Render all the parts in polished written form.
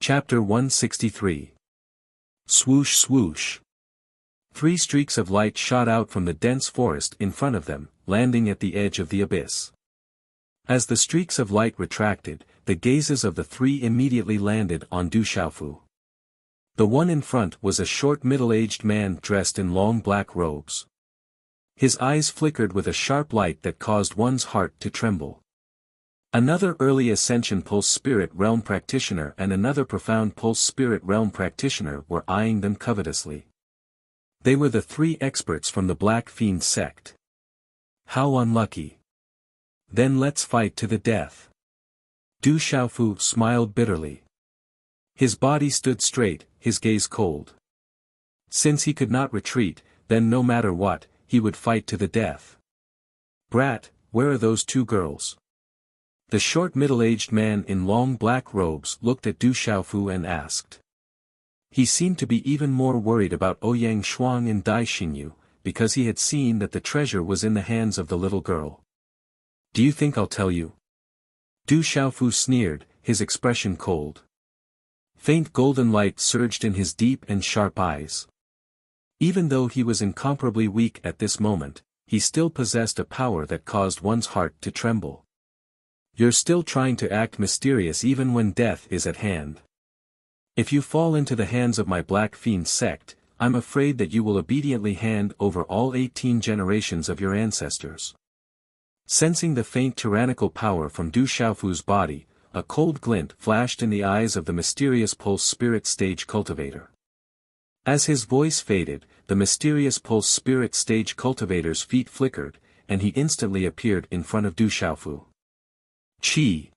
Chapter 163. Swoosh swoosh. 3 streaks of light shot out from the dense forest in front of them, landing at the edge of the abyss. As the streaks of light retracted, the gazes of the 3 immediately landed on Du Xiaofu. The one in front was a short middle-aged man dressed in long black robes. His eyes flickered with a sharp light that caused one's heart to tremble. Another early Ascension Pulse Spirit Realm practitioner and another Profound Pulse Spirit Realm practitioner were eyeing them covetously. They were the 3 experts from the Black Fiend sect. How unlucky. Then let's fight to the death. Du Xiaofu smiled bitterly. His body stood straight, his gaze cold. Since he could not retreat, then no matter what, he would fight to the death. Brat, where are those 2 girls? The short middle-aged man in long black robes looked at Du Xiaofu and asked. He seemed to be even more worried about Ouyang Shuang and Dai Xingyu, because he had seen that the treasure was in the hands of the little girl. Do you think I'll tell you? Du Xiaofu sneered, his expression cold. Faint golden light surged in his deep and sharp eyes. Even though he was incomparably weak at this moment, he still possessed a power that caused one's heart to tremble. You're still trying to act mysterious even when death is at hand. If you fall into the hands of my Black Fiend sect, I'm afraid that you will obediently hand over all 18 generations of your ancestors. Sensing the faint tyrannical power from Du Xiaofu's body, a cold glint flashed in the eyes of the mysterious Pulse Spirit Stage Cultivator. As his voice faded, the mysterious Pulse Spirit Stage Cultivator's feet flickered, and he instantly appeared in front of Du Xiaofu. Chi.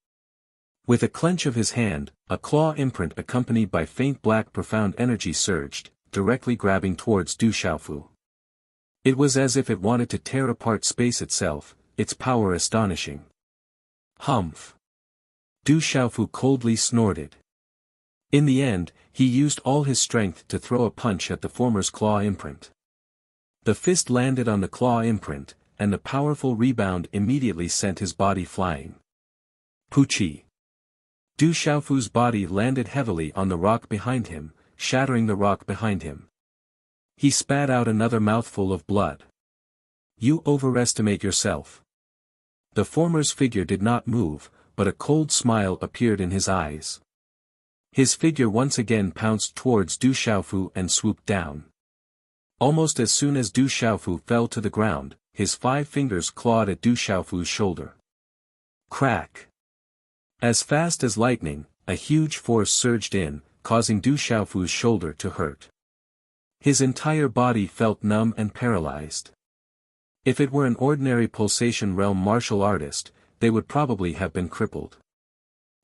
With a clench of his hand, a claw imprint accompanied by faint black profound energy surged, directly grabbing towards Du Xiaofu. It was as if it wanted to tear apart space itself, its power astonishing. Humph. Du Xiaofu coldly snorted. In the end, he used all his strength to throw a punch at the former's claw imprint. The fist landed on the claw imprint, and the powerful rebound immediately sent his body flying. Puchi. Du Xiaofu's body landed heavily on the rock behind him, shattering the rock behind him. He spat out another mouthful of blood. You overestimate yourself. The former's figure did not move, but a cold smile appeared in his eyes. His figure once again pounced towards Du Xiaofu and swooped down. Almost as soon as Du Xiaofu fell to the ground, his 5 fingers clawed at Du Xiaofu's shoulder. Crack. As fast as lightning, a huge force surged in, causing Du Xiaofu's shoulder to hurt. His entire body felt numb and paralyzed. If it were an ordinary Pulsation Realm martial artist, they would probably have been crippled.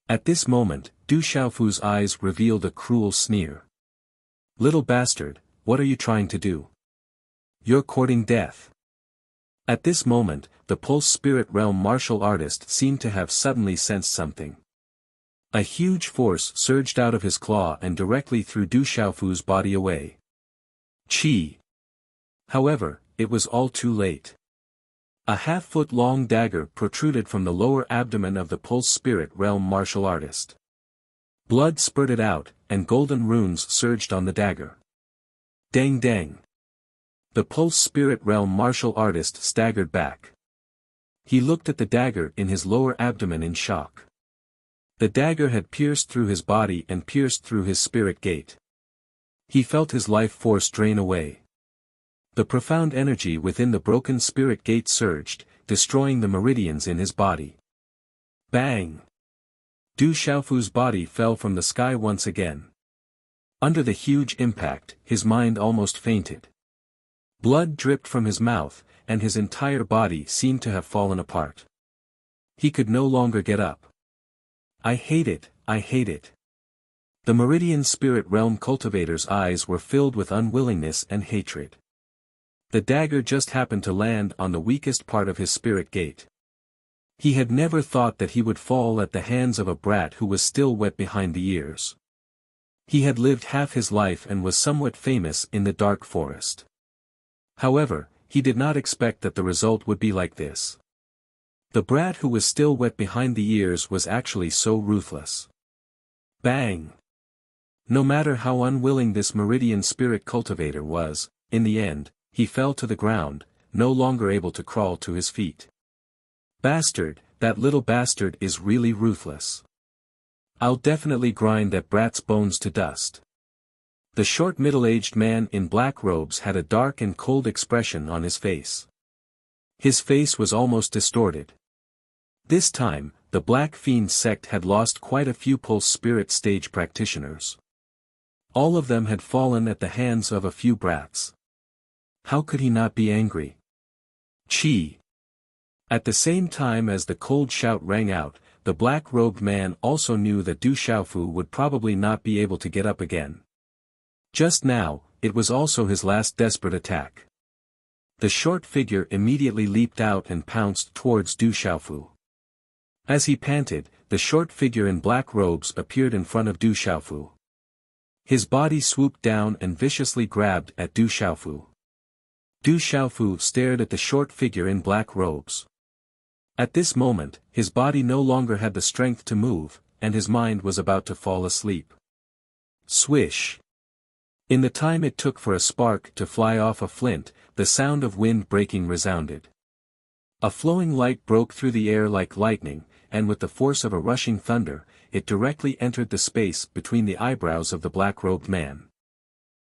At this moment, Du Xiaofu's eyes revealed a cruel sneer. Little bastard, what are you trying to do? You're courting death. At this moment, the Pulse Spirit Realm martial artist seemed to have suddenly sensed something. A huge force surged out of his claw and directly threw Du Xiaofu's body away. Chi. However, it was all too late. A half-foot-long dagger protruded from the lower abdomen of the Pulse Spirit Realm martial artist. Blood spurted out, and golden runes surged on the dagger. Dang dang. The Pulse Spirit Realm martial artist staggered back. He looked at the dagger in his lower abdomen in shock. The dagger had pierced through his body and pierced through his spirit gate. He felt his life force drain away. The profound energy within the broken spirit gate surged, destroying the meridians in his body. Bang! Du Xiaofu's body fell from the sky once again. Under the huge impact, his mind almost fainted. Blood dripped from his mouth, and his entire body seemed to have fallen apart. He could no longer get up. I hate it, I hate it. The Meridian Spirit Realm cultivator's eyes were filled with unwillingness and hatred. The dagger just happened to land on the weakest part of his spirit gate. He had never thought that he would fall at the hands of a brat who was still wet behind the ears. He had lived half his life and was somewhat famous in the dark forest. However, he did not expect that the result would be like this. The brat who was still wet behind the ears was actually so ruthless. Bang! No matter how unwilling this meridian spirit cultivator was, in the end, he fell to the ground, no longer able to crawl to his feet. Bastard, that little bastard is really ruthless. I'll definitely grind that brat's bones to dust. The short middle-aged man in black robes had a dark and cold expression on his face. His face was almost distorted. This time, the Black Fiend sect had lost quite a few pulse spirit stage practitioners. All of them had fallen at the hands of a few brats. How could he not be angry? Chi! At the same time as the cold shout rang out, the black-robed man also knew that Du Xiaofu would probably not be able to get up again. Just now, it was also his last desperate attack. The short figure immediately leaped out and pounced towards Du Xiaofu. As he panted, the short figure in black robes appeared in front of Du Xiaofu. His body swooped down and viciously grabbed at Du Xiaofu. Du Xiaofu stared at the short figure in black robes. At this moment, his body no longer had the strength to move, and his mind was about to fall asleep. Swish! In the time it took for a spark to fly off a flint, the sound of wind breaking resounded. A flowing light broke through the air like lightning, and with the force of a rushing thunder, it directly entered the space between the eyebrows of the black-robed man.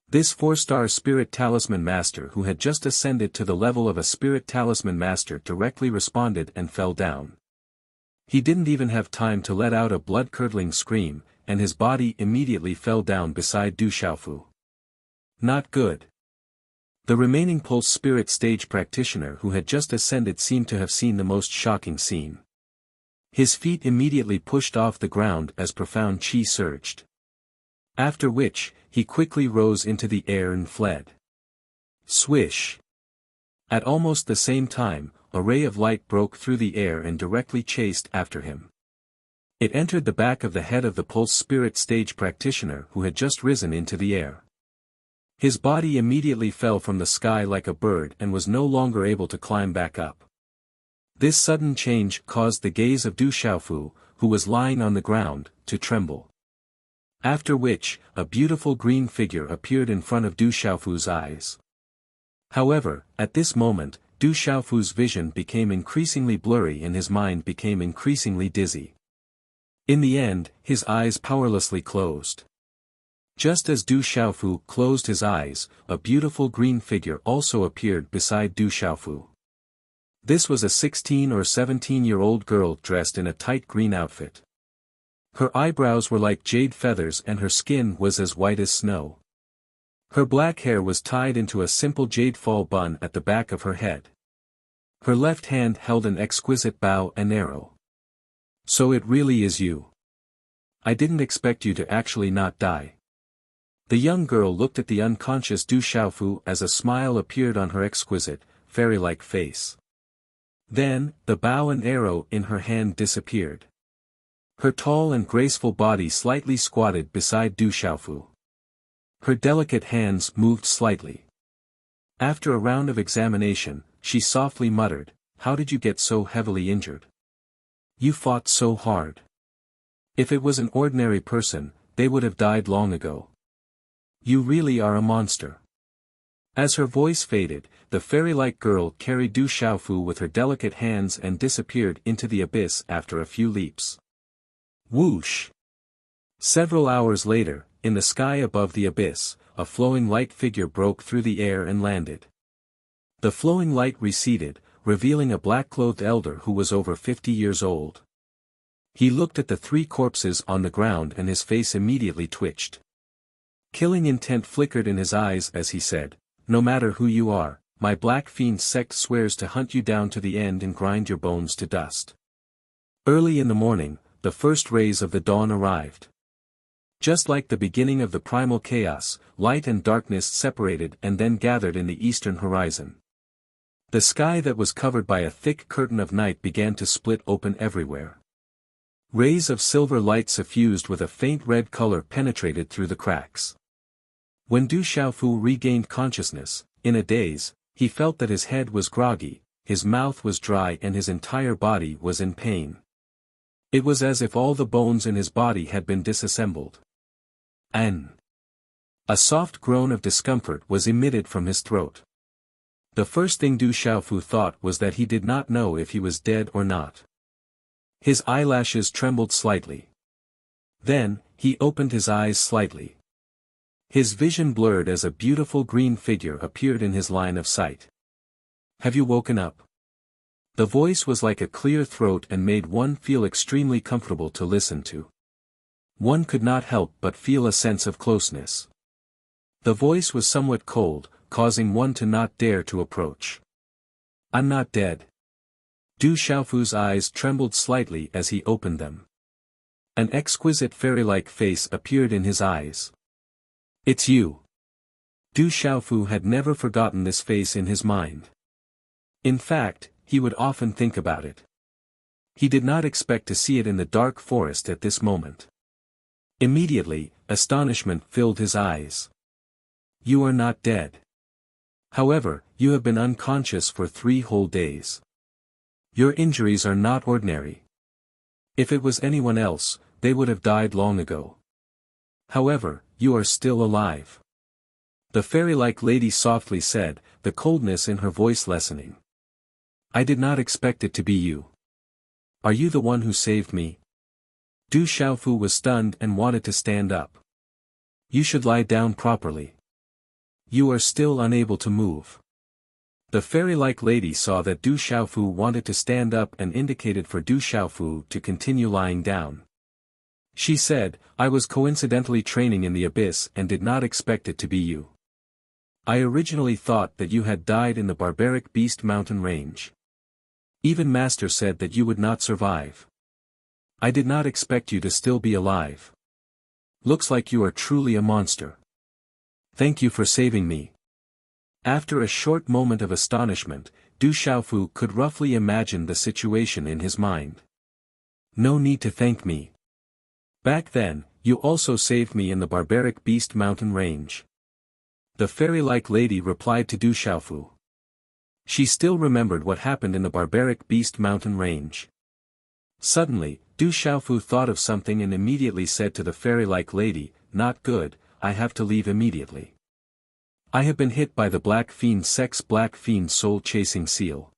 This 4-star Spirit Talisman Master who had just ascended to the level of a Spirit Talisman Master directly responded and fell down. He didn't even have time to let out a blood-curdling scream, and his body immediately fell down beside Du Xiaofu. Not good. The remaining Pulse Spirit Stage practitioner who had just ascended seemed to have seen the most shocking scene. His feet immediately pushed off the ground as profound chi surged. After which, he quickly rose into the air and fled. Swish! At almost the same time, a ray of light broke through the air and directly chased after him. It entered the back of the head of the Pulse Spirit Stage practitioner who had just risen into the air. His body immediately fell from the sky like a bird and was no longer able to climb back up. This sudden change caused the gaze of Du Xiaofu, who was lying on the ground, to tremble. After which, a beautiful green figure appeared in front of Du Xiaofu's eyes. However, at this moment, Du Xiaofu's vision became increasingly blurry and his mind became increasingly dizzy. In the end, his eyes powerlessly closed. Just as Du Xiaofu closed his eyes, a beautiful green figure also appeared beside Du Xiaofu. This was a 16 or 17-year-old girl dressed in a tight green outfit. Her eyebrows were like jade feathers and her skin was as white as snow. Her black hair was tied into a simple jade fall bun at the back of her head. Her left hand held an exquisite bow and arrow. So it really is you. I didn't expect you to actually not die. The young girl looked at the unconscious Du Xiaofu as a smile appeared on her exquisite, fairy-like face. Then, the bow and arrow in her hand disappeared. Her tall and graceful body slightly squatted beside Du Xiaofu. Her delicate hands moved slightly. After a round of examination, she softly muttered, "How did you get so heavily injured? You fought so hard. If it was an ordinary person, they would have died long ago. You really are a monster." As her voice faded, the fairy-like girl carried Du Xiaofu with her delicate hands and disappeared into the abyss after a few leaps. Whoosh! Several hours later, in the sky above the abyss, a flowing light figure broke through the air and landed. The flowing light receded, revealing a black-clothed elder who was over 50 years old. He looked at the 3 corpses on the ground and his face immediately twitched. Killing intent flickered in his eyes as he said, "No matter who you are, my Black Fiend sect swears to hunt you down to the end and grind your bones to dust." Early in the morning, the first rays of the dawn arrived. Just like the beginning of the primal chaos, light and darkness separated and then gathered in the eastern horizon. The sky that was covered by a thick curtain of night began to split open everywhere. Rays of silver light suffused with a faint red color penetrated through the cracks. When Du Xiaofu regained consciousness, in a daze, he felt that his head was groggy, his mouth was dry and his entire body was in pain. It was as if all the bones in his body had been disassembled. An. A soft groan of discomfort was emitted from his throat. The first thing Du Xiaofu thought was that he did not know if he was dead or not. His eyelashes trembled slightly. Then, he opened his eyes slightly. His vision blurred as a beautiful green figure appeared in his line of sight. "Have you woken up?" The voice was like a clear throat and made one feel extremely comfortable to listen to. One could not help but feel a sense of closeness. The voice was somewhat cold, causing one to not dare to approach. "I'm not dead." Du Xiaofu's eyes trembled slightly as he opened them. An exquisite fairy-like face appeared in his eyes. "It's you." Du Xiaofu had never forgotten this face in his mind. In fact, he would often think about it. He did not expect to see it in the dark forest at this moment. Immediately, astonishment filled his eyes. "You are not dead. However, you have been unconscious for 3 whole days. Your injuries are not ordinary. If it was anyone else, they would have died long ago. However, you are still alive." The fairy-like lady softly said, the coldness in her voice lessening. "I did not expect it to be you. Are you the one who saved me?" Du Xiaofu was stunned and wanted to stand up. "You should lie down properly. You are still unable to move." The fairy-like lady saw that Du Xiaofu wanted to stand up and indicated for Du Xiaofu to continue lying down. She said, "I was coincidentally training in the abyss and did not expect it to be you. I originally thought that you had died in the barbaric beast mountain range. Even Master said that you would not survive. I did not expect you to still be alive. Looks like you are truly a monster. Thank you for saving me." After a short moment of astonishment, Du Xiaofu could roughly imagine the situation in his mind. "No need to thank me. Back then, you also saved me in the barbaric beast mountain range." The fairy-like lady replied to Du Xiaofu. She still remembered what happened in the barbaric beast mountain range. Suddenly, Du Xiaofu thought of something and immediately said to the fairy-like lady, "Not good, I have to leave immediately. I have been hit by the Black Fiend sect's Black Fiend soul chasing seal.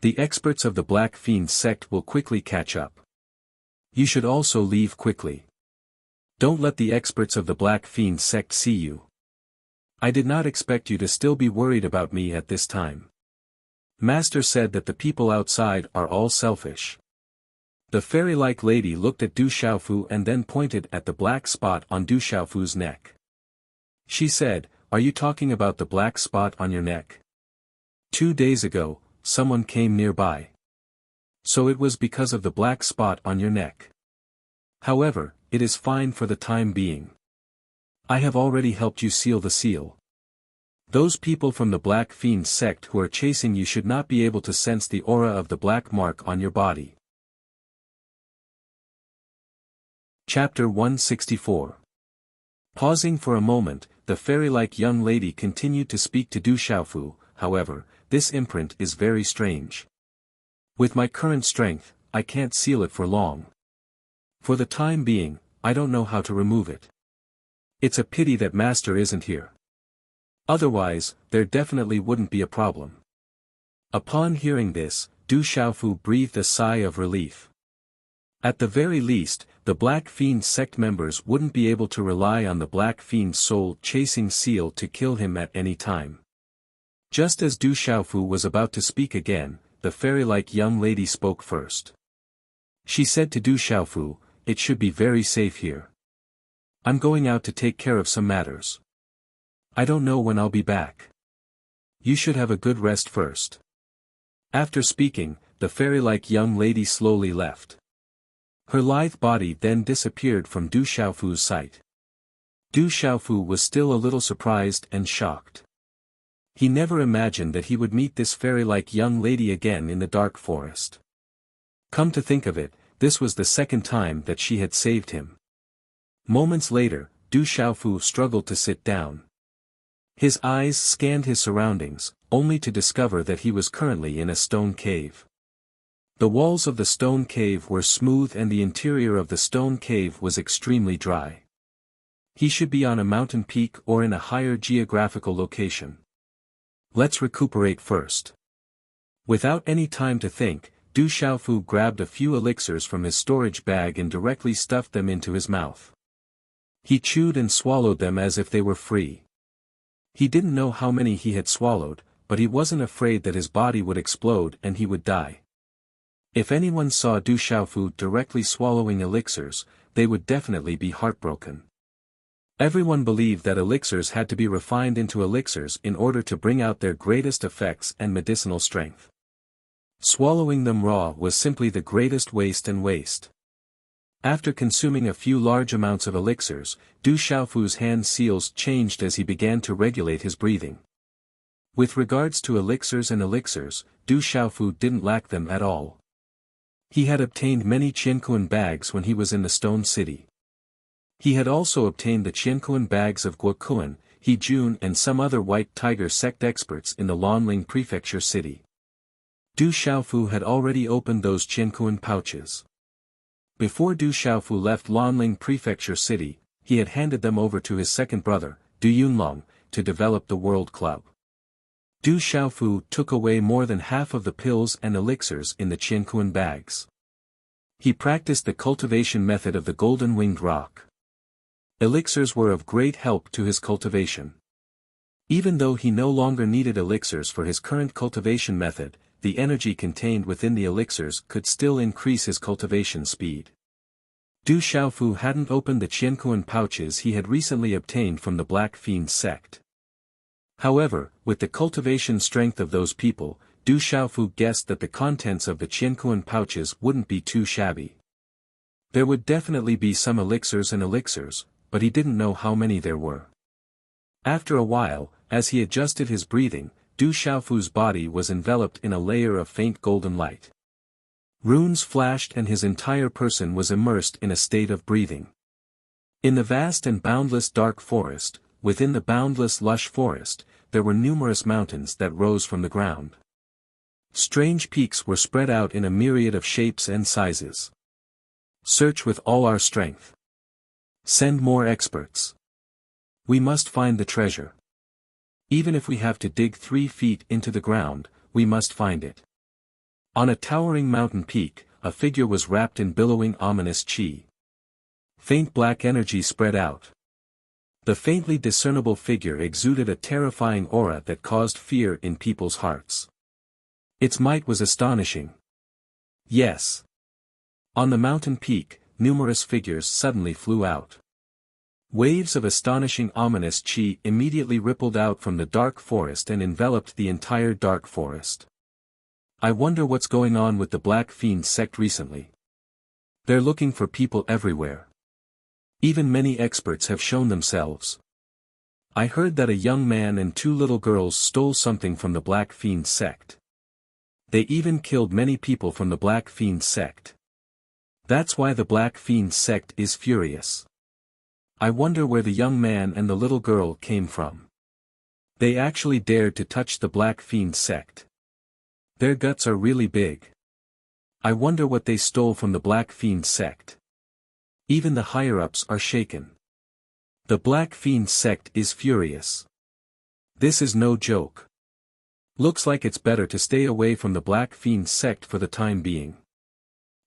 The experts of the Black Fiend sect will quickly catch up. You should also leave quickly. Don't let the experts of the Black Fiend sect see you. I did not expect you to still be worried about me at this time. Master said that the people outside are all selfish." The fairy-like lady looked at Du Xiaofu and then pointed at the black spot on Du Xiaofu's neck. She said, "Are you talking about the black spot on your neck? 2 days ago, someone came nearby. So it was because of the black spot on your neck. However, it is fine for the time being. I have already helped you seal the seal. Those people from the Black Fiend sect who are chasing you should not be able to sense the aura of the black mark on your body." Chapter 164. Pausing for a moment, the fairy-like young lady continued to speak to Du Xiaofu. "However, this imprint is very strange. With my current strength, I can't seal it for long. For the time being, I don't know how to remove it. It's a pity that Master isn't here. Otherwise, there definitely wouldn't be a problem." Upon hearing this, Du Xiaofu breathed a sigh of relief. At the very least, the Black Fiend sect members wouldn't be able to rely on the Black Fiend soul chasing seal to kill him at any time. Just as Du Xiaofu was about to speak again, the fairy-like young lady spoke first. She said to Du Xiaofu, "It should be very safe here. I'm going out to take care of some matters. I don't know when I'll be back. You should have a good rest first." After speaking, the fairy-like young lady slowly left. Her lithe body then disappeared from Du Xiaofu's sight. Du Xiaofu was still a little surprised and shocked. He never imagined that he would meet this fairy-like young lady again in the dark forest. Come to think of it, this was the second time that she had saved him. Moments later, Du Xiaofu struggled to sit down. His eyes scanned his surroundings, only to discover that he was currently in a stone cave. The walls of the stone cave were smooth and the interior of the stone cave was extremely dry. He should be on a mountain peak or in a higher geographical location. Let's recuperate first. Without any time to think, Du Xiaofu grabbed a few elixirs from his storage bag and directly stuffed them into his mouth. He chewed and swallowed them as if they were free. He didn't know how many he had swallowed, but he wasn't afraid that his body would explode and he would die. If anyone saw Du Xiaofu directly swallowing elixirs, they would definitely be heartbroken. Everyone believed that elixirs had to be refined into elixirs in order to bring out their greatest effects and medicinal strength. Swallowing them raw was simply the greatest waste. After consuming a few large amounts of elixirs, Du Xiaofu's hand seals changed as he began to regulate his breathing. With regards to elixirs, Du Xiaofu didn't lack them at all. He had obtained many Qiankuan bags when he was in the Stone City. He had also obtained the Qiankuan bags of Guokuan, Hejun and some other White Tiger sect experts in the Lanling Prefecture city. Du Xiaofu had already opened those Qiankuan pouches. Before Du Xiaofu left Lanling Prefecture city, he had handed them over to his second brother, Du Yunlong, to develop the World Club. Du Xiaofu took away more than half of the pills and elixirs in the Qiankuan bags. He practiced the cultivation method of the golden-winged rock. Elixirs were of great help to his cultivation. Even though he no longer needed elixirs for his current cultivation method, the energy contained within the elixirs could still increase his cultivation speed. Du Xiaofu hadn't opened the Qiankuan pouches he had recently obtained from the Black Fiend sect. However, with the cultivation strength of those people, Du Xiaofu guessed that the contents of the Qiankuan pouches wouldn't be too shabby. There would definitely be some elixirs, but he didn't know how many there were. After a while, as he adjusted his breathing, Du Xiaofu's body was enveloped in a layer of faint golden light. Runes flashed and his entire person was immersed in a state of breathing. In the vast and boundless dark forest, within the boundless lush forest, there were numerous mountains that rose from the ground. Strange peaks were spread out in a myriad of shapes and sizes. Search with all our strength. Send more experts. We must find the treasure. Even if we have to dig 3 feet into the ground, we must find it. On a towering mountain peak, a figure was wrapped in billowing ominous qi. Faint black energy spread out. The faintly discernible figure exuded a terrifying aura that caused fear in people's hearts. Its might was astonishing. Yes. On the mountain peak, numerous figures suddenly flew out. Waves of astonishing ominous qi immediately rippled out from the dark forest and enveloped the entire dark forest. I wonder what's going on with the Black Fiend sect recently. They're looking for people everywhere. Even many experts have shown themselves. I heard that a young man and 2 little girls stole something from the Black Fiend sect. They even killed many people from the Black Fiend sect. That's why the Black Fiend sect is furious. I wonder where the young man and the little girl came from. They actually dared to touch the Black Fiend sect. Their guts are really big. I wonder what they stole from the Black Fiend sect. Even the higher-ups are shaken. The Black Fiend sect is furious. This is no joke. Looks like it's better to stay away from the Black Fiend sect for the time being.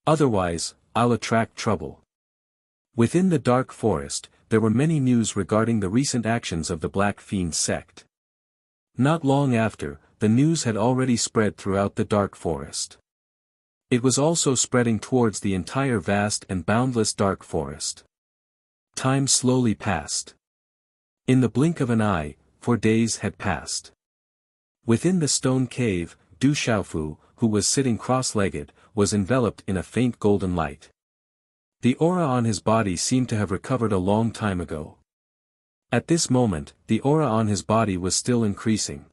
Otherwise, I'll attract trouble. Within the dark forest, there were many news regarding the recent actions of the Black Fiend sect. Not long after, the news had already spread throughout the dark forest. It was also spreading towards the entire vast and boundless dark forest. Time slowly passed. In the blink of an eye, 4 days had passed. Within the stone cave, Du Xiaofu, who was sitting cross-legged, was enveloped in a faint golden light. The aura on his body seemed to have recovered a long time ago. At this moment, the aura on his body was still increasing.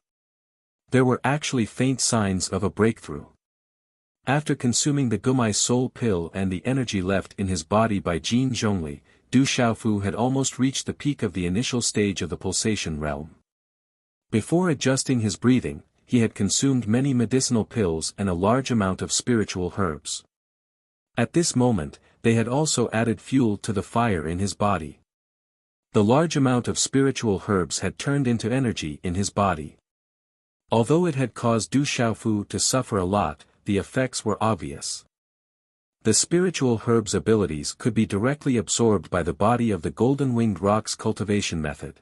There were actually faint signs of a breakthrough. After consuming the Gumai soul pill and the energy left in his body by Jin Zhongli, Du Xiaofu had almost reached the peak of the initial stage of the pulsation realm. Before adjusting his breathing, he had consumed many medicinal pills and a large amount of spiritual herbs. At this moment, they had also added fuel to the fire in his body. The large amount of spiritual herbs had turned into energy in his body. Although it had caused Du Xiaofu to suffer a lot, the effects were obvious. The spiritual herbs' abilities could be directly absorbed by the body of the golden-winged rock's cultivation method.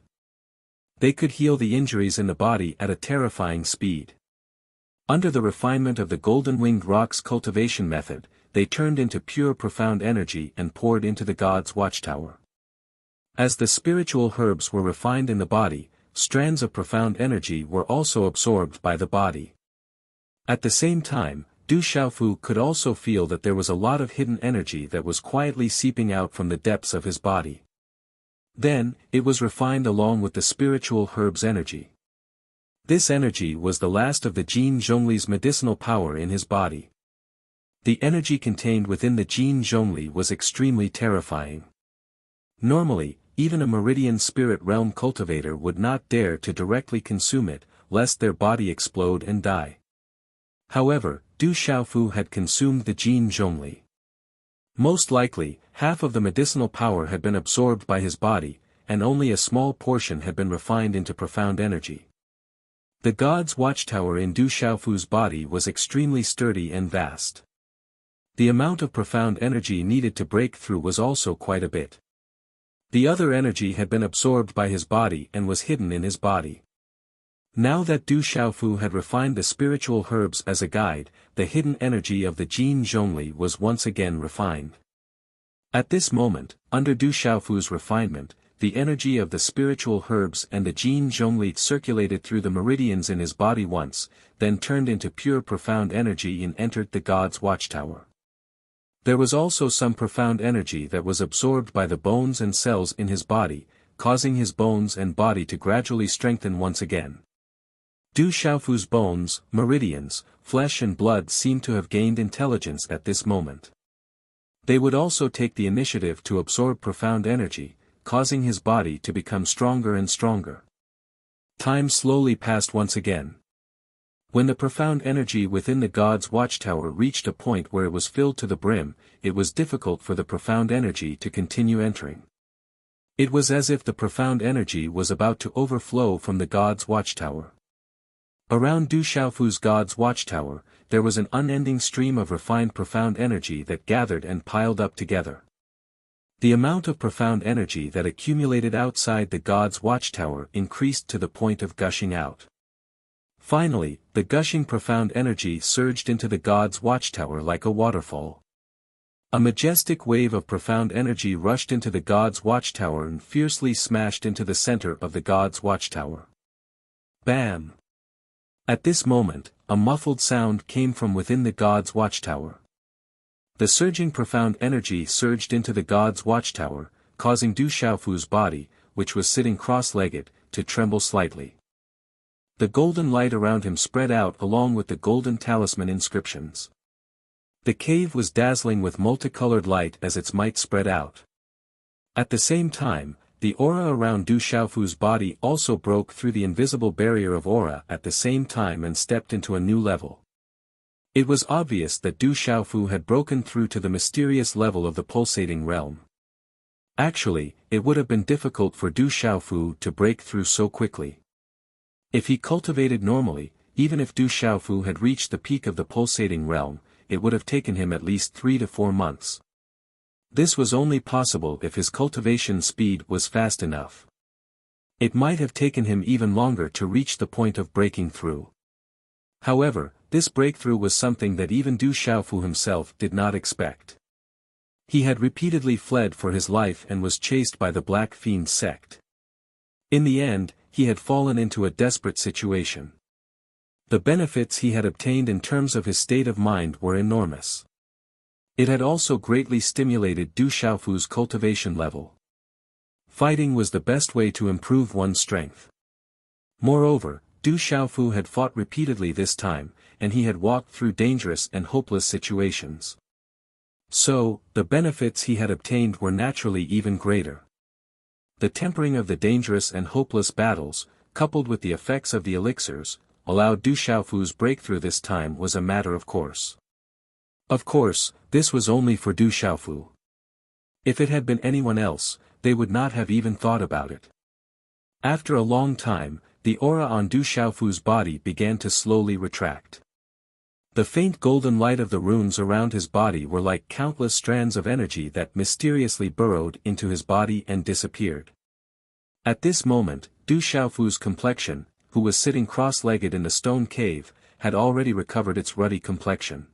They could heal the injuries in the body at a terrifying speed. Under the refinement of the golden-winged rock's cultivation method, they turned into pure profound energy and poured into the god's watchtower. As the spiritual herbs were refined in the body, strands of profound energy were also absorbed by the body. At the same time, Du Xiaofu could also feel that there was a lot of hidden energy that was quietly seeping out from the depths of his body. Then, it was refined along with the spiritual herb's energy. This energy was the last of the Jin Zhongli's medicinal power in his body. The energy contained within the Jin Zhongli was extremely terrifying. Normally, even a meridian spirit realm cultivator would not dare to directly consume it, lest their body explode and die. However, Du Xiaofu had consumed the Jin Zhongli. Most likely, half of the medicinal power had been absorbed by his body, and only a small portion had been refined into profound energy. The god's watchtower in Du Xiaofu's body was extremely sturdy and vast. The amount of profound energy needed to break through was also quite a bit. The other energy had been absorbed by his body and was hidden in his body. Now that Du Xiaofu had refined the spiritual herbs as a guide, the hidden energy of the Jin Zhongli was once again refined. At this moment, under Du Xiaofu's refinement, the energy of the spiritual herbs and the Jin Zhongli circulated through the meridians in his body once, then turned into pure profound energy and entered the god's watchtower. There was also some profound energy that was absorbed by the bones and cells in his body, causing his bones and body to gradually strengthen once again. Du Xiaofu's bones, meridians, flesh and blood seemed to have gained intelligence at this moment. They would also take the initiative to absorb profound energy, causing his body to become stronger and stronger. Time slowly passed once again. When the profound energy within the god's watchtower reached a point where it was filled to the brim, it was difficult for the profound energy to continue entering. It was as if the profound energy was about to overflow from the god's watchtower. Around Du Xiaofu's god's watchtower, there was an unending stream of refined profound energy that gathered and piled up together. The amount of profound energy that accumulated outside the god's watchtower increased to the point of gushing out. Finally, the gushing profound energy surged into the god's watchtower like a waterfall. A majestic wave of profound energy rushed into the god's watchtower and fiercely smashed into the center of the god's watchtower. Bam! At this moment, a muffled sound came from within the god's watchtower. The surging profound energy surged into the god's watchtower, causing Du Xiaofu's body, which was sitting cross-legged, to tremble slightly. The golden light around him spread out along with the golden talisman inscriptions. The cave was dazzling with multicolored light as its might spread out. At the same time, the aura around Du Xiaofu's body also broke through the invisible barrier of aura at the same time and stepped into a new level. It was obvious that Du Xiaofu had broken through to the mysterious level of the pulsating realm. Actually, it would have been difficult for Du Xiaofu to break through so quickly. If he cultivated normally, even if Du Xiaofu had reached the peak of the pulsating realm, it would have taken him at least 3 to 4 months. This was only possible if his cultivation speed was fast enough. It might have taken him even longer to reach the point of breaking through. However, this breakthrough was something that even Du Xiaofu himself did not expect. He had repeatedly fled for his life and was chased by the Black Fiend sect. In the end, he had fallen into a desperate situation. The benefits he had obtained in terms of his state of mind were enormous. It had also greatly stimulated Du Xiaofu's cultivation level. Fighting was the best way to improve one's strength. Moreover, Du Xiaofu had fought repeatedly this time, and he had walked through dangerous and hopeless situations. So, the benefits he had obtained were naturally even greater. The tempering of the dangerous and hopeless battles, coupled with the effects of the elixirs, allowed Du Xiaofu's breakthrough this time was a matter of course. Of course, this was only for Du Xiaofu. If it had been anyone else, they would not have even thought about it. After a long time, the aura on Du Xiaofu's body began to slowly retract. The faint golden light of the runes around his body were like countless strands of energy that mysteriously burrowed into his body and disappeared. At this moment, Du Xiaofu's complexion, who was sitting cross-legged in the stone cave, had already recovered its ruddy complexion.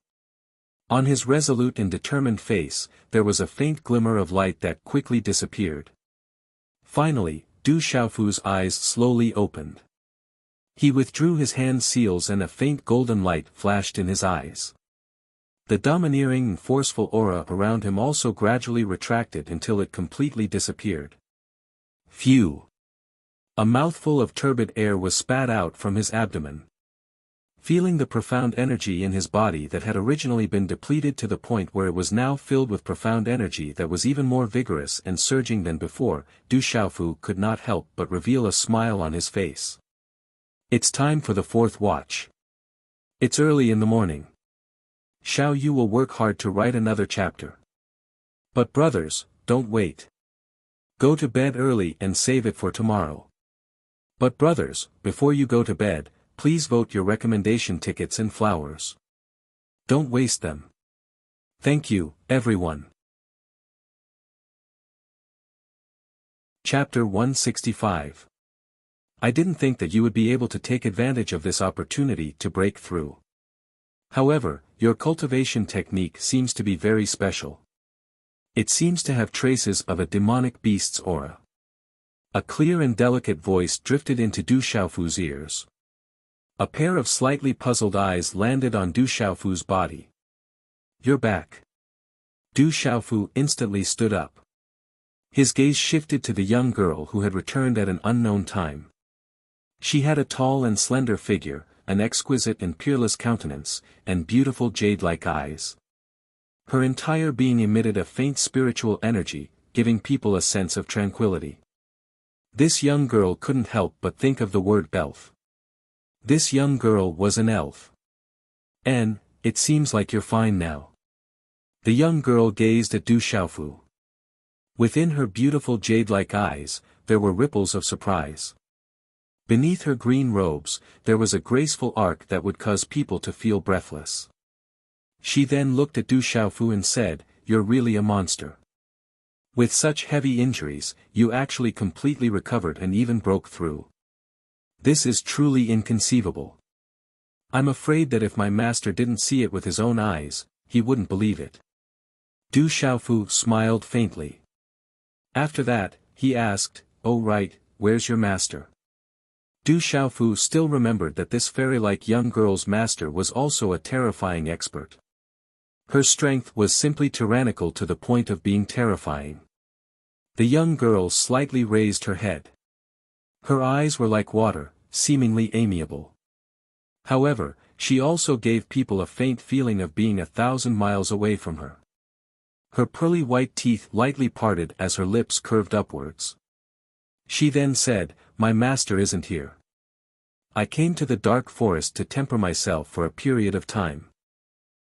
On his resolute and determined face, there was a faint glimmer of light that quickly disappeared. Finally, Du Xiaofu's eyes slowly opened. He withdrew his hand seals and a faint golden light flashed in his eyes. The domineering and forceful aura around him also gradually retracted until it completely disappeared. Phew! A mouthful of turbid air was spat out from his abdomen. Feeling the profound energy in his body that had originally been depleted to the point where it was now filled with profound energy that was even more vigorous and surging than before, Du Xiaofu could not help but reveal a smile on his face. It's time for the fourth watch. It's early in the morning. Xiao Yu will work hard to write another chapter. But brothers, don't wait. Go to bed early and save it for tomorrow. But brothers, before you go to bed, please vote your recommendation tickets and flowers. Don't waste them. Thank you, everyone. Chapter 165. I didn't think that you would be able to take advantage of this opportunity to break through. However, your cultivation technique seems to be very special. It seems to have traces of a demonic beast's aura. A clear and delicate voice drifted into Du Xiaofu's ears. A pair of slightly puzzled eyes landed on Du Xiaofu's body. You're back. Du Xiaofu instantly stood up. His gaze shifted to the young girl who had returned at an unknown time. She had a tall and slender figure, an exquisite and peerless countenance, and beautiful jade-like eyes. Her entire being emitted a faint spiritual energy, giving people a sense of tranquility. This young girl couldn't help but think of the word belf. This young girl was an elf. And, it seems like you're fine now. The young girl gazed at Du Xiaofu. Within her beautiful jade-like eyes, there were ripples of surprise. Beneath her green robes, there was a graceful arc that would cause people to feel breathless. She then looked at Du Xiaofu and said, "You're really a monster. With such heavy injuries, you actually completely recovered and even broke through. This is truly inconceivable. I'm afraid that if my master didn't see it with his own eyes, he wouldn't believe it." Du Xiaofu smiled faintly. After that, he asked, "Oh right, where's your master?" Du Xiaofu still remembered that this fairy-like young girl's master was also a terrifying expert. Her strength was simply tyrannical to the point of being terrifying. The young girl slightly raised her head. Her eyes were like water, seemingly amiable. However, she also gave people a faint feeling of being 1,000 miles away from her. Her pearly white teeth lightly parted as her lips curved upwards. She then said, "My master isn't here. I came to the dark forest to temper myself for a period of time.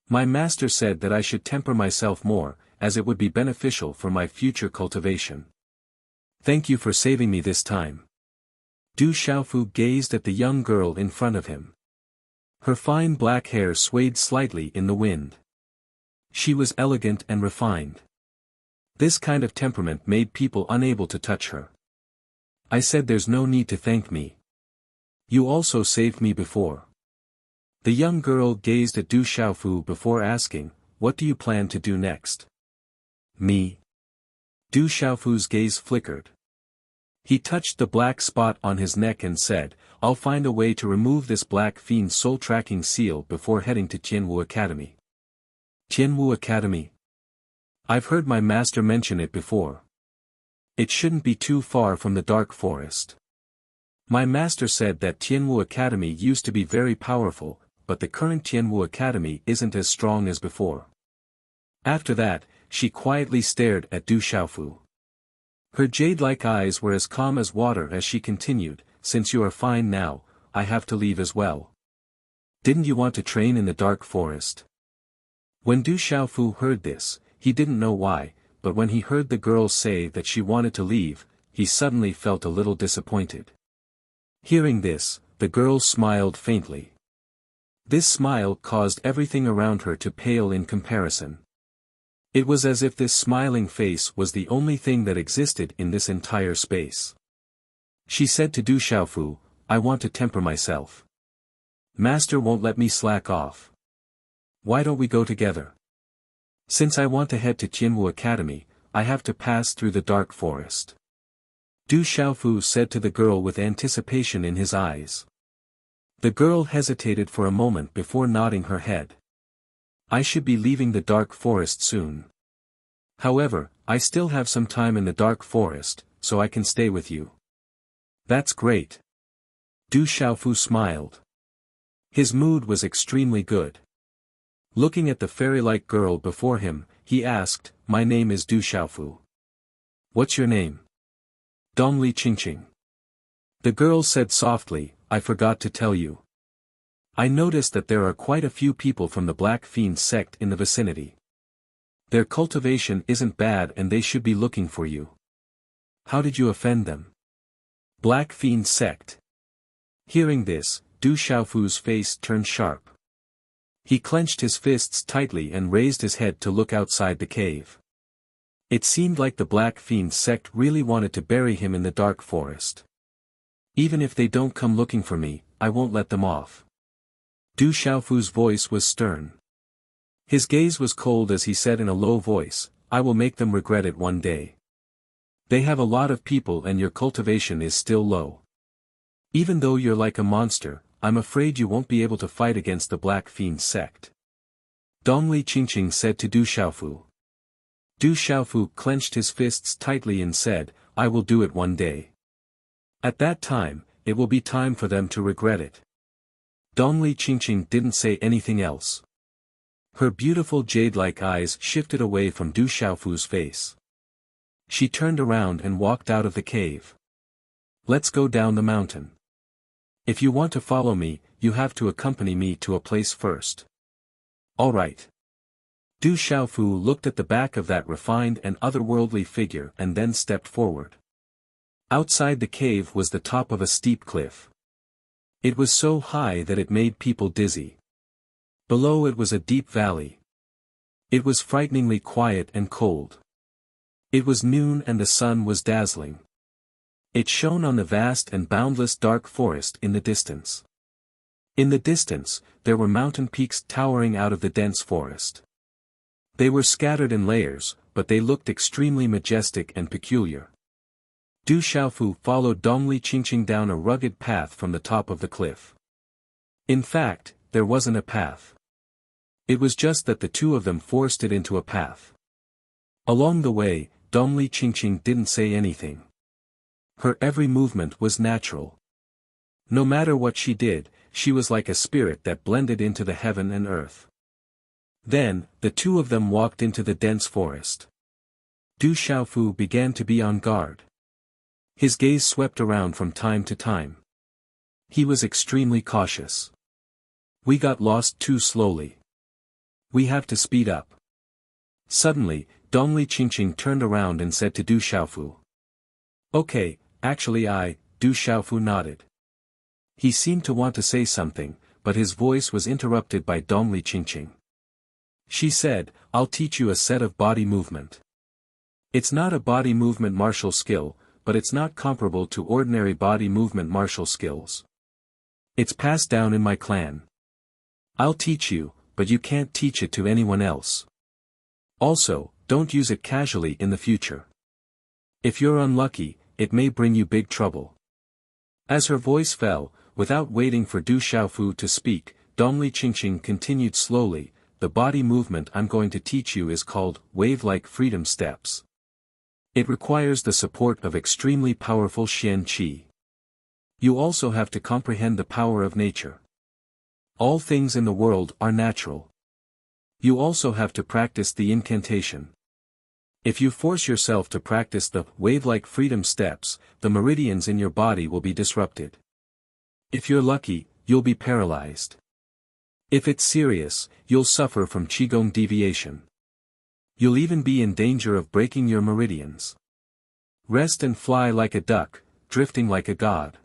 My master said that I should temper myself more, as it would be beneficial for my future cultivation. Thank you for saving me this time." Du Xiaofu gazed at the young girl in front of him. Her fine black hair swayed slightly in the wind. She was elegant and refined. This kind of temperament made people unable to touch her. "I said there's no need to thank me. You also saved me before." The young girl gazed at Du Xiaofu before asking, "What do you plan to do next?" "Me?" Du Xiaofu's gaze flickered. He touched the black spot on his neck and said, "I'll find a way to remove this black fiend's soul-tracking seal before heading to Tianwu Academy." Tianwu Academy? I've heard my master mention it before. It shouldn't be too far from the dark forest. My master said that Tianwu Academy used to be very powerful, but the current Tianwu Academy isn't as strong as before. After that, she quietly stared at Du Xiaofu. Her jade-like eyes were as calm as water as she continued, "Since you are fine now, I have to leave as well. Didn't you want to train in the dark forest?" When Du Xiaofu heard this, he didn't know why, but when he heard the girl say that she wanted to leave, he suddenly felt a little disappointed. Hearing this, the girl smiled faintly. This smile caused everything around her to pale in comparison. It was as if this smiling face was the only thing that existed in this entire space. She said to Du Xiaofu, "I want to temper myself. Master won't let me slack off. Why don't we go together? Since I want to head to Tianwu Academy, I have to pass through the dark forest." Du Xiaofu said to the girl with anticipation in his eyes. The girl hesitated for a moment before nodding her head. "I should be leaving the dark forest soon. However, I still have some time in the dark forest, so I can stay with you." "That's great." Du Xiaofu smiled. His mood was extremely good. Looking at the fairy-like girl before him, he asked, "My name is Du Xiaofu. What's your name?" "Dongli Qingqing." The girl said softly, "I forgot to tell you. I noticed that there are quite a few people from the Black Fiend sect in the vicinity. Their cultivation isn't bad and they should be looking for you. How did you offend them?" Black Fiend sect. Hearing this, Du Xiaofu's face turned sharp. He clenched his fists tightly and raised his head to look outside the cave. It seemed like the Black Fiend sect really wanted to bury him in the dark forest. "Even if they don't come looking for me, I won't let them off." Du Xiaofu's voice was stern. His gaze was cold as he said in a low voice, "I will make them regret it one day. They have a lot of people and your cultivation is still low. Even though you're like a monster, I'm afraid you won't be able to fight against the Black Fiend sect." Dongli Qingqing said to Du Xiaofu. Du Xiaofu clenched his fists tightly and said, "I will do it one day. At that time, it will be time for them to regret it." Dongli Qingqing didn't say anything else. Her beautiful jade-like eyes shifted away from Du Xiaofu's face. She turned around and walked out of the cave. "Let's go down the mountain. If you want to follow me, you have to accompany me to a place first." "All right." Du Xiaofu looked at the back of that refined and otherworldly figure and then stepped forward. Outside the cave was the top of a steep cliff. It was so high that it made people dizzy. Below it was a deep valley. It was frighteningly quiet and cold. It was noon and the sun was dazzling. It shone on the vast and boundless dark forest in the distance. In the distance, there were mountain peaks towering out of the dense forest. They were scattered in layers, but they looked extremely majestic and peculiar. Du Xiaofu followed Dongli Qingqing down a rugged path from the top of the cliff. In fact, there wasn't a path. It was just that the two of them forced it into a path. Along the way, Dongli Qingqing didn't say anything. Her every movement was natural. No matter what she did, she was like a spirit that blended into the heaven and earth. Then, the two of them walked into the dense forest. Du Xiaofu began to be on guard. His gaze swept around from time to time. He was extremely cautious. "We got lost too slowly. We have to speed up." Suddenly, Dongli Qingqing turned around and said to Du Xiaofu. "Okay, actually Du Xiaofu nodded. He seemed to want to say something, but his voice was interrupted by Dongli Qingqing. She said, "I'll teach you a set of body movement. It's not a body movement martial skill, but it's not comparable to ordinary body movement martial skills. It's passed down in my clan. I'll teach you, but you can't teach it to anyone else. Also, don't use it casually in the future. If you're unlucky, it may bring you big trouble." As her voice fell, without waiting for Du Xiaofu to speak, Dongli Qingqing continued slowly, "The body movement I'm going to teach you is called wave-like freedom steps. It requires the support of extremely powerful Xian Qi. You also have to comprehend the power of nature. All things in the world are natural. You also have to practice the incantation. If you force yourself to practice the wave-like freedom steps, the meridians in your body will be disrupted. If you're lucky, you'll be paralyzed. If it's serious, you'll suffer from Qigong deviation. You'll even be in danger of breaking your meridians. Rest and fly like a duck, drifting like a god.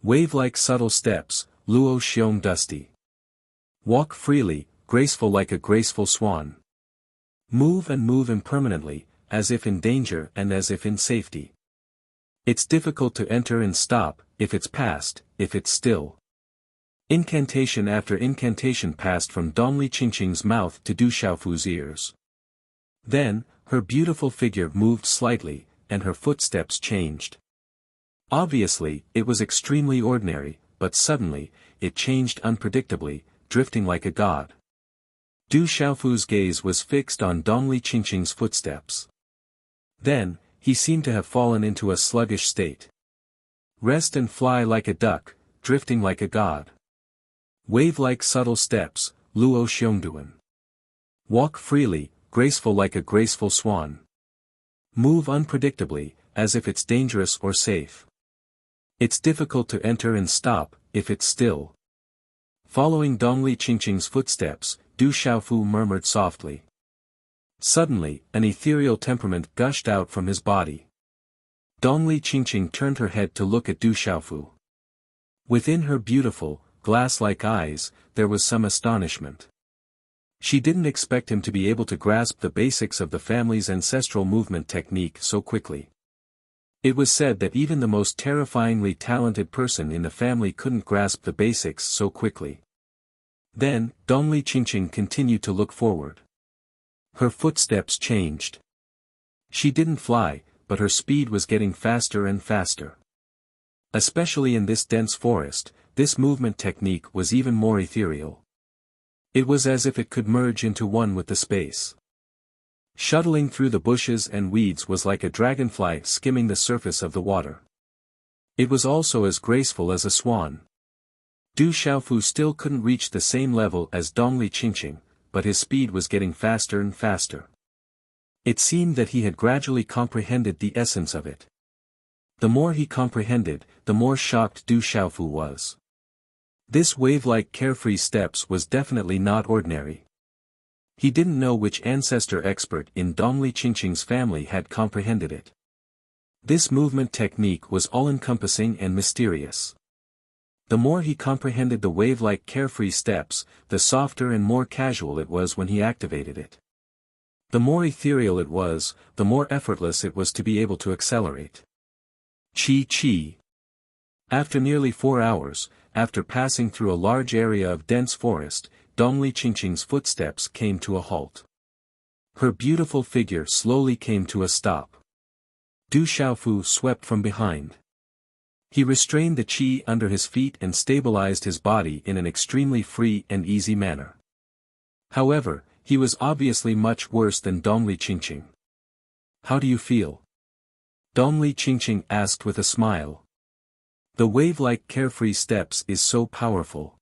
Wave like subtle steps, luo xiong dusty. Walk freely, graceful like a graceful swan. Move and move impermanently, as if in danger and as if in safety. It's difficult to enter and stop, if it's past, if it's still. Incantation after incantation passed from Dongli Qingqing's mouth to Du Xiaofu's ears. Then, her beautiful figure moved slightly, and her footsteps changed. Obviously, it was extremely ordinary, but suddenly, it changed unpredictably, drifting like a god. Du Xiaofu's gaze was fixed on Dongli Qingqing's footsteps. Then, he seemed to have fallen into a sluggish state. Rest and fly like a duck, drifting like a god. Wave like subtle steps, luo xiongduan. Walk freely, graceful like a graceful swan. Move unpredictably, as if it's dangerous or safe. It's difficult to enter and stop, if it's still. Following Dongli Qingqing's footsteps, Du Xiaofu murmured softly. Suddenly, an ethereal temperament gushed out from his body. Dongli Qingqing turned her head to look at Du Xiaofu. Within her beautiful, glass-like eyes, there was some astonishment. She didn't expect him to be able to grasp the basics of the family's ancestral movement technique so quickly. It was said that even the most terrifyingly talented person in the family couldn't grasp the basics so quickly. Then, Dongli Qingqing continued to look forward. Her footsteps changed. She didn't fly, but her speed was getting faster and faster. Especially in this dense forest, this movement technique was even more ethereal. It was as if it could merge into one with the space. Shuttling through the bushes and weeds was like a dragonfly skimming the surface of the water. It was also as graceful as a swan. Du Xiaofu still couldn't reach the same level as Dongli Qingqing, but his speed was getting faster and faster. It seemed that he had gradually comprehended the essence of it. The more he comprehended, the more shocked Du Xiaofu was. This wave-like carefree steps was definitely not ordinary. He didn't know which ancestor expert in Dongli Qingqing's family had comprehended it. This movement technique was all-encompassing and mysterious. The more he comprehended the wave-like carefree steps, the softer and more casual it was when he activated it. The more ethereal it was, the more effortless it was to be able to accelerate. Chi. After nearly 4 hours, after passing through a large area of dense forest, Dongli Qingqing's footsteps came to a halt. Her beautiful figure slowly came to a stop. Du Xiaofu swept from behind. He restrained the qi under his feet and stabilized his body in an extremely free and easy manner. However, he was obviously much worse than Dongli Qingqing. How do you feel? Dongli Qingqing asked with a smile. The wave-like carefree steps is so powerful.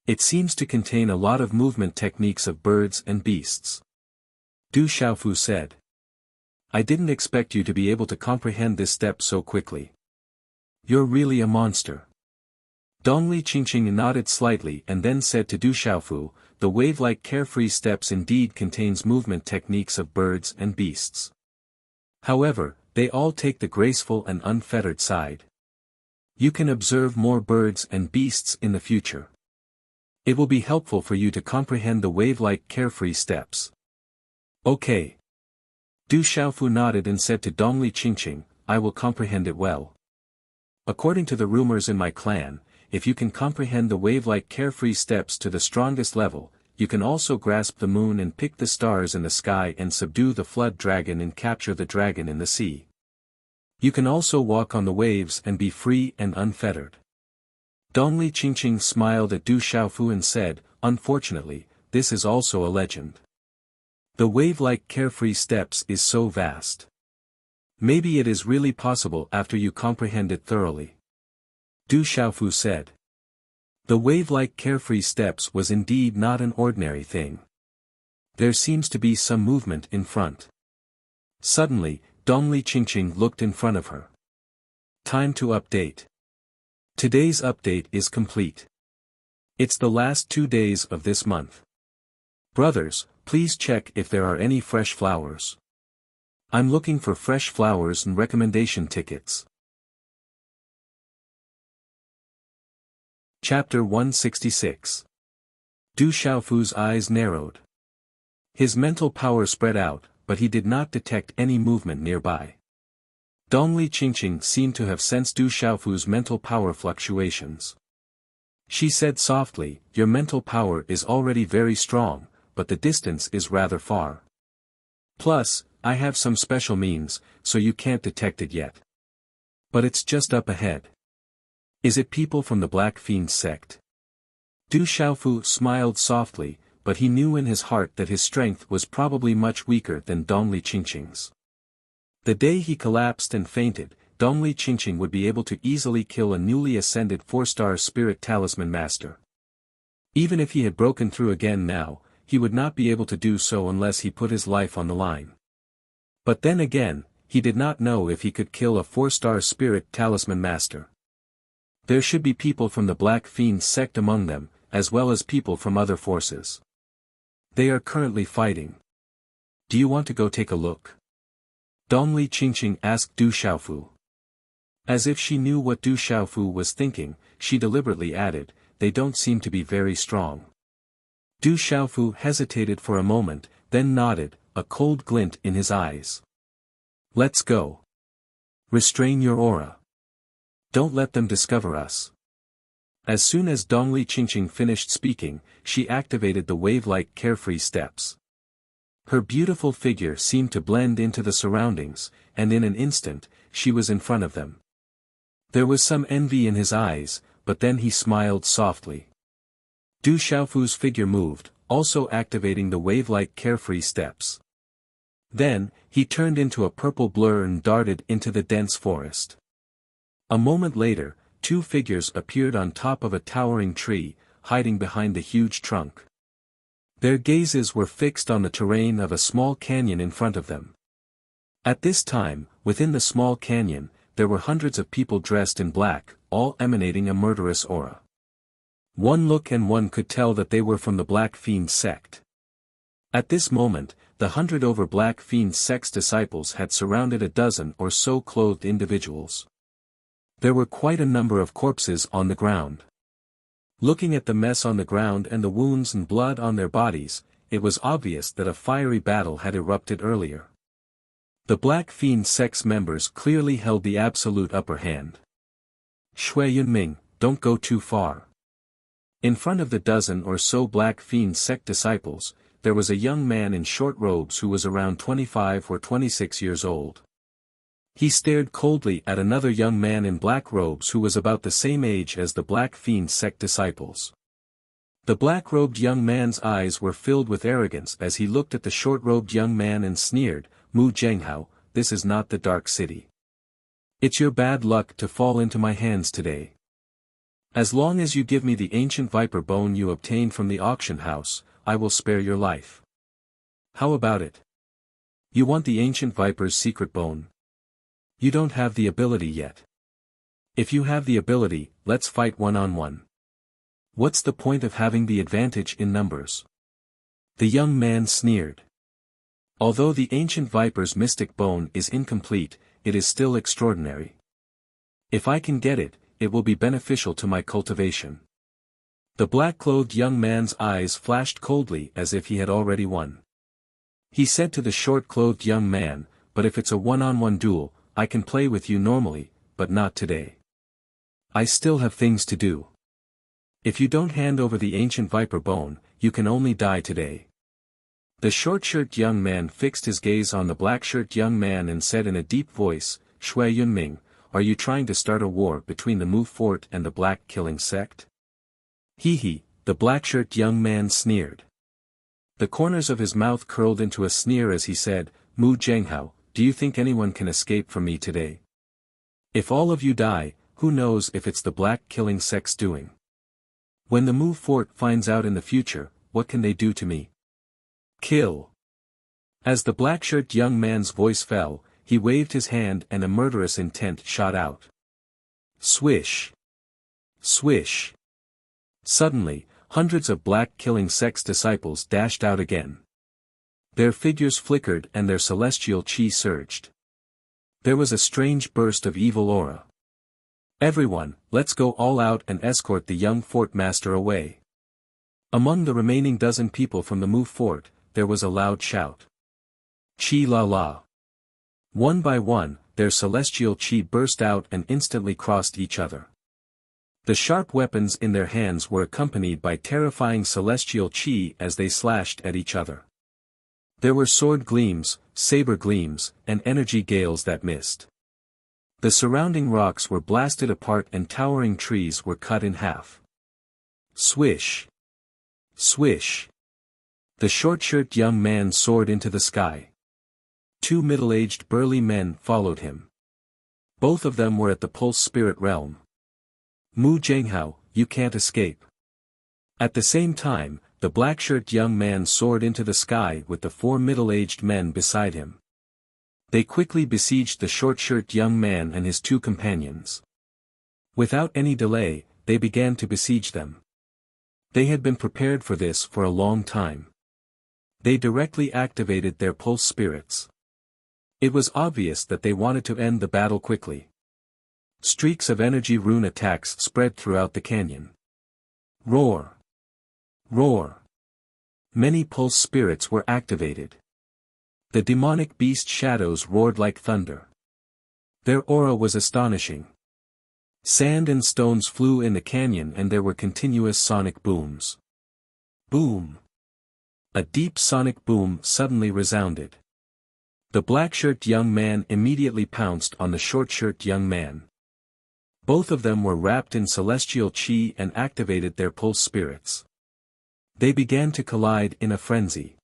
It seems to contain a lot of movement techniques of birds and beasts. Du Xiaofu said. I didn't expect you to be able to comprehend this step so quickly. You're really a monster. Dongli Qingqing nodded slightly and then said to Du Xiaofu, the wave-like carefree steps indeed contains movement techniques of birds and beasts. However, they all take the graceful and unfettered side. You can observe more birds and beasts in the future. It will be helpful for you to comprehend the wave-like carefree steps. Okay. Du Xiaofu nodded and said to Dongli Qingqing, I will comprehend it well. According to the rumors in my clan, if you can comprehend the wave-like carefree steps to the strongest level, you can also grasp the moon and pick the stars in the sky and subdue the flood dragon and capture the dragon in the sea. You can also walk on the waves and be free and unfettered. Dongli Qingqing smiled at Du Xiaofu and said, unfortunately, this is also a legend. The wave-like carefree steps is so vast. Maybe it is really possible after you comprehend it thoroughly. Du Xiaofu said. The wave-like carefree steps was indeed not an ordinary thing. There seems to be some movement in front. Suddenly, Dongli Qingqing looked in front of her. Time to update. Today's update is complete. It's the last 2 days of this month. Brothers, Please check if there are any fresh flowers. I'm looking for fresh flowers and recommendation tickets. Chapter 166. Du Xiaofu's eyes narrowed. His mental power spread out, but he did not detect any movement nearby. Dongli Qingqing seemed to have sensed Du Xiaofu's mental power fluctuations. She said softly, "Your mental power is already very strong, but the distance is rather far. Plus, I have some special means, so you can't detect it yet. But it's just up ahead. Is it people from the Black Fiend sect?" Du Xiaofu smiled softly, but he knew in his heart that his strength was probably much weaker than Dongli Qingqing's. The day he collapsed and fainted, Dongli Qingqing would be able to easily kill a newly ascended 4-star spirit talisman master. Even if he had broken through again now, he would not be able to do so unless he put his life on the line. But then again, he did not know if he could kill a 4-star spirit talisman master. There should be people from the Black Fiend sect among them, as well as people from other forces. They are currently fighting. Do you want to go take a look? Dongli Qingqing asked Du Xiaofu. As if she knew what Du Xiaofu was thinking, she deliberately added, "They don't seem to be very strong." Du Xiaofu hesitated for a moment, then nodded, a cold glint in his eyes. "Let's go. Restrain your aura. Don't let them discover us." As soon as Dongli Qingqing finished speaking, she activated the wave-like carefree steps. Her beautiful figure seemed to blend into the surroundings, and in an instant, she was in front of them. There was some envy in his eyes, but then he smiled softly. Du Xiaofu's figure moved, also activating the wave-like carefree steps. Then, he turned into a purple blur and darted into the dense forest. A moment later, two figures appeared on top of a towering tree, hiding behind the huge trunk. Their gazes were fixed on the terrain of a small canyon in front of them. At this time, within the small canyon, there were hundreds of people dressed in black, all emanating a murderous aura. One look and one could tell that they were from the Black Fiend sect. At this moment, the 100 over Black Fiend sect's disciples had surrounded a dozen or so clothed individuals. There were quite a number of corpses on the ground. Looking at the mess on the ground and the wounds and blood on their bodies, it was obvious that a fiery battle had erupted earlier. The Black Fiend sect's members clearly held the absolute upper hand. "Shui Yunming, don't go too far." In front of the dozen or so Black Fiend sect disciples, there was a young man in short robes who was around 25 or 26 years old. He stared coldly at another young man in black robes who was about the same age as the Black Fiend sect disciples. The black-robed young man's eyes were filled with arrogance as he looked at the short-robed young man and sneered, "Mu Zhenghao, this is not the Dark City. It's your bad luck to fall into my hands today. As long as you give me the ancient viper bone you obtained from the auction house, I will spare your life. How about it? You want the ancient viper's secret bone? You don't have the ability yet. If you have the ability, let's fight one-on-one. What's the point of having the advantage in numbers?" The young man sneered. "Although the ancient viper's mystic bone is incomplete, it is still extraordinary. If I can get it, it will be beneficial to my cultivation." The black-clothed young man's eyes flashed coldly as if he had already won. He said to the short-clothed young man, "But if it's a one-on-one duel, I can play with you normally, but not today. I still have things to do. If you don't hand over the ancient viper bone, you can only die today." The short-shirt young man fixed his gaze on the black-shirt young man and said in a deep voice, "Shui Yunming, are you trying to start a war between the Mu Fort and the Black Killing sect?" "Hee," the black-shirt young man sneered. The corners of his mouth curled into a sneer as he said, "Mu Zhenghao, do you think anyone can escape from me today? If all of you die, who knows if it's the Black Killing sect's doing? When the Mu Fort finds out in the future, what can they do to me? Kill." As the black-shirt young man's voice fell, he waved his hand and a murderous intent shot out. Swish! Swish! Suddenly, hundreds of Black Killing sect's disciples dashed out again. Their figures flickered and their celestial chi surged. There was a strange burst of evil aura. "Everyone, let's go all out and escort the young fort master away." Among the remaining dozen people from the Mu fort, there was a loud shout. "Chi la la." One by one, their celestial chi burst out and instantly crossed each other. The sharp weapons in their hands were accompanied by terrifying celestial chi as they slashed at each other. There were sword gleams, saber gleams, and energy gales that missed. The surrounding rocks were blasted apart and towering trees were cut in half. Swish! Swish! The short-shirted young man soared into the sky. Two middle-aged burly men followed him. Both of them were at the pulse spirit realm. "Mu Zhenghao, you can't escape." At the same time, the black-shirted young man soared into the sky with the four middle-aged men beside him. They quickly besieged the short-shirted young man and his two companions. Without any delay, they began to besiege them. They had been prepared for this for a long time. They directly activated their pulse spirits. It was obvious that they wanted to end the battle quickly. Streaks of energy rune attacks spread throughout the canyon. Roar! Roar! Many pulse spirits were activated. The demonic beast shadows roared like thunder. Their aura was astonishing. Sand and stones flew in the canyon and there were continuous sonic booms. Boom! A deep sonic boom suddenly resounded. The black-shirted young man immediately pounced on the short-shirted young man. Both of them were wrapped in celestial chi and activated their pulse spirits. They began to collide in a frenzy.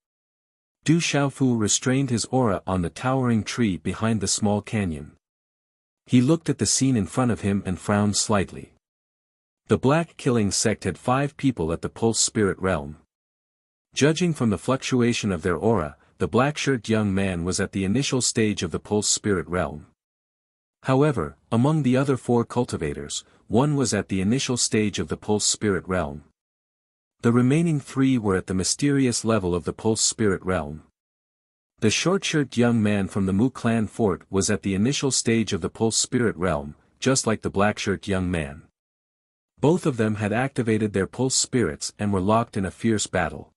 Du Xiaofu restrained his aura on the towering tree behind the small canyon. He looked at the scene in front of him and frowned slightly. The Black Killing Sect had 5 people at the pulse spirit realm. Judging from the fluctuation of their aura, the black-shirted young man was at the initial stage of the pulse spirit realm. However, among the other 4 cultivators, one was at the initial stage of the pulse spirit realm. The remaining 3 were at the mysterious level of the pulse spirit realm. The short-shirted young man from the Mu clan fort was at the initial stage of the pulse spirit realm, just like the black-shirted young man. Both of them had activated their pulse spirits and were locked in a fierce battle.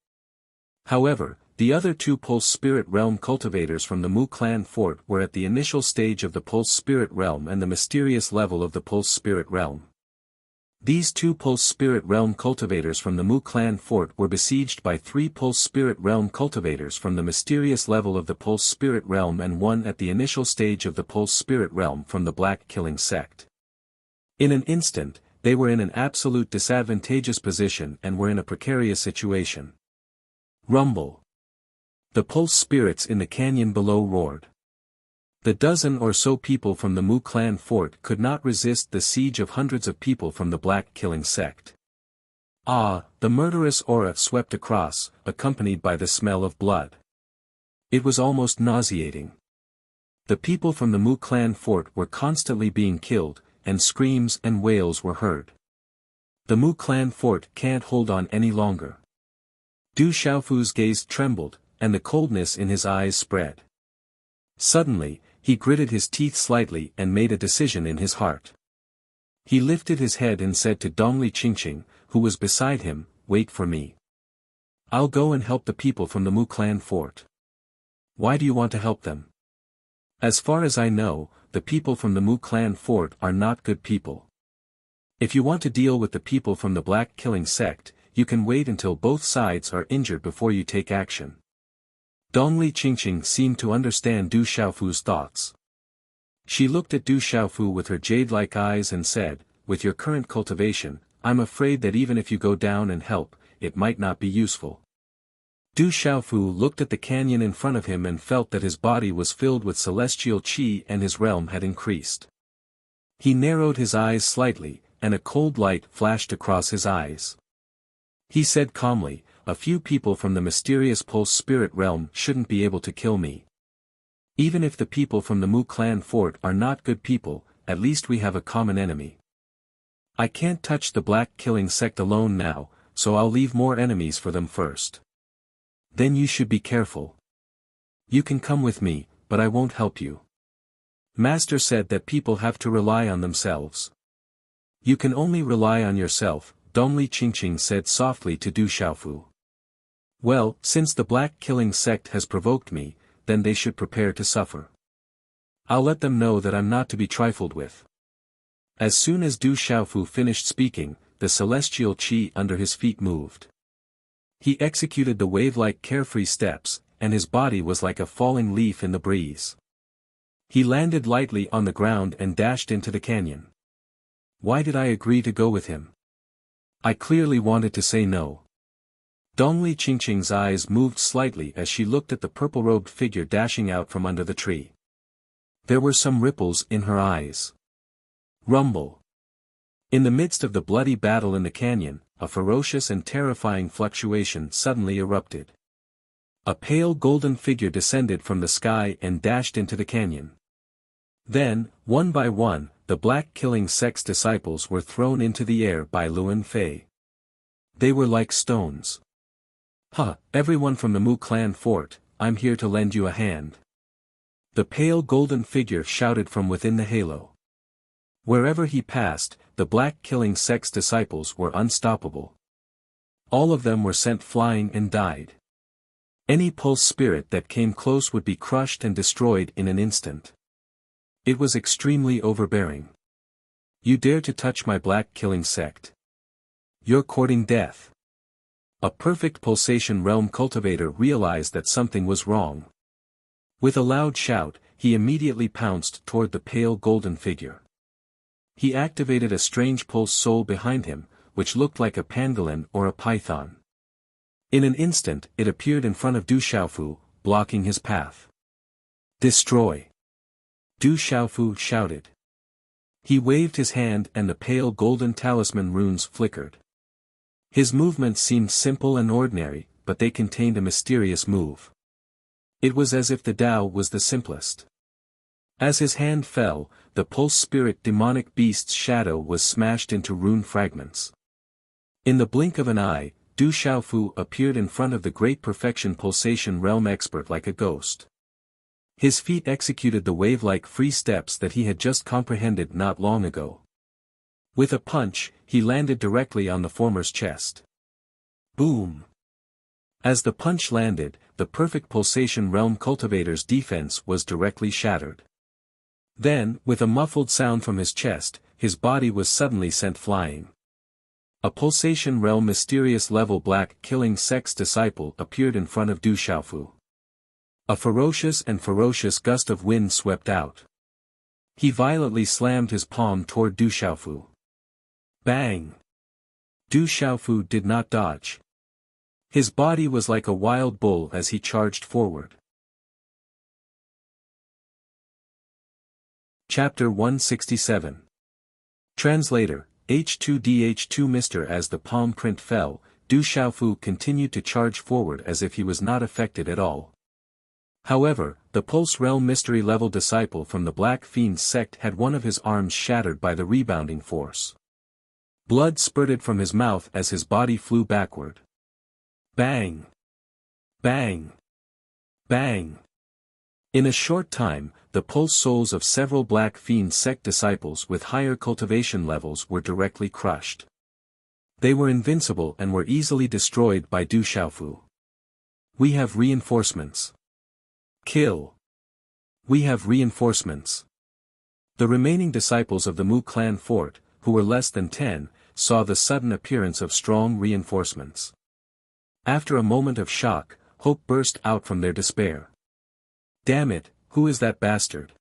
However, the other 2 pulse spirit realm cultivators from the Mu clan fort were at the initial stage of the pulse spirit realm and the mysterious level of the pulse spirit realm. These 2 pulse spirit realm cultivators from the Mu clan fort were besieged by 3 pulse spirit realm cultivators from the mysterious level of the pulse spirit realm and 1 at the initial stage of the pulse spirit realm from the Black Killing Sect. In an instant, they were in an absolute disadvantageous position and were in a precarious situation. Rumble! The pulse spirits in the canyon below roared. The dozen or so people from the Mu clan fort could not resist the siege of hundreds of people from the Black Killing Sect. Ah, the murderous aura swept across, accompanied by the smell of blood. It was almost nauseating. The people from the Mu clan fort were constantly being killed, and screams and wails were heard. The Mu clan fort can't hold on any longer. Du Xiaofu's gaze trembled, and the coldness in his eyes spread. Suddenly, he gritted his teeth slightly and made a decision in his heart. He lifted his head and said to Dongli Qingqing, who was beside him, "Wait for me. I'll go and help the people from the Mu clan fort." "Why do you want to help them?" "As far as I know, the people from the Mu clan fort are not good people. If you want to deal with the people from the Black Killing Sect, you can wait until both sides are injured before you take action." Dongli Qingqing seemed to understand Du Xiaofu's thoughts. She looked at Du Xiaofu with her jade-like eyes and said, "With your current cultivation, I'm afraid that even if you go down and help, it might not be useful." Du Xiaofu looked at the canyon in front of him and felt that his body was filled with celestial chi and his realm had increased. He narrowed his eyes slightly, and a cold light flashed across his eyes. He said calmly, "A few people from the mysterious pulse spirit realm shouldn't be able to kill me. Even if the people from the Mu clan fort are not good people, at least we have a common enemy. I can't touch the Black Killing Sect alone now, so I'll leave more enemies for them first. Then you should be careful. You can come with me, but I won't help you. Master said that people have to rely on themselves. You can only rely on yourself, Dongli Qingqing said softly to Du Xiaofu. Well, since the black killing sect has provoked me, then they should prepare to suffer. I'll let them know that I'm not to be trifled with. As soon as Du Xiaofu finished speaking, the celestial qi under his feet moved. He executed the wave-like carefree steps, and his body was like a falling leaf in the breeze. He landed lightly on the ground and dashed into the canyon. Why did I agree to go with him? I clearly wanted to say no. Dongli Qingqing's eyes moved slightly as she looked at the purple-robed figure dashing out from under the tree. There were some ripples in her eyes. Rumble. In the midst of the bloody battle in the canyon, a ferocious and terrifying fluctuation suddenly erupted. A pale golden figure descended from the sky and dashed into the canyon. Then, one by one, the black killing sect's disciples were thrown into the air by Luan Fei. They were like stones. Everyone from the Mu clan fort, I'm here to lend you a hand. The pale golden figure shouted from within the halo. Wherever he passed, the black killing sect's disciples were unstoppable. All of them were sent flying and died. Any pulse spirit that came close would be crushed and destroyed in an instant. It was extremely overbearing. You dare to touch my black killing sect? You're courting death. A perfect pulsation realm cultivator realized that something was wrong. With a loud shout, he immediately pounced toward the pale golden figure. He activated a strange pulse soul behind him, which looked like a pangolin or a python. In an instant it appeared in front of Du Xiaofu, blocking his path. Destroy! Du Xiaofu shouted. He waved his hand and the pale golden talisman runes flickered. His movements seemed simple and ordinary, but they contained a mysterious move. It was as if the Tao was the simplest. As his hand fell, the pulse spirit demonic beast's shadow was smashed into rune fragments. In the blink of an eye, Du Xiaofu appeared in front of the great perfection pulsation realm expert like a ghost. His feet executed the wave-like free steps that he had just comprehended not long ago. With a punch, he landed directly on the former's chest. Boom! As the punch landed, the perfect pulsation realm cultivator's defense was directly shattered. Then, with a muffled sound from his chest, his body was suddenly sent flying. A pulsation realm mysterious level black killing sect's disciple appeared in front of Du Xiaofu. A ferocious gust of wind swept out. He violently slammed his palm toward Du Xiaofu. Bang! Du Xiaofu did not dodge. His body was like a wild bull as he charged forward. Chapter 167. Translator, H2DH2 Mr. As the palm print fell, Du Xiaofu continued to charge forward as if he was not affected at all. However, the Pulse Realm Mystery level disciple from the Black Fiend sect had one of his arms shattered by the rebounding force. Blood spurted from his mouth as his body flew backward. Bang! Bang! Bang! In a short time, the pulse souls of several Black Fiend sect disciples with higher cultivation levels were directly crushed. They were invincible and were easily destroyed by Du Xiaofu. We have reinforcements. Kill. We have reinforcements. The remaining disciples of the Mu clan fort, who were less than 10, saw the sudden appearance of strong reinforcements. After a moment of shock, hope burst out from their despair. Damn it, who is that bastard?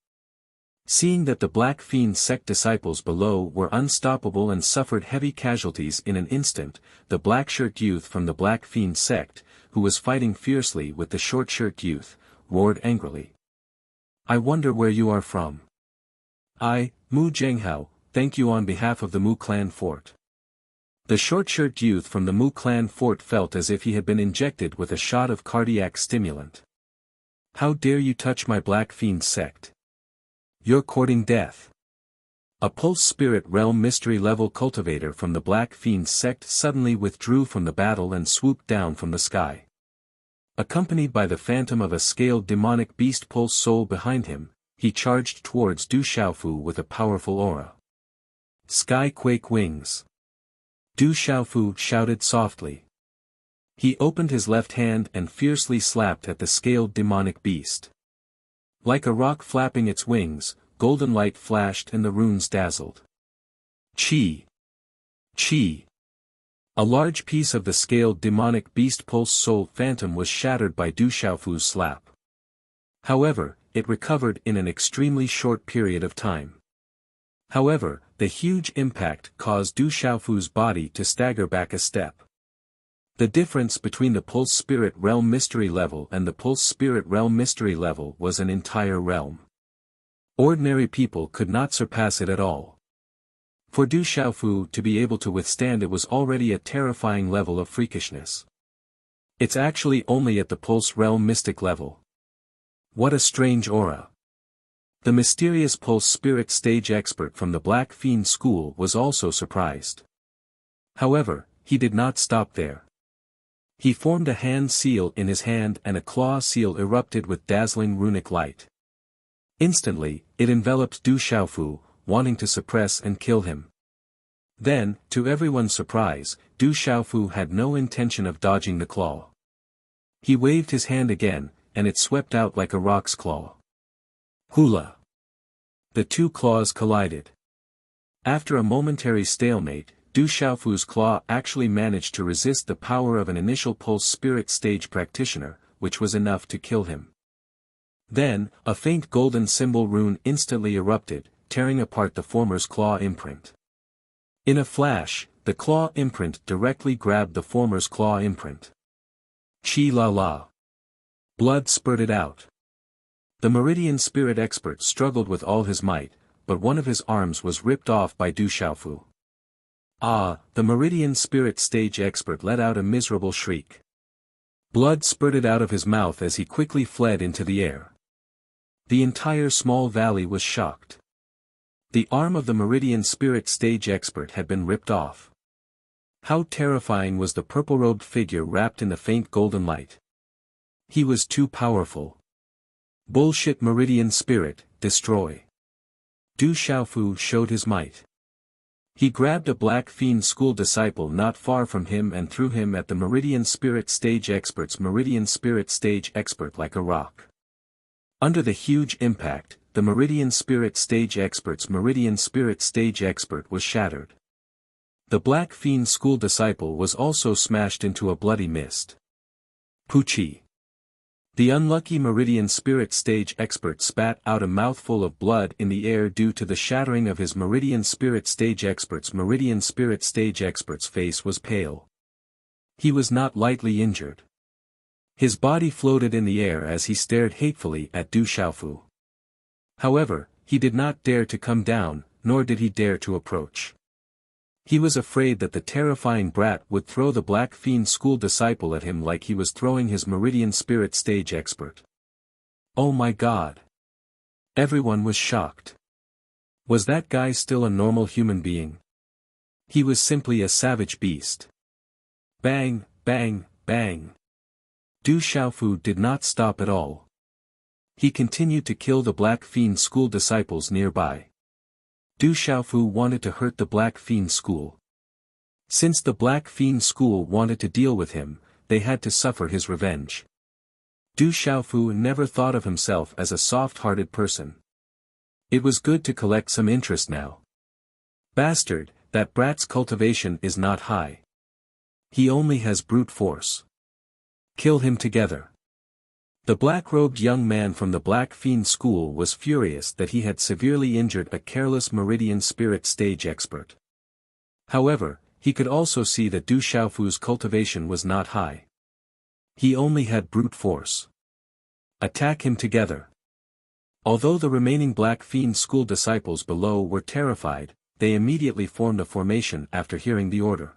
Seeing that the Black Fiend sect disciples below were unstoppable and suffered heavy casualties in an instant, the black-shirt youth from the Black Fiend sect, who was fighting fiercely with the short-shirt youth, roared angrily. I wonder where you are from. I, Mu Zhenghao, thank you on behalf of the Mu clan fort. The short-shirt youth from the Mu clan fort felt as if he had been injected with a shot of cardiac stimulant. How dare you touch my Black Fiend sect? You're courting death. A Pulse Spirit Realm Mystery level cultivator from the Black Fiend sect suddenly withdrew from the battle and swooped down from the sky. Accompanied by the phantom of a scaled demonic beast pulse soul behind him, he charged towards Du Xiaofu with a powerful aura. Sky quake wings. Du Xiaofu shouted softly. He opened his left hand and fiercely slapped at the scaled demonic beast. Like a rock flapping its wings, golden light flashed and the runes dazzled. Chi! Chi! A large piece of the scaled demonic beast pulse soul phantom was shattered by Du Xiaofu's slap. However, it recovered in an extremely short period of time. However, the huge impact caused Du Xiaofu's body to stagger back a step. The difference between the Pulse Spirit Realm Mystery level and the Pulse Spirit Realm Mystery level was an entire realm. Ordinary people could not surpass it at all. For Du Xiaofu to be able to withstand it was already a terrifying level of freakishness. It's actually only at the Pulse Realm Mystic level. What a strange aura. The mysterious Pulse Spirit stage expert from the Black Fiend School was also surprised. However, he did not stop there. He formed a hand seal in his hand and a claw seal erupted with dazzling runic light. Instantly, it enveloped Du Xiaofu, wanting to suppress and kill him. Then, to everyone's surprise, Du Xiaofu had no intention of dodging the claw. He waved his hand again, and it swept out like a rock's claw. Hula! The two claws collided. After a momentary stalemate, Du Xiaofu's claw actually managed to resist the power of an initial Pulse Spirit stage practitioner, which was enough to kill him. Then, a faint golden symbol rune instantly erupted, tearing apart the former's claw imprint. In a flash, the claw imprint directly grabbed the former's claw imprint. Chi la la. Blood spurted out. The Meridian Spirit expert struggled with all his might, but one of his arms was ripped off by Du Xiaofu. Ah! The Meridian Spirit stage expert let out a miserable shriek. Blood spurted out of his mouth as he quickly fled into the air. The entire small valley was shocked. The arm of the Meridian Spirit stage expert had been ripped off. How terrifying was the purple-robed figure wrapped in the faint golden light. He was too powerful. Bullshit Meridian Spirit, destroy. Du Xiaofu showed his might. He grabbed a Black Fiend School disciple not far from him and threw him at the Meridian Spirit stage expert's Meridian Spirit stage expert like a rock. Under the huge impact, the Meridian Spirit stage expert's Meridian Spirit stage expert was shattered. The Black Fiend School disciple was also smashed into a bloody mist. Poochie. The unlucky Meridian Spirit stage expert spat out a mouthful of blood in the air due to the shattering of his Meridian Spirit stage expert's Meridian Spirit stage expert's face was pale. He was not lightly injured. His body floated in the air as he stared hatefully at Du Xiaofu. However, he did not dare to come down, nor did he dare to approach. He was afraid that the terrifying brat would throw the Black Fiend School disciple at him like he was throwing his Meridian Spirit stage expert. Oh my God! Everyone was shocked. Was that guy still a normal human being? He was simply a savage beast. Bang, bang, bang. Du Xiaofu did not stop at all. He continued to kill the Black Fiend School disciples nearby. Du Xiaofu wanted to hurt the Black Fiend School. Since the Black Fiend School wanted to deal with him, they had to suffer his revenge. Du Xiaofu never thought of himself as a soft-hearted person. It was good to collect some interest now. Bastard, that brat's cultivation is not high. He only has brute force. Kill him together. The black-robed young man from the Black Fiend School was furious that he had severely injured a careless Meridian Spirit stage expert. However, he could also see that Du Xiaofu's cultivation was not high. He only had brute force. Attack him together. Although the remaining Black Fiend School disciples below were terrified, they immediately formed a formation after hearing the order.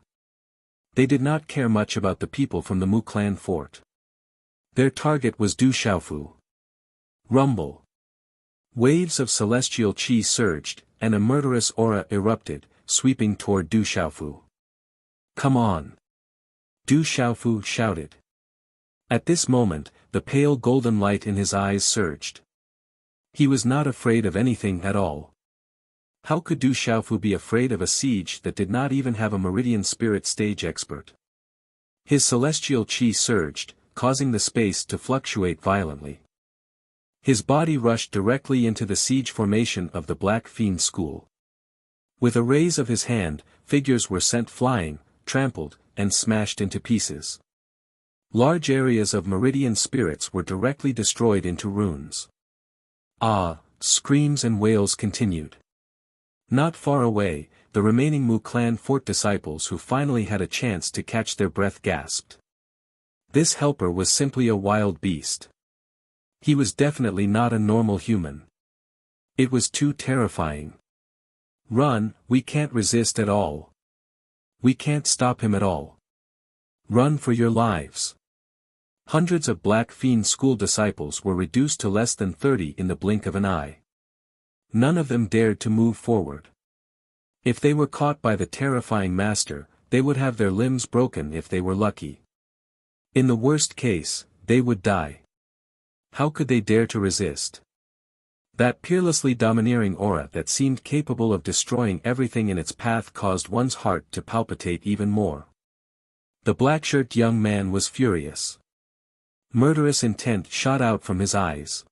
They did not care much about the people from the Mu clan fort. Their target was Du Xiaofu. Rumble. Waves of celestial chi surged, and a murderous aura erupted, sweeping toward Du Xiaofu. Come on! Du Xiaofu shouted. At this moment, the pale golden light in his eyes surged. He was not afraid of anything at all. How could Du Xiaofu be afraid of a siege that did not even have a meridian spirit stage expert? His celestial chi surged, causing the space to fluctuate violently. His body rushed directly into the siege formation of the Black Fiend School. With a raise of his hand, figures were sent flying, trampled, and smashed into pieces. Large areas of meridian spirits were directly destroyed into ruins. Ah! Screams and wails continued. Not far away, the remaining Mu Clan fort disciples who finally had a chance to catch their breath gasped. This helper was simply a wild beast. He was definitely not a normal human. It was too terrifying. Run, we can't resist at all. We can't stop him at all. Run for your lives. Hundreds of Black Fiend School disciples were reduced to less than 30 in the blink of an eye. None of them dared to move forward. If they were caught by the terrifying master, they would have their limbs broken if they were lucky. In the worst case, they would die. How could they dare to resist? That peerlessly domineering aura that seemed capable of destroying everything in its path caused one's heart to palpitate even more. The black-shirted young man was furious. Murderous intent shot out from his eyes.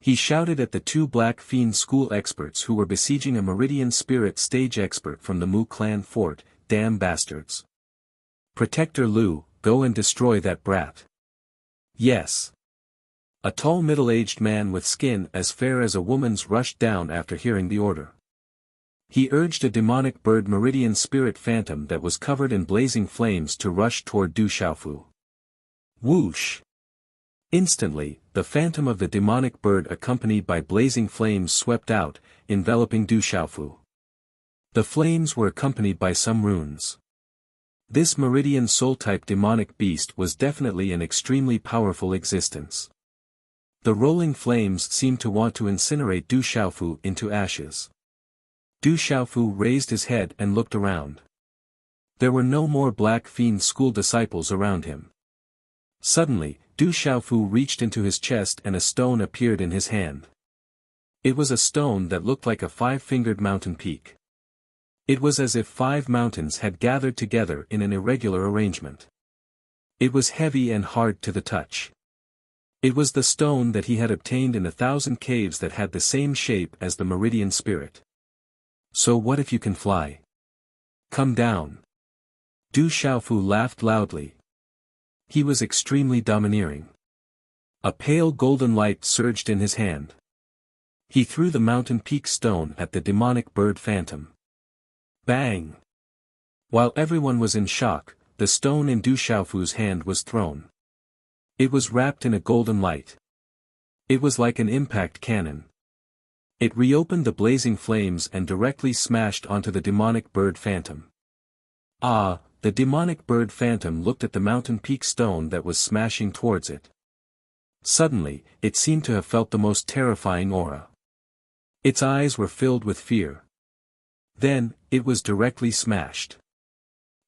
He shouted at the two Black Fiend School experts who were besieging a Meridian Spirit stage expert from the Mu Clan fort, "Damn bastards. Protector Lu, go and destroy that brat." "Yes." A tall middle-aged man with skin as fair as a woman's rushed down after hearing the order. He urged a demonic bird Meridian Spirit phantom that was covered in blazing flames to rush toward Du Xiaofu. Whoosh! Instantly, the phantom of the demonic bird accompanied by blazing flames swept out, enveloping Du Xiaofu. The flames were accompanied by some runes. This Meridian Soul-type demonic beast was definitely an extremely powerful existence. The rolling flames seemed to want to incinerate Du Xiaofu into ashes. Du Xiaofu raised his head and looked around. There were no more Black Fiend School disciples around him. Suddenly, Du Xiaofu reached into his chest and a stone appeared in his hand. It was a stone that looked like a five-fingered mountain peak. It was as if 5 mountains had gathered together in an irregular arrangement. It was heavy and hard to the touch. It was the stone that he had obtained in 1,000 caves that had the same shape as the Meridian Spirit. So what if you can fly? Come down. Du Xiaofu laughed loudly. He was extremely domineering. A pale golden light surged in his hand. He threw the mountain peak stone at the demonic bird phantom. Bang! While everyone was in shock, the stone in Du Xiaofu's hand was thrown. It was wrapped in a golden light. It was like an impact cannon. It reopened the blazing flames and directly smashed onto the demonic bird phantom. Ah! The demonic bird phantom looked at the mountain peak stone that was smashing towards it. Suddenly, it seemed to have felt the most terrifying aura. Its eyes were filled with fear. Then, it was directly smashed.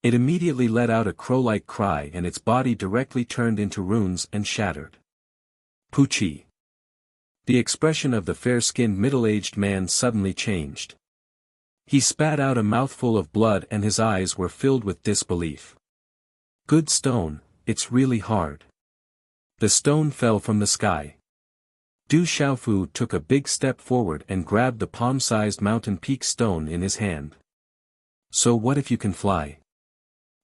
It immediately let out a crow-like cry and its body directly turned into runes and shattered. Pucci. The expression of the fair-skinned middle-aged man suddenly changed. He spat out a mouthful of blood and his eyes were filled with disbelief. Good stone, it's really hard. The stone fell from the sky. Du Xiaofu took a big step forward and grabbed the palm-sized mountain peak stone in his hand. So what if you can fly?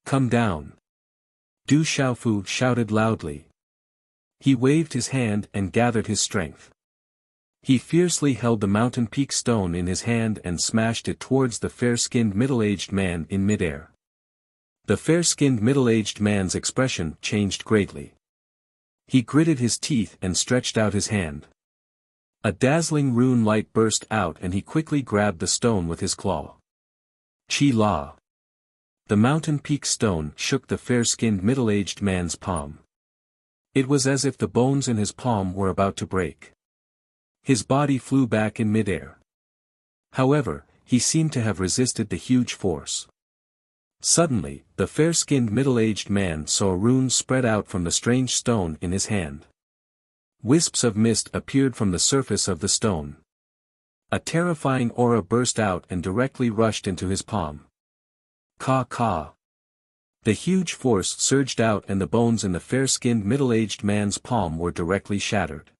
Come down. Du Xiaofu shouted loudly. He waved his hand and gathered his strength. He fiercely held the mountain peak stone in his hand and smashed it towards the fair-skinned middle-aged man in midair. The fair-skinned middle-aged man's expression changed greatly. He gritted his teeth and stretched out his hand. A dazzling rune light burst out and he quickly grabbed the stone with his claw. Chi La. The mountain peak stone shook the fair-skinned middle-aged man's palm. It was as if the bones in his palm were about to break. His body flew back in midair. However, he seemed to have resisted the huge force. Suddenly, the fair-skinned middle-aged man saw runes spread out from the strange stone in his hand. Wisps of mist appeared from the surface of the stone. A terrifying aura burst out and directly rushed into his palm. Ka. The huge force surged out and the bones in the fair-skinned middle-aged man's palm were directly shattered.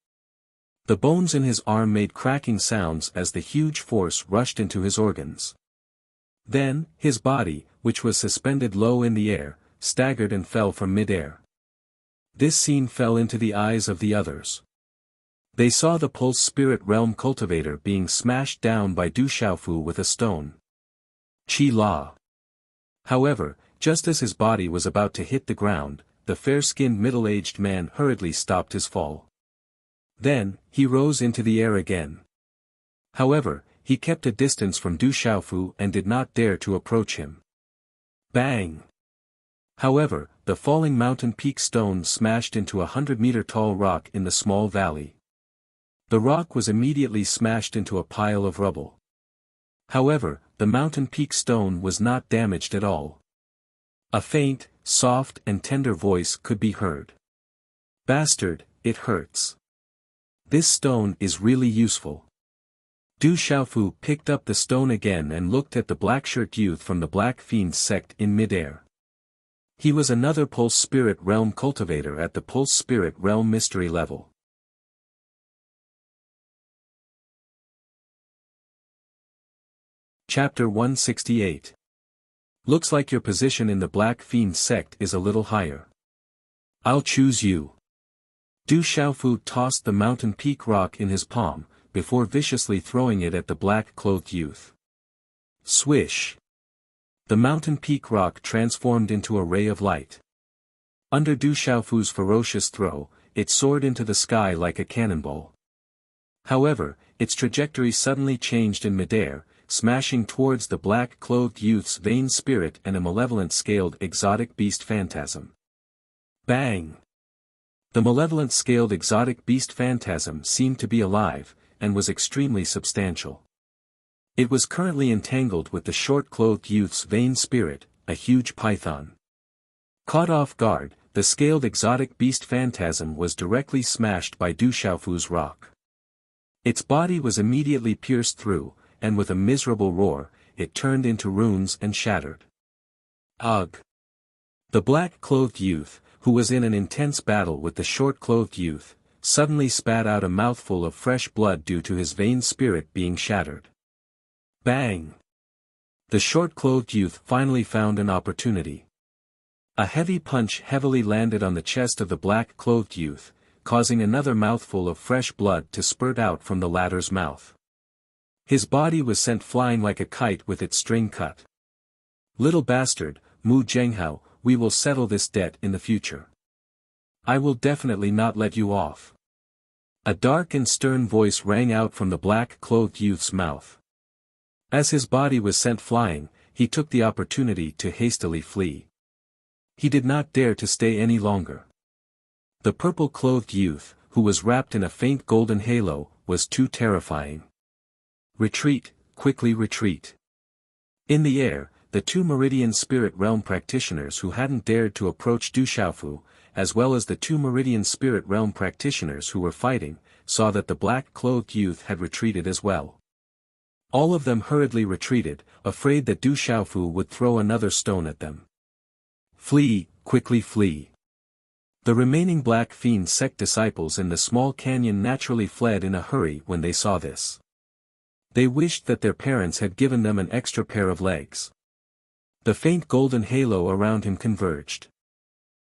The bones in his arm made cracking sounds as the huge force rushed into his organs. Then, his body, which was suspended low in the air, staggered and fell from mid-air. This scene fell into the eyes of the others. They saw the Pulse Spirit Realm cultivator being smashed down by Du Xiaofu with a stone. Qi La. However, just as his body was about to hit the ground, the fair-skinned middle-aged man hurriedly stopped his fall. Then, he rose into the air again. However, he kept a distance from Du Xiaofu and did not dare to approach him. Bang! However, the falling mountain peak stone smashed into a 100-meter-tall rock in the small valley. The rock was immediately smashed into a pile of rubble. However, the mountain peak stone was not damaged at all. A faint, soft and tender voice could be heard. Bastard, it hurts. This stone is really useful. Du Xiaofu picked up the stone again and looked at the black-shirt youth from the Black Fiend sect in mid-air. He was another Pulse Spirit Realm cultivator at the Pulse Spirit Realm mystery level. Chapter 168. Looks like your position in the Black Fiend sect is a little higher. I'll choose you. Du Xiaofu tossed the mountain peak rock in his palm, before viciously throwing it at the black-clothed youth. Swish! The mountain peak rock transformed into a ray of light. Under Du Xiaofu's ferocious throw, it soared into the sky like a cannonball. However, its trajectory suddenly changed in midair, smashing towards the black-clothed youth's vain spirit and a malevolent-scaled exotic beast phantasm. Bang! The malevolent-scaled exotic beast phantasm seemed to be alive, and was extremely substantial. It was currently entangled with the short-clothed youth's vain spirit, a huge python. Caught off guard, the scaled exotic beast phantasm was directly smashed by Du Xiaofu's rock. Its body was immediately pierced through, and with a miserable roar, it turned into runes and shattered. Ugh! The black-clothed youth, who was in an intense battle with the short-clothed youth, suddenly spat out a mouthful of fresh blood due to his vain spirit being shattered. Bang! The short-clothed youth finally found an opportunity. A heavy punch heavily landed on the chest of the black-clothed youth, causing another mouthful of fresh blood to spurt out from the latter's mouth. His body was sent flying like a kite with its string cut. Little bastard, Mu Zhenghao, we will settle this debt in the future. I will definitely not let you off. A dark and stern voice rang out from the black-clothed youth's mouth. As his body was sent flying, he took the opportunity to hastily flee. He did not dare to stay any longer. The purple-clothed youth, who was wrapped in a faint golden halo, was too terrifying. Retreat, quickly retreat. In the air, the two Meridian Spirit Realm practitioners who hadn't dared to approach Du Xiaofu, as well as the two Meridian Spirit Realm practitioners who were fighting, saw that the black-clothed youth had retreated as well. All of them hurriedly retreated, afraid that Du Xiaofu would throw another stone at them. Flee, quickly flee. The remaining Black Fiend sect disciples in the small canyon naturally fled in a hurry when they saw this. They wished that their parents had given them an extra pair of legs. The faint golden halo around him converged.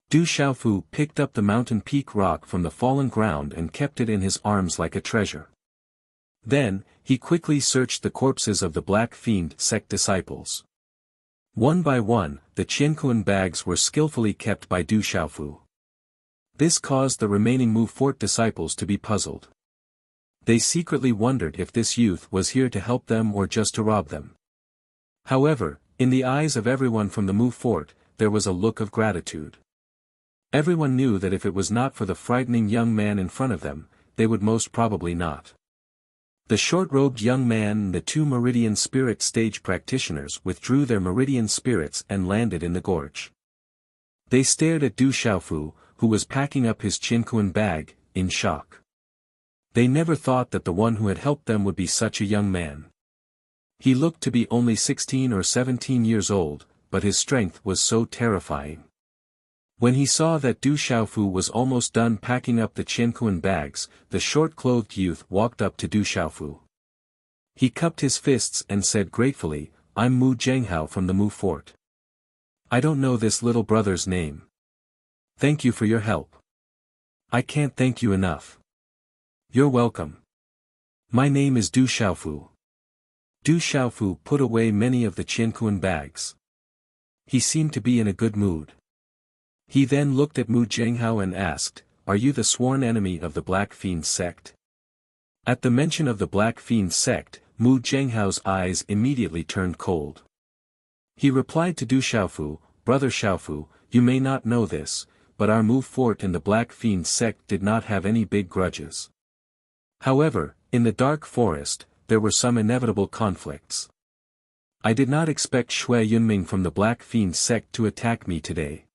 Du Xiaofu picked up the mountain peak rock from the fallen ground and kept it in his arms like a treasure. Then, he quickly searched the corpses of the Black Fiend sect disciples. One by one, the Qianquan bags were skillfully kept by Du Xiaofu. This caused the remaining Mu Fort disciples to be puzzled. They secretly wondered if this youth was here to help them or just to rob them. However, in the eyes of everyone from the Mu Fort, there was a look of gratitude. Everyone knew that if it was not for the frightening young man in front of them, they would most probably not The short-robed young man and the two Meridian Spirit stage practitioners withdrew their Meridian Spirits and landed in the gorge. They stared at Du Xiaofu, who was packing up his Qinquan bag, in shock. They never thought that the one who had helped them would be such a young man. He looked to be only 16 or 17 years old, but his strength was so terrifying. When he saw that Du Xiaofu was almost done packing up the Qinquan bags, the short-clothed youth walked up to Du Xiaofu. He cupped his fists and said gratefully, "I'm Mu Zhenghao from the Mu Fort. I don't know this little brother's name. Thank you for your help. I can't thank you enough. You're welcome. My name is Du Xiaofu." Du Xiaofu put away many of the Qinquan bags. He seemed to be in a good mood. He then looked at Mu Zhenghao and asked, "Are you the sworn enemy of the Black Fiend sect?" At the mention of the Black Fiend sect, Mu Zhenghao's eyes immediately turned cold. He replied to Du Xiaofu, "Brother Xiaofu, you may not know this, but our Mu Fort and the Black Fiend sect did not have any big grudges. However, in the dark forest, there were some inevitable conflicts. I did not expect Shui Yunming from the Black Fiend sect to attack me today.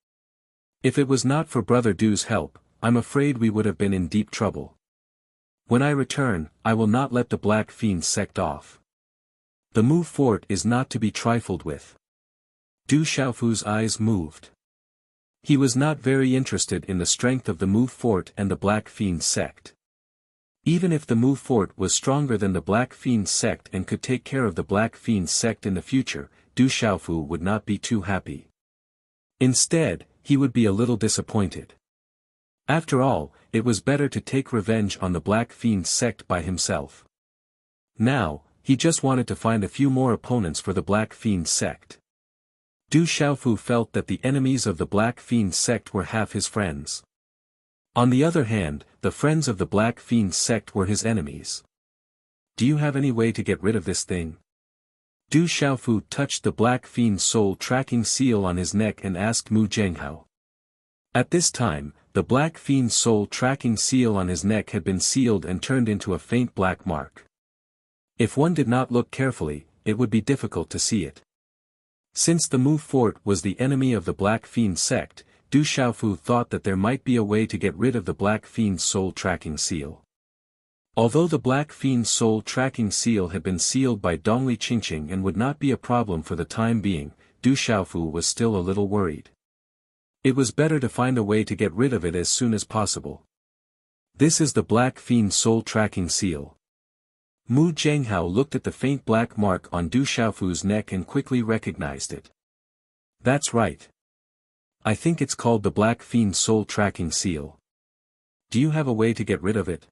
If it was not for Brother Du's help, I'm afraid we would have been in deep trouble. When I return, I will not let the Black Fiend sect off. The Mu Fort is not to be trifled with." Du Xiaofu's eyes moved. He was not very interested in the strength of the Mu Fort and the Black Fiend sect. Even if the Mu Fort was stronger than the Black Fiend sect and could take care of the Black Fiend sect in the future, Du Xiaofu would not be too happy. Instead, he would be a little disappointed. After all, it was better to take revenge on the Black Fiend sect by himself. Now, he just wanted to find a few more opponents for the Black Fiend sect. Du Xiaofu felt that the enemies of the Black Fiend sect were half his friends. On the other hand, the friends of the Black Fiend sect were his enemies. "Do you have any way to get rid of this thing?" Du Xiaofu touched the Black Fiend soul tracking seal on his neck and asked Mu Zhenghao. At this time, the Black Fiend soul tracking seal on his neck had been sealed and turned into a faint black mark. If one did not look carefully, it would be difficult to see it. Since the Mu Fort was the enemy of the Black Fiend sect, Du Xiaofu thought that there might be a way to get rid of the Black Fiend soul tracking seal. Although the Black Fiend soul tracking seal had been sealed by Dongli Qingqing and would not be a problem for the time being, Du Xiaofu was still a little worried. It was better to find a way to get rid of it as soon as possible. "This is the Black Fiend soul tracking seal." Mu Zhenghao looked at the faint black mark on Du Xiaofu's neck and quickly recognized it. "That's right. I think it's called the Black Fiend soul tracking seal. Do you have a way to get rid of it?"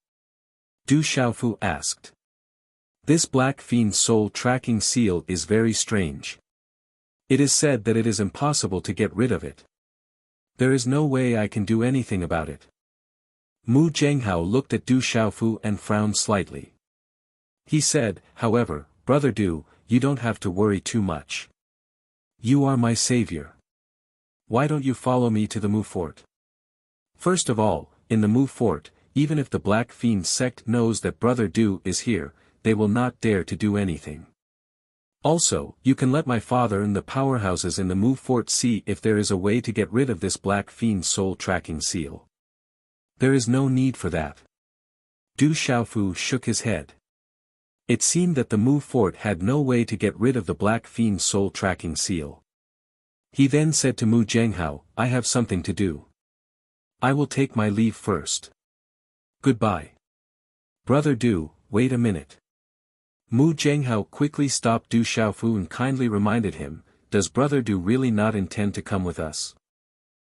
Du Xiaofu asked. "This Black Fiend soul tracking seal is very strange. It is said that it is impossible to get rid of it. There is no way I can do anything about it." Mu Zhenghao looked at Du Xiaofu and frowned slightly. He said, "However, Brother Du, you don't have to worry too much. You are my savior. Why don't you follow me to the Mu Fort? First of all, in the Mu Fort, even if the Black Fiend sect knows that Brother Du is here, they will not dare to do anything. Also, you can let my father and the powerhouses in the Mu Fort see if there is a way to get rid of this Black Fiend soul tracking seal. There is no need for that." Du Xiaofu shook his head. It seemed that the Mu Fort had no way to get rid of the Black Fiend soul tracking seal. He then said to Mu Zhenghao, "I have something to do. I will take my leave first. Goodbye. Brother Du, wait a minute." Mu Zhenghao quickly stopped Du Xiaofu and kindly reminded him, "Does Brother Du really not intend to come with us?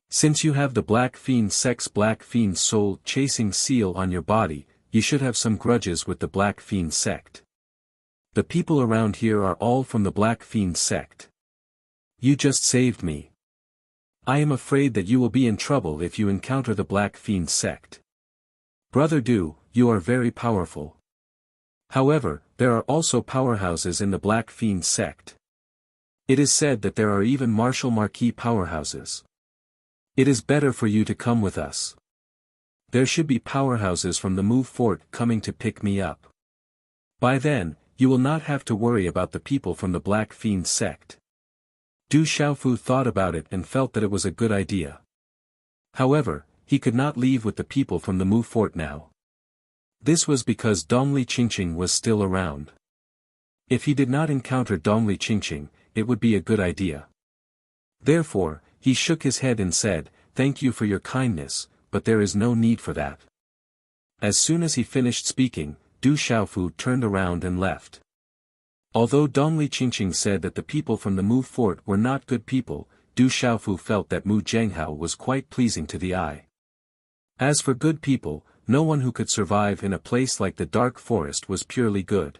Since you have the Black Fiend sect's Black Fiend soul chasing seal on your body, you should have some grudges with the Black Fiend sect. The people around here are all from the Black Fiend sect. You just saved me. I am afraid that you will be in trouble if you encounter the Black Fiend sect. Brother Du, you are very powerful. However, there are also powerhouses in the Black Fiend sect. It is said that there are even martial marquis powerhouses. It is better for you to come with us. There should be powerhouses from the Mu Fort coming to pick me up. By then, you will not have to worry about the people from the Black Fiend sect. Du Xiaofu thought about it and felt that it was a good idea. However, he could not leave with the people from the Mu fort now. This was because Dongli Qingqing was still around. If he did not encounter Dongli Qingqing, it would be a good idea. Therefore, he shook his head and said, "Thank you for your kindness, but there is no need for that." As soon as he finished speaking, Du Xiaofu turned around and left. Although Dongli Qingqing said that the people from the Mu fort were not good people, Du Xiaofu felt that Mu Zhenghao was quite pleasing to the eye. As for good people, no one who could survive in a place like the dark forest was purely good.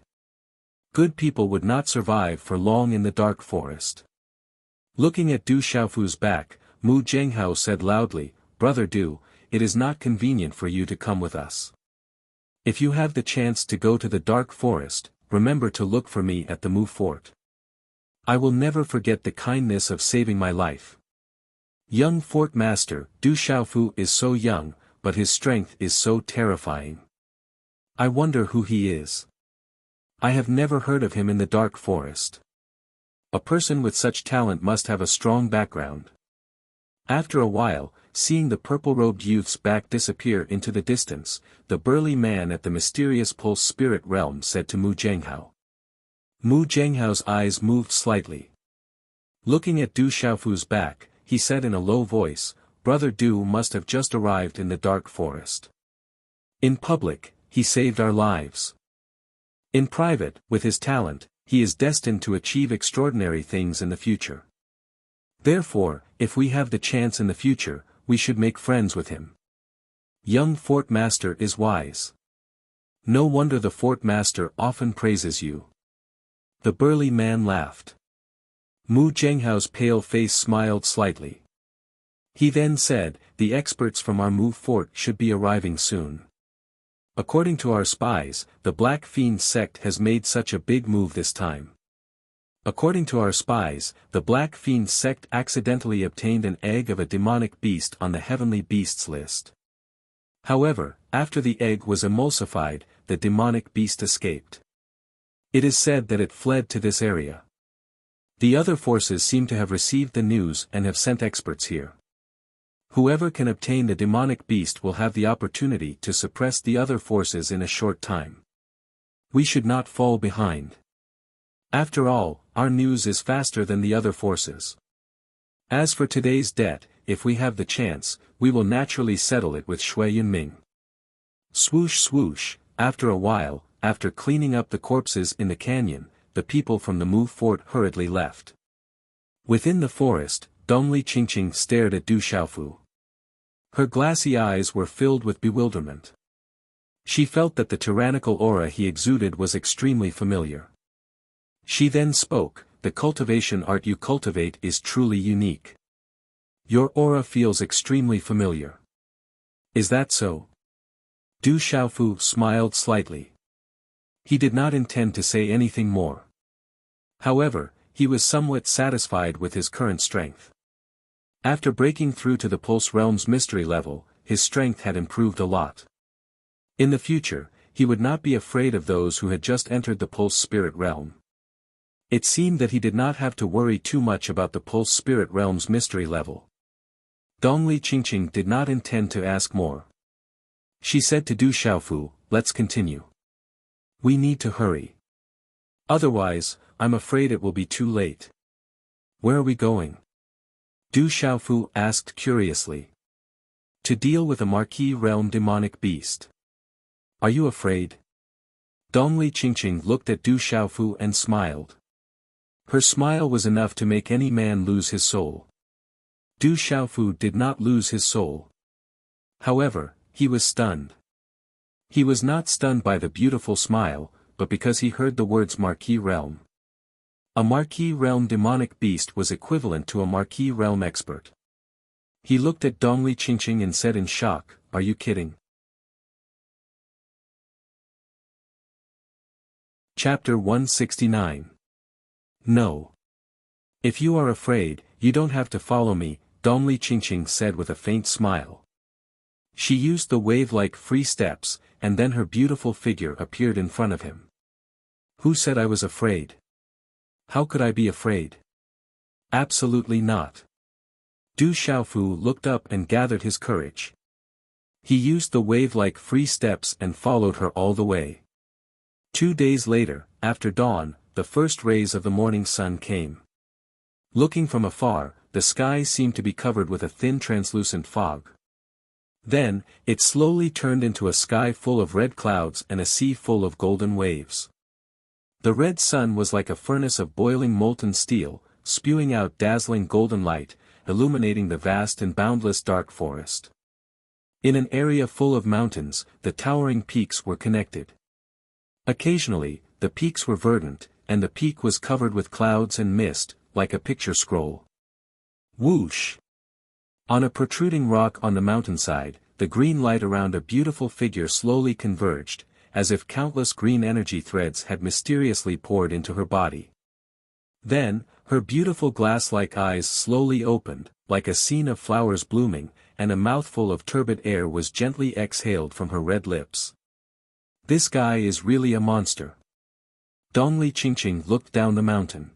Good people would not survive for long in the dark forest. Looking at Du Xiaofu's back, Mu Zhenghao said loudly, "Brother Du, it is not convenient for you to come with us. If you have the chance to go to the dark forest, remember to look for me at the Mu fort. I will never forget the kindness of saving my life." Young fort master, Du Xiaofu is so young, but his strength is so terrifying. I wonder who he is. I have never heard of him in the dark forest. A person with such talent must have a strong background. After a while, seeing the purple-robed youth's back disappear into the distance, the burly man at the mysterious pulse spirit realm said to Mu Zhenghao. Mu Zhenghao's eyes moved slightly. Looking at Du Xiaofu's back, he said in a low voice, "Brother Du must have just arrived in the dark forest. In public, he saved our lives. In private, with his talent, he is destined to achieve extraordinary things in the future. Therefore, if we have the chance in the future, we should make friends with him. Young fort master is wise. No wonder the fort master often praises you." The burly man laughed. Mu Zhenghao's pale face smiled slightly. He then said, "The experts from our Mu fort should be arriving soon. According to our spies, the Black Fiend sect has made such a big move this time. According to our spies, the Black Fiend sect accidentally obtained an egg of a demonic beast on the heavenly beasts list. However, after the egg was emulsified, the demonic beast escaped. It is said that it fled to this area. The other forces seem to have received the news and have sent experts here. Whoever can obtain the demonic beast will have the opportunity to suppress the other forces in a short time. We should not fall behind. After all, our news is faster than the other forces. As for today's debt, if we have the chance, we will naturally settle it with Shui Yunming." Swoosh swoosh, after a while, after cleaning up the corpses in the canyon, the people from the Mu fort hurriedly left. Within the forest, Dongli Qingqing stared at Du Xiaofu. Her glassy eyes were filled with bewilderment. She felt that the tyrannical aura he exuded was extremely familiar. She then spoke, "The cultivation art you cultivate is truly unique. Your aura feels extremely familiar. Is that so?" Du Xiaofu smiled slightly. He did not intend to say anything more. However, he was somewhat satisfied with his current strength. After breaking through to the Pulse Realm's mystery level, his strength had improved a lot. In the future, he would not be afraid of those who had just entered the Pulse Spirit Realm. It seemed that he did not have to worry too much about the Pulse Spirit Realm's mystery level. Dongli Qingqing did not intend to ask more. She said to Du Xiaofu, "Let's continue. We need to hurry. Otherwise, I'm afraid it will be too late." "Where are we going?" Du Xiaofu asked curiously. "To deal with a Marquis Realm demonic beast." "Are you afraid?" Dongli Qingqing looked at Du Xiaofu and smiled. Her smile was enough to make any man lose his soul. Du Xiaofu did not lose his soul. However, he was stunned. He was not stunned by the beautiful smile, but because he heard the words Marquis Realm. A Marquis Realm demonic beast was equivalent to a Marquis Realm expert. He looked at Dongli Qingqing and said in shock, "Are you kidding?" Chapter 169. No. "If you are afraid, you don't have to follow me," Dongli Qingqing said with a faint smile. She used the wave-like free steps, and then her beautiful figure appeared in front of him. Who said I was afraid? How could I be afraid? Absolutely not. Du Xiaofu looked up and gathered his courage. He used the wave-like free steps and followed her all the way. 2 days later, after dawn, the first rays of the morning sun came. Looking from afar, the sky seemed to be covered with a thin translucent fog. Then, it slowly turned into a sky full of red clouds and a sea full of golden waves. The red sun was like a furnace of boiling molten steel, spewing out dazzling golden light, illuminating the vast and boundless dark forest. In an area full of mountains, the towering peaks were connected. Occasionally, the peaks were verdant, and the peak was covered with clouds and mist, like a picture scroll. Whoosh! On a protruding rock on the mountainside, the green light around a beautiful figure slowly converged, as if countless green energy threads had mysteriously poured into her body. Then, her beautiful glass-like eyes slowly opened, like a scene of flowers blooming, and a mouthful of turbid air was gently exhaled from her red lips. This guy is really a monster. Dongli Qingqing looked down the mountain.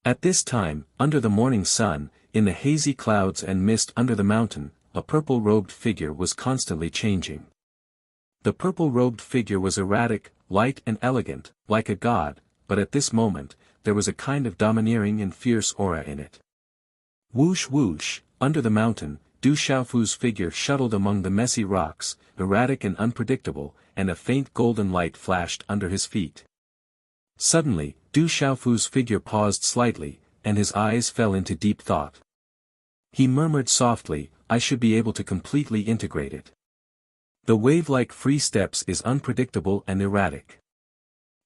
At this time, under the morning sun, in the hazy clouds and mist under the mountain, a purple-robed figure was constantly changing. The purple-robed figure was erratic, light and elegant, like a god, but at this moment, there was a kind of domineering and fierce aura in it. Whoosh whoosh, under the mountain, Du Xiaofu's figure shuttled among the messy rocks, erratic and unpredictable, and a faint golden light flashed under his feet. Suddenly, Du Xiaofu's figure paused slightly, and his eyes fell into deep thought. He murmured softly, I should be able to completely integrate it. The wave-like free steps is unpredictable and erratic.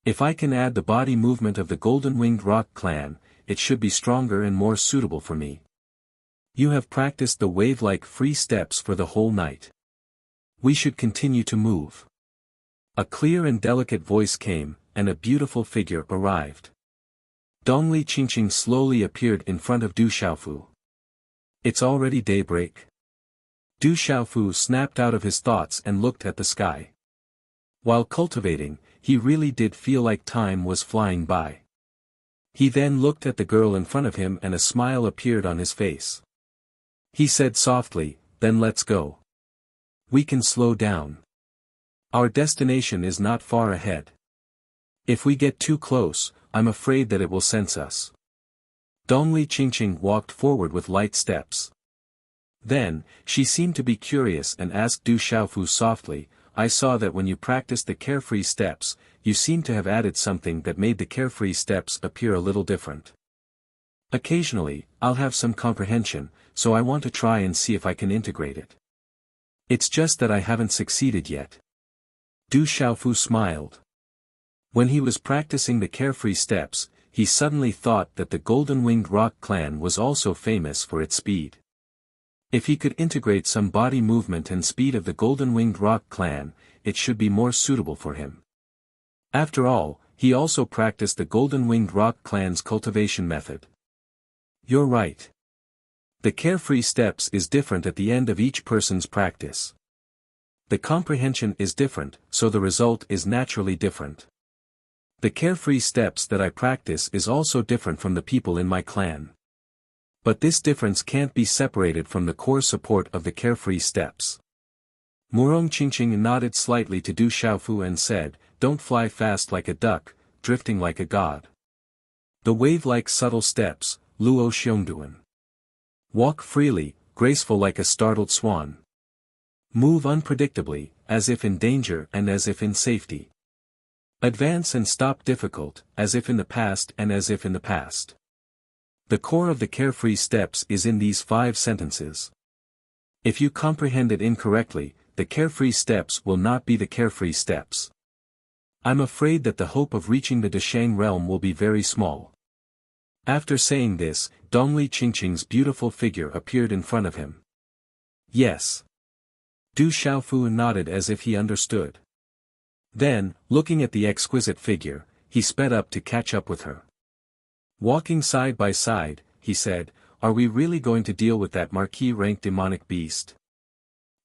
If I can add the body movement of the golden-winged rock clan, it should be stronger and more suitable for me. You have practiced the wave-like free steps for the whole night. We should continue to move. A clear and delicate voice came, and a beautiful figure arrived. Dongli Qingqing slowly appeared in front of Du Xiaofu. It's already daybreak. Du Xiaofu snapped out of his thoughts and looked at the sky. While cultivating, he really did feel like time was flying by. He then looked at the girl in front of him and a smile appeared on his face. He said softly, then let's go. We can slow down. Our destination is not far ahead. If we get too close, I'm afraid that it will sense us. Dongli Qingqing walked forward with light steps. Then, she seemed to be curious and asked Du Xiaofu softly, I saw that when you practiced the carefree steps, you seemed to have added something that made the carefree steps appear a little different. Occasionally, I'll have some comprehension, so I want to try and see if I can integrate it. It's just that I haven't succeeded yet. Du Xiaofu smiled. When he was practicing the carefree steps, he suddenly thought that the golden-winged rock clan was also famous for its speed. If he could integrate some body movement and speed of the golden-winged rock clan, it should be more suitable for him. After all, he also practiced the golden-winged rock clan's cultivation method. You're right. The carefree steps is different at the end of each person's practice. The comprehension is different, so the result is naturally different. The carefree steps that I practice is also different from the people in my clan. But this difference can't be separated from the core support of the carefree steps. Murong Qingqing nodded slightly to Du Xiaofu and said, don't fly fast like a duck, drifting like a god. The wave-like subtle steps, Luo Xiongduan. Walk freely, graceful like a startled swan. Move unpredictably, as if in danger and as if in safety. Advance and stop difficult, as if in the past and as if in the past. The core of the carefree steps is in these 5 sentences. If you comprehend it incorrectly, the carefree steps will not be the carefree steps. I'm afraid that the hope of reaching the Deshang realm will be very small. After saying this, Dongli Qingqing's beautiful figure appeared in front of him. Yes. Du Xiaofu nodded as if he understood. Then, looking at the exquisite figure, he sped up to catch up with her. Walking side by side, he said, are we really going to deal with that marquis-ranked demonic beast?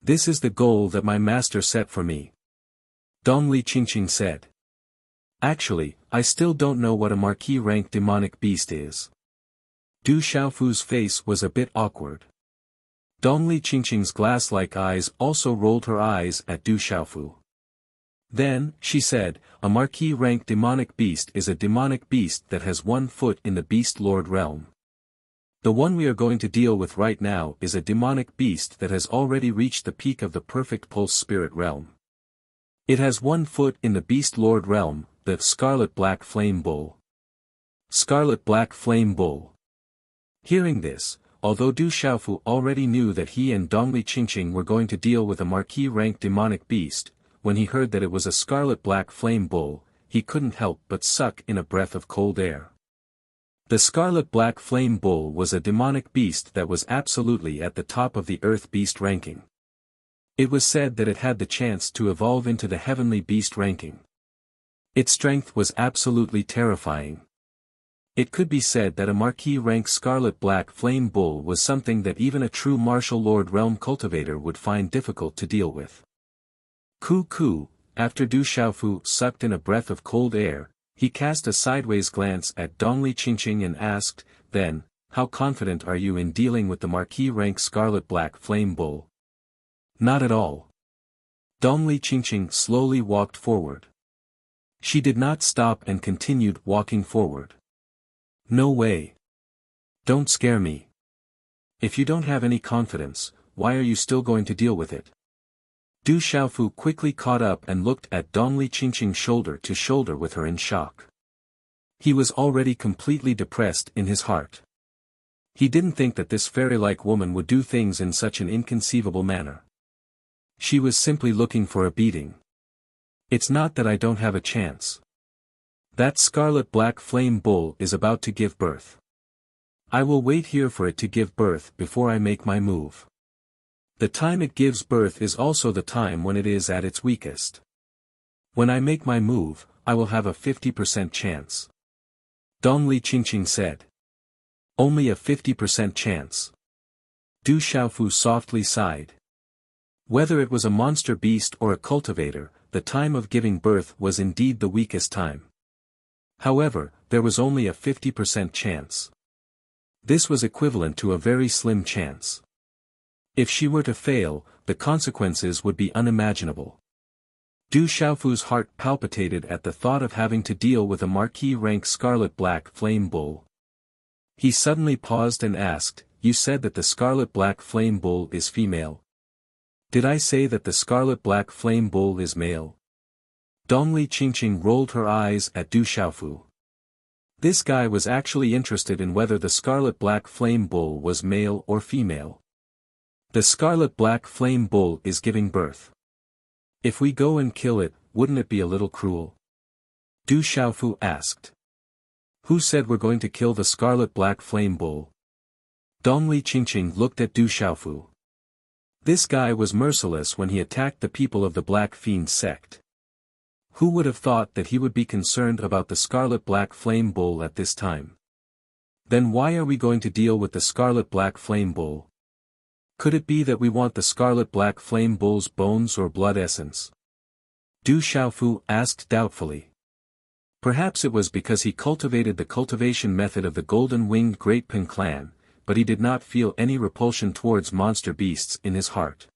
This is the goal that my master set for me. Dongli Qingqing said. Actually, I still don't know what a marquis rank demonic beast is. Du Xiaofu's face was a bit awkward. Dongli Qingqing's glass-like eyes also rolled her eyes at Du Xiaofu. Then, she said, a marquis rank demonic beast is a demonic beast that has 1 foot in the beast lord realm. The one we are going to deal with right now is a demonic beast that has already reached the peak of the perfect pulse spirit realm. It has 1 foot in the beast lord realm, the Scarlet Black Flame Bull. Scarlet Black Flame Bull. Hearing this, although Du Xiaofu already knew that he and Dongli Qingqing were going to deal with a marquis rank demonic beast, when he heard that it was a Scarlet Black Flame Bull, he couldn't help but suck in a breath of cold air. The Scarlet Black Flame Bull was a demonic beast that was absolutely at the top of the Earth Beast ranking. It was said that it had the chance to evolve into the Heavenly Beast ranking. Its strength was absolutely terrifying. It could be said that a marquis rank Scarlet Black Flame Bull was something that even a true martial lord realm cultivator would find difficult to deal with. Coo, after Du Xiaofu sucked in a breath of cold air, he cast a sideways glance at Dongli Qingqing and asked, then, how confident are you in dealing with the marquis rank Scarlet Black Flame Bull? Not at all. Dongli Qingqing slowly walked forward. She did not stop and continued walking forward. No way. Don't scare me. If you don't have any confidence, why are you still going to deal with it? Du Xiaofu quickly caught up and looked at Dongli Qingqing shoulder to shoulder with her in shock. He was already completely depressed in his heart. He didn't think that this fairy-like woman would do things in such an inconceivable manner. She was simply looking for a beating. It's not that I don't have a chance. That Scarlet Black Flame Bull is about to give birth. I will wait here for it to give birth before I make my move. The time it gives birth is also the time when it is at its weakest. When I make my move, I will have a 50% chance. Dongli Qingqing said. Only a 50% chance. Du Xiaofu softly sighed. Whether it was a monster beast or a cultivator, the time of giving birth was indeed the weakest time. However, there was only a 50% chance. This was equivalent to a very slim chance. If she were to fail, the consequences would be unimaginable. Du Xiaofu's heart palpitated at the thought of having to deal with a marquis rank Scarlet Black Flame Bull. He suddenly paused and asked, you said that the Scarlet Black Flame Bull is female. Did I say that the Scarlet Black Flame Bull is male? Dongli Qingqing rolled her eyes at Du Xiaofu. This guy was actually interested in whether the Scarlet Black Flame Bull was male or female. The Scarlet Black Flame Bull is giving birth. If we go and kill it, wouldn't it be a little cruel? Du Xiaofu asked. Who said we're going to kill the Scarlet Black Flame Bull? Dongli Qingqing looked at Du Xiaofu. This guy was merciless when he attacked the people of the Black Fiend sect. Who would have thought that he would be concerned about the Scarlet Black Flame Bull at this time? Then why are we going to deal with the Scarlet Black Flame Bull? Could it be that we want the Scarlet Black Flame Bull's bones or blood essence? Du Xiaofu asked doubtfully. Perhaps it was because he cultivated the cultivation method of the golden-winged Great Pen clan, but he did not feel any repulsion towards monster beasts in his heart.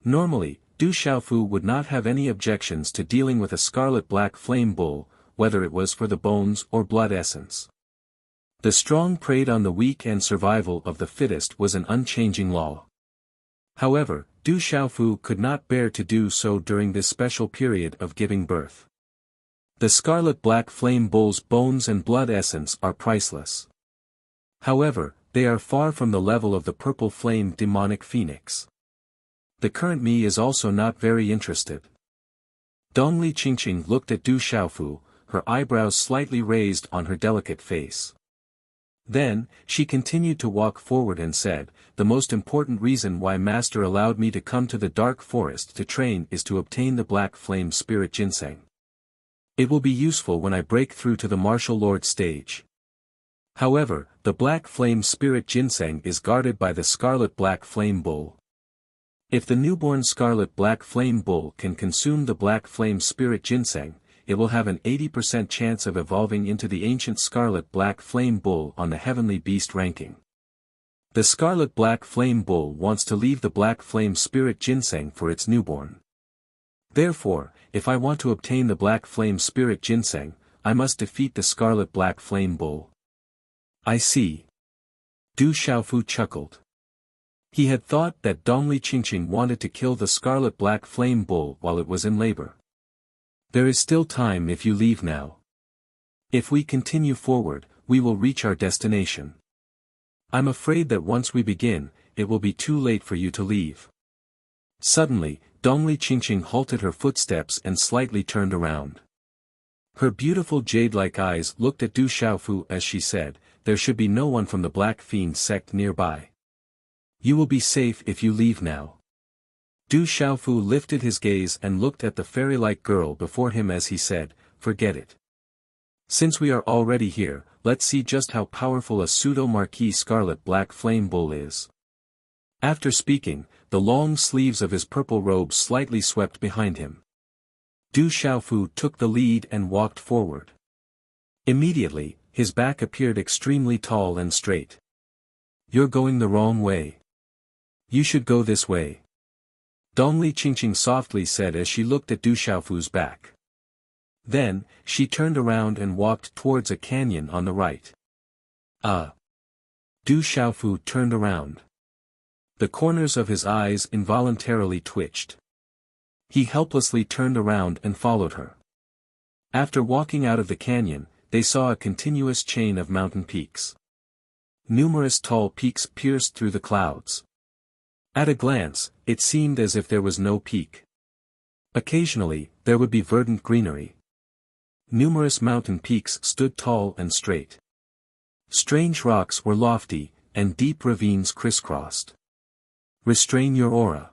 Normally, Du Xiaofu would not have any objections to dealing with a Scarlet Black Flame Bull, whether it was for the bones or blood essence. The strong preyed on the weak and survival of the fittest was an unchanging law. However, Du Xiaofu could not bear to do so during this special period of giving birth. The Scarlet Black Flame Bull's bones and blood essence are priceless. However, they are far from the level of the Purple Flame Demonic Phoenix. The current me is also not very interested. Dongli Qingqing looked at Du Xiaofu, her eyebrows slightly raised on her delicate face. Then, she continued to walk forward and said, the most important reason why Master allowed me to come to the dark forest to train is to obtain the Black Flame Spirit Ginseng. It will be useful when I break through to the Martial Lord stage. However, the Black Flame Spirit Ginseng is guarded by the Scarlet Black Flame Bull. If the newborn Scarlet Black Flame Bull can consume the Black Flame Spirit Ginseng, it will have an 80% chance of evolving into the ancient Scarlet Black Flame Bull on the Heavenly Beast ranking. The Scarlet Black Flame Bull wants to leave the Black Flame Spirit Ginseng for its newborn. Therefore, if I want to obtain the Black Flame Spirit Ginseng, I must defeat the Scarlet Black Flame Bull. I see. Du Xiaofu chuckled. He had thought that Dongli Qingqing wanted to kill the Scarlet Black Flame Bull while it was in labor. There is still time if you leave now. If we continue forward, we will reach our destination. I'm afraid that once we begin, it will be too late for you to leave. Suddenly, Dongli Qingqing halted her footsteps and slightly turned around. Her beautiful jade-like eyes looked at Du Xiaofu as she said, "There should be no one from the Black Fiend sect nearby. You will be safe if you leave now." Du Xiaofu lifted his gaze and looked at the fairy-like girl before him as he said, "Forget it. Since we are already here, let's see just how powerful a pseudo-marquis Scarlet Black Flame Bull is." After speaking, the long sleeves of his purple robe slightly swept behind him. Du Xiaofu took the lead and walked forward. Immediately, his back appeared extremely tall and straight. "You're going the wrong way. You should go this way," Dongli Qingqing softly said as she looked at Du Xiaofu's back. Then, she turned around and walked towards a canyon on the right. Du Xiaofu turned around. The corners of his eyes involuntarily twitched. He helplessly turned around and followed her. After walking out of the canyon, they saw a continuous chain of mountain peaks. Numerous tall peaks pierced through the clouds. At a glance, it seemed as if there was no peak. Occasionally, there would be verdant greenery. Numerous mountain peaks stood tall and straight. Strange rocks were lofty, and deep ravines crisscrossed. Restrain your aura.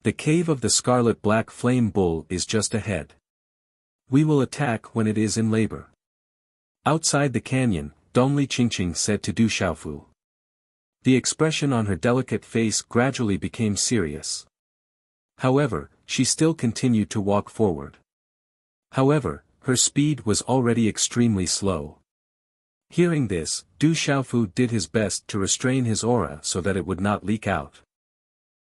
The cave of the Scarlet Black Flame Bull is just ahead. We will attack when it is in labor. Outside the canyon, Dongli Qingqing said to Du Xiaofu. The expression on her delicate face gradually became serious. However, she still continued to walk forward. However, her speed was already extremely slow. Hearing this, Du Xiaofu did his best to restrain his aura so that it would not leak out.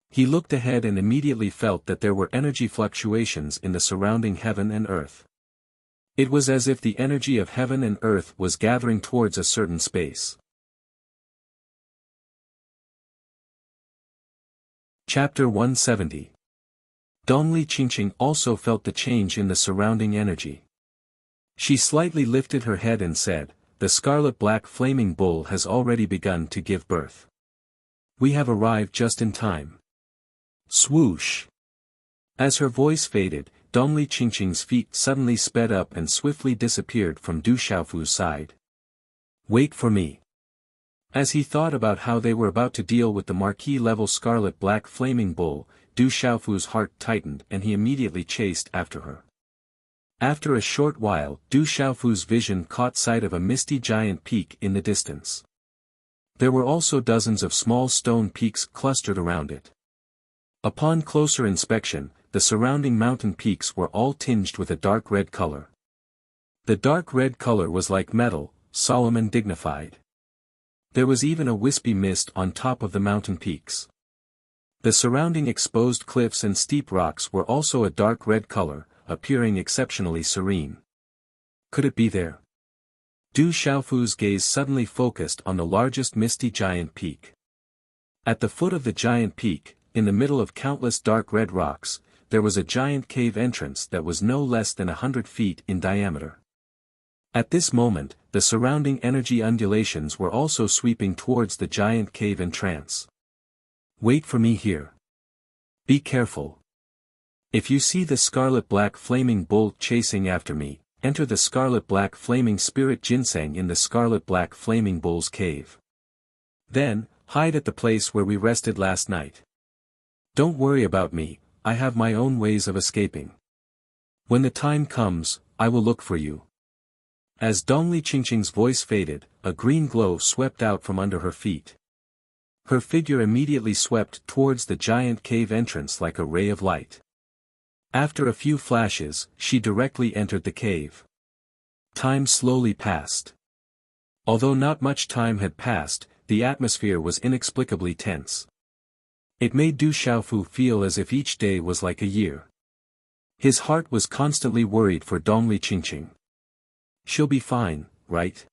He looked ahead and immediately felt that there were energy fluctuations in the surrounding heaven and earth. It was as if the energy of heaven and earth was gathering towards a certain space. Chapter 170. Dongli Qingqing also felt the change in the surrounding energy. She slightly lifted her head and said, "The Scarlet Black Flaming Bull has already begun to give birth. We have arrived just in time." Swoosh! As her voice faded, Dongli Qingqing's feet suddenly sped up and swiftly disappeared from Du Xiaofu's side. "Wait for me." As he thought about how they were about to deal with the Marquis-level Scarlet Black Flaming Bull, Du Xiaofu's heart tightened and he immediately chased after her. After a short while, Du Xiaofu's vision caught sight of a misty giant peak in the distance. There were also dozens of small stone peaks clustered around it. Upon closer inspection, the surrounding mountain peaks were all tinged with a dark red color. The dark red color was like metal, solemn and dignified. There was even a wispy mist on top of the mountain peaks. The surrounding exposed cliffs and steep rocks were also a dark red color, appearing exceptionally serene. Could it be there? Du Xiaofu's gaze suddenly focused on the largest misty giant peak. At the foot of the giant peak, in the middle of countless dark red rocks, there was a giant cave entrance that was no less than 100 feet in diameter. At this moment, the surrounding energy undulations were also sweeping towards the giant cave entrance. "Wait for me here. Be careful. If you see the Scarlet Black Flaming Bull chasing after me, enter the Scarlet Black Flaming Spirit Ginseng in the Scarlet Black Flaming Bull's cave. Then, hide at the place where we rested last night. Don't worry about me, I have my own ways of escaping. When the time comes, I will look for you." As Dongli Qingqing's voice faded, a green glow swept out from under her feet. Her figure immediately swept towards the giant cave entrance like a ray of light. After a few flashes, she directly entered the cave. Time slowly passed. Although not much time had passed, the atmosphere was inexplicably tense. It made Du Xiaofu feel as if each day was like a year. His heart was constantly worried for Dongli Qingqing. She'll be fine, right?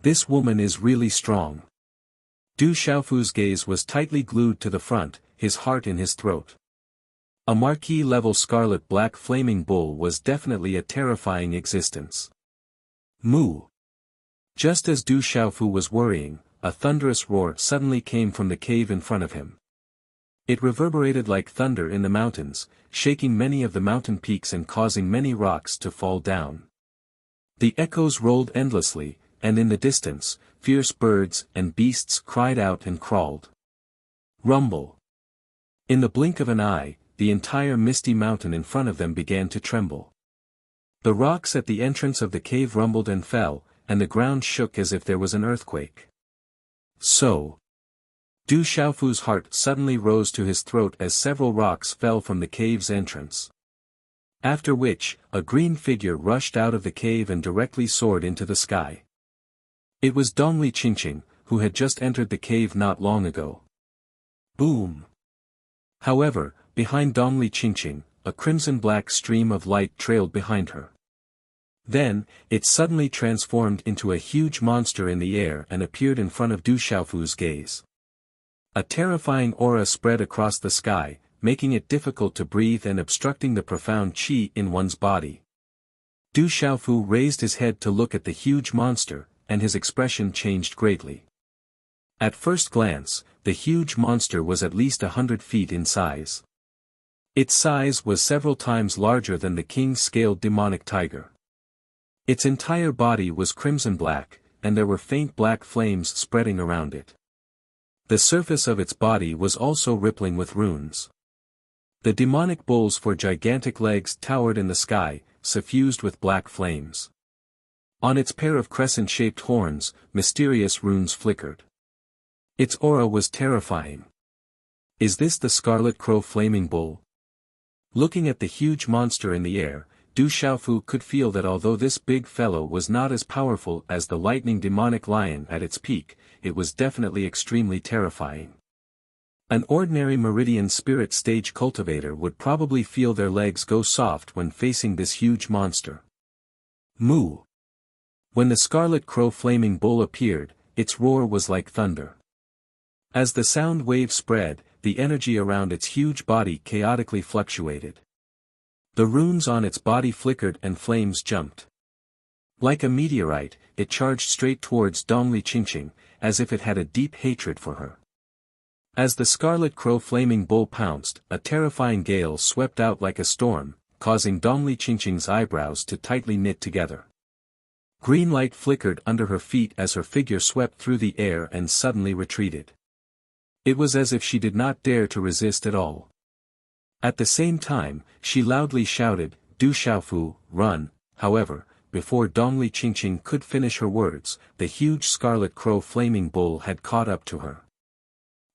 This woman is really strong. Du Xiaofu's gaze was tightly glued to the front, his heart in his throat. A marquee-level scarlet-black flaming bull was definitely a terrifying existence. Moo! Just as Du Xiaofu was worrying, a thunderous roar suddenly came from the cave in front of him. It reverberated like thunder in the mountains, shaking many of the mountain peaks and causing many rocks to fall down. The echoes rolled endlessly, and in the distance, fierce birds and beasts cried out and crawled. Rumble! In the blink of an eye, the entire misty mountain in front of them began to tremble. The rocks at the entrance of the cave rumbled and fell, and the ground shook as if there was an earthquake. So, Du Xiaofu's heart suddenly rose to his throat as several rocks fell from the cave's entrance. After which, a green figure rushed out of the cave and directly soared into the sky. It was Dongli Qingqing, who had just entered the cave not long ago. Boom! However, behind Dongli Qingqing, a crimson-black stream of light trailed behind her. Then, it suddenly transformed into a huge monster in the air and appeared in front of Du Xiaofu's gaze. A terrifying aura spread across the sky, making it difficult to breathe and obstructing the profound qi in one's body. Du Xiaofu raised his head to look at the huge monster, and his expression changed greatly. At first glance, the huge monster was at least 100 feet in size. Its size was several times larger than the king-scaled demonic tiger. Its entire body was crimson black, and there were faint black flames spreading around it. The surface of its body was also rippling with runes. The demonic bull's four gigantic legs towered in the sky, suffused with black flames. On its pair of crescent-shaped horns, mysterious runes flickered. Its aura was terrifying. Is this the Scarlet Crow Flaming Bull? Looking at the huge monster in the air, Du Xiaofu could feel that although this big fellow was not as powerful as the lightning demonic lion at its peak, it was definitely extremely terrifying. An ordinary Meridian Spirit Stage cultivator would probably feel their legs go soft when facing this huge monster. Moo! When the Scarlet Crow Flaming Bull appeared, its roar was like thunder. As the sound wave spread, the energy around its huge body chaotically fluctuated. The runes on its body flickered and flames jumped. Like a meteorite, it charged straight towards Dongli Qingqing, as if it had a deep hatred for her. As the Scarlet Crow Flaming Bull pounced, a terrifying gale swept out like a storm, causing Dongli Qingqing's eyebrows to tightly knit together. Green light flickered under her feet as her figure swept through the air and suddenly retreated. It was as if she did not dare to resist at all. At the same time, she loudly shouted, "Du Xiaofu, run!" However, before Dongli Qingqing could finish her words, the huge Scarlet Crow Flaming Bull had caught up to her.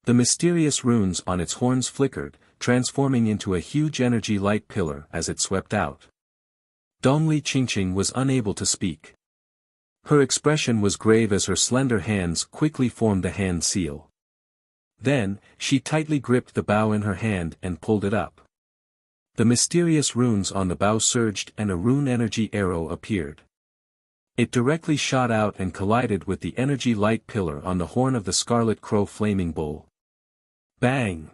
The mysterious runes on its horns flickered, transforming into a huge energy light pillar as it swept out. Dongli Qingqing was unable to speak. Her expression was grave as her slender hands quickly formed the hand seal. Then, she tightly gripped the bow in her hand and pulled it up. The mysterious runes on the bow surged and a rune energy arrow appeared. It directly shot out and collided with the energy light pillar on the horn of the Scarlet Crow Flaming Bull. Bang!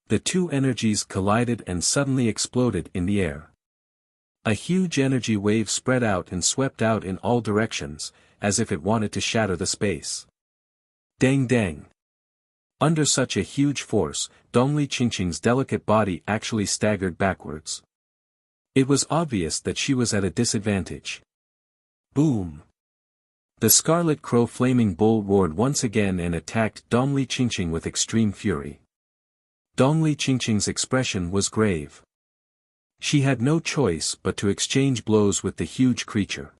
The two energies collided and suddenly exploded in the air. A huge energy wave spread out and swept out in all directions, as if it wanted to shatter the space. Dang dang! Under such a huge force, Dongli Qingqing's delicate body actually staggered backwards. It was obvious that she was at a disadvantage. Boom! The Scarlet Crow Flaming Bull roared once again and attacked Dongli Qingqing with extreme fury. Dongli Qingqing's expression was grave. She had no choice but to exchange blows with the huge creature.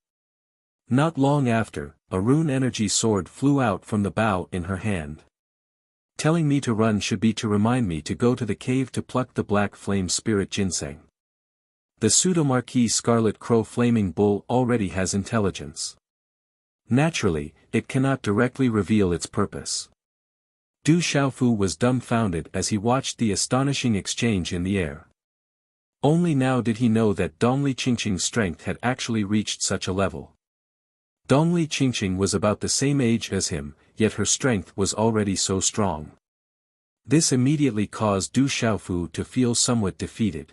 Not long after, a rune energy sword flew out from the bow in her hand. Telling me to run should be to remind me to go to the cave to pluck the black flame spirit ginseng. The pseudo-marquis Scarlet Crow Flaming Bull already has intelligence. Naturally, it cannot directly reveal its purpose. Du Xiaofu was dumbfounded as he watched the astonishing exchange in the air. Only now did he know that Dongli Qingqing's strength had actually reached such a level. Dongli Qingqing was about the same age as him, yet her strength was already so strong. This immediately caused Du Xiaofu to feel somewhat defeated.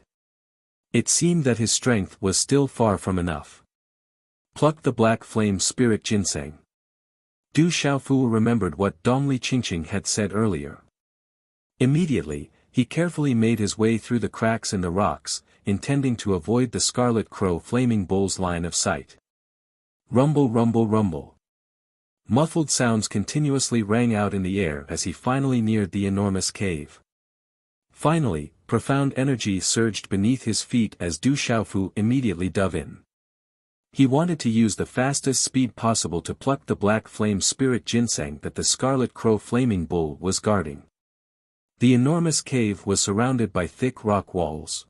It seemed that his strength was still far from enough. Pluck the black flame spirit ginseng. Du Xiaofu remembered what Dongli Qingqing had said earlier. Immediately, he carefully made his way through the cracks in the rocks, intending to avoid the Scarlet Crow Flaming Bull's line of sight. Rumble, rumble, rumble. Muffled sounds continuously rang out in the air as he finally neared the enormous cave. Finally, profound energy surged beneath his feet as Du Xiaofu immediately dove in. He wanted to use the fastest speed possible to pluck the black flame spirit ginseng that the Scarlet Crow Flaming Bull was guarding. The enormous cave was surrounded by thick rock walls.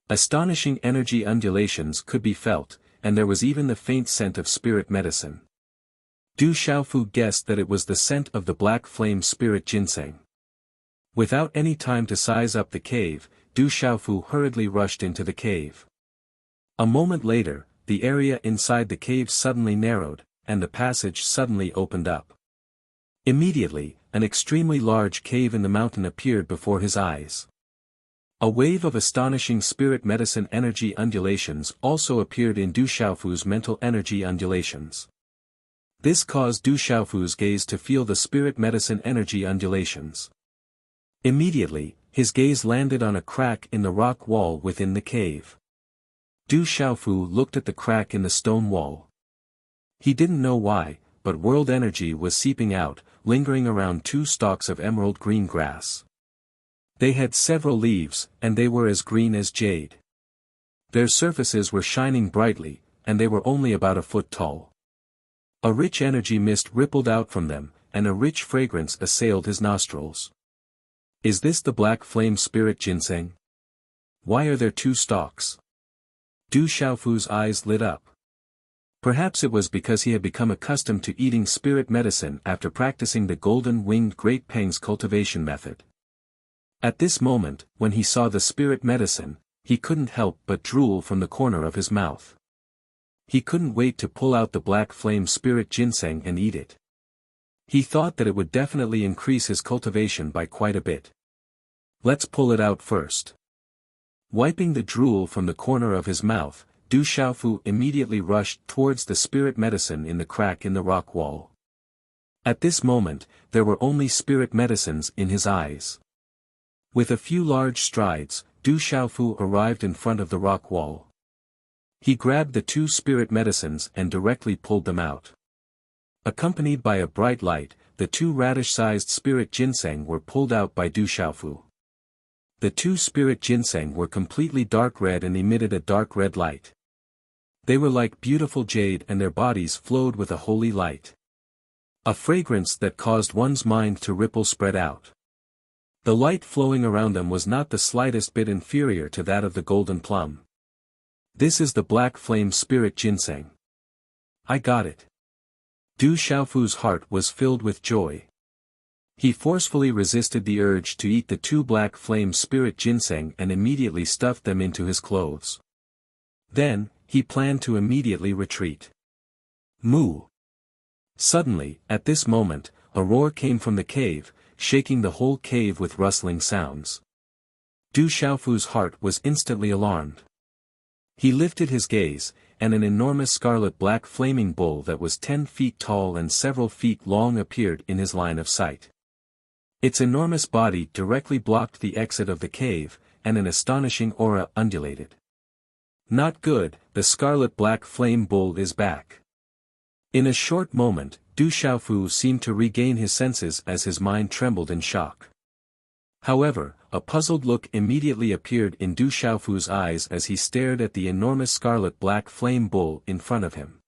Astonishing energy undulations could be felt, and there was even the faint scent of spirit medicine. Du Xiaofu guessed that it was the scent of the black flame spirit ginseng. Without any time to size up the cave, Du Xiaofu hurriedly rushed into the cave. A moment later, the area inside the cave suddenly narrowed, and the passage suddenly opened up. Immediately, an extremely large cave in the mountain appeared before his eyes. A wave of astonishing spirit medicine energy undulations also appeared in Du Xiaofu's mental energy undulations. This caused Du Xiaofu's gaze to feel the spirit medicine energy undulations. Immediately, his gaze landed on a crack in the rock wall within the cave. Du Xiaofu looked at the crack in the stone wall. He didn't know why, but world energy was seeping out, lingering around 2 stalks of emerald green grass. They had several leaves, and they were as green as jade. Their surfaces were shining brightly, and they were only about a foot tall. A rich energy mist rippled out from them, and a rich fragrance assailed his nostrils. Is this the black flame spirit ginseng? Why are there 2 stalks? Du Xiaofu's eyes lit up. Perhaps it was because he had become accustomed to eating spirit medicine after practicing the golden-winged Great Peng's cultivation method. At this moment, when he saw the spirit medicine, he couldn't help but drool from the corner of his mouth. He couldn't wait to pull out the black flame spirit ginseng and eat it. He thought that it would definitely increase his cultivation by quite a bit. Let's pull it out first. Wiping the drool from the corner of his mouth, Du Xiaofu immediately rushed towards the spirit medicine in the crack in the rock wall. At this moment, there were only spirit medicines in his eyes. With a few large strides, Du Xiaofu arrived in front of the rock wall. He grabbed the 2 spirit medicines and directly pulled them out. Accompanied by a bright light, the 2 radish-sized spirit ginseng were pulled out by Du Xiaofu. The 2 spirit ginseng were completely dark red and emitted a dark red light. They were like beautiful jade and their bodies flowed with a holy light. A fragrance that caused one's mind to ripple spread out. The light flowing around them was not the slightest bit inferior to that of the golden plum. This is the black flame spirit ginseng. I got it. Du Xiaofu's heart was filled with joy. He forcefully resisted the urge to eat the 2 black flame spirit ginseng and immediately stuffed them into his clothes. Then, he planned to immediately retreat. Moo! Suddenly, at this moment, a roar came from the cave, shaking the whole cave with rustling sounds. Du Xiaofu's heart was instantly alarmed. He lifted his gaze, and an enormous scarlet black flaming bull that was 10 feet tall and several feet long appeared in his line of sight. Its enormous body directly blocked the exit of the cave, and an astonishing aura undulated. Not good, the scarlet black flame bull is back. In a short moment, Du Xiaofu seemed to regain his senses as his mind trembled in shock. However, a puzzled look immediately appeared in Du Xiaofu's eyes as he stared at the enormous scarlet black flame bull in front of him.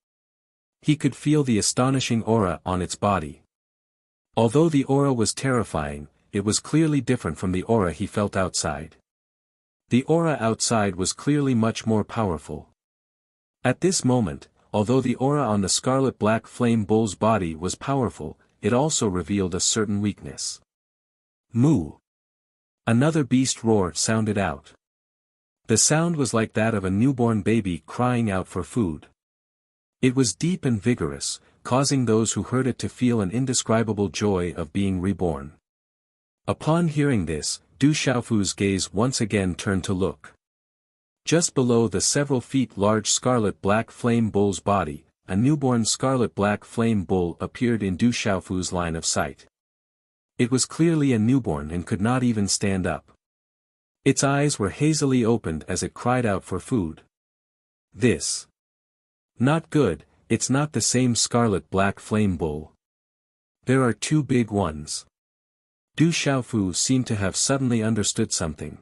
He could feel the astonishing aura on its body. Although the aura was terrifying, it was clearly different from the aura he felt outside. The aura outside was clearly much more powerful. At this moment, although the aura on the scarlet black flame bull's body was powerful, it also revealed a certain weakness. Moo! Another beast roar sounded out. The sound was like that of a newborn baby crying out for food. It was deep and vigorous, causing those who heard it to feel an indescribable joy of being reborn. Upon hearing this, Du Xiaofu's gaze once again turned to look. Just below the several feet large scarlet black flame bull's body, a newborn scarlet black flame bull appeared in Du Xiaofu's line of sight. It was clearly a newborn and could not even stand up. Its eyes were hazily opened as it cried out for food. This. Not good, it's not the same scarlet black flame bull. There are two big ones. Du Xiaofu seemed to have suddenly understood something.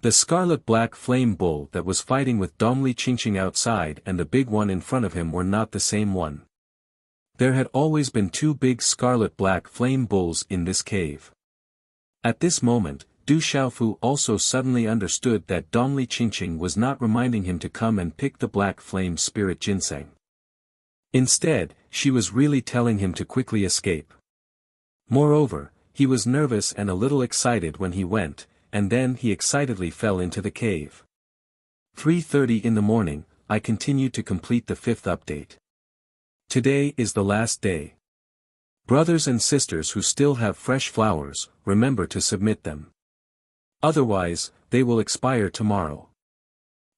The scarlet black flame bull that was fighting with Dongli Qingqing outside and the big one in front of him were not the same one. There had always been two big scarlet black flame bulls in this cave. At this moment, Du Xiaofu also suddenly understood that Dongli Qingqing was not reminding him to come and pick the black flame spirit ginseng. Instead, she was really telling him to quickly escape. Moreover, he was nervous and a little excited when he went, and then he excitedly fell into the cave. 3:30 in the morning, I continued to complete the 5th update. Today is the last day. Brothers and sisters who still have fresh flowers, remember to submit them. Otherwise, they will expire tomorrow.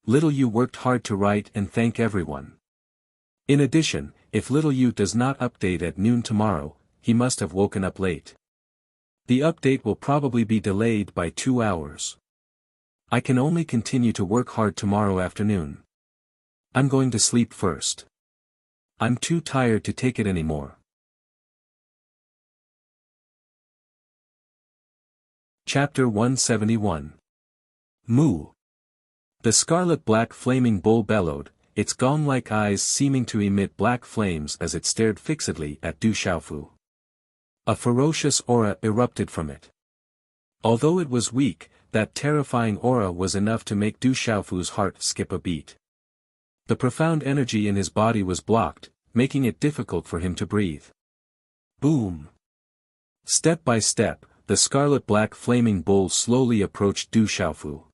Little Yu worked hard to write and thank everyone. In addition, if Little Yu does not update at noon tomorrow, he must have woken up late. The update will probably be delayed by 2 hours. I can only continue to work hard tomorrow afternoon. I'm going to sleep first. I'm too tired to take it anymore. Chapter 171. Moo. The scarlet black flaming bull bellowed, its gong-like eyes seeming to emit black flames as it stared fixedly at Du Xiaofu. A ferocious aura erupted from it. Although it was weak, that terrifying aura was enough to make Du Xiaofu's heart skip a beat. The profound energy in his body was blocked, making it difficult for him to breathe. Boom! Step by step, the scarlet black flaming bull slowly approached Du Xiaofu.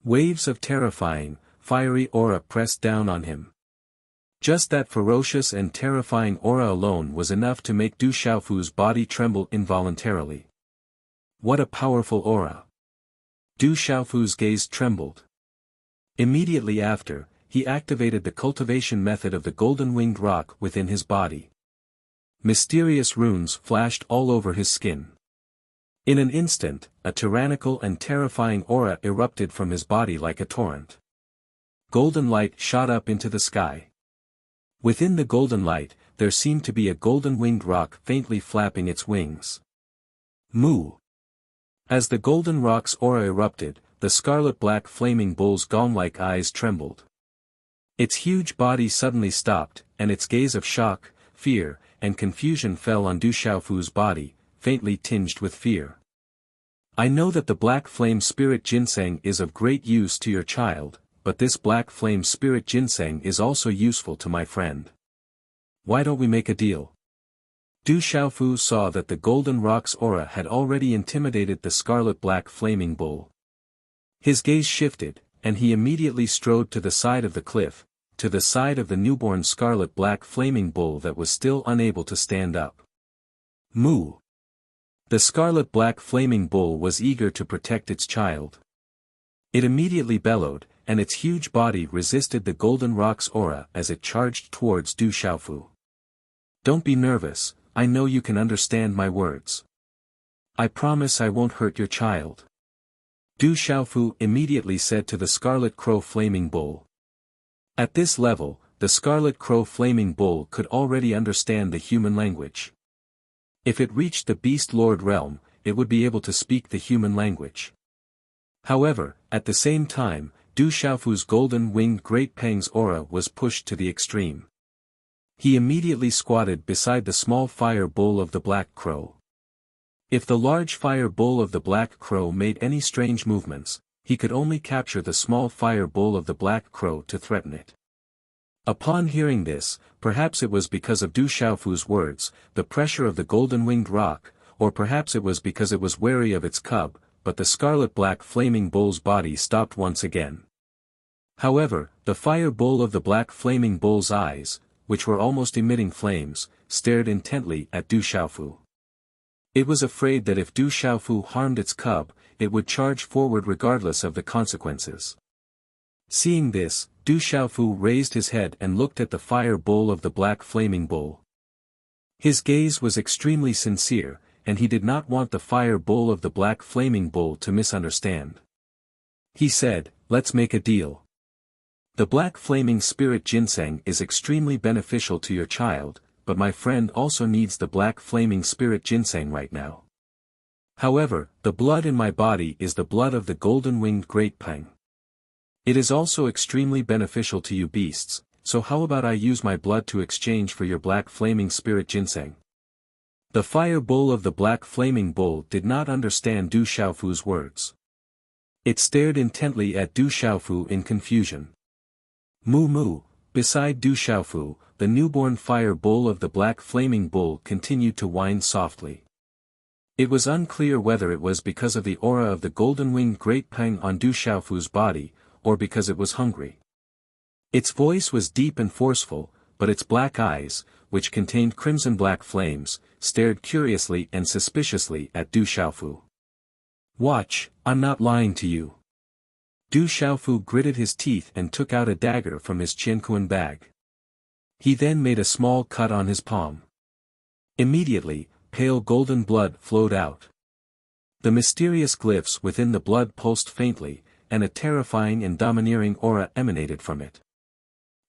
Waves of terrifying, fiery aura pressed down on him. Just that ferocious and terrifying aura alone was enough to make Du Xiaofu's body tremble involuntarily. What a powerful aura! Du Xiaofu's gaze trembled. Immediately after, he activated the cultivation method of the golden-winged rock within his body. Mysterious runes flashed all over his skin. In an instant, a tyrannical and terrifying aura erupted from his body like a torrent. Golden light shot up into the sky. Within the golden light, there seemed to be a golden-winged rock faintly flapping its wings. Moo! As the golden rock's aura erupted, the scarlet black flaming bull's gong-like eyes trembled. Its huge body suddenly stopped, and its gaze of shock, fear, and confusion fell on Du Xiaofu's body, faintly tinged with fear. I know that the black flame spirit ginseng is of great use to your child, but this black flame spirit ginseng is also useful to my friend. Why don't we make a deal? Du Xiaofu saw that the golden rock's aura had already intimidated the scarlet black flaming bull. His gaze shifted, and he immediately strode to the side of the cliff, to the side of the newborn scarlet black flaming bull that was still unable to stand up. Moo! The scarlet black flaming bull was eager to protect its child. It immediately bellowed, and its huge body resisted the golden rock's aura as it charged towards Du Xiaofu. Don't be nervous, I know you can understand my words. I promise I won't hurt your child. Du Xiaofu immediately said to the scarlet crow flaming bull. At this level, the scarlet crow flaming bull could already understand the human language. If it reached the Beast Lord realm, it would be able to speak the human language. However, at the same time, Du Xiaofu's golden-winged Great Peng's aura was pushed to the extreme. He immediately squatted beside the small fire bull of the black crow. If the large fire bull of the black crow made any strange movements, he could only capture the small fire bowl of the black crow to threaten it. Upon hearing this, perhaps it was because of Du Xiaofu's words, the pressure of the golden-winged rock, or perhaps it was because it was wary of its cub, but the scarlet-black flaming bull's body stopped once again. However, the fire bowl of the black flaming bull's eyes, which were almost emitting flames, stared intently at Du Xiaofu. It was afraid that if Du Xiaofu harmed its cub, it would charge forward regardless of the consequences. Seeing this, Du Xiaofu raised his head and looked at the fire bowl of the black flaming bull. His gaze was extremely sincere, and he did not want the fire bowl of the black flaming bull to misunderstand. He said, "Let's make a deal. The black flaming spirit ginseng is extremely beneficial to your child, but my friend also needs the black flaming spirit ginseng right now. However, the blood in my body is the blood of the golden-winged great peng. It is also extremely beneficial to you beasts, so how about I use my blood to exchange for your black flaming spirit ginseng?" The fire bull of the black flaming bull did not understand Du Xiaofu's words. It stared intently at Du Xiaofu in confusion. Moo moo, beside Du Xiaofu, the newborn fire bull of the black flaming bull continued to whine softly. It was unclear whether it was because of the aura of the golden-winged great peng on Du Xiaofu's body, or because it was hungry. Its voice was deep and forceful, but its black eyes, which contained crimson-black flames, stared curiously and suspiciously at Du Xiaofu. "Watch, I'm not lying to you." Du Xiaofu gritted his teeth and took out a dagger from his qianquan bag. He then made a small cut on his palm. Immediately, pale golden blood flowed out. The mysterious glyphs within the blood pulsed faintly, and a terrifying and domineering aura emanated from it.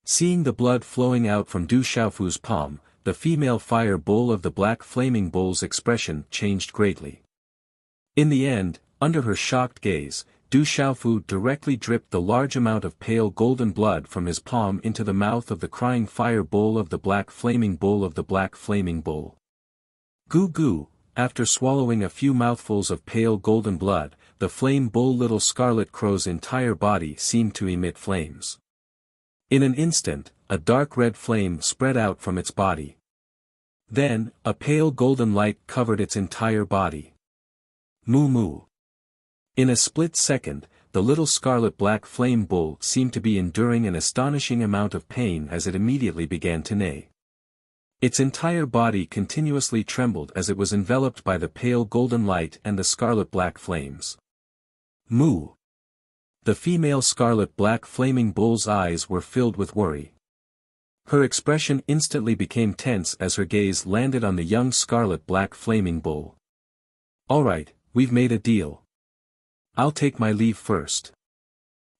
Seeing the blood flowing out from Du Xiaofu's palm, the female fire bull of the black flaming bull's expression changed greatly. In the end, under her shocked gaze, Du Xiaofu directly dripped the large amount of pale golden blood from his palm into the mouth of the crying fire bull of the black flaming bull of the black flaming bull. Goo goo, after swallowing a few mouthfuls of pale golden blood, the flame bull little scarlet crow's entire body seemed to emit flames. In an instant, a dark red flame spread out from its body. Then, a pale golden light covered its entire body. Moo moo. In a split second, the little scarlet black flame bull seemed to be enduring an astonishing amount of pain as it immediately began to neigh. Its entire body continuously trembled as it was enveloped by the pale golden light and the scarlet black flames. Moo. The female scarlet black flaming bull's eyes were filled with worry. Her expression instantly became tense as her gaze landed on the young scarlet black flaming bull. "Alright, we've made a deal. I'll take my leave first."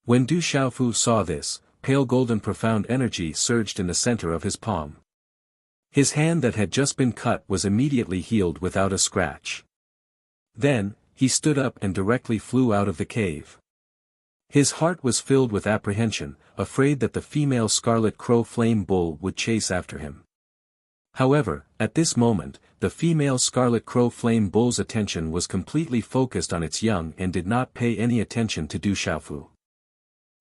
When Du Xiaofu saw this, pale golden profound energy surged in the center of his palm. His hand that had just been cut was immediately healed without a scratch. Then, he stood up and directly flew out of the cave. His heart was filled with apprehension, afraid that the female scarlet crow flame bull would chase after him. However, at this moment, the female scarlet crow flame bull's attention was completely focused on its young and did not pay any attention to Du Xiaofu.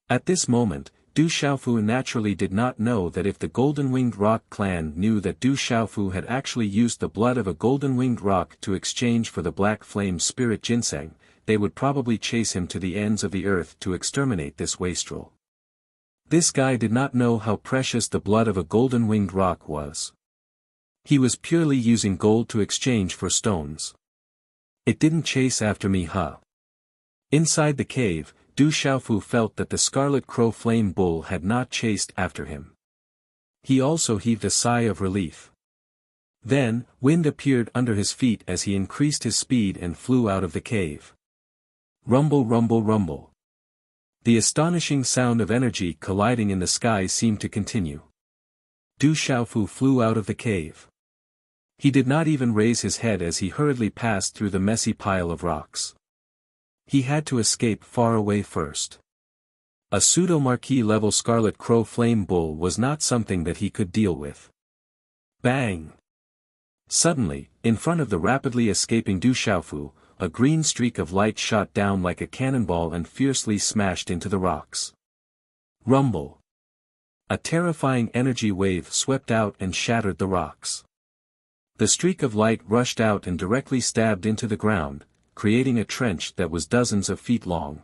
At this moment, Du Xiaofu naturally did not know that if the golden-winged rock clan knew that Du Xiaofu had actually used the blood of a golden-winged rock to exchange for the black flame spirit ginseng, they would probably chase him to the ends of the earth to exterminate this wastrel. This guy did not know how precious the blood of a golden-winged rock was. He was purely using gold to exchange for stones. "It didn't chase after me, huh?" Inside the cave, Du Xiaofu felt that the scarlet crow flame bull had not chased after him. He also heaved a sigh of relief. Then, wind appeared under his feet as he increased his speed and flew out of the cave. Rumble rumble rumble. The astonishing sound of energy colliding in the sky seemed to continue. Du Xiaofu flew out of the cave. He did not even raise his head as he hurriedly passed through the messy pile of rocks. He had to escape far away first. A pseudo-marquis level scarlet crow flame bull was not something that he could deal with. Bang! Suddenly, in front of the rapidly escaping Du Xiaofu, a green streak of light shot down like a cannonball and fiercely smashed into the rocks. Rumble. A terrifying energy wave swept out and shattered the rocks. The streak of light rushed out and directly stabbed into the ground, creating a trench that was dozens of feet long.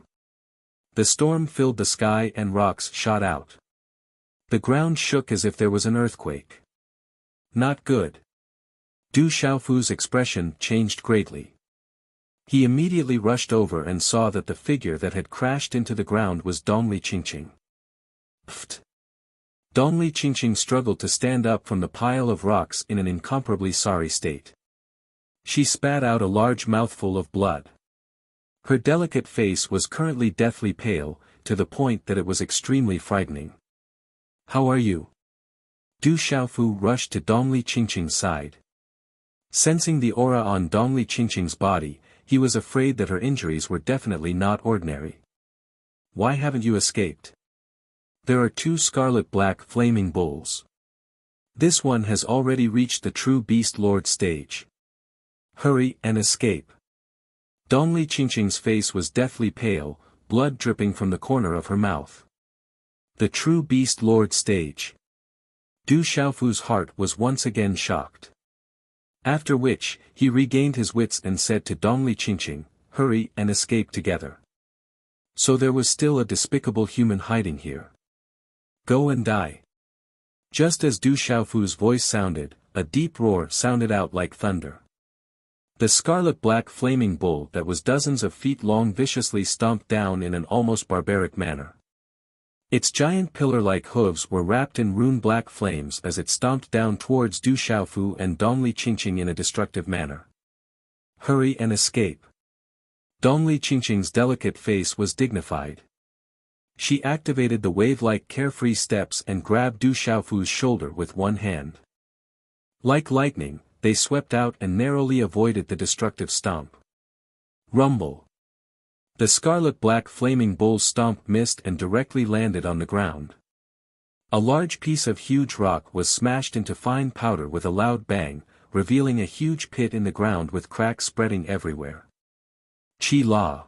The storm filled the sky and rocks shot out. The ground shook as if there was an earthquake. Not good. Du Xiaofu's expression changed greatly. He immediately rushed over and saw that the figure that had crashed into the ground was Dongli Qingqing. Pfft. Dongli Qingqing struggled to stand up from the pile of rocks in an incomparably sorry state. She spat out a large mouthful of blood. Her delicate face was currently deathly pale, to the point that it was extremely frightening. How are you? Du Xiaofu rushed to Dongli Qingqing's side. Sensing the aura on Dongli Qingqing's body, he was afraid that her injuries were definitely not ordinary. Why haven't you escaped? There are 2 scarlet-black flaming bulls. This one has already reached the true Beast Lord stage. Hurry and escape. Dongli Qingqing's face was deathly pale, blood dripping from the corner of her mouth. The true Beast Lord stage. Du Xiaofu's heart was once again shocked. After which, he regained his wits and said to Dongli Qingqing, hurry and escape together. So there was still a despicable human hiding here. Go and die. Just as Du Xiaofu's voice sounded, a deep roar sounded out like thunder. The scarlet-black flaming bull that was dozens of feet long viciously stomped down in an almost barbaric manner. Its giant pillar-like hooves were wrapped in rune-black flames as it stomped down towards Du Xiaofu and Dongli Qingqing in a destructive manner. Hurry and escape. Dongli Qingqing's delicate face was dignified. She activated the wave-like carefree steps and grabbed Du Xiaofu's shoulder with one hand. Like lightning, they swept out and narrowly avoided the destructive stomp. Rumble. The scarlet-black flaming bull's stomp missed and directly landed on the ground. A large piece of huge rock was smashed into fine powder with a loud bang, revealing a huge pit in the ground with cracks spreading everywhere. Qi La.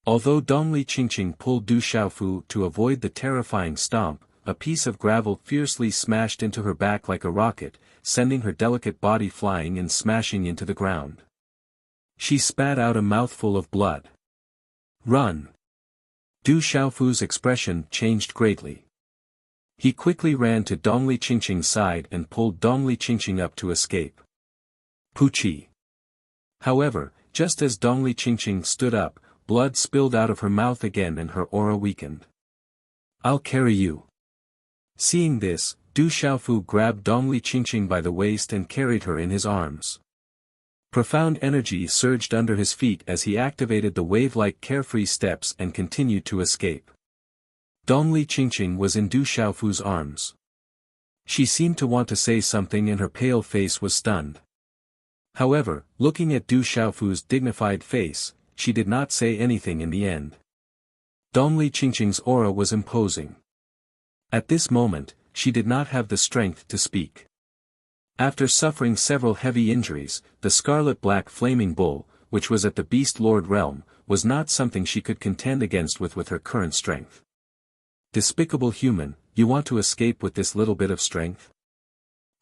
Although Dongli Qingqing pulled Du Xiaofu to avoid the terrifying stomp, a piece of gravel fiercely smashed into her back like a rocket, sending her delicate body flying and smashing into the ground. She spat out a mouthful of blood. Run! Du Xiaofu's expression changed greatly. He quickly ran to Dongli Qingqing's side and pulled Dongli Qingqing up to escape. Puchi! However, just as Dongli Qingqing stood up, blood spilled out of her mouth again and her aura weakened. I'll carry you. Seeing this, Du Xiaofu grabbed Dongli Qingqing by the waist and carried her in his arms. Profound energy surged under his feet as he activated the wave-like carefree steps and continued to escape. Dongli Qingqing was in Du Xiaofu's arms. She seemed to want to say something and her pale face was stunned. However, looking at Du Xiaofu's dignified face, she did not say anything in the end. Dongli Qingqing's aura was imposing. At this moment, she did not have the strength to speak. After suffering several heavy injuries, the scarlet-black flaming bull, which was at the Beast Lord realm, was not something she could contend against with her current strength. Despicable human, you want to escape with this little bit of strength?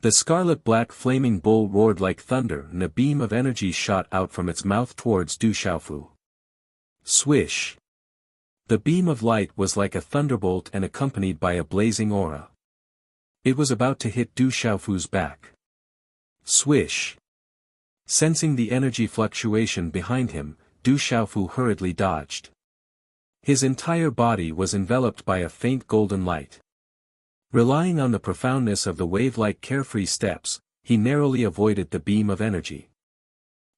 The scarlet-black flaming bull roared like thunder and a beam of energy shot out from its mouth towards Du Xiaofu. Swish! The beam of light was like a thunderbolt and accompanied by a blazing aura. It was about to hit Du Xiaofu's back. Swish! Sensing the energy fluctuation behind him, Du Xiaofu hurriedly dodged. His entire body was enveloped by a faint golden light. Relying on the profoundness of the wave-like carefree steps, he narrowly avoided the beam of energy.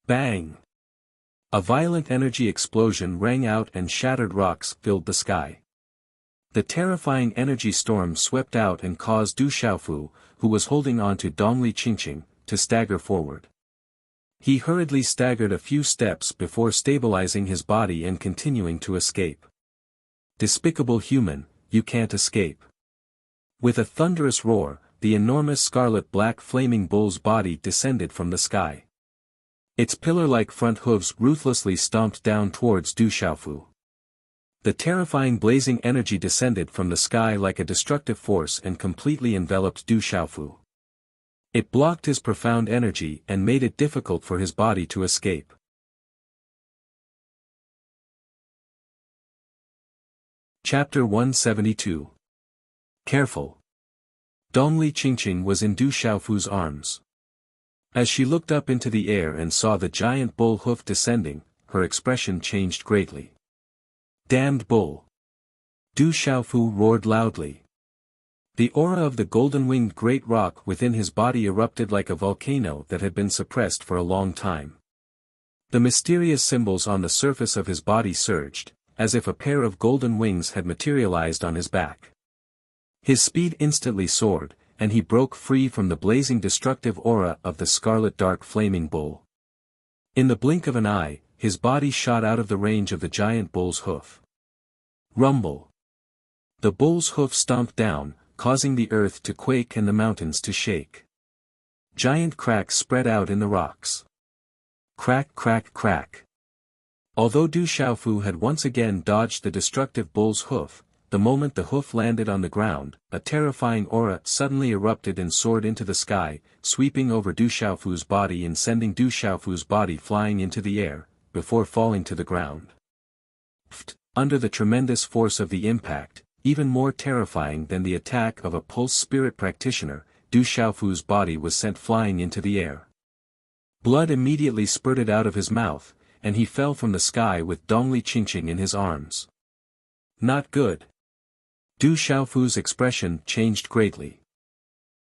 Bang! A violent energy explosion rang out and shattered rocks filled the sky. The terrifying energy storm swept out and caused Du Xiaofu, who was holding on to Dongli Qingqing, to stagger forward. He hurriedly staggered a few steps before stabilizing his body and continuing to escape. Despicable human, you can't escape. With a thunderous roar, the enormous scarlet-black flaming bull's body descended from the sky. Its pillar-like front hooves ruthlessly stomped down towards Du Xiaofu. The terrifying blazing energy descended from the sky like a destructive force and completely enveloped Du Xiaofu. It blocked his profound energy and made it difficult for his body to escape. Chapter 172. Careful. Dongli Qingqing was in Du Xiaofu's arms. As she looked up into the air and saw the giant bull hoof descending, her expression changed greatly. Damned bull! Du Xiaofu roared loudly. The aura of the golden-winged great rock within his body erupted like a volcano that had been suppressed for a long time. The mysterious symbols on the surface of his body surged, as if a pair of golden wings had materialized on his back. His speed instantly soared, and he broke free from the blazing destructive aura of the scarlet dark flaming bull. In the blink of an eye, his body shot out of the range of the giant bull's hoof. Rumble! The bull's hoof stomped down, causing the earth to quake and the mountains to shake. Giant cracks spread out in the rocks. Crack, crack, crack. Although Du Xiaofu had once again dodged the destructive bull's hoof, the moment the hoof landed on the ground, a terrifying aura suddenly erupted and soared into the sky, sweeping over Du Xiaofu's body and sending Du Xiaofu's body flying into the air, before falling to the ground. Under the tremendous force of the impact, even more terrifying than the attack of a pulse spirit practitioner, Du Xiaofu's body was sent flying into the air. Blood immediately spurted out of his mouth, and he fell from the sky with Dongli Qingqing in his arms. Not good. Du Xiaofu's expression changed greatly.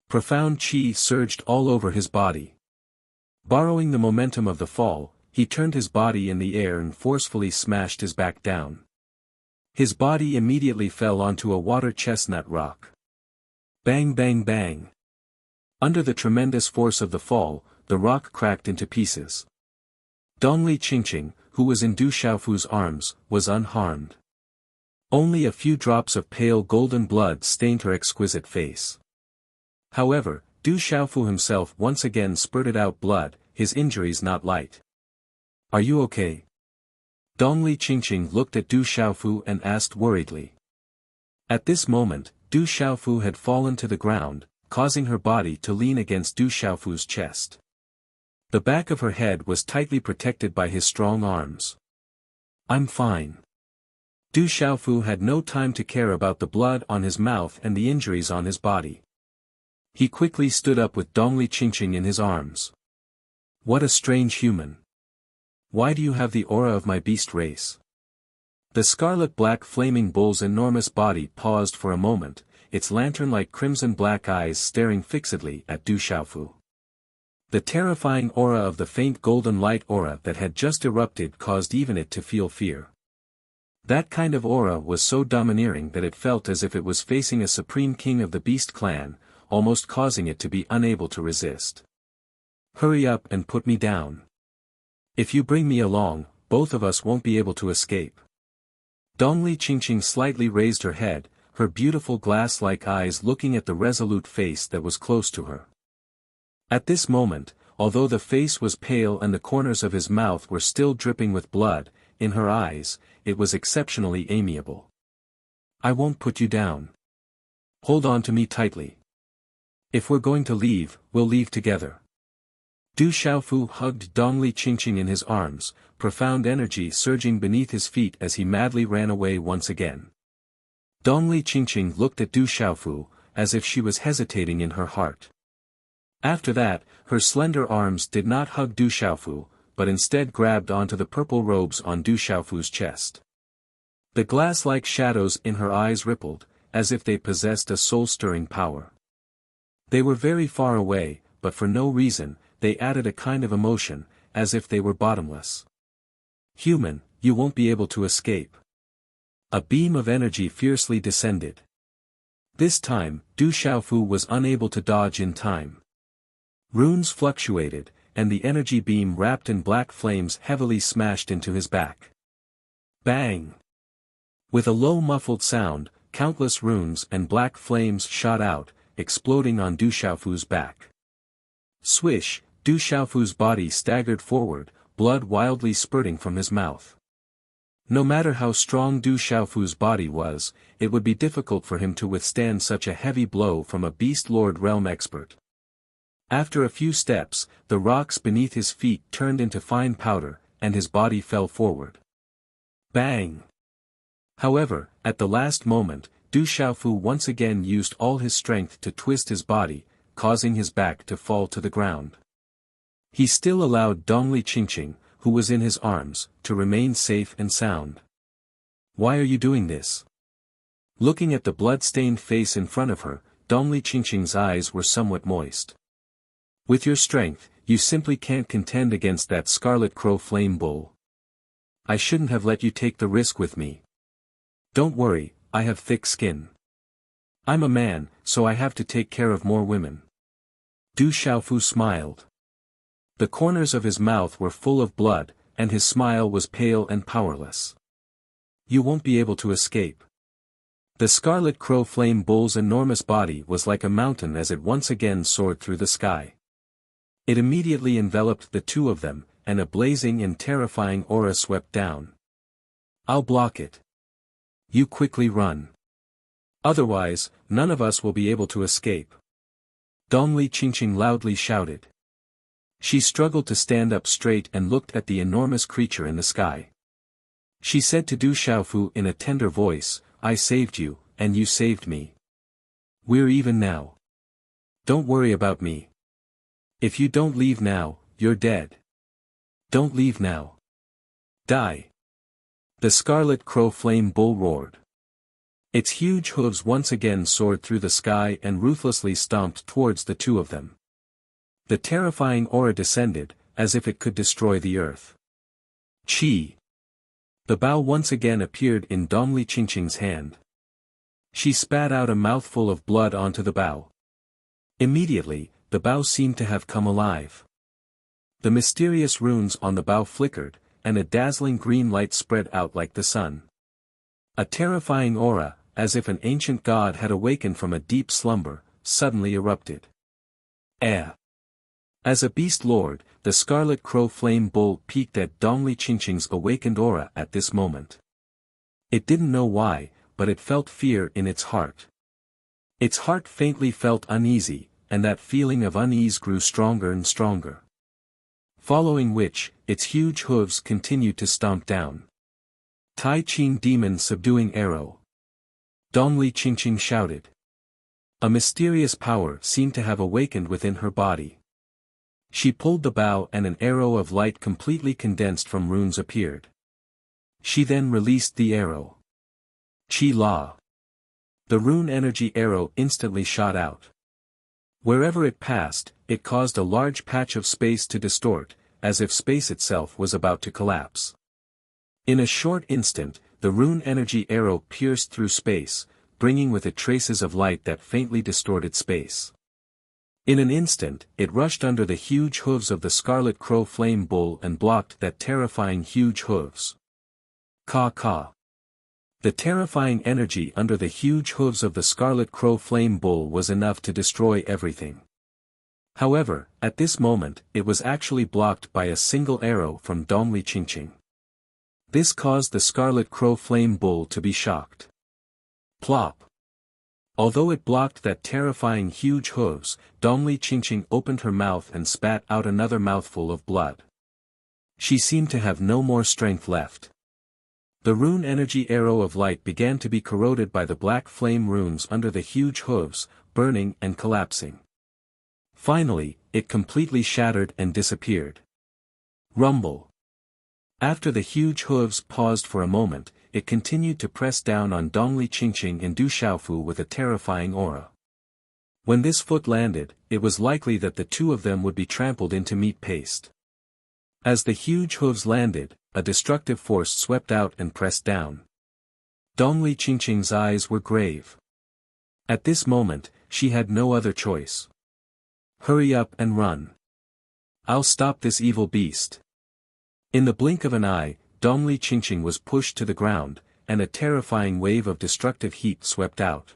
Profound qi surged all over his body. Borrowing the momentum of the fall, he turned his body in the air and forcefully smashed his back down. His body immediately fell onto a water chestnut rock. Bang bang bang. Under the tremendous force of the fall, the rock cracked into pieces. Dongli Qingqing, who was in Du Xiaofu's arms, was unharmed. Only a few drops of pale golden blood stained her exquisite face. However, Du Xiaofu himself once again spurted out blood, his injuries not light. Are you okay? Dongli Qingqing looked at Du Xiaofu and asked worriedly. At this moment, Du Xiaofu had fallen to the ground, causing her body to lean against Du Xiaofu's chest. The back of her head was tightly protected by his strong arms. I'm fine. Du Xiaofu had no time to care about the blood on his mouth and the injuries on his body. He quickly stood up with Dongli Qingqing in his arms. What a strange human. Why do you have the aura of my beast race? The scarlet-black flaming bull's enormous body paused for a moment, its lantern-like crimson-black eyes staring fixedly at Du Xiaofu. The terrifying aura of the faint golden light aura that had just erupted caused even it to feel fear. That kind of aura was so domineering that it felt as if it was facing a supreme king of the beast clan, almost causing it to be unable to resist. Hurry up and put me down. If you bring me along, both of us won't be able to escape. Dongli Qingqing slightly raised her head, her beautiful glass-like eyes looking at the resolute face that was close to her. At this moment, although the face was pale and the corners of his mouth were still dripping with blood, in her eyes, it was exceptionally amiable. I won't put you down. Hold on to me tightly. If we're going to leave, we'll leave together. Du Xiaofu hugged Dongli Qingqing in his arms, profound energy surging beneath his feet as he madly ran away once again. Dongli Qingqing looked at Du Xiaofu, as if she was hesitating in her heart. After that, her slender arms did not hug Du Xiaofu, but instead grabbed onto the purple robes on Du Xiaofu's chest. The glass-like shadows in her eyes rippled, as if they possessed a soul-stirring power. They were very far away, but for no reason, they added a kind of emotion, as if they were bottomless. Human, you won't be able to escape. A beam of energy fiercely descended. This time, Du Xiaofu was unable to dodge in time. Runes fluctuated, and the energy beam wrapped in black flames heavily smashed into his back. Bang! With a low muffled sound, countless runes and black flames shot out, exploding on Du Xiaofu's back. Swish, Du Xiaofu's body staggered forward, blood wildly spurting from his mouth. No matter how strong Du Xiaofu's body was, it would be difficult for him to withstand such a heavy blow from a Beast Lord realm expert. After a few steps, the rocks beneath his feet turned into fine powder, and his body fell forward. Bang! However, at the last moment, Du Xiaofu once again used all his strength to twist his body, causing his back to fall to the ground. He still allowed Dongli Qingqing, who was in his arms, to remain safe and sound. Why are you doing this? Looking at the blood-stained face in front of her, Dongli Qingqing's eyes were somewhat moist. With your strength, you simply can't contend against that Scarlet Crow Flame Bull. I shouldn't have let you take the risk with me. Don't worry, I have thick skin. I'm a man, so I have to take care of more women. Du Xiaofu smiled. The corners of his mouth were full of blood, and his smile was pale and powerless. You won't be able to escape. The Scarlet Crow Flame Bull's enormous body was like a mountain as it once again soared through the sky. It immediately enveloped the two of them, and a blazing and terrifying aura swept down. I'll block it. You quickly run. Otherwise, none of us will be able to escape. Dongli Qingqing loudly shouted. She struggled to stand up straight and looked at the enormous creature in the sky. She said to Du Xiaofu in a tender voice, I saved you, and you saved me. We're even now. Don't worry about me. If you don't leave now, you're dead. Don't leave now. Die. The Scarlet Crow Flame Bull roared. Its huge hooves once again soared through the sky and ruthlessly stomped towards the two of them. The terrifying aura descended, as if it could destroy the earth. Chi! The bow once again appeared in Dongli Qingqing's hand. She spat out a mouthful of blood onto the bow. Immediately, the bow seemed to have come alive. The mysterious runes on the bow flickered, and a dazzling green light spread out like the sun. A terrifying aura, as if an ancient god had awakened from a deep slumber, suddenly erupted. As a beast lord, the Scarlet Crow Flame Bull peeked at Dongli Qingqing's awakened aura at this moment. It didn't know why, but it felt fear in its heart. Its heart faintly felt uneasy, and that feeling of unease grew stronger and stronger. Following which, its huge hooves continued to stomp down. Tai Qing Demon Subduing Arrow. Dongli Qingqing shouted. A mysterious power seemed to have awakened within her body. She pulled the bow and an arrow of light completely condensed from runes appeared. She then released the arrow. Chi La. The rune energy arrow instantly shot out. Wherever it passed, it caused a large patch of space to distort, as if space itself was about to collapse. In a short instant, the rune energy arrow pierced through space, bringing with it traces of light that faintly distorted space. In an instant, it rushed under the huge hooves of the Scarlet Crow Flame Bull and blocked that terrifying huge hooves. Ka. The terrifying energy under the huge hooves of the Scarlet Crow Flame Bull was enough to destroy everything. However, at this moment, it was actually blocked by a single arrow from Dongli Qingqing. This caused the Scarlet Crow Flame Bull to be shocked. Plop! Although it blocked that terrifying huge hooves, Dongli Qingqing opened her mouth and spat out another mouthful of blood. She seemed to have no more strength left. The rune energy arrow of light began to be corroded by the black flame runes under the huge hooves, burning and collapsing. Finally, it completely shattered and disappeared. Rumble. After the huge hooves paused for a moment, it continued to press down on Dongli Qingqing and Du Xiaofu with a terrifying aura. When this foot landed, it was likely that the two of them would be trampled into meat paste. As the huge hooves landed, a destructive force swept out and pressed down. Dongli Qingqing's eyes were grave. At this moment, she had no other choice. Hurry up and run. I'll stop this evil beast. In the blink of an eye, Dongli Qingqing was pushed to the ground, and a terrifying wave of destructive heat swept out.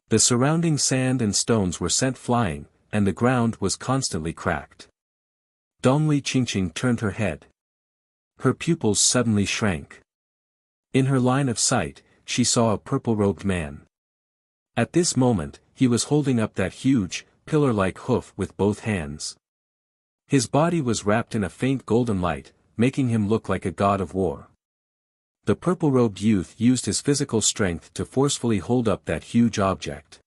The surrounding sand and stones were sent flying, and the ground was constantly cracked. Dongli Qingqing turned her head. Her pupils suddenly shrank. In her line of sight, she saw a purple-robed man. At this moment, he was holding up that huge, pillar-like hoof with both hands. His body was wrapped in a faint golden light, making him look like a god of war. The purple-robed youth used his physical strength to forcefully hold up that huge object.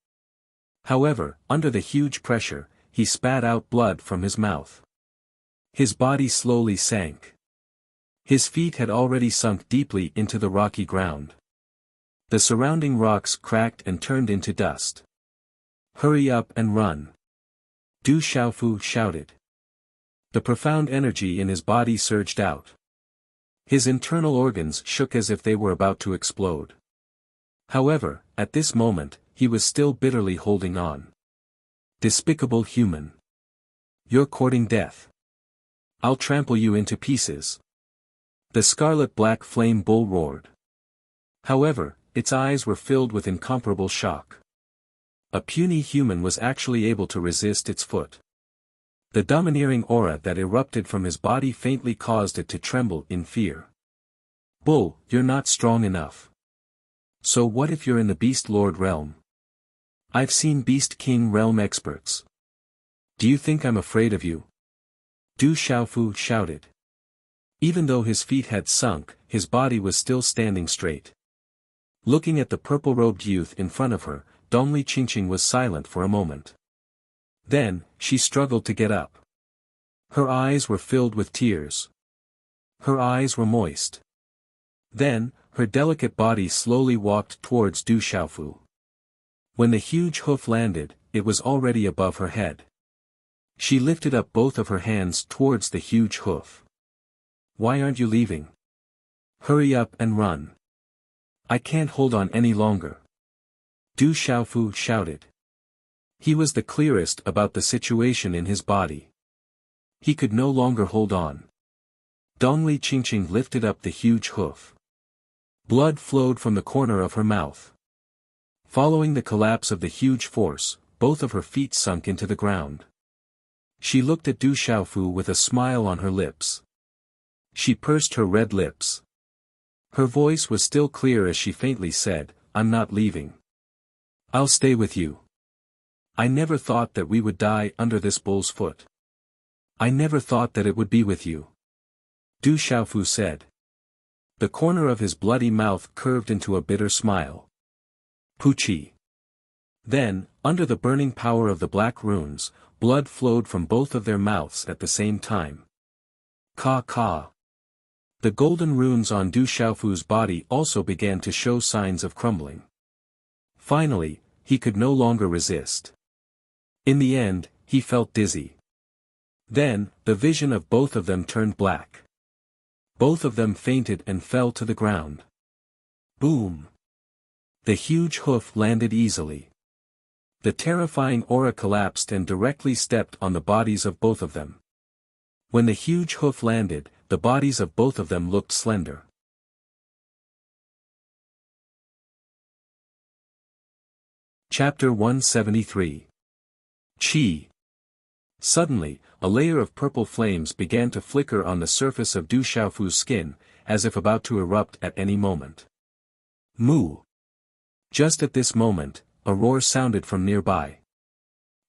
However, under the huge pressure, he spat out blood from his mouth. His body slowly sank. His feet had already sunk deeply into the rocky ground. The surrounding rocks cracked and turned into dust. "Hurry up and run!" Du Xiaofu shouted. The profound energy in his body surged out. His internal organs shook as if they were about to explode. However, at this moment, he was still bitterly holding on. "Despicable human! You're courting death. I'll trample you into pieces!" The scarlet-black flame bull roared. However, its eyes were filled with incomparable shock. A puny human was actually able to resist its foot. The domineering aura that erupted from his body faintly caused it to tremble in fear. "Bull, you're not strong enough. So what if you're in the Beast Lord realm? I've seen Beast King realm experts. Do you think I'm afraid of you?" Du Xiaofu shouted. Even though his feet had sunk, his body was still standing straight. Looking at the purple-robed youth in front of her, Dongli Qingqing was silent for a moment. Then, she struggled to get up. Her eyes were filled with tears. Her eyes were moist. Then, her delicate body slowly walked towards Du Xiaofu. When the huge hoof landed, it was already above her head. She lifted up both of her hands towards the huge hoof. "Why aren't you leaving? Hurry up and run. I can't hold on any longer." Du Xiaofu shouted. He was the clearest about the situation in his body. He could no longer hold on. Dongli Qingqing lifted up the huge hoof. Blood flowed from the corner of her mouth. Following the collapse of the huge force, both of her feet sunk into the ground. She looked at Du Xiaofu with a smile on her lips. She pursed her red lips. Her voice was still clear as she faintly said, "I'm not leaving. I'll stay with you. I never thought that we would die under this bull's foot. I never thought that it would be with you." Du Xiaofu said. The corner of his bloody mouth curved into a bitter smile. "Puchi." Then, under the burning power of the black runes, blood flowed from both of their mouths at the same time. "Ka. The golden runes on Du Xiaofu's body also began to show signs of crumbling. Finally, he could no longer resist. In the end, he felt dizzy. Then, the vision of both of them turned black. Both of them fainted and fell to the ground. Boom! The huge hoof landed easily. The terrifying aura collapsed and directly stepped on the bodies of both of them. When the huge hoof landed, the bodies of both of them looked slender. Chapter 173. Qi. Suddenly, a layer of purple flames began to flicker on the surface of Du Xiaofu's skin, as if about to erupt at any moment. Moo! Just at this moment, a roar sounded from nearby.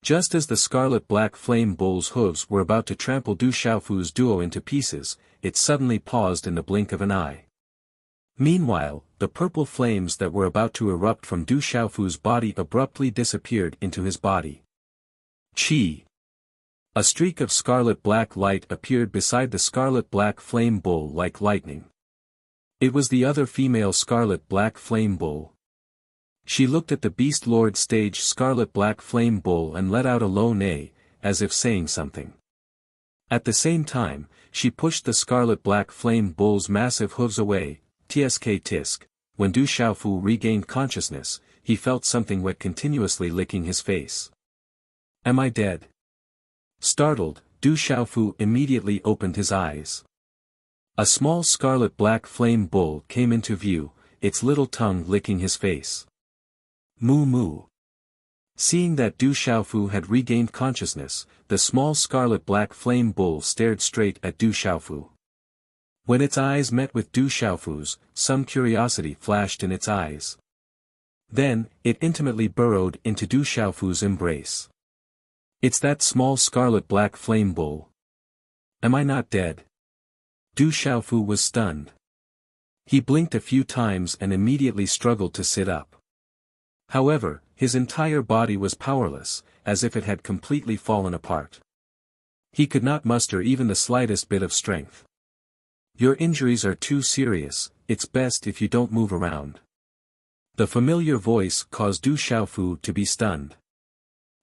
Just as the scarlet-black flame bull's hooves were about to trample Du Xiaofu's duo into pieces, it suddenly paused in the blink of an eye. Meanwhile, the purple flames that were about to erupt from Du Xiaofu's body abruptly disappeared into his body. Qi. A streak of scarlet-black light appeared beside the scarlet-black flame bull like lightning. It was the other female scarlet-black flame bull. She looked at the Beast Lord stage scarlet-black flame bull and let out a low neigh, as if saying something. At the same time, she pushed the scarlet-black flame bull's massive hooves away, tsk tisk. When Du Xiaofu regained consciousness, he felt something wet continuously licking his face. "Am I dead?" Startled, Du Xiaofu immediately opened his eyes. A small scarlet-black flame bull came into view, its little tongue licking his face. "Moo moo." Seeing that Du Xiaofu had regained consciousness, the small scarlet-black flame bull stared straight at Du Xiaofu. When its eyes met with Du Xiaofu's, some curiosity flashed in its eyes. Then, it intimately burrowed into Du Xiaofu's embrace. "It's that small scarlet-black flame bull. Am I not dead?" Du Xiaofu was stunned. He blinked a few times and immediately struggled to sit up. However, his entire body was powerless, as if it had completely fallen apart. He could not muster even the slightest bit of strength. "Your injuries are too serious, it's best if you don't move around." The familiar voice caused Du Xiaofu to be stunned.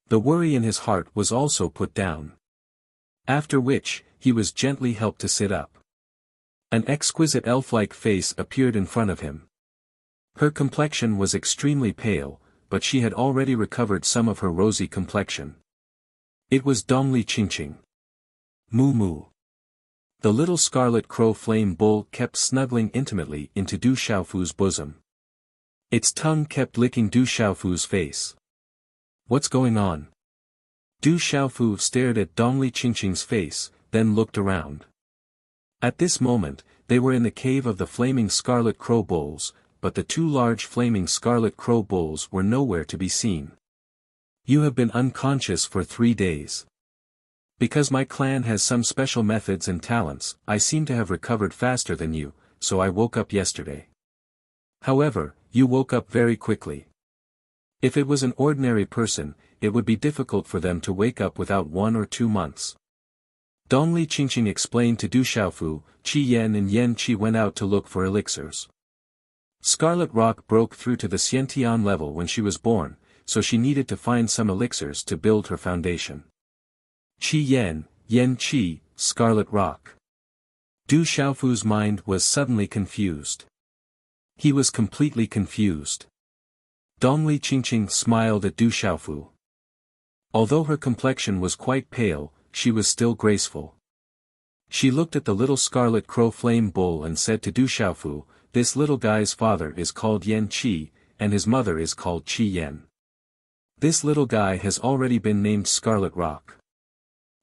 The worry in his heart was also put down. After which, he was gently helped to sit up. An exquisite elf-like face appeared in front of him. Her complexion was extremely pale, but she had already recovered some of her rosy complexion. It was Dongli Qingqing. "Moo moo." The little scarlet crow flame bull kept snuggling intimately into Du Xiaofu's bosom. Its tongue kept licking Du Xiaofu's face. "What's going on?" Du Xiaofu stared at Dongli Qingqing's face, then looked around. At this moment, they were in the cave of the flaming scarlet crow bulls, but the two large flaming scarlet crow bulls were nowhere to be seen. "You have been unconscious for 3 days. Because my clan has some special methods and talents, I seem to have recovered faster than you, so I woke up yesterday. However, you woke up very quickly. If it was an ordinary person, it would be difficult for them to wake up without 1 or 2 months." Dongli Qingqing explained to Du Xiaofu. Qi Yan and Yan Qi went out to look for elixirs. Scarlet Rock broke through to the Xiantian level when she was born, so she needed to find some elixirs to build her foundation. Qi Yan, Yan Qi, Scarlet Rock. Du Xiaofu's mind was suddenly confused. He was completely confused. Dongli Qingqing smiled at Du Xiaofu. Although her complexion was quite pale, she was still graceful. She looked at the little scarlet crow flame bull and said to Du Xiaofu, "This little guy's father is called Yan Qi, and his mother is called Qi Yan. This little guy has already been named Scarlet Rock.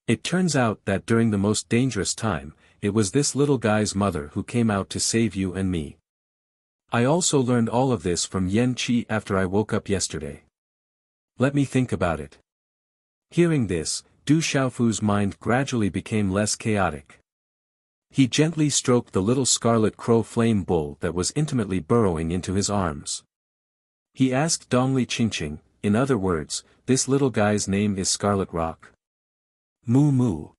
It turns out that during the most dangerous time, it was this little guy's mother who came out to save you and me. I also learned all of this from Yan Qi after I woke up yesterday. Let me think about it." Hearing this, Du Xiaofu's mind gradually became less chaotic. He gently stroked the little scarlet crow flame bull that was intimately burrowing into his arms. He asked Dongli Qingqing, "In other words, this little guy's name is Scarlet Rock?" "Moo moo."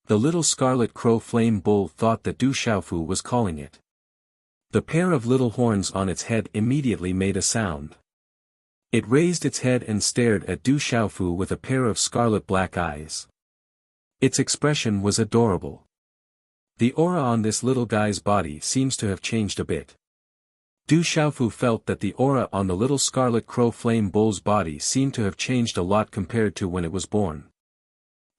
The little scarlet crow flame bull thought that Du Xiaofu was calling it. The pair of little horns on its head immediately made a sound. It raised its head and stared at Du Xiaofu with a pair of scarlet-black eyes. Its expression was adorable. The aura on this little guy's body seems to have changed a bit. Du Xiaofu felt that the aura on the little scarlet crow flame bull's body seemed to have changed a lot compared to when it was born.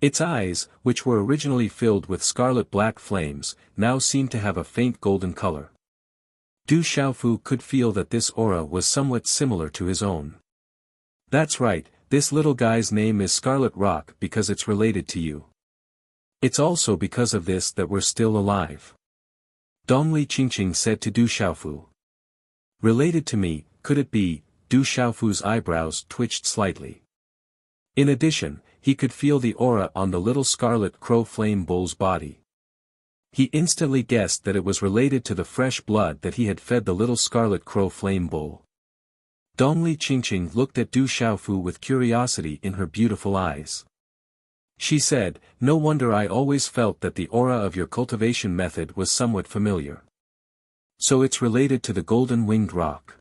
Its eyes, which were originally filled with scarlet-black flames, now seemed to have a faint golden color. Du Xiaofu could feel that this aura was somewhat similar to his own. "That's right, this little guy's name is Scarlet Rock because it's related to you. It's also because of this that we're still alive." Dongli Qingqing said to Du Xiaofu. "Related to me, could it be?" Du Xiaofu's eyebrows twitched slightly. In addition, he could feel the aura on the little scarlet crow flame bull's body. He instantly guessed that it was related to the fresh blood that he had fed the little scarlet crow flame bull. Dongli Qingqing looked at Du Xiaofu with curiosity in her beautiful eyes. She said, "No wonder I always felt that the aura of your cultivation method was somewhat familiar. So it's related to the golden winged rock.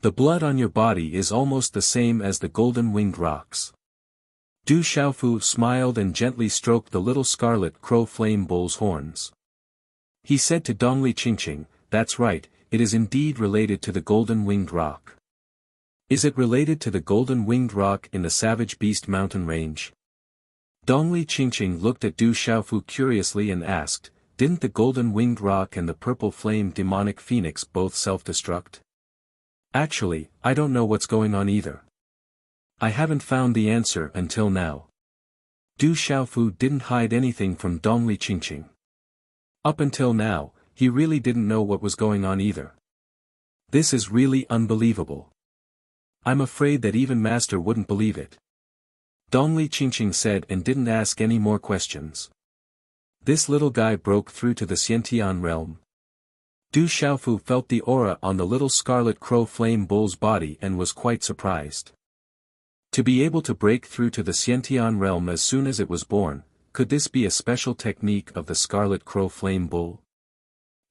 The blood on your body is almost the same as the golden winged rocks." Du Xiaofu smiled and gently stroked the little scarlet crow flame bull's horns. He said to Dongli Qingqing, "That's right, it is indeed related to the golden winged rock." "Is it related to the golden winged rock in the Savage Beast Mountain Range?" Dongli Qingqing looked at Du Xiaofu curiously and asked, "Didn't the golden winged rock and the purple flame demonic phoenix both self-destruct?" "Actually, I don't know what's going on either. I haven't found the answer until now. Du Xiaofu didn't hide anything from Dongli Qingqing. Up until now, he really didn't know what was going on either. This is really unbelievable. I'm afraid that even Master wouldn't believe it. Dongli Qingqing said and didn't ask any more questions. This little guy broke through to the Xiantian realm. Du Xiaofu felt the aura on the little scarlet crow flame bull's body and was quite surprised. To be able to break through to the Xiantian realm as soon as it was born, could this be a special technique of the scarlet crow flame bull?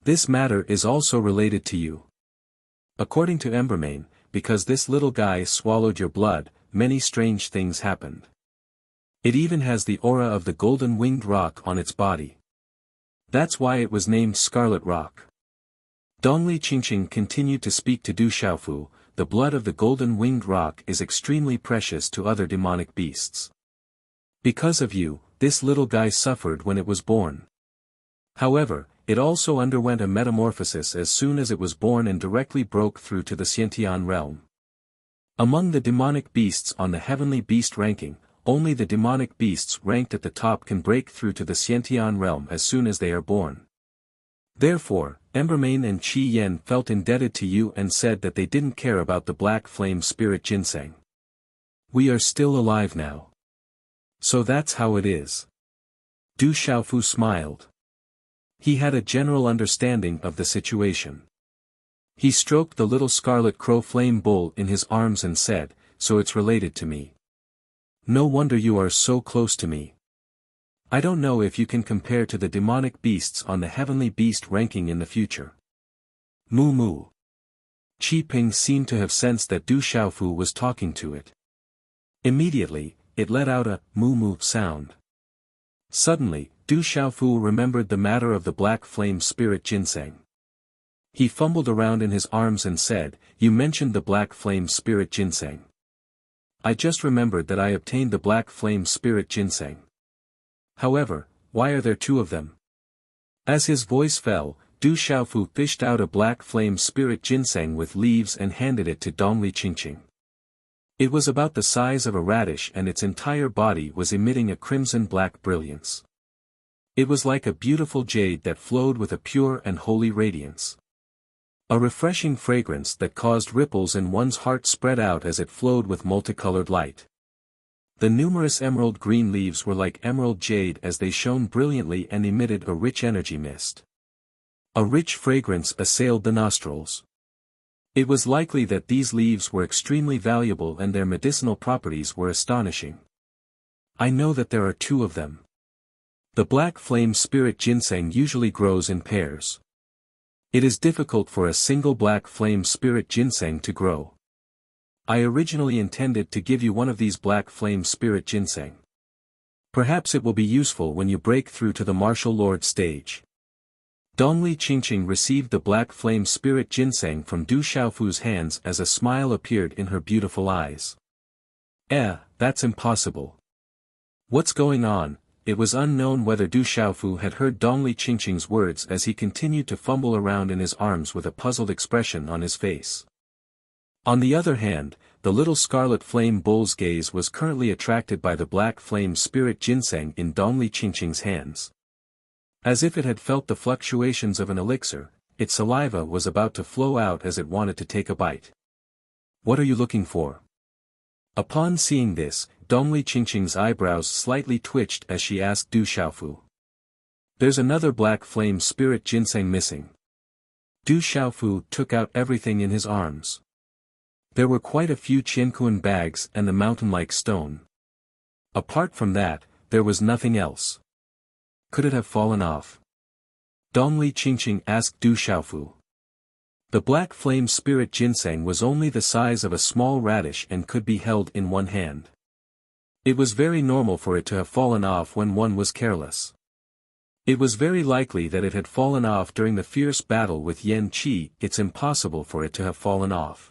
This matter is also related to you. According to Embermane, because this little guy swallowed your blood, many strange things happened. It even has the aura of the golden winged rock on its body. That's why it was named Scarlet Rock. Dongli Qingqing continued to speak to Du Xiaofu. The blood of the golden winged rock is extremely precious to other demonic beasts. Because of you, this little guy suffered when it was born. However, it also underwent a metamorphosis as soon as it was born and directly broke through to the Xiantian realm. Among the demonic beasts on the heavenly beast ranking, only the demonic beasts ranked at the top can break through to the Xiantian realm as soon as they are born. Therefore, Embermane and Qi Yen felt indebted to you and said that they didn't care about the black flame spirit ginseng. We are still alive now. So that's how it is. Du Xiaofu smiled. He had a general understanding of the situation. He stroked the little scarlet crow flame bull in his arms and said, "So it's related to me. No wonder you are so close to me. I don't know if you can compare to the demonic beasts on the heavenly beast ranking in the future." Moo moo. Qi Ping seemed to have sensed that Du Xiaofu was talking to it. Immediately, it let out a moo moo sound. Suddenly, Du Xiaofu remembered the matter of the black flame spirit ginseng. He fumbled around in his arms and said, "You mentioned the black flame spirit ginseng. I just remembered that I obtained the black flame spirit ginseng. However, why are there two of them?" As his voice fell, Du Xiaofu fished out a black flame spirit ginseng with leaves and handed it to Dongli Qingqing. It was about the size of a radish and its entire body was emitting a crimson-black brilliance. It was like a beautiful jade that flowed with a pure and holy radiance. A refreshing fragrance that caused ripples in one's heart spread out as it flowed with multicolored light. The numerous emerald green leaves were like emerald jade as they shone brilliantly and emitted a rich energy mist. A rich fragrance assailed the nostrils. It was likely that these leaves were extremely valuable and their medicinal properties were astonishing. I know that there are two of them. The black flame spirit ginseng usually grows in pairs. It is difficult for a single black flame spirit ginseng to grow. I originally intended to give you one of these black flame spirit ginseng. Perhaps it will be useful when you break through to the martial lord stage. Dongli Qingqing received the black flame spirit ginseng from Du Xiaofu's hands as a smile appeared in her beautiful eyes. That's impossible. What's going on? It was unknown whether Du Xiaofu had heard Dongli Qingqing's words as he continued to fumble around in his arms with a puzzled expression on his face. On the other hand, the little scarlet flame bull's gaze was currently attracted by the black flame spirit ginseng in Dongli Qingqing's hands. As if it had felt the fluctuations of an elixir, its saliva was about to flow out as it wanted to take a bite. What are you looking for? Upon seeing this, Dongli Qingqing's eyebrows slightly twitched as she asked Du Xiaofu. There's another black flame spirit ginseng missing. Du Xiaofu took out everything in his arms. There were quite a few Qiankuan bags and the mountain-like stone. Apart from that, there was nothing else. Could it have fallen off? Dongli Qingqing asked Du Xiaofu. The black flame spirit ginseng was only the size of a small radish and could be held in one hand. It was very normal for it to have fallen off when one was careless. It was very likely that it had fallen off during the fierce battle with Yan Qi. It's impossible for it to have fallen off.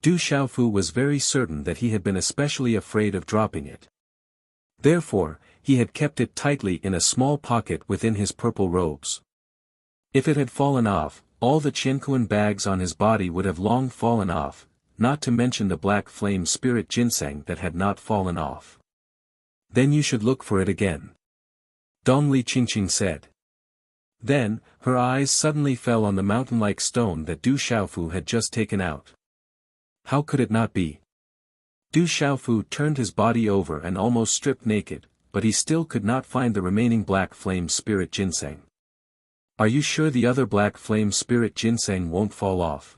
Du Xiaofu was very certain that he had been especially afraid of dropping it. Therefore, he had kept it tightly in a small pocket within his purple robes. If it had fallen off, all the Qiankuan bags on his body would have long fallen off, not to mention the black flame spirit ginseng that had not fallen off. Then you should look for it again. Dongli Qingqing said. Then, her eyes suddenly fell on the mountain-like stone that Du Xiaofu had just taken out. How could it not be? Du Xiaofu turned his body over and almost stripped naked, but he still could not find the remaining black flame spirit ginseng. Are you sure the other black flame spirit ginseng won't fall off?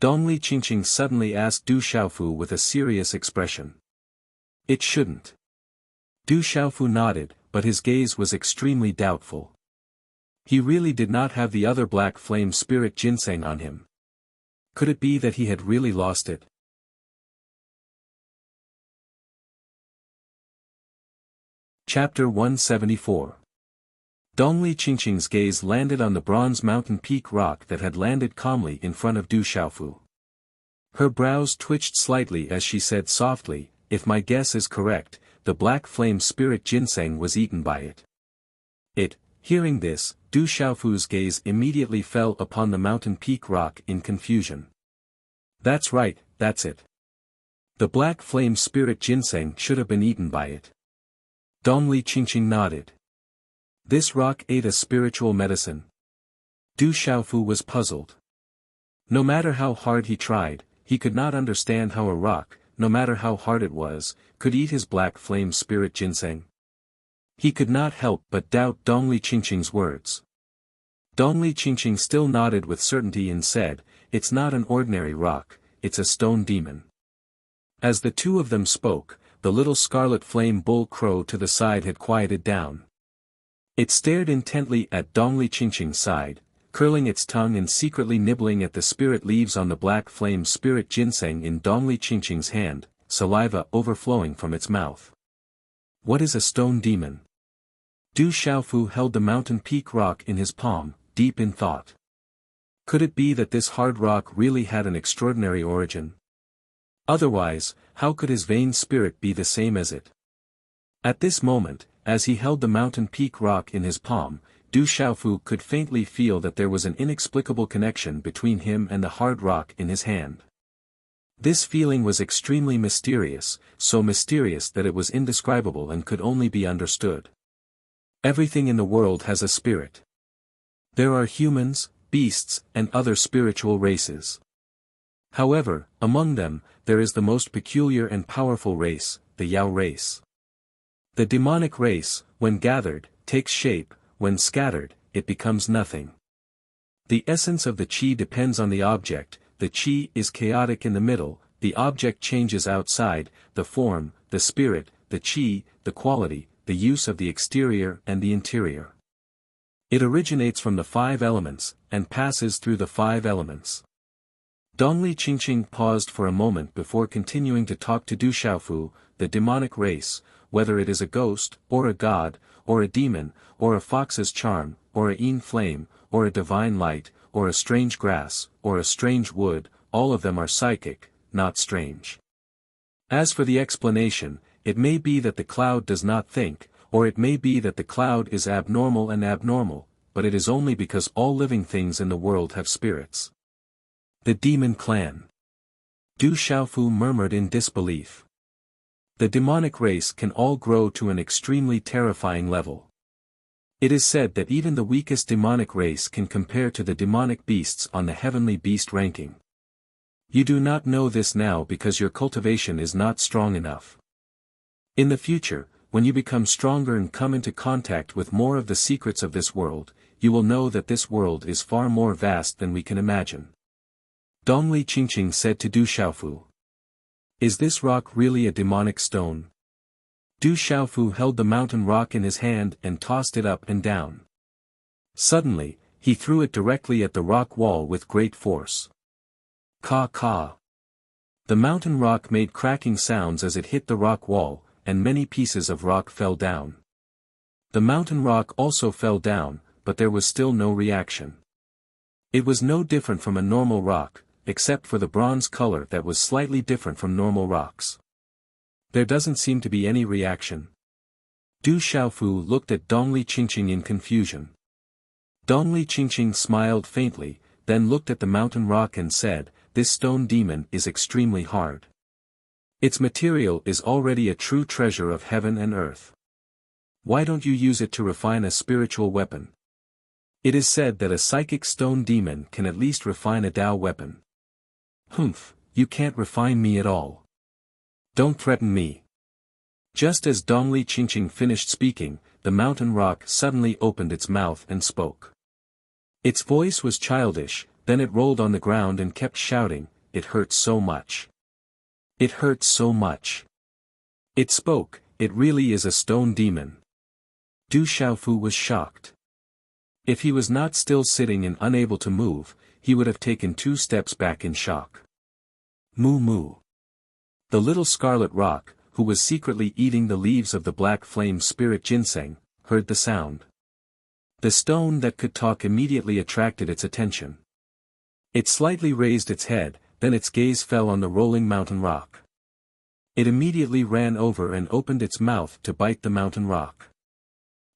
Dongli Qingqing suddenly asked Du Xiaofu with a serious expression. It shouldn't. Du Xiaofu nodded, but his gaze was extremely doubtful. He really did not have the other black flame spirit ginseng on him. Could it be that he had really lost it? Chapter 174. Dongli Qingqing's gaze landed on the bronze mountain peak rock that had landed calmly in front of Du Xiaofu. Her brows twitched slightly as she said softly, if my guess is correct, the black flame spirit ginseng was eaten by it. Hearing this, Du Xiaofu's gaze immediately fell upon the mountain peak rock in confusion. That's right, that's it. The black flame spirit ginseng should have been eaten by it. Dongli Qingqing nodded. This rock ate a spiritual medicine. Du Xiaofu was puzzled. No matter how hard he tried, he could not understand how a rock, no matter how hard it was, could eat his black flame spirit ginseng. He could not help but doubt Dongli Qingqing's words. Dongli Qingqing still nodded with certainty and said, it's not an ordinary rock, it's a stone demon. As the two of them spoke, the little scarlet flame bull crow to the side had quieted down. It stared intently at Dongli Qingqing's side, curling its tongue and secretly nibbling at the spirit leaves on the black flame spirit ginseng in Dongli Qingqing's hand, saliva overflowing from its mouth. What is a stone demon? Du Xiaofu held the mountain peak rock in his palm, deep in thought. Could it be that this hard rock really had an extraordinary origin? Otherwise, how could his vain spirit be the same as it? At this moment, as he held the mountain peak rock in his palm, Du Xiaofu could faintly feel that there was an inexplicable connection between him and the hard rock in his hand. This feeling was extremely mysterious, so mysterious that it was indescribable and could only be understood. Everything in the world has a spirit. There are humans, beasts, and other spiritual races. However, among them, there is the most peculiar and powerful race, the Yao race. The demonic race, when gathered, takes shape, when scattered, it becomes nothing. The essence of the qi depends on the object, the qi is chaotic in the middle, the object changes outside, the form, the spirit, the qi, the quality, the use of the exterior and the interior. It originates from the 5 elements, and passes through the 5 elements. Dongli Qingqing paused for a moment before continuing to talk to Du Xiaofu, the demonic race, whether it is a ghost, or a god, or a demon, or a fox's charm, or a yin flame, or a divine light, or a strange grass, or a strange wood, all of them are psychic, not strange. As for the explanation, it may be that the cloud does not think, or it may be that the cloud is abnormal, but it is only because all living things in the world have spirits. The demon clan. Du Xiaofu murmured in disbelief. The demonic race can all grow to an extremely terrifying level. It is said that even the weakest demonic race can compare to the demonic beasts on the heavenly beast ranking. You do not know this now because your cultivation is not strong enough. In the future, when you become stronger and come into contact with more of the secrets of this world, you will know that this world is far more vast than we can imagine. Dongli Qingqing said to Du Xiaofu. Is this rock really a demonic stone? Du Xiaofu held the mountain rock in his hand and tossed it up and down. Suddenly, he threw it directly at the rock wall with great force. Ka. The mountain rock made cracking sounds as it hit the rock wall, and many pieces of rock fell down. The mountain rock also fell down, but there was still no reaction. It was no different from a normal rock, except for the bronze color that was slightly different from normal rocks. There doesn't seem to be any reaction. Du Xiaofu looked at Dongli Qingqing in confusion. Dongli Qingqing smiled faintly, then looked at the mountain rock and said, this stone demon is extremely hard. Its material is already a true treasure of heaven and earth. Why don't you use it to refine a spiritual weapon? It is said that a psychic stone demon can at least refine a Tao weapon. Humph, you can't refine me at all. Don't threaten me. Just as Dongli Qingqing finished speaking, the mountain rock suddenly opened its mouth and spoke. Its voice was childish, then it rolled on the ground and kept shouting, "It hurts so much. It hurts so much." It spoke, "It really is a stone demon." Du Xiaofu was shocked. If he was not still sitting and unable to move, he would have taken 2 steps back in shock. Moo moo. The little scarlet rock, who was secretly eating the leaves of the black flame spirit ginseng, heard the sound. The stone that could talk immediately attracted its attention. It slightly raised its head, then its gaze fell on the rolling mountain rock. It immediately ran over and opened its mouth to bite the mountain rock.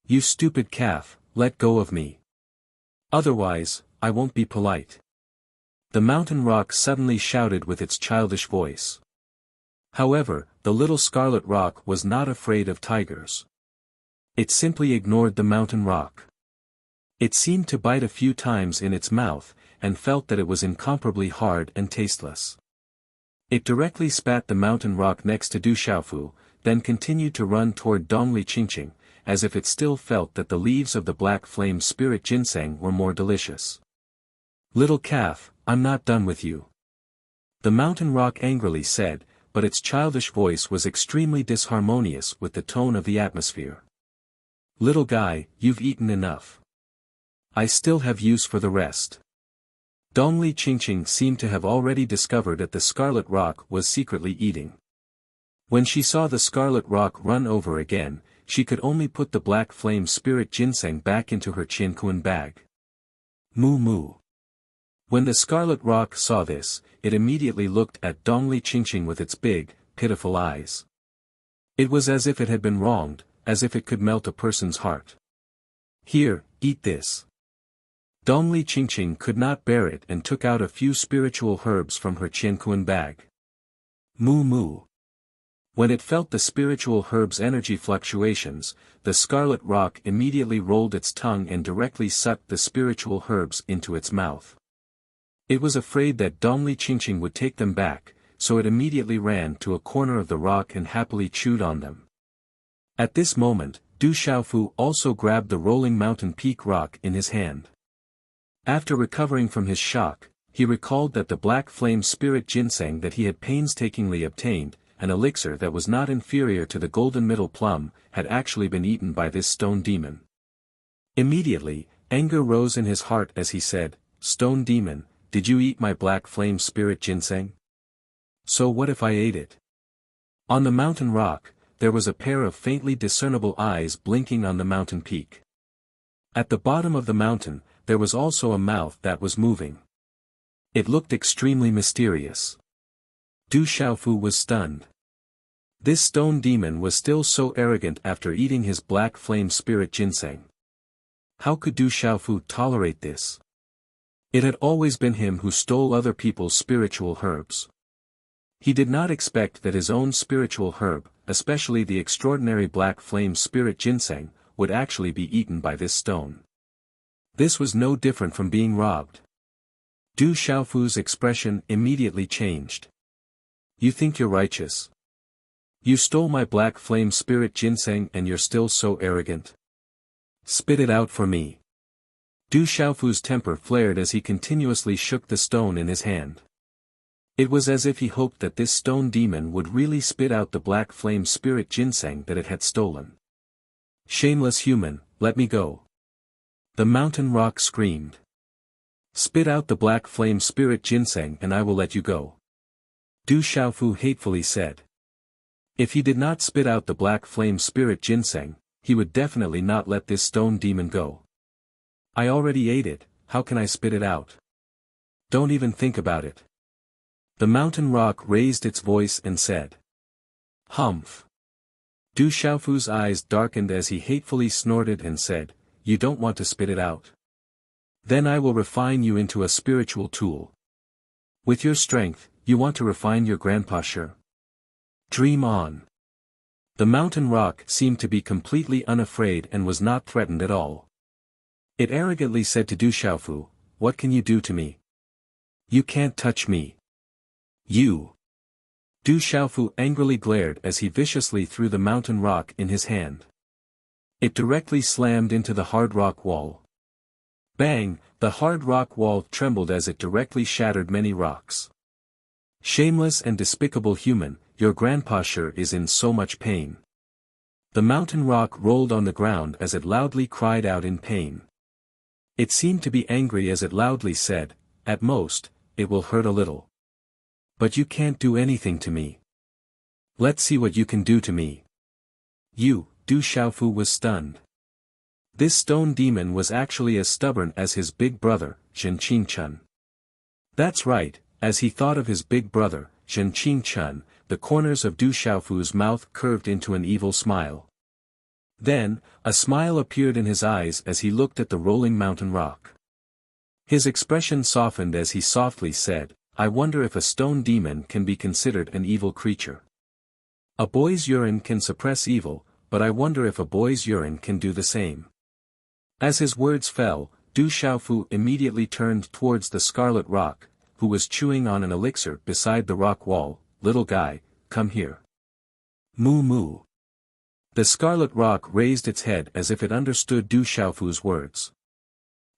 "You stupid calf, let go of me. Otherwise, I won't be polite." The mountain rock suddenly shouted with its childish voice. However, the little scarlet rock was not afraid of tigers. It simply ignored the mountain rock. It seemed to bite a few times in its mouth, and felt that it was incomparably hard and tasteless. It directly spat the mountain rock next to Du Xiaofu, then continued to run toward Dongli Qingqing, as if it still felt that the leaves of the black flame spirit ginseng were more delicious. "Little calf, I'm not done with you," the mountain rock angrily said, but its childish voice was extremely disharmonious with the tone of the atmosphere. "Little guy, you've eaten enough. I still have use for the rest." Dongli Qingqing seemed to have already discovered that the scarlet rock was secretly eating. When she saw the scarlet rock run over again, she could only put the black flame spirit ginseng back into her qianquan bag. Moo moo. When the scarlet rock saw this, it immediately looked at Dongli Qingqing with its big, pitiful eyes. It was as if it had been wronged, as if it could melt a person's heart. "Here, eat this." Dongli Qingqing could not bear it and took out a few spiritual herbs from her qianquan bag. Moo moo. When it felt the spiritual herb's energy fluctuations, the scarlet rock immediately rolled its tongue and directly sucked the spiritual herbs into its mouth. It was afraid that Dongli Qingqing would take them back, so it immediately ran to a corner of the rock and happily chewed on them. At this moment, Du Xiaofu also grabbed the rolling mountain peak rock in his hand. After recovering from his shock, he recalled that the black flame spirit ginseng that he had painstakingly obtained, an elixir that was not inferior to the golden middle plum, had actually been eaten by this stone demon. Immediately, anger rose in his heart as he said, "Stone demon, did you eat my black flame spirit ginseng? So what if I ate it?" On the mountain rock, there was a pair of faintly discernible eyes blinking on the mountain peak. At the bottom of the mountain, there was also a mouth that was moving. It looked extremely mysterious. Du Xiaofu was stunned. This stone demon was still so arrogant after eating his black flame spirit ginseng. How could Du Xiaofu tolerate this? It had always been him who stole other people's spiritual herbs. He did not expect that his own spiritual herb, especially the extraordinary black flame spirit ginseng, would actually be eaten by this stone. This was no different from being robbed. Du Xiaofu's expression immediately changed. "You think you're righteous? You stole my black flame spirit ginseng and you're still so arrogant? Spit it out for me." Du Xiaofu's temper flared as he continuously shook the stone in his hand. It was as if he hoped that this stone demon would really spit out the black flame spirit ginseng that it had stolen. "Shameless human, let me go." The mountain rock screamed. "Spit out the black flame spirit ginseng and I will let you go," Du Xiaofu hatefully said. If he did not spit out the black flame spirit ginseng, he would definitely not let this stone demon go. "I already ate it, how can I spit it out? Don't even think about it." The mountain rock raised its voice and said. "Humph." Du Xiaofu's eyes darkened as he hatefully snorted and said, "You don't want to spit it out? Then I will refine you into a spiritual tool." With your strength, you want to refine your grandpa-shire. Dream on. The mountain rock seemed to be completely unafraid and was not threatened at all. It arrogantly said to Du Xiaofu, "What can you do to me? You can't touch me. You." Du Xiaofu angrily glared as he viciously threw the mountain rock in his hand. It directly slammed into the hard rock wall. Bang! The hard rock wall trembled as it directly shattered many rocks. Shameless and despicable human, your grandpa-shire is in so much pain. The mountain rock rolled on the ground as it loudly cried out in pain. It seemed to be angry as it loudly said, "At most, it will hurt a little. But you can't do anything to me. Let's see what you can do to me." Du Xiaofu was stunned. This stone demon was actually as stubborn as his big brother, Zhen Qingchun. That's right, as he thought of his big brother, Zhen Qingchun, the corners of Du Xiaofu's mouth curved into an evil smile. Then, a smile appeared in his eyes as he looked at the rolling mountain rock. His expression softened as he softly said, "I wonder if a stone demon can be considered an evil creature. A boy's urine can suppress evil, but I wonder if a boy's urine can do the same." As his words fell, Du Xiaofu immediately turned towards the scarlet rock, who was chewing on an elixir beside the rock wall. "Little guy, come here." Moo moo. The scarlet rock raised its head as if it understood Du Xiaofu's words.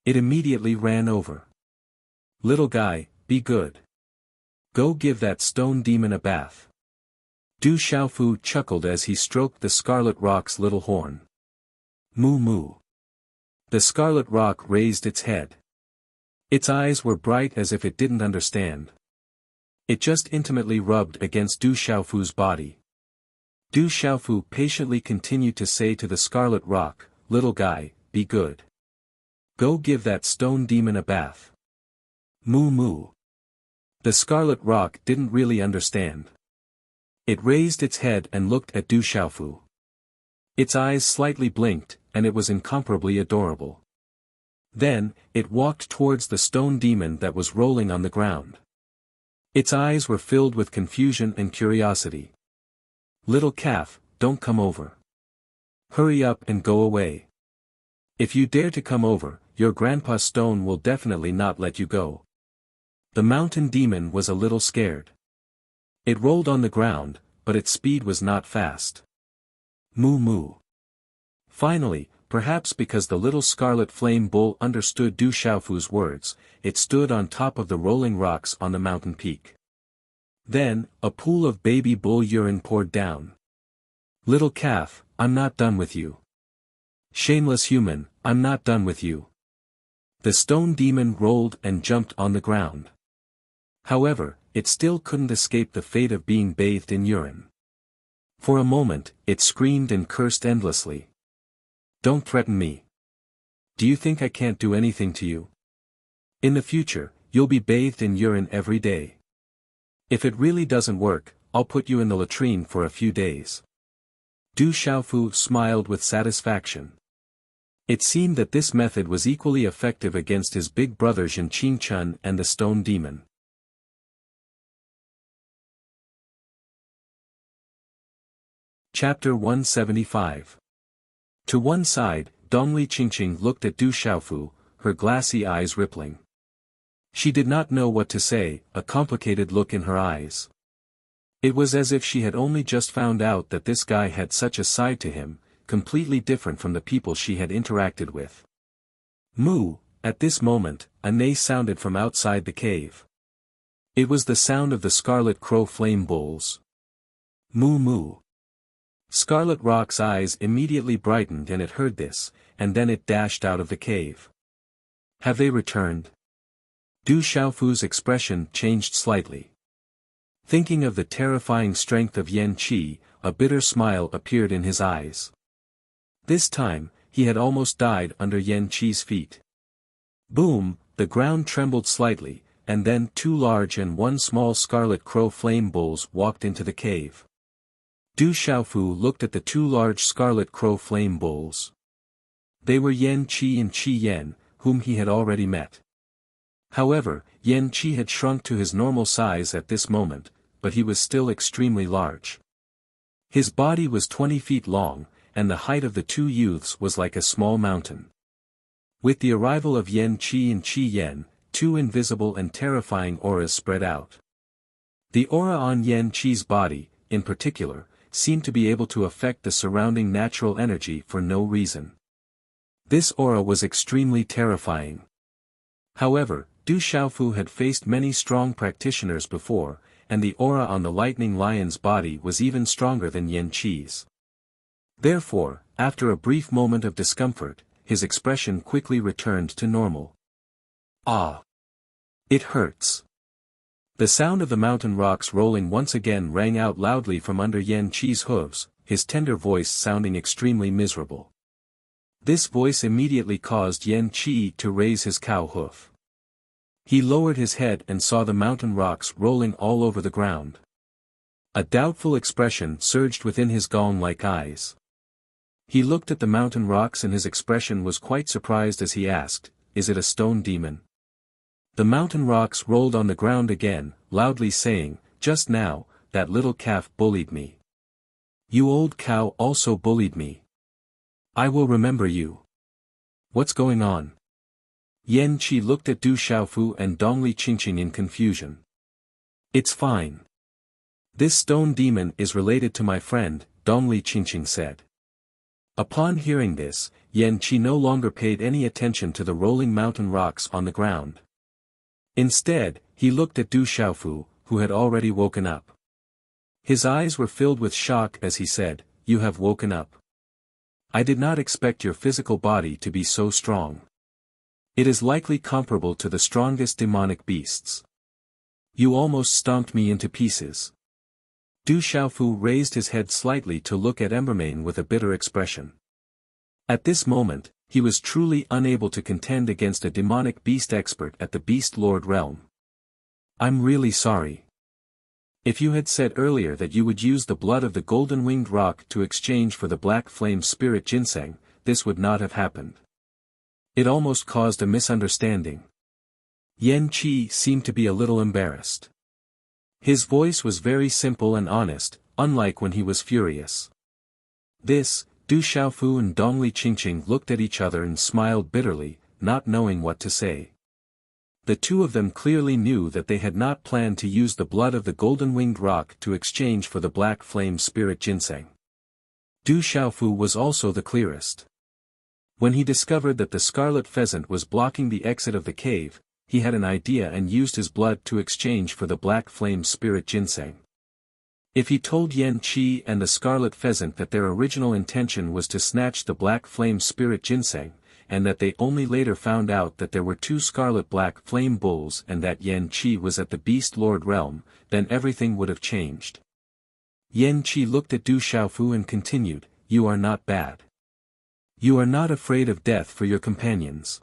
It immediately ran over. "Little guy, be good. Go give that stone demon a bath." Du Xiaofu chuckled as he stroked the scarlet rock's little horn. Moo moo. The scarlet rock raised its head. Its eyes were bright as if it didn't understand. It just intimately rubbed against Du Xiaofu's body. Du Xiaofu patiently continued to say to the scarlet rock, "Little guy, be good. Go give that stone demon a bath." Moo moo. The scarlet rock didn't really understand. It raised its head and looked at Du Xiaofu. Its eyes slightly blinked, and it was incomparably adorable. Then, it walked towards the stone demon that was rolling on the ground. Its eyes were filled with confusion and curiosity. "Little calf, don't come over. Hurry up and go away. If you dare to come over, your grandpa stone will definitely not let you go." The mountain demon was a little scared. It rolled on the ground, but its speed was not fast. Moo moo. Finally, perhaps because the little scarlet flame bull understood Du Xiaofu's words, it stood on top of the rolling rocks on the mountain peak. Then, a pool of baby bull urine poured down. "Little calf, I'm not done with you. Shameless human, I'm not done with you." The stone demon rolled and jumped on the ground. However, it still couldn't escape the fate of being bathed in urine. For a moment, it screamed and cursed endlessly. "Don't threaten me. Do you think I can't do anything to you? In the future, you'll be bathed in urine every day. If it really doesn't work, I'll put you in the latrine for a few days." Du Xiaofu smiled with satisfaction. It seemed that this method was equally effective against his big brother Zhen Qingchun and the stone demon. Chapter 175. To one side, Dongli Qingqing looked at Du Xiaofu, her glassy eyes rippling. She did not know what to say, a complicated look in her eyes. It was as if she had only just found out that this guy had such a side to him, completely different from the people she had interacted with. Moo, at this moment, a neigh sounded from outside the cave. It was the sound of the scarlet crow flame bulls. Moo moo. Scarlet Rock's eyes immediately brightened and it heard this, and then it dashed out of the cave. "Have they returned?" Du Xiaofu's expression changed slightly. Thinking of the terrifying strength of Yan Qi, a bitter smile appeared in his eyes. This time, he had almost died under Yan Qi's feet. Boom, the ground trembled slightly, and then 2 large and 1 small scarlet crow flame bulls walked into the cave. Du Xiaofu looked at the 2 large scarlet crow flame bulls. They were Yan Qi and Qi Yan, whom he had already met. However, Yan Qi had shrunk to his normal size at this moment, but he was still extremely large. His body was 20 feet long, and the height of the two youths was like a small mountain. With the arrival of Yan Qi and Qi Yan, two invisible and terrifying auras spread out. The aura on Yan Qi's body, in particular, seemed to be able to affect the surrounding natural energy for no reason. This aura was extremely terrifying. However, Du Xiaofu had faced many strong practitioners before, and the aura on the lightning lion's body was even stronger than Yan Qi's. Therefore, after a brief moment of discomfort, his expression quickly returned to normal. Ah! It hurts. The sound of the mountain rocks rolling once again rang out loudly from under Yan Qi's hooves, his tender voice sounding extremely miserable. This voice immediately caused Yan Qi to raise his cow hoof. He lowered his head and saw the mountain rocks rolling all over the ground. A doubtful expression surged within his gong-like eyes. He looked at the mountain rocks and his expression was quite surprised as he asked, "Is it a stone demon?" The mountain rocks rolled on the ground again, loudly saying, "Just now, that little calf bullied me. You old cow also bullied me. I will remember you. What's going on?" Yan Qi looked at Du Xiaofu and Dongli Qingqing in confusion. "It's fine. This stone demon is related to my friend," Dongli Qingqing said. Upon hearing this, Yan Qi no longer paid any attention to the rolling mountain rocks on the ground. Instead, he looked at Du Xiaofu, who had already woken up. His eyes were filled with shock as he said, "You have woken up. I did not expect your physical body to be so strong. It is likely comparable to the strongest demonic beasts. You almost stomped me into pieces." Du Xiaofu raised his head slightly to look at Embermane with a bitter expression. At this moment, he was truly unable to contend against a demonic beast expert at the Beast Lord realm. "I'm really sorry. If you had said earlier that you would use the blood of the golden-winged rock to exchange for the black flame spirit ginseng, this would not have happened. It almost caused a misunderstanding." Yan Qi seemed to be a little embarrassed. His voice was very simple and honest, unlike when he was furious. This, Du Xiaofu and Dongli Qingqing looked at each other and smiled bitterly, not knowing what to say. The two of them clearly knew that they had not planned to use the blood of the golden-winged rock to exchange for the black flame spirit ginseng. Du Xiaofu was also the clearest. When he discovered that the scarlet pheasant was blocking the exit of the cave, he had an idea and used his blood to exchange for the black flame spirit ginseng. If he told Yan Qi and the scarlet pheasant that their original intention was to snatch the black flame spirit ginseng, and that they only later found out that there were two scarlet black flame bulls and that Yan Qi was at the Beast Lord realm, then everything would have changed. Yan Qi looked at Du Xiaofu and continued, "You are not bad. You are not afraid of death for your companions.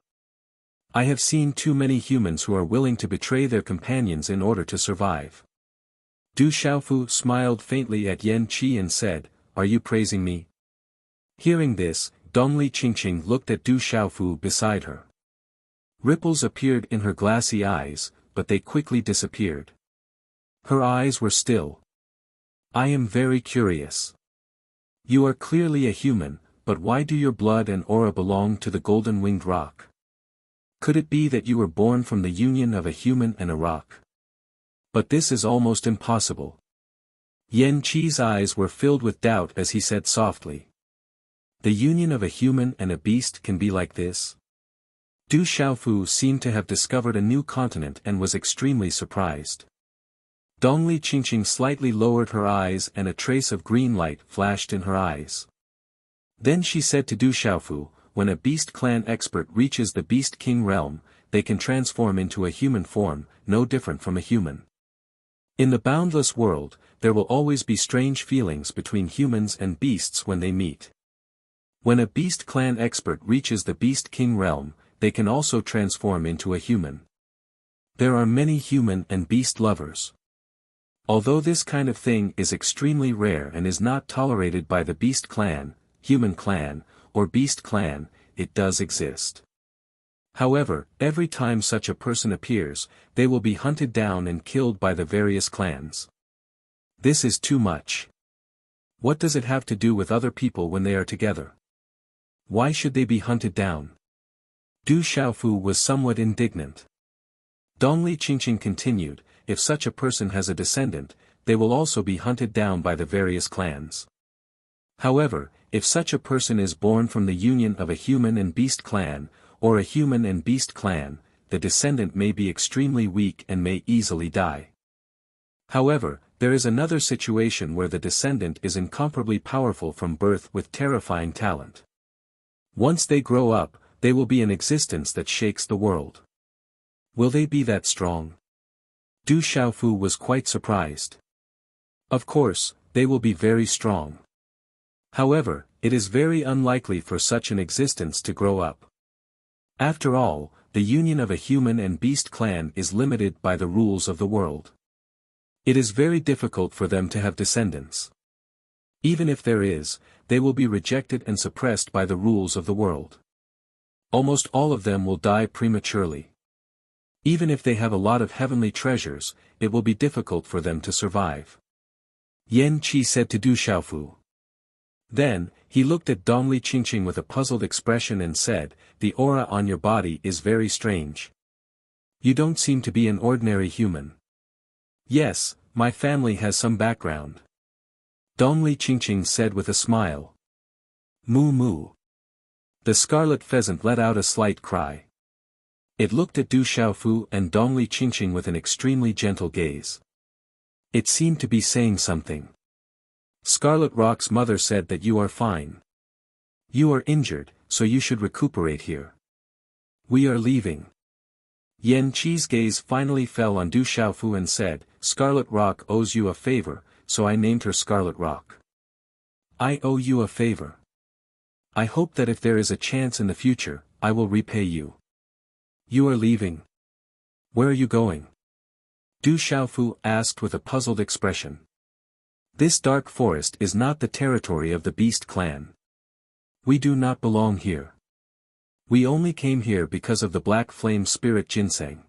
I have seen too many humans who are willing to betray their companions in order to survive." Du Xiaofu smiled faintly at Yan Qi and said, "Are you praising me?" Hearing this, Dongli Qingqing looked at Du Xiaofu beside her. Ripples appeared in her glassy eyes, but they quickly disappeared. Her eyes were still. "I am very curious. You are clearly a human, but why do your blood and aura belong to the golden-winged rock? Could it be that you were born from the union of a human and a rock? But this is almost impossible." Yan Qi's eyes were filled with doubt as he said softly, "The union of a human and a beast can be like this?" Du Xiaofu seemed to have discovered a new continent and was extremely surprised. Dongli Qingqing slightly lowered her eyes and a trace of green light flashed in her eyes. Then she said to Du Xiaofu, "When a beast clan expert reaches the Beast King realm, they can transform into a human form, no different from a human. In the boundless world, there will always be strange feelings between humans and beasts when they meet. When a beast clan expert reaches the Beast King realm, they can also transform into a human. There are many human and beast lovers. Although this kind of thing is extremely rare and is not tolerated by the Beast Clan, Human Clan, or Beast Clan, it does exist. However, every time such a person appears, they will be hunted down and killed by the various clans. This is too much. What does it have to do with other people when they are together? Why should they be hunted down? Du Xiaofu was somewhat indignant. Dongli Qingqing continued, if such a person has a descendant, they will also be hunted down by the various clans. However, if such a person is born from the union of a human and beast clan, or a human and beast clan, the descendant may be extremely weak and may easily die. However, there is another situation where the descendant is incomparably powerful from birth with terrifying talent. Once they grow up, they will be an existence that shakes the world. Will they be that strong? Du Xiaofu was quite surprised. Of course, they will be very strong. However, it is very unlikely for such an existence to grow up. After all, the union of a human and beast clan is limited by the rules of the world. It is very difficult for them to have descendants. Even if there is, they will be rejected and suppressed by the rules of the world. Almost all of them will die prematurely. Even if they have a lot of heavenly treasures, it will be difficult for them to survive. Yan Qi said to Du Xiaofu. Then, he looked at Dongli Qingqing with a puzzled expression and said, the aura on your body is very strange. You don't seem to be an ordinary human. Yes, my family has some background. Dongli Qingqing said with a smile. Moo moo. The scarlet pheasant let out a slight cry. It looked at Du Xiaofu and Dongli Qingqing with an extremely gentle gaze. It seemed to be saying something. Scarlet Rock's mother said that you are fine. You are injured, so you should recuperate here. We are leaving. Yan Qi's gaze finally fell on Du Xiaofu and said, Scarlet Rock owes you a favor, so I named her Scarlet Rock. I owe you a favor. I hope that if there is a chance in the future, I will repay you. You are leaving. Where are you going? Du Xiaofu asked with a puzzled expression. This dark forest is not the territory of the Beast clan. We do not belong here. We only came here because of the black flame spirit ginseng.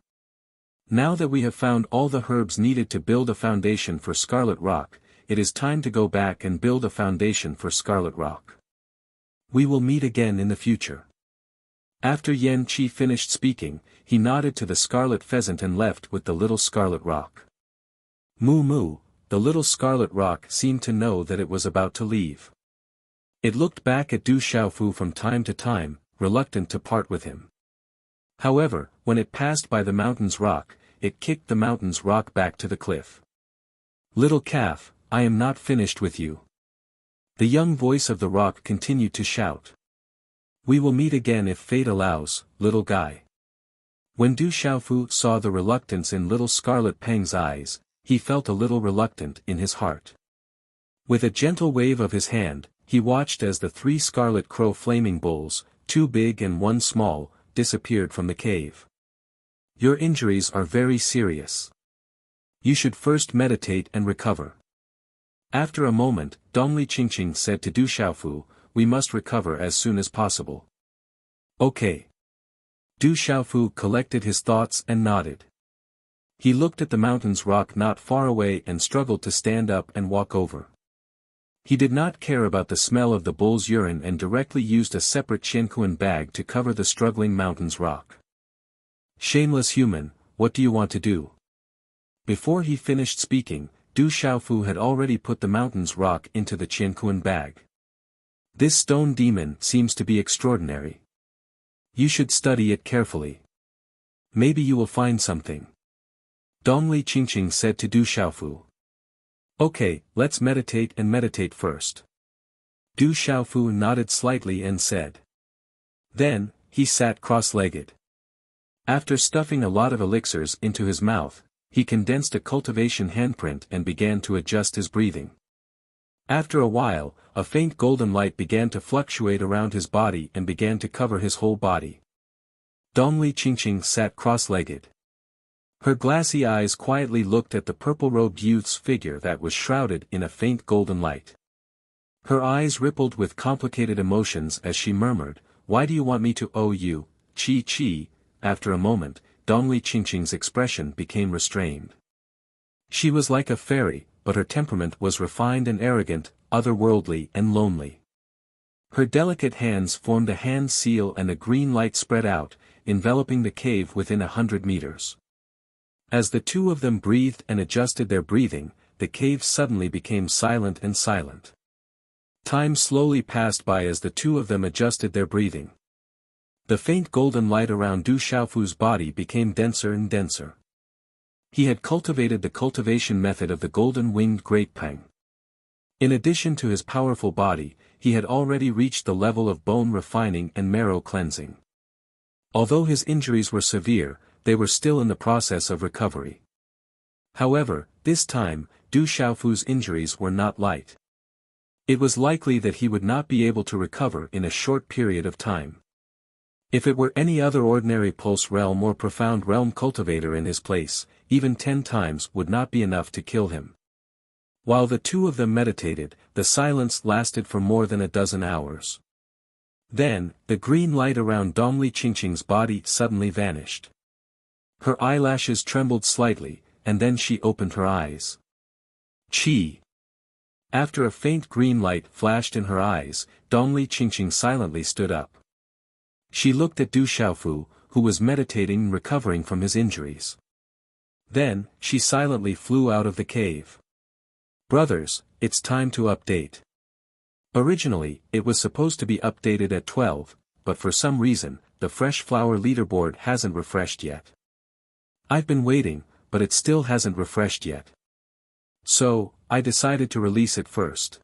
Now that we have found all the herbs needed to build a foundation for Scarlet Rock, it is time to go back and build a foundation for Scarlet Rock. We will meet again in the future. After Yan Qi finished speaking, he nodded to the scarlet pheasant and left with the little Scarlet Rock. Moo moo. The little Scarlet Rock seemed to know that it was about to leave. It looked back at Du Xiaofu from time to time, reluctant to part with him. However, when it passed by the mountain's rock, it kicked the mountain's rock back to the cliff. Little calf, I am not finished with you. The young voice of the rock continued to shout. We will meet again if fate allows, little guy. When Du Xiaofu saw the reluctance in little Scarlet Peng's eyes, he felt a little reluctant in his heart. With a gentle wave of his hand, he watched as the 3 scarlet crow flaming bulls, 2 big and 1 small, disappeared from the cave. Your injuries are very serious. You should first meditate and recover. After a moment, Dongli Qingqing said to Du Xiaofu, we must recover as soon as possible. Okay. Du Xiaofu collected his thoughts and nodded. He looked at the mountain's rock not far away and struggled to stand up and walk over. He did not care about the smell of the bull's urine and directly used a separate Qiankuan bag to cover the struggling mountain's rock. Shameless human, what do you want to do? Before he finished speaking, Du Xiaofu had already put the mountain's rock into the Qiankuan bag. This stone demon seems to be extraordinary. You should study it carefully. Maybe you will find something. Dongli Qingqing said to Du Xiaofu. Okay, let's meditate and meditate first. Du Xiaofu nodded slightly and said. Then, he sat cross-legged. After stuffing a lot of elixirs into his mouth, he condensed a cultivation handprint and began to adjust his breathing. After a while, a faint golden light began to fluctuate around his body and began to cover his whole body. Dongli Qingqing sat cross-legged. Her glassy eyes quietly looked at the purple-robed youth's figure that was shrouded in a faint golden light. Her eyes rippled with complicated emotions as she murmured, Why do you want me to owe you, Qi Qi, after a moment, Dongli Qingqing's expression became restrained. She was like a fairy, but her temperament was refined and arrogant, otherworldly and lonely. Her delicate hands formed a hand seal and a green light spread out, enveloping the cave within 100 meters. As the two of them breathed and adjusted their breathing, the cave suddenly became silent and silent. Time slowly passed by as the two of them adjusted their breathing. The faint golden light around Du Xiaofu's body became denser and denser. He had cultivated the cultivation method of the golden-winged great pang. In addition to his powerful body, he had already reached the level of bone refining and marrow cleansing. Although his injuries were severe, they were still in the process of recovery. However, this time, Du Xiaofu's injuries were not light. It was likely that he would not be able to recover in a short period of time. If it were any other ordinary pulse realm or profound realm cultivator in his place, even 10 times would not be enough to kill him. While the two of them meditated, the silence lasted for more than a dozen hours. Then, the green light around Dongli Qingqing's body suddenly vanished. Her eyelashes trembled slightly, and then she opened her eyes. Qi. After a faint green light flashed in her eyes, Dongli Qingqing silently stood up. She looked at Du Xiaofu, who was meditating and recovering from his injuries. Then, she silently flew out of the cave. Brothers, it's time to update. Originally, it was supposed to be updated at 12, but for some reason, the Fresh Flower leaderboard hasn't refreshed yet. I've been waiting, but it still hasn't refreshed yet. So, I decided to release it first.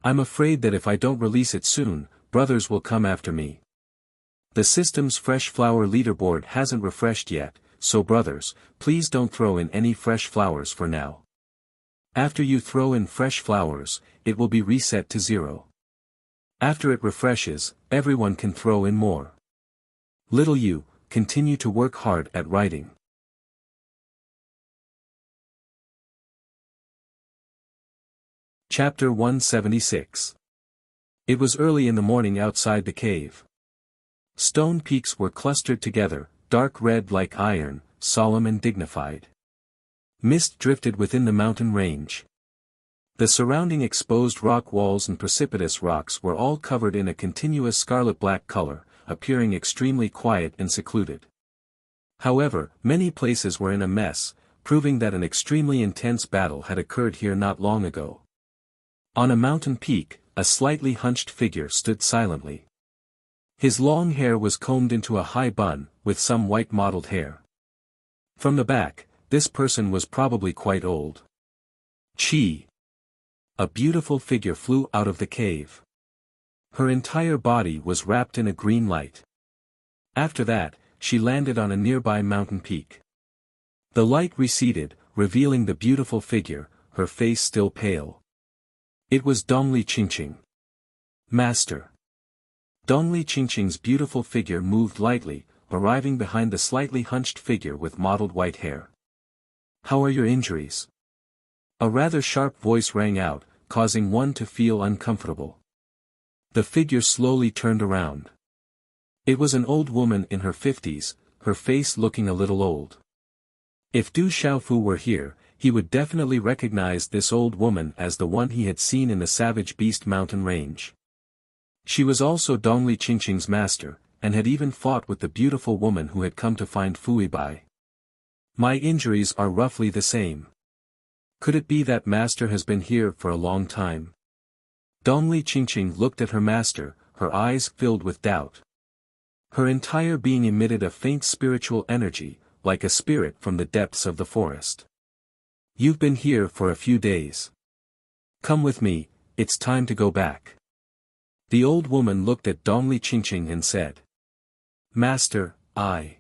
I'm afraid that if I don't release it soon, brothers will come after me. The system's Fresh Flower leaderboard hasn't refreshed yet, so brothers, please don't throw in any fresh flowers for now. After you throw in fresh flowers, it will be reset to 0. After it refreshes, everyone can throw in more. Little you, continue to work hard at writing. Chapter 176. It was early in the morning outside the cave. Stone peaks were clustered together, dark red like iron, solemn and dignified. Mist drifted within the mountain range. The surrounding exposed rock walls and precipitous rocks were all covered in a continuous scarlet-black color, appearing extremely quiet and secluded. However, many places were in a mess, proving that an extremely intense battle had occurred here not long ago. On a mountain peak, a slightly hunched figure stood silently. His long hair was combed into a high bun, with some white mottled hair. From the back, this person was probably quite old. Qi. A beautiful figure flew out of the cave. Her entire body was wrapped in a green light. After that, she landed on a nearby mountain peak. The light receded, revealing the beautiful figure, her face still pale. It was Dongli Qingqing. Master. Dongli Qingqing's beautiful figure moved lightly, arriving behind the slightly hunched figure with mottled white hair. How are your injuries? A rather sharp voice rang out, causing one to feel uncomfortable. The figure slowly turned around. It was an old woman in her 50s, her face looking a little old. If Du Xiaofu were here, he would definitely recognize this old woman as the one he had seen in the Savage Beast mountain range. She was also Dongli Qingqing's master, and had even fought with the beautiful woman who had come to find Fui Bai. My injuries are roughly the same. Could it be that master has been here for a long time? Dongli Qingqing looked at her master, her eyes filled with doubt. Her entire being emitted a faint spiritual energy, like a spirit from the depths of the forest. You've been here for a few days. Come with me, it's time to go back. The old woman looked at Dongli Qingqing and said. Master, I.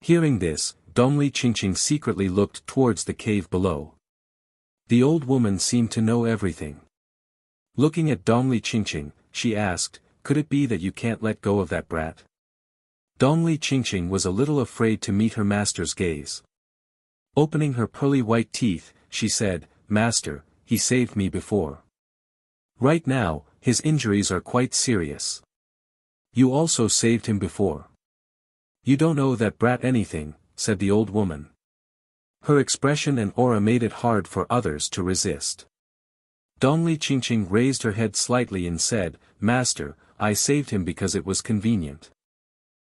Hearing this, Dongli Qingqing secretly looked towards the cave below. The old woman seemed to know everything. Looking at Dongli Qingqing, she asked, could it be that you can't let go of that brat? Dongli Qingqing was a little afraid to meet her master's gaze. Opening her pearly white teeth, she said, Master, he saved me before. Right now, his injuries are quite serious. You also saved him before. "You don't owe that brat anything," said the old woman. Her expression and aura made it hard for others to resist. Dongli Qingqing raised her head slightly and said, "Master, I saved him because it was convenient.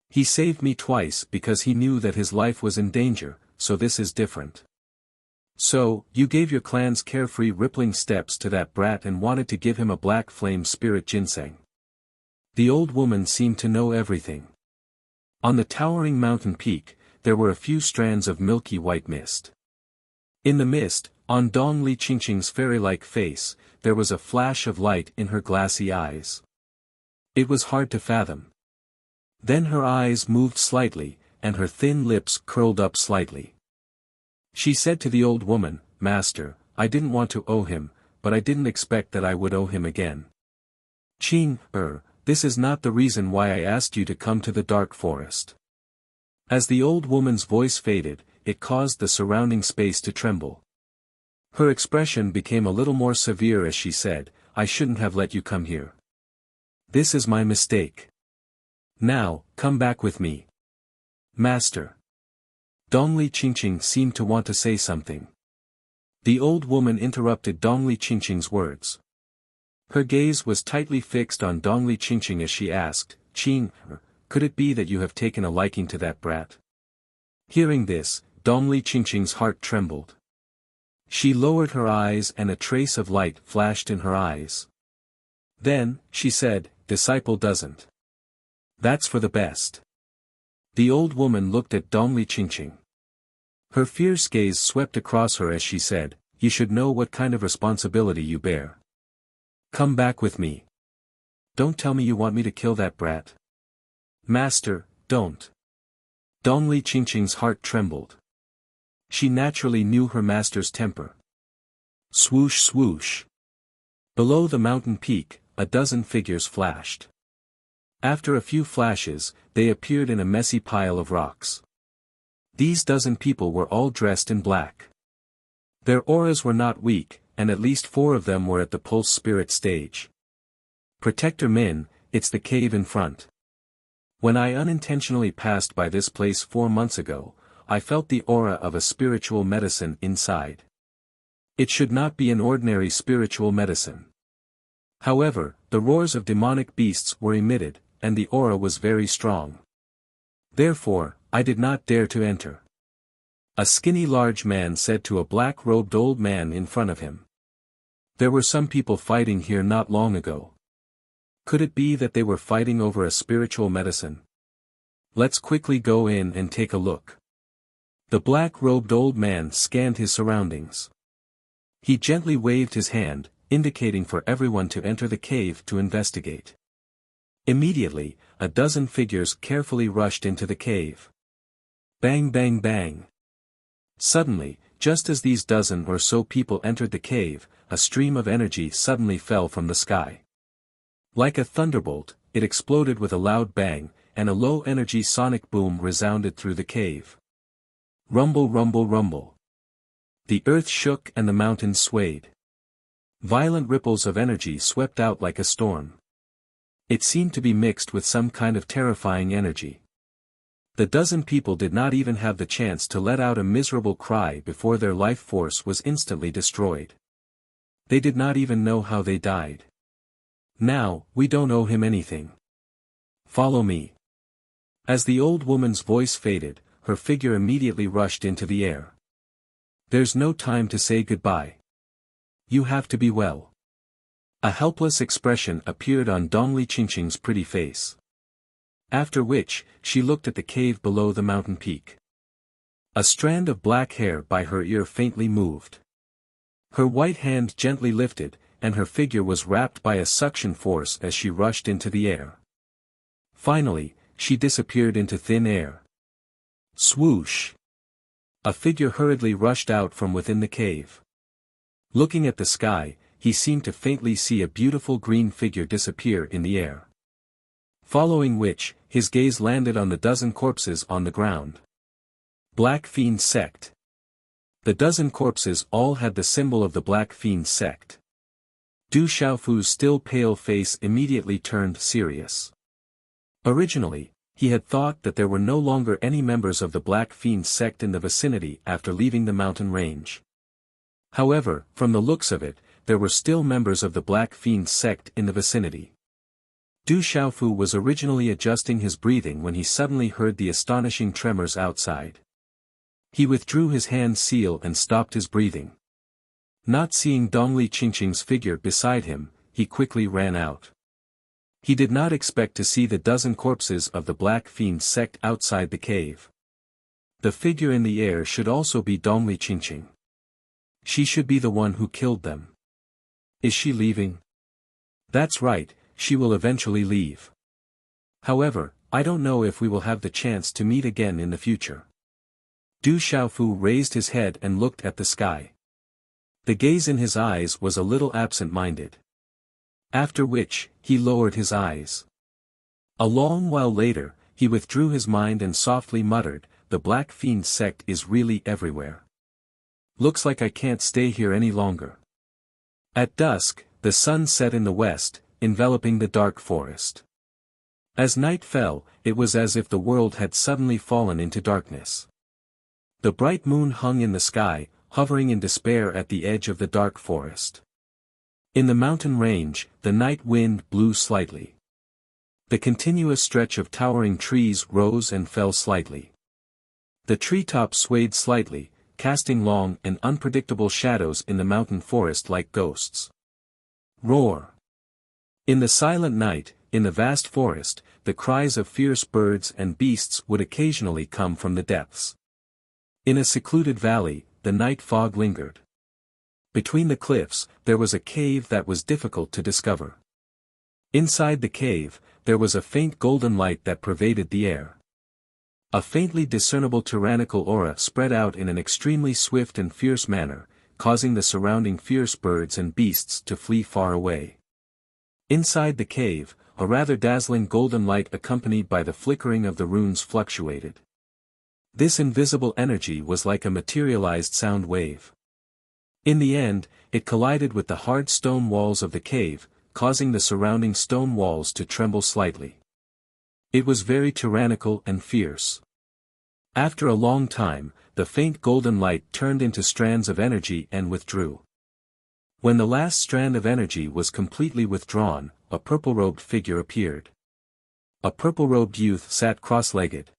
He saved me twice because he knew that his life was in danger, so this is different. So, you gave your clan's carefree rippling steps to that brat and wanted to give him a black flame spirit ginseng." The old woman seemed to know everything. On the towering mountain peak, there were a few strands of milky white mist. In the mist, on Dongli Qingqing's fairy-like face, there was a flash of light in her glassy eyes. It was hard to fathom. Then her eyes moved slightly, and her thin lips curled up slightly. She said to the old woman, "Master, I didn't want to owe him, but I didn't expect that I would owe him again. This is not the reason why I asked you to come to the dark forest." As the old woman's voice faded, it caused the surrounding space to tremble. Her expression became a little more severe as she said, "I shouldn't have let you come here. This is my mistake. Now, come back with me." "Master." Dongli Qingqing seemed to want to say something. The old woman interrupted Dongli Qingqing's words. Her gaze was tightly fixed on Dongli Qingqing as she asked, "Qing, could it be that you have taken a liking to that brat?" Hearing this, Dongli Qingqing's heart trembled. She lowered her eyes and a trace of light flashed in her eyes. Then, she said, "Disciple doesn't. That's for the best." The old woman looked at Dongli Qingqing. Her fierce gaze swept across her as she said, "You should know what kind of responsibility you bear. Come back with me. Don't tell me you want me to kill that brat." "Master, don't." Dongli Qingqing's heart trembled. She naturally knew her master's temper. Swoosh swoosh. Below the mountain peak, a dozen figures flashed. After a few flashes, they appeared in a messy pile of rocks. These dozen people were all dressed in black. Their auras were not weak, and at least 4 of them were at the pulse spirit stage. "Protector Min, it's the cave in front. When I unintentionally passed by this place 4 months ago, I felt the aura of a spiritual medicine inside. It should not be an ordinary spiritual medicine. However, the roars of demonic beasts were emitted, and the aura was very strong. Therefore, I did not dare to enter." A skinny large man said to a black-robed old man in front of him. "There were some people fighting here not long ago. Could it be that they were fighting over a spiritual medicine? Let's quickly go in and take a look." The black-robed old man scanned his surroundings. He gently waved his hand, indicating for everyone to enter the cave to investigate. Immediately, a dozen figures carefully rushed into the cave. Bang bang bang. Suddenly, just as these dozen or so people entered the cave, a stream of energy suddenly fell from the sky. Like a thunderbolt, it exploded with a loud bang, and a low-energy sonic boom resounded through the cave. Rumble rumble rumble. The earth shook and the mountains swayed. Violent ripples of energy swept out like a storm. It seemed to be mixed with some kind of terrifying energy. The dozen people did not even have the chance to let out a miserable cry before their life force was instantly destroyed. They did not even know how they died. "Now, we don't owe him anything. Follow me." As the old woman's voice faded, her figure immediately rushed into the air. "There's no time to say goodbye. You have to be well." A helpless expression appeared on Dongli Qingqing's pretty face. After which, she looked at the cave below the mountain peak. A strand of black hair by her ear faintly moved. Her white hand gently lifted, and her figure was wrapped by a suction force as she rushed into the air. Finally, she disappeared into thin air. Swoosh! A figure hurriedly rushed out from within the cave. Looking at the sky, he seemed to faintly see a beautiful green figure disappear in the air. Following which, his gaze landed on the dozen corpses on the ground. Black Fiend Sect. The dozen corpses all had the symbol of the Black Fiend Sect. Du Xiaofu's still pale face immediately turned serious. Originally, He had thought that there were no longer any members of the Black Fiend sect in the vicinity after leaving the mountain range. However, from the looks of it, there were still members of the Black Fiend sect in the vicinity. Du Xiaofu was originally adjusting his breathing when he suddenly heard the astonishing tremors outside. He withdrew his hand seal and stopped his breathing. Not seeing Dongli Qingqing's figure beside him, he quickly ran out. He did not expect to see the dozen corpses of the Black Fiend sect outside the cave. The figure in the air should also be Dongli Qingqing. She should be the one who killed them. Is she leaving? That's right, she will eventually leave. However, I don't know if we will have the chance to meet again in the future. Du Xiaofu raised his head and looked at the sky. The gaze in his eyes was a little absent-minded. After which, he lowered his eyes. A long while later, he withdrew his mind and softly muttered, "The Black Fiend sect is really everywhere. Looks like I can't stay here any longer." At dusk, the sun set in the west, enveloping the dark forest. As night fell, it was as if the world had suddenly fallen into darkness. The bright moon hung in the sky, hovering in despair at the edge of the dark forest. In the mountain range, the night wind blew slightly. The continuous stretch of towering trees rose and fell slightly. The treetops swayed slightly, casting long and unpredictable shadows in the mountain forest like ghosts. Roar! In the silent night, in the vast forest, the cries of fierce birds and beasts would occasionally come from the depths. In a secluded valley, the night fog lingered. Between the cliffs, there was a cave that was difficult to discover. Inside the cave, there was a faint golden light that pervaded the air. A faintly discernible tyrannical aura spread out in an extremely swift and fierce manner, causing the surrounding fierce birds and beasts to flee far away. Inside the cave, a rather dazzling golden light accompanied by the flickering of the runes fluctuated. This invisible energy was like a materialized sound wave. In the end, it collided with the hard stone walls of the cave, causing the surrounding stone walls to tremble slightly. It was very tyrannical and fierce. After a long time, the faint golden light turned into strands of energy and withdrew. When the last strand of energy was completely withdrawn, a purple-robed figure appeared. A purple-robed youth sat cross-legged.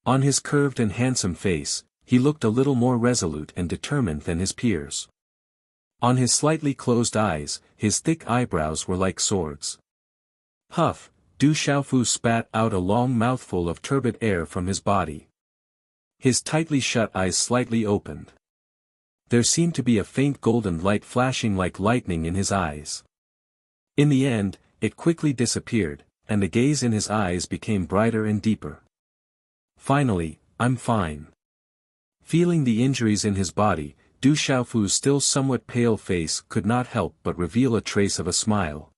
On his curved and handsome face, he looked a little more resolute and determined than his peers. On his slightly closed eyes, his thick eyebrows were like swords. Huff! Du Xiaofu spat out a long mouthful of turbid air from his body. His tightly shut eyes slightly opened. There seemed to be a faint golden light flashing like lightning in his eyes. In the end, it quickly disappeared, and the gaze in his eyes became brighter and deeper. Finally, I'm fine. Feeling the injuries in his body, Du Xiaofu's still somewhat pale face could not help but reveal a trace of a smile.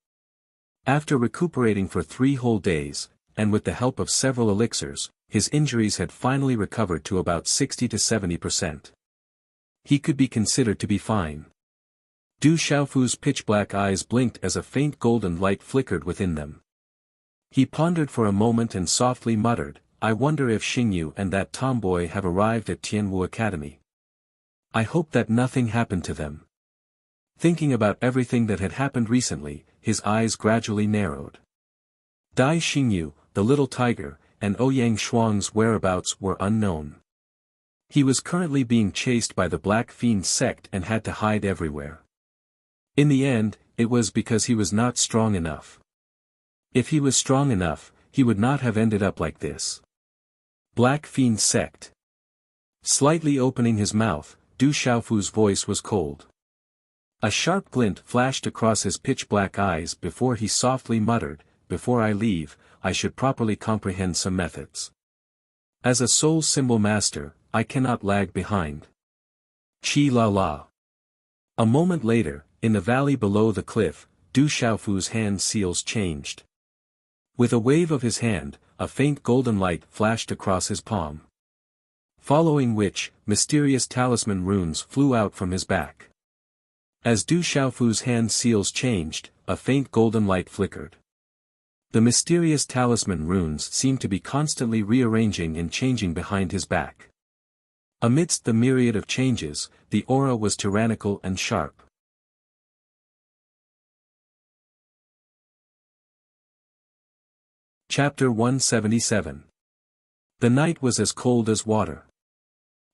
After recuperating for 3 whole days, and with the help of several elixirs, his injuries had finally recovered to about 60 to 70%. He could be considered to be fine. Du Xiaofu's pitch-black eyes blinked as a faint golden light flickered within them. He pondered for a moment and softly muttered, "I wonder if Xingyu and that tomboy have arrived at Tianwu Academy. I hope that nothing happened to them." Thinking about everything that had happened recently, his eyes gradually narrowed. Dai Xingyu, the little tiger, and Ouyang Shuang's whereabouts were unknown. He was currently being chased by the Black Fiend sect and had to hide everywhere. In the end, it was because he was not strong enough. If he was strong enough, he would not have ended up like this. Black Fiend sect. Slightly opening his mouth, Du Xiaofu's voice was cold. A sharp glint flashed across his pitch-black eyes before he softly muttered, "Before I leave, I should properly comprehend some methods. As a soul symbol master, I cannot lag behind." Chi la la. A moment later, in the valley below the cliff, Du Xiaofu's hand seals changed. With a wave of his hand, a faint golden light flashed across his palm. Following which, mysterious talisman runes flew out from his back. As Du Xiaofu's hand seals changed, a faint golden light flickered. The mysterious talisman runes seemed to be constantly rearranging and changing behind his back. Amidst the myriad of changes, the aura was tyrannical and sharp. Chapter 177. The night was as cold as water.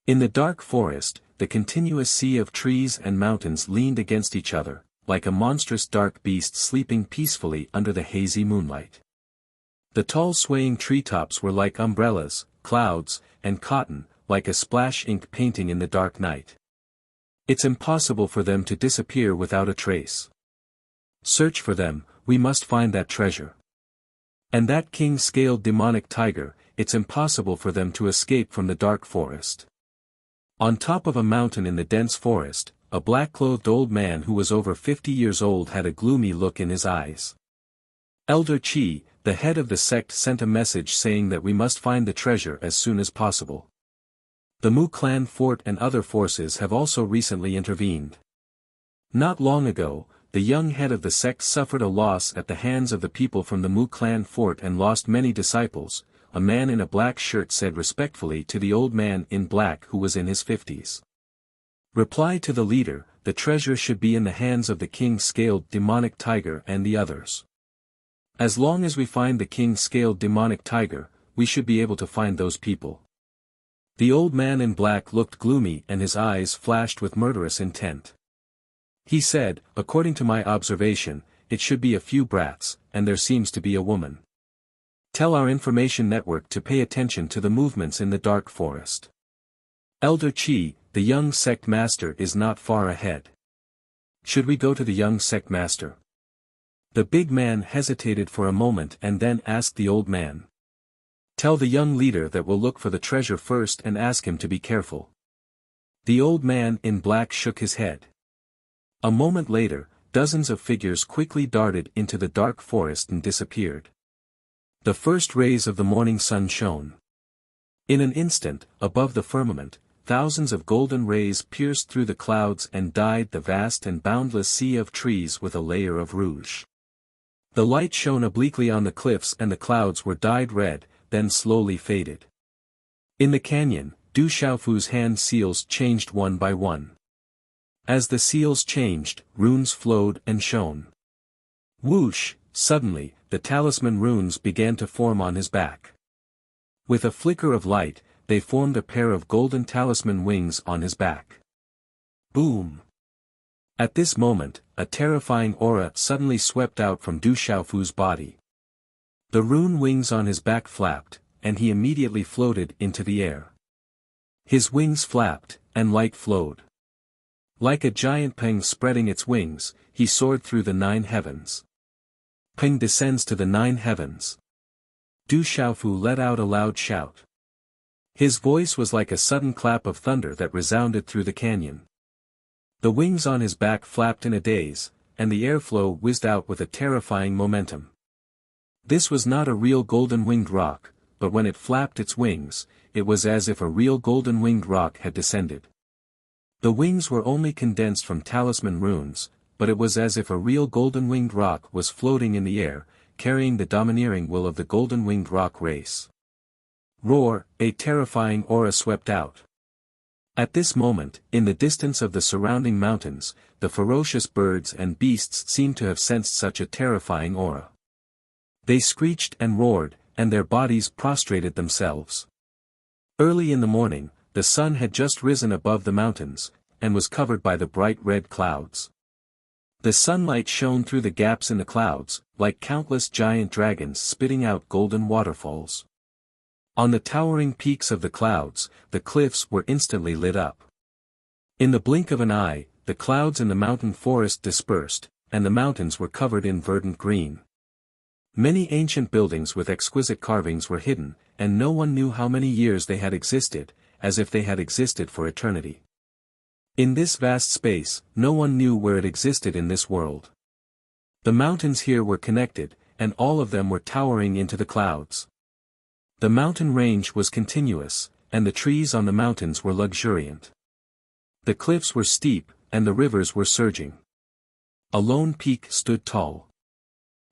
In the dark forest, the continuous sea of trees and mountains leaned against each other, like a monstrous dark beast sleeping peacefully under the hazy moonlight. The tall swaying treetops were like umbrellas, clouds, and cotton, like a splash ink painting in the dark night. It's impossible for them to disappear without a trace. Search for them, we must find that treasure. And that king-scaled demonic tiger, it's impossible for them to escape from the dark forest. On top of a mountain in the dense forest, a black-clothed old man who was over 50 years old had a gloomy look in his eyes. Elder Chi, the head of the sect, sent a message saying that we must find the treasure as soon as possible. The Mu clan fort and other forces have also recently intervened. Not long ago, the young head of the sect suffered a loss at the hands of the people from the Mu clan fort and lost many disciples, a man in a black shirt said respectfully to the old man in black who was in his 50s. Reply to the leader, the treasure should be in the hands of the king-scaled demonic tiger and the others. As long as we find the king-scaled demonic tiger, we should be able to find those people. The old man in black looked gloomy and his eyes flashed with murderous intent. He said, according to my observation, it should be a few brats, and there seems to be a woman. Tell our information network to pay attention to the movements in the dark forest. Elder Chi, the young sect master, is not far ahead. Should we go to the young sect master? The big man hesitated for a moment and then asked the old man. Tell the young leader that we'll look for the treasure first and ask him to be careful. The old man in black shook his head. A moment later, dozens of figures quickly darted into the dark forest and disappeared. The first rays of the morning sun shone. In an instant, above the firmament, thousands of golden rays pierced through the clouds and dyed the vast and boundless sea of trees with a layer of rouge. The light shone obliquely on the cliffs and the clouds were dyed red, then slowly faded. In the canyon, Du Xiaofu's hand seals changed one by one. As the seals changed, runes flowed and shone. Whoosh, suddenly, the talisman runes began to form on his back. With a flicker of light, they formed a pair of golden talisman wings on his back. Boom! At this moment, a terrifying aura suddenly swept out from Du Xiaofu's body. The rune wings on his back flapped, and he immediately floated into the air. His wings flapped, and light flowed. Like a giant peng spreading its wings, he soared through the 9 heavens. Peng descends to the 9 heavens. Du Xiaofu let out a loud shout. His voice was like a sudden clap of thunder that resounded through the canyon. The wings on his back flapped in a daze, and the airflow whizzed out with a terrifying momentum. This was not a real golden-winged rock, but when it flapped its wings, it was as if a real golden-winged rock had descended. The wings were only condensed from talisman runes, but it was as if a real golden-winged rock was floating in the air, carrying the domineering will of the golden-winged rock race. Roar, a terrifying aura swept out. At this moment, in the distance of the surrounding mountains, the ferocious birds and beasts seemed to have sensed such a terrifying aura. They screeched and roared, and their bodies prostrated themselves. Early in the morning, the sun had just risen above the mountains, and was covered by the bright red clouds. The sunlight shone through the gaps in the clouds, like countless giant dragons spitting out golden waterfalls. On the towering peaks of the clouds, the cliffs were instantly lit up. In the blink of an eye, the clouds in the mountain forest dispersed, and the mountains were covered in verdant green. Many ancient buildings with exquisite carvings were hidden, and no one knew how many years they had existed, as if they had existed for eternity. In this vast space, no one knew where it existed in this world. The mountains here were connected, and all of them were towering into the clouds. The mountain range was continuous, and the trees on the mountains were luxuriant. The cliffs were steep, and the rivers were surging. A lone peak stood tall.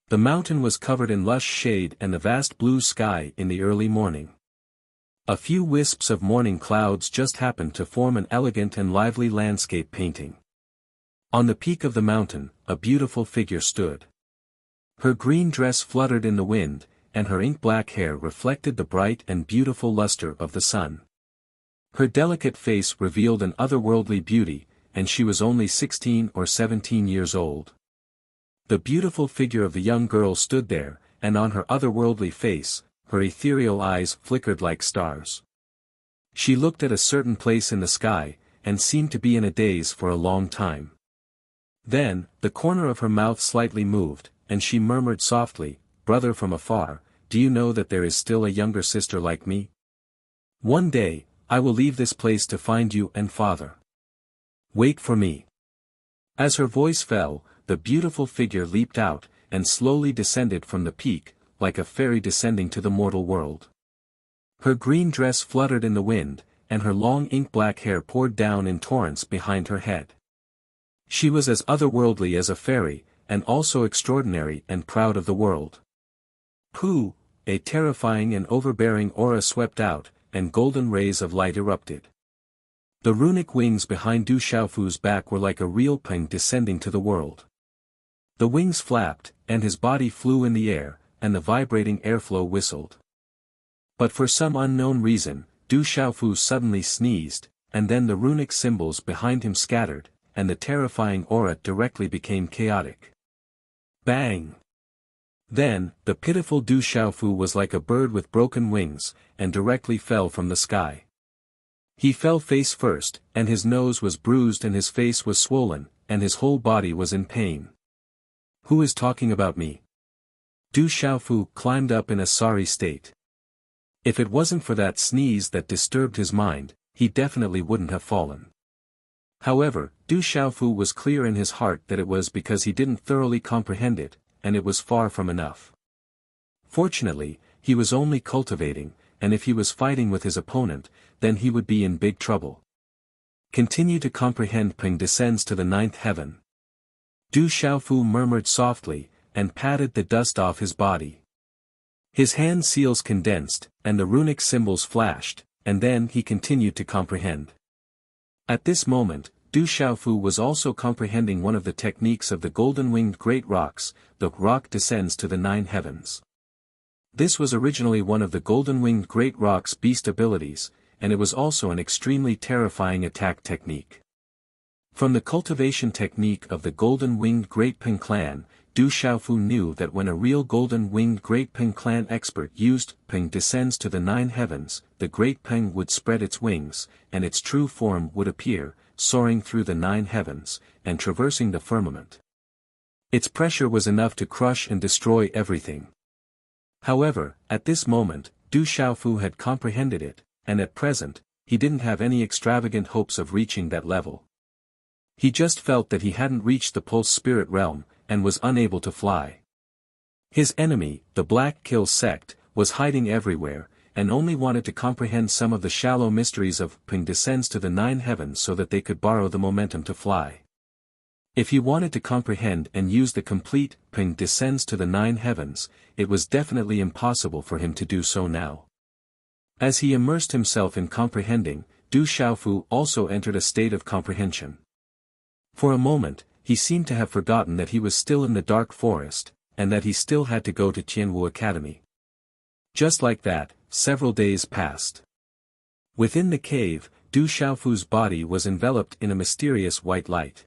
The mountain was covered in lush shade and the vast blue sky in the early morning. A few wisps of morning clouds just happened to form an elegant and lively landscape painting. On the peak of the mountain, a beautiful figure stood. Her green dress fluttered in the wind, and her ink-black hair reflected the bright and beautiful luster of the sun. Her delicate face revealed an otherworldly beauty, and she was only 16 or 17 years old. The beautiful figure of the young girl stood there, and on her otherworldly face, her ethereal eyes flickered like stars. She looked at a certain place in the sky, and seemed to be in a daze for a long time. Then, the corner of her mouth slightly moved, and she murmured softly, "Brother from afar, do you know that there is still a younger sister like me? One day, I will leave this place to find you and father. Wait for me." As her voice fell, the beautiful figure leaped out, and slowly descended from the peak, like a fairy descending to the mortal world. Her green dress fluttered in the wind, and her long ink-black hair poured down in torrents behind her head. She was as otherworldly as a fairy, and also extraordinary and proud of the world. Pooh! A terrifying and overbearing aura swept out, and golden rays of light erupted. The runic wings behind Du Xiaofu's back were like a real peng descending to the world. The wings flapped, and his body flew in the air, and the vibrating airflow whistled. But for some unknown reason, Du Xiaofu suddenly sneezed, and then the runic symbols behind him scattered, and the terrifying aura directly became chaotic. Bang! Then, the pitiful Du Xiaofu was like a bird with broken wings, and directly fell from the sky. He fell face first, and his nose was bruised and his face was swollen, and his whole body was in pain. "Who is talking about me?" Du Xiaofu climbed up in a sorry state. If it wasn't for that sneeze that disturbed his mind, he definitely wouldn't have fallen. However, Du Xiaofu was clear in his heart that it was because he didn't thoroughly comprehend it, and it was far from enough. Fortunately, he was only cultivating, and if he was fighting with his opponent, then he would be in big trouble. Continue to comprehend. Ping descends to the ninth heaven. Du Xiaofu murmured softly, and patted the dust off his body. His hand seals condensed, and the runic symbols flashed, and then he continued to comprehend. At this moment, Du Xiaofu was also comprehending one of the techniques of the golden-winged great rocks. The rock descends to the 9 heavens. This was originally one of the golden-winged great rock's beast abilities, and it was also an extremely terrifying attack technique. From the cultivation technique of the golden-winged great Ping clan, Du Xiaofu knew that when a real golden-winged great Ping clan expert used Ping descends to the 9 heavens, the great Ping would spread its wings, and its true form would appear, soaring through the 9 heavens, and traversing the firmament. Its pressure was enough to crush and destroy everything. However, at this moment, Du Xiaofu had comprehended it, and at present, he didn't have any extravagant hopes of reaching that level. He just felt that he hadn't reached the pulse spirit realm, and was unable to fly. His enemy, the Black Kill sect, was hiding everywhere, and only wanted to comprehend some of the shallow mysteries of Ping descends to the 9 heavens so that they could borrow the momentum to fly. If he wanted to comprehend and use the complete Ping descends to the 9 heavens, it was definitely impossible for him to do so now. As he immersed himself in comprehending, Du Xiaofu also entered a state of comprehension. For a moment, he seemed to have forgotten that he was still in the dark forest, and that he still had to go to Tianwu Academy. Just like that, several days passed. Within the cave, Du Xiaofu's body was enveloped in a mysterious white light.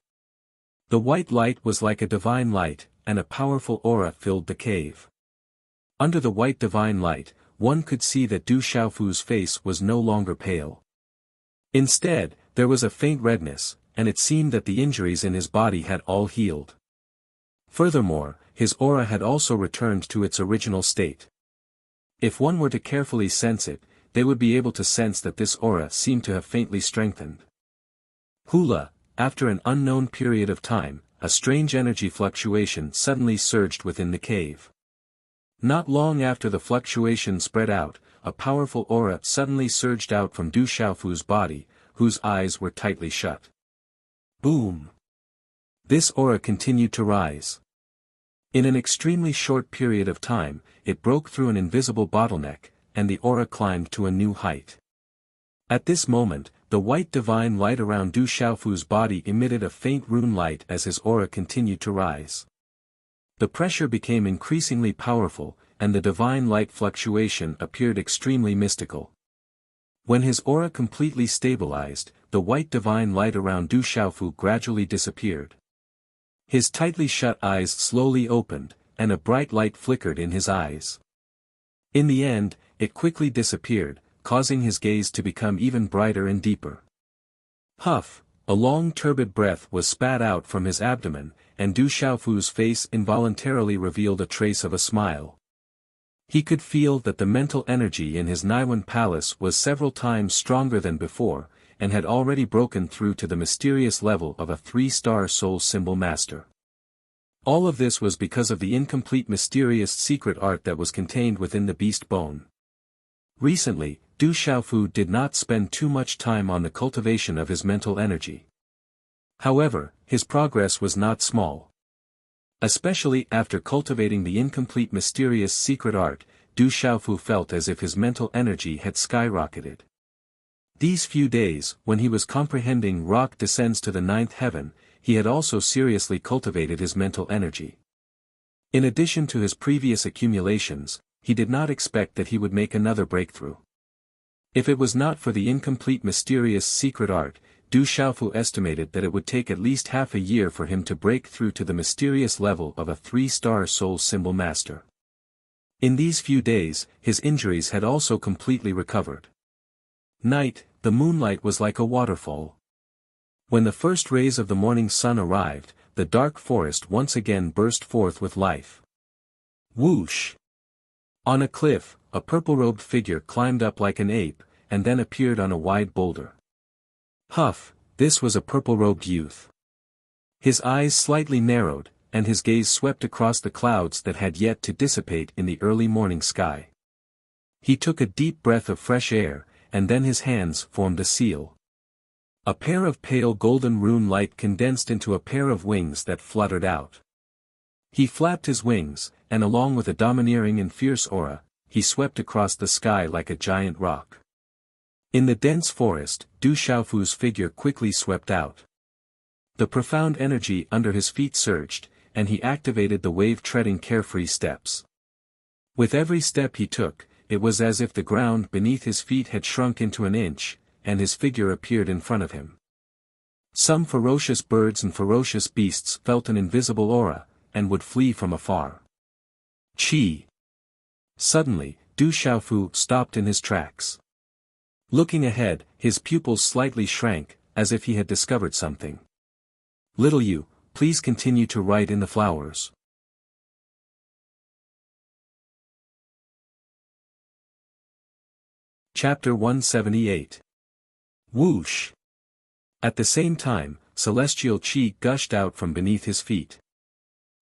The white light was like a divine light, and a powerful aura filled the cave. Under the white divine light, one could see that Du Xiaofu's face was no longer pale. Instead, there was a faint redness, and it seemed that the injuries in his body had all healed. Furthermore, his aura had also returned to its original state. If one were to carefully sense it, they would be able to sense that this aura seemed to have faintly strengthened. Hula, after an unknown period of time, a strange energy fluctuation suddenly surged within the cave. Not long after the fluctuation spread out, a powerful aura suddenly surged out from Du Xiaofu's body, whose eyes were tightly shut. Boom! This aura continued to rise. In an extremely short period of time, it broke through an invisible bottleneck, and the aura climbed to a new height. At this moment, the white divine light around Du Xiaofu's body emitted a faint rune light as his aura continued to rise. The pressure became increasingly powerful, and the divine light fluctuation appeared extremely mystical. When his aura completely stabilized, the white divine light around Du Xiaofu gradually disappeared. His tightly shut eyes slowly opened, and a bright light flickered in his eyes. In the end, it quickly disappeared, causing his gaze to become even brighter and deeper. Huff, a long turbid breath was spat out from his abdomen, and Du Xiaofu's face involuntarily revealed a trace of a smile. He could feel that the mental energy in his Naiwan palace was several times stronger than before, and had already broken through to the mysterious level of a 3-star soul symbol master. All of this was because of the incomplete mysterious secret art that was contained within the beast bone. Recently, Du Xiaofu did not spend too much time on the cultivation of his mental energy. However, his progress was not small. Especially after cultivating the incomplete mysterious secret art, Du Xiaofu felt as if his mental energy had skyrocketed. These few days, when he was comprehending Rock Descends to the 9th Heaven, he had also seriously cultivated his mental energy. In addition to his previous accumulations, he did not expect that he would make another breakthrough. If it was not for the incomplete mysterious secret art, Du Xiaofu estimated that it would take at least half a year for him to break through to the mysterious level of a 3-star soul symbol master. In these few days, his injuries had also completely recovered. Night, the moonlight was like a waterfall. When the first rays of the morning sun arrived, the dark forest once again burst forth with life. Whoosh! On a cliff, a purple-robed figure climbed up like an ape, and then appeared on a wide boulder. Huff, this was a purple-robed youth. His eyes slightly narrowed, and his gaze swept across the clouds that had yet to dissipate in the early morning sky. He took a deep breath of fresh air, and then his hands formed a seal. A pair of pale golden rune light condensed into a pair of wings that fluttered out. He flapped his wings, and along with a domineering and fierce aura, he swept across the sky like a giant rock. In the dense forest, Du Xiaofu's figure quickly swept out. The profound energy under his feet surged, and he activated the wave-treading carefree steps. With every step he took, it was as if the ground beneath his feet had shrunk into an inch, and his figure appeared in front of him. Some ferocious birds and ferocious beasts felt an invisible aura, and would flee from afar. Chi! Suddenly, Du Xiaofu stopped in his tracks. Looking ahead, his pupils slightly shrank, as if he had discovered something. Little you, please continue to write in the flowers. Chapter 178. Whoosh! At the same time, celestial chi gushed out from beneath his feet.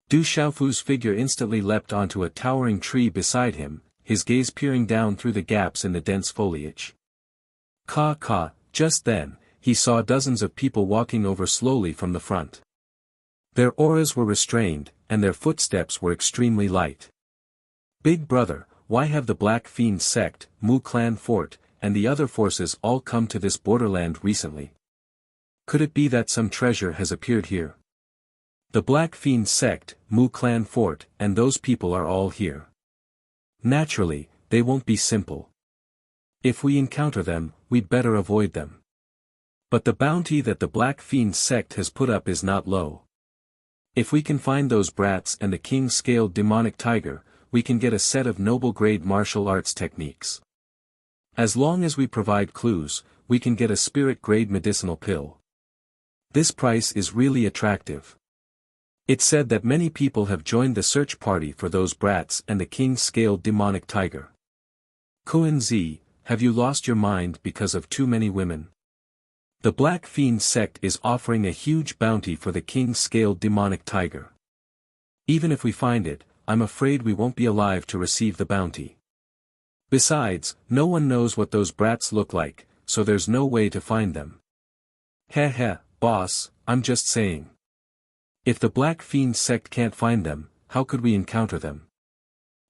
Du Xiaofu's figure instantly leapt onto a towering tree beside him, his gaze peering down through the gaps in the dense foliage. Just then, he saw dozens of people walking over slowly from the front. Their auras were restrained, and their footsteps were extremely light. Big brother, why have the Black Fiend sect, Mu Clan Fort, and the other forces all come to this borderland recently? Could it be that some treasure has appeared here? The Black Fiend sect, Mu Clan Fort, and those people are all here. Naturally, they won't be simple. If we encounter them, we'd better avoid them. But the bounty that the Black Fiend sect has put up is not low. If we can find those brats and the king-scaled demonic tiger, we can get a set of noble-grade martial arts techniques. As long as we provide clues, we can get a spirit-grade medicinal pill. This price is really attractive. It's said that many people have joined the search party for those brats and the king-scaled demonic tiger. Kuan Zi, have you lost your mind because of too many women? The Black Fiend sect is offering a huge bounty for the king-scaled demonic tiger. Even if we find it, I'm afraid we won't be alive to receive the bounty. Besides, no one knows what those brats look like, so there's no way to find them. Heh, boss, I'm just saying. If the Black Fiend sect can't find them, how could we encounter them?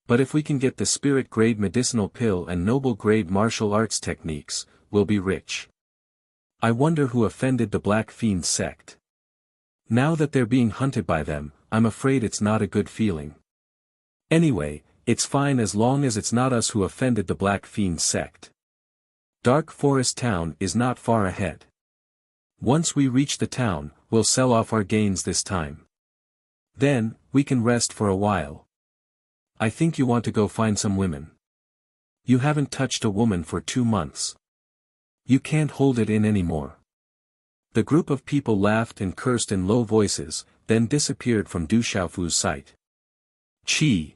But if we can get the spirit-grade medicinal pill and noble-grade martial arts techniques, we'll be rich. I wonder who offended the Black Fiend sect. Now that they're being hunted by them, I'm afraid it's not a good feeling. Anyway, it's fine as long as it's not us who offended the Black Fiend sect. Dark Forest Town is not far ahead. Once we reach the town, we'll sell off our gains this time. Then, we can rest for a while. I think you want to go find some women. You haven't touched a woman for 2 months. You can't hold it in anymore. The group of people laughed and cursed in low voices, then disappeared from Du Xiaofu's sight. Chi.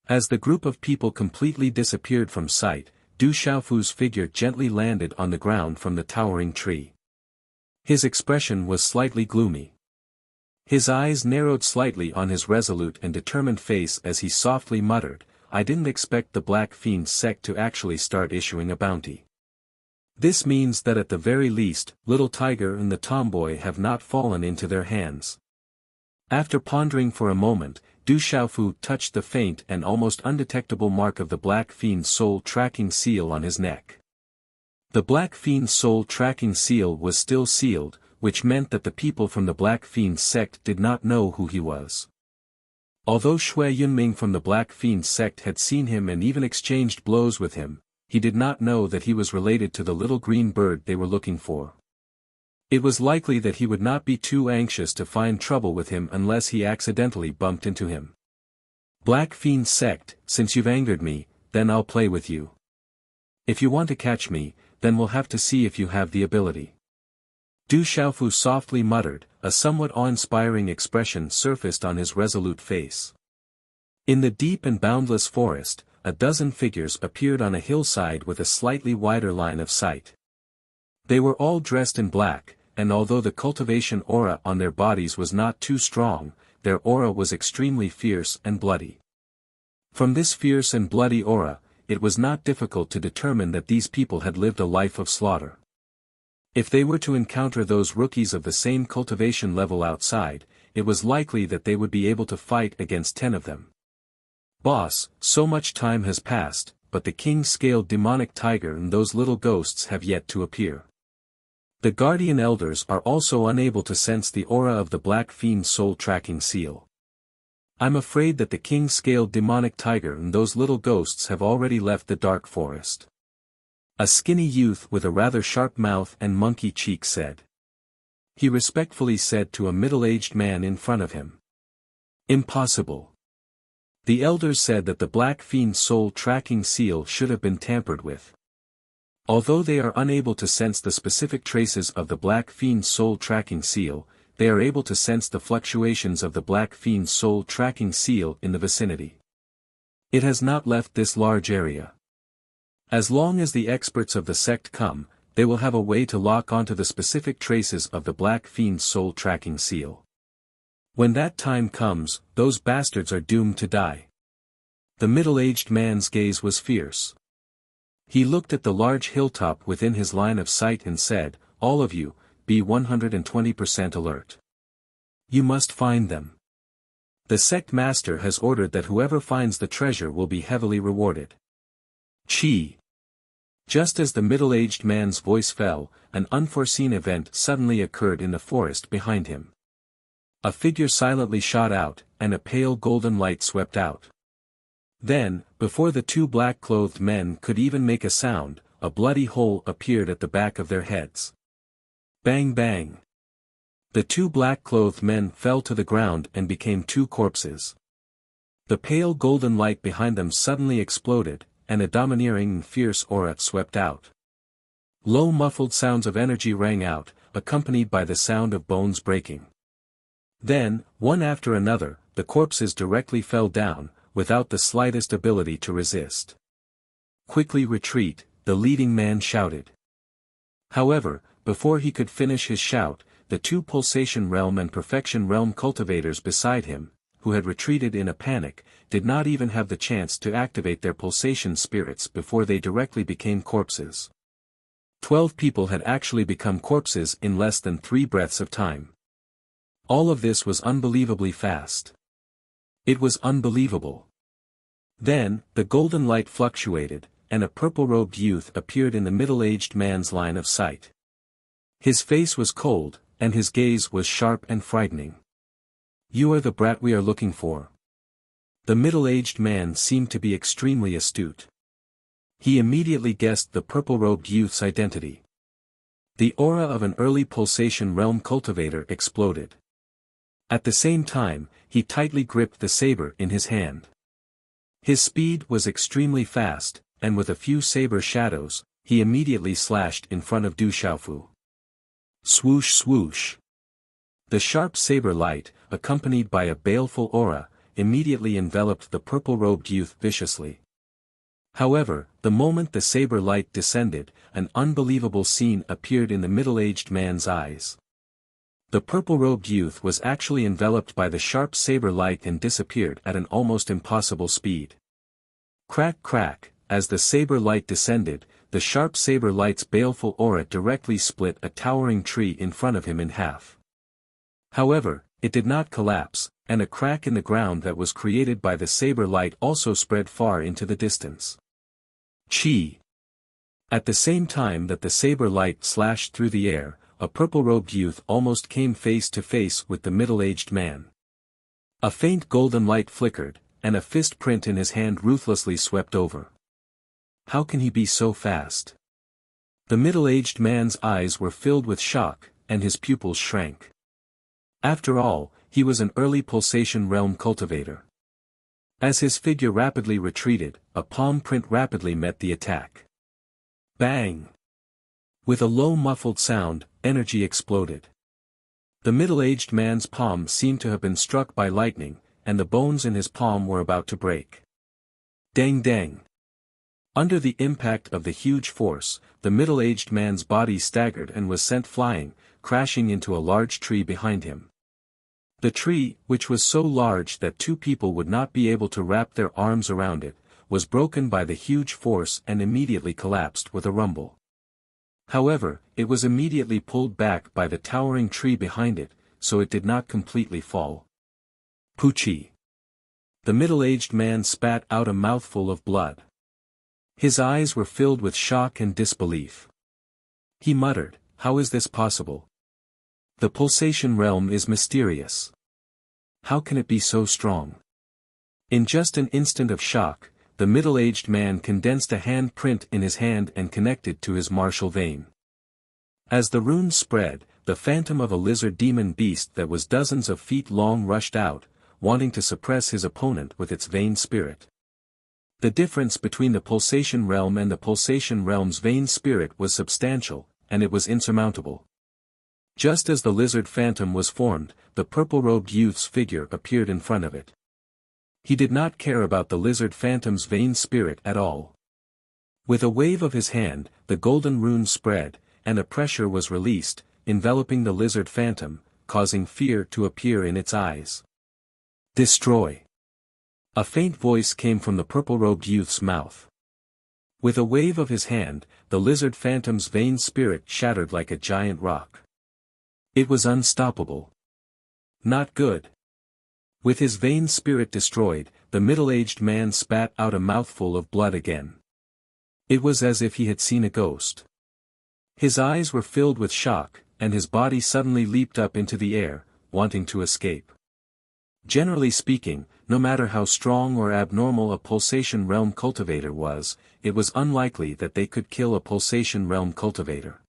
As the group of people completely disappeared from sight, Du Xiaofu's figure gently landed on the ground from the towering tree. His expression was slightly gloomy. His eyes narrowed slightly on his resolute and determined face as he softly muttered, "I didn't expect the Black Fiend sect to actually start issuing a bounty. This means that at the very least, Little Tiger and the tomboy have not fallen into their hands." After pondering for a moment, Du Xiaofu touched the faint and almost undetectable mark of the Black Fiend's soul tracking seal on his neck. The Black Fiend's soul tracking seal was still sealed, which meant that the people from the Black Fiend sect did not know who he was. Although Shui Yunming from the Black Fiend sect had seen him and even exchanged blows with him, he did not know that he was related to the little green bird they were looking for. It was likely that he would not be too anxious to find trouble with him unless he accidentally bumped into him. "Black Fiend sect, since you've angered me, then I'll play with you. If you want to catch me, then we'll have to see if you have the ability." Du Xiaofu softly muttered, a somewhat awe-inspiring expression surfaced on his resolute face. In the deep and boundless forest, a dozen figures appeared on a hillside with a slightly wider line of sight. They were all dressed in black, and although the cultivation aura on their bodies was not too strong, their aura was extremely fierce and bloody. From this fierce and bloody aura, it was not difficult to determine that these people had lived a life of slaughter. If they were to encounter those rookies of the same cultivation level outside, it was likely that they would be able to fight against 10 of them. "Boss, so much time has passed, but the king-scaled demonic tiger and those little ghosts have yet to appear. The guardian elders are also unable to sense the aura of the Black Fiend soul tracking seal. I'm afraid that the king-scaled demonic tiger and those little ghosts have already left the dark forest." A skinny youth with a rather sharp mouth and monkey cheek said. He respectfully said to a middle-aged man in front of him. "Impossible. The elders said that the Black Fiend soul tracking seal should have been tampered with. Although they are unable to sense the specific traces of the Black Fiend soul tracking seal, they are able to sense the fluctuations of the Black Fiend soul tracking seal in the vicinity. It has not left this large area. As long as the experts of the sect come, they will have a way to lock onto the specific traces of the Black Fiend soul tracking seal. When that time comes, those bastards are doomed to die." The middle-aged man's gaze was fierce. He looked at the large hilltop within his line of sight and said, "All of you, be 120% alert. You must find them. The sect master has ordered that whoever finds the treasure will be heavily rewarded." Chi. Just as the middle-aged man's voice fell, an unforeseen event suddenly occurred in the forest behind him. A figure silently shot out, and a pale golden light swept out. Then, before the 2 black-clothed men could even make a sound, a bloody hole appeared at the back of their heads. Bang bang. The 2 black-clothed men fell to the ground and became 2 corpses. The pale golden light behind them suddenly exploded, and a domineering and fierce aura swept out. Low muffled sounds of energy rang out, accompanied by the sound of bones breaking. Then, one after another, the corpses directly fell down, without the slightest ability to resist. "Quickly retreat," the leading man shouted. However, before he could finish his shout, the 2 Pulsation Realm and Perfection Realm cultivators beside him, who had retreated in a panic, did not even have the chance to activate their pulsation spirits before they directly became corpses. 12 people had actually become corpses in less than 3 breaths of time. All of this was unbelievably fast. It was unbelievable. Then, the golden light fluctuated, and a purple-robed youth appeared in the middle-aged man's line of sight. His face was cold, and his gaze was sharp and frightening. "You are the brat we are looking for." The middle-aged man seemed to be extremely astute. He immediately guessed the purple-robed youth's identity. The aura of an early pulsation realm cultivator exploded. At the same time, he tightly gripped the saber in his hand. His speed was extremely fast, and with a few saber shadows, he immediately slashed in front of Du Xiaofu. Swoosh swoosh. The sharp saber light, accompanied by a baleful aura, immediately enveloped the purple-robed youth viciously. However, the moment the saber light descended, an unbelievable scene appeared in the middle-aged man's eyes. The purple-robed youth was actually enveloped by the sharp saber light and disappeared at an almost impossible speed. Crack crack, as the saber light descended, the sharp saber light's baleful aura directly split a towering tree in front of him in half. However, it did not collapse, and a crack in the ground that was created by the saber light also spread far into the distance. Chi! At the same time that the saber light slashed through the air, a purple-robed youth almost came face to face with the middle-aged man. A faint golden light flickered, and a fist print in his hand ruthlessly swept over. How can he be so fast? The middle-aged man's eyes were filled with shock, and his pupils shrank. After all, he was an early pulsation realm cultivator. As his figure rapidly retreated, a palm print rapidly met the attack. Bang! With a low muffled sound, energy exploded. The middle-aged man's palm seemed to have been struck by lightning, and the bones in his palm were about to break. Dang dang! Under the impact of the huge force, the middle-aged man's body staggered and was sent flying, crashing into a large tree behind him. The tree, which was so large that two people would not be able to wrap their arms around it, was broken by the huge force and immediately collapsed with a rumble. However, it was immediately pulled back by the towering tree behind it, so it did not completely fall. Poochie! The middle-aged man spat out a mouthful of blood. His eyes were filled with shock and disbelief. He muttered, "How is this possible? The pulsation realm is mysterious. How can it be so strong?" In just an instant of shock, the middle-aged man condensed a hand print in his hand and connected to his martial vein. As the runes spread, the phantom of a lizard demon beast that was dozens of feet long rushed out, wanting to suppress his opponent with its vein spirit. The difference between the pulsation realm and the pulsation realm's vein spirit was substantial, and it was insurmountable. Just as the lizard phantom was formed, the purple-robed youth's figure appeared in front of it. He did not care about the lizard phantom's vein spirit at all. With a wave of his hand, the golden rune spread, and a pressure was released, enveloping the lizard phantom, causing fear to appear in its eyes. Destroy! A faint voice came from the purple-robed youth's mouth. With a wave of his hand, the lizard phantom's vein spirit shattered like a giant rock. It was unstoppable. Not good. With his vein spirit destroyed, the middle-aged man spat out a mouthful of blood again. It was as if he had seen a ghost. His eyes were filled with shock, and his body suddenly leaped up into the air, wanting to escape. Generally speaking, no matter how strong or abnormal a pulsation realm cultivator was, it was unlikely that they could kill a pulsation realm cultivator.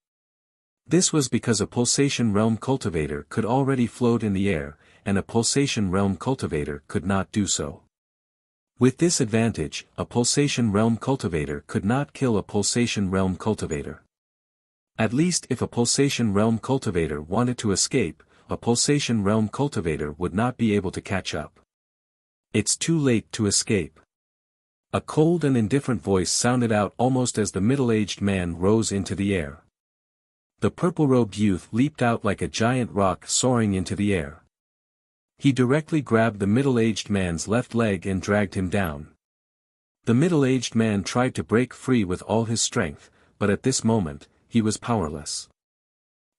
This was because a pulsation realm cultivator could already float in the air, and a pulsation realm cultivator could not do so. With this advantage, a pulsation realm cultivator could not kill a pulsation realm cultivator. At least if a pulsation realm cultivator wanted to escape, a pulsation realm cultivator would not be able to catch up. It's too late to escape. A cold and indifferent voice sounded out almost as the middle-aged man rose into the air. The purple-robed youth leaped out like a giant rock soaring into the air. He directly grabbed the middle-aged man's left leg and dragged him down. The middle-aged man tried to break free with all his strength, but at this moment, he was powerless.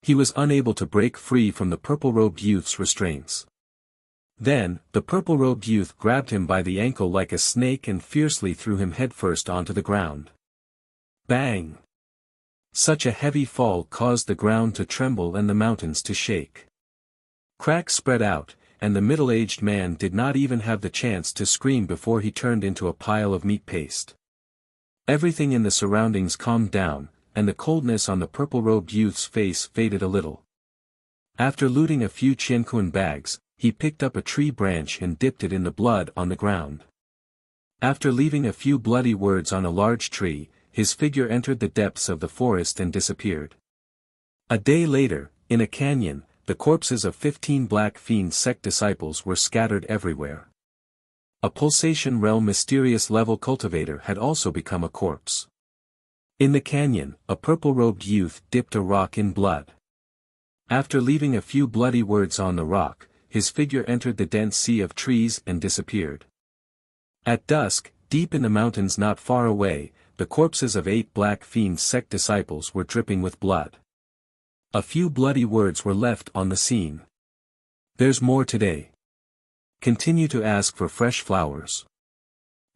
He was unable to break free from the purple-robed youth's restraints. Then, the purple-robed youth grabbed him by the ankle like a snake and fiercely threw him headfirst onto the ground. Bang! Such a heavy fall caused the ground to tremble and the mountains to shake. Cracks spread out, and the middle-aged man did not even have the chance to scream before he turned into a pile of meat paste. Everything in the surroundings calmed down, and the coldness on the purple-robed youth's face faded a little. After looting a few qianquan bags, he picked up a tree branch and dipped it in the blood on the ground. After leaving a few bloody words on a large tree, his figure entered the depths of the forest and disappeared. A day later, in a canyon, the corpses of 15 Black Fiend sect disciples were scattered everywhere. A Pulsation Realm mysterious level cultivator had also become a corpse. In the canyon, a purple-robed youth dipped a rock in blood. After leaving a few bloody words on the rock, his figure entered the dense sea of trees and disappeared. At dusk, deep in the mountains not far away, the corpses of 8 Black Fiend sect disciples were dripping with blood. A few bloody words were left on the scene. There's more today. Continue to ask for fresh flowers.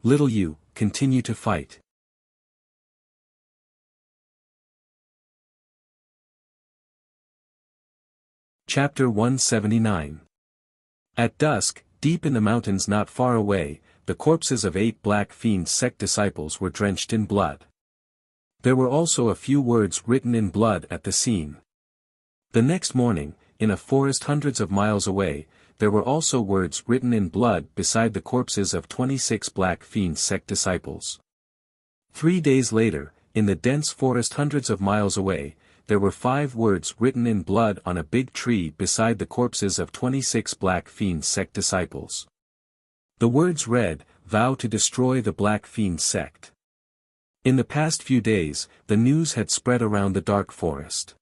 Little you, continue to fight. Chapter 179. At dusk, deep in the mountains not far away, the corpses of 8 Black Fiend sect disciples were drenched in blood. There were also a few words written in blood at the scene. The next morning, in a forest hundreds of miles away, there were also words written in blood beside the corpses of 26 Black Fiend sect disciples. 3 days later, in the dense forest hundreds of miles away, there were 5 words written in blood on a big tree beside the corpses of 26 Black Fiend sect disciples. The words read, "Vow to destroy the Black Fiend sect." In the past few days, the news had spread around the dark forest.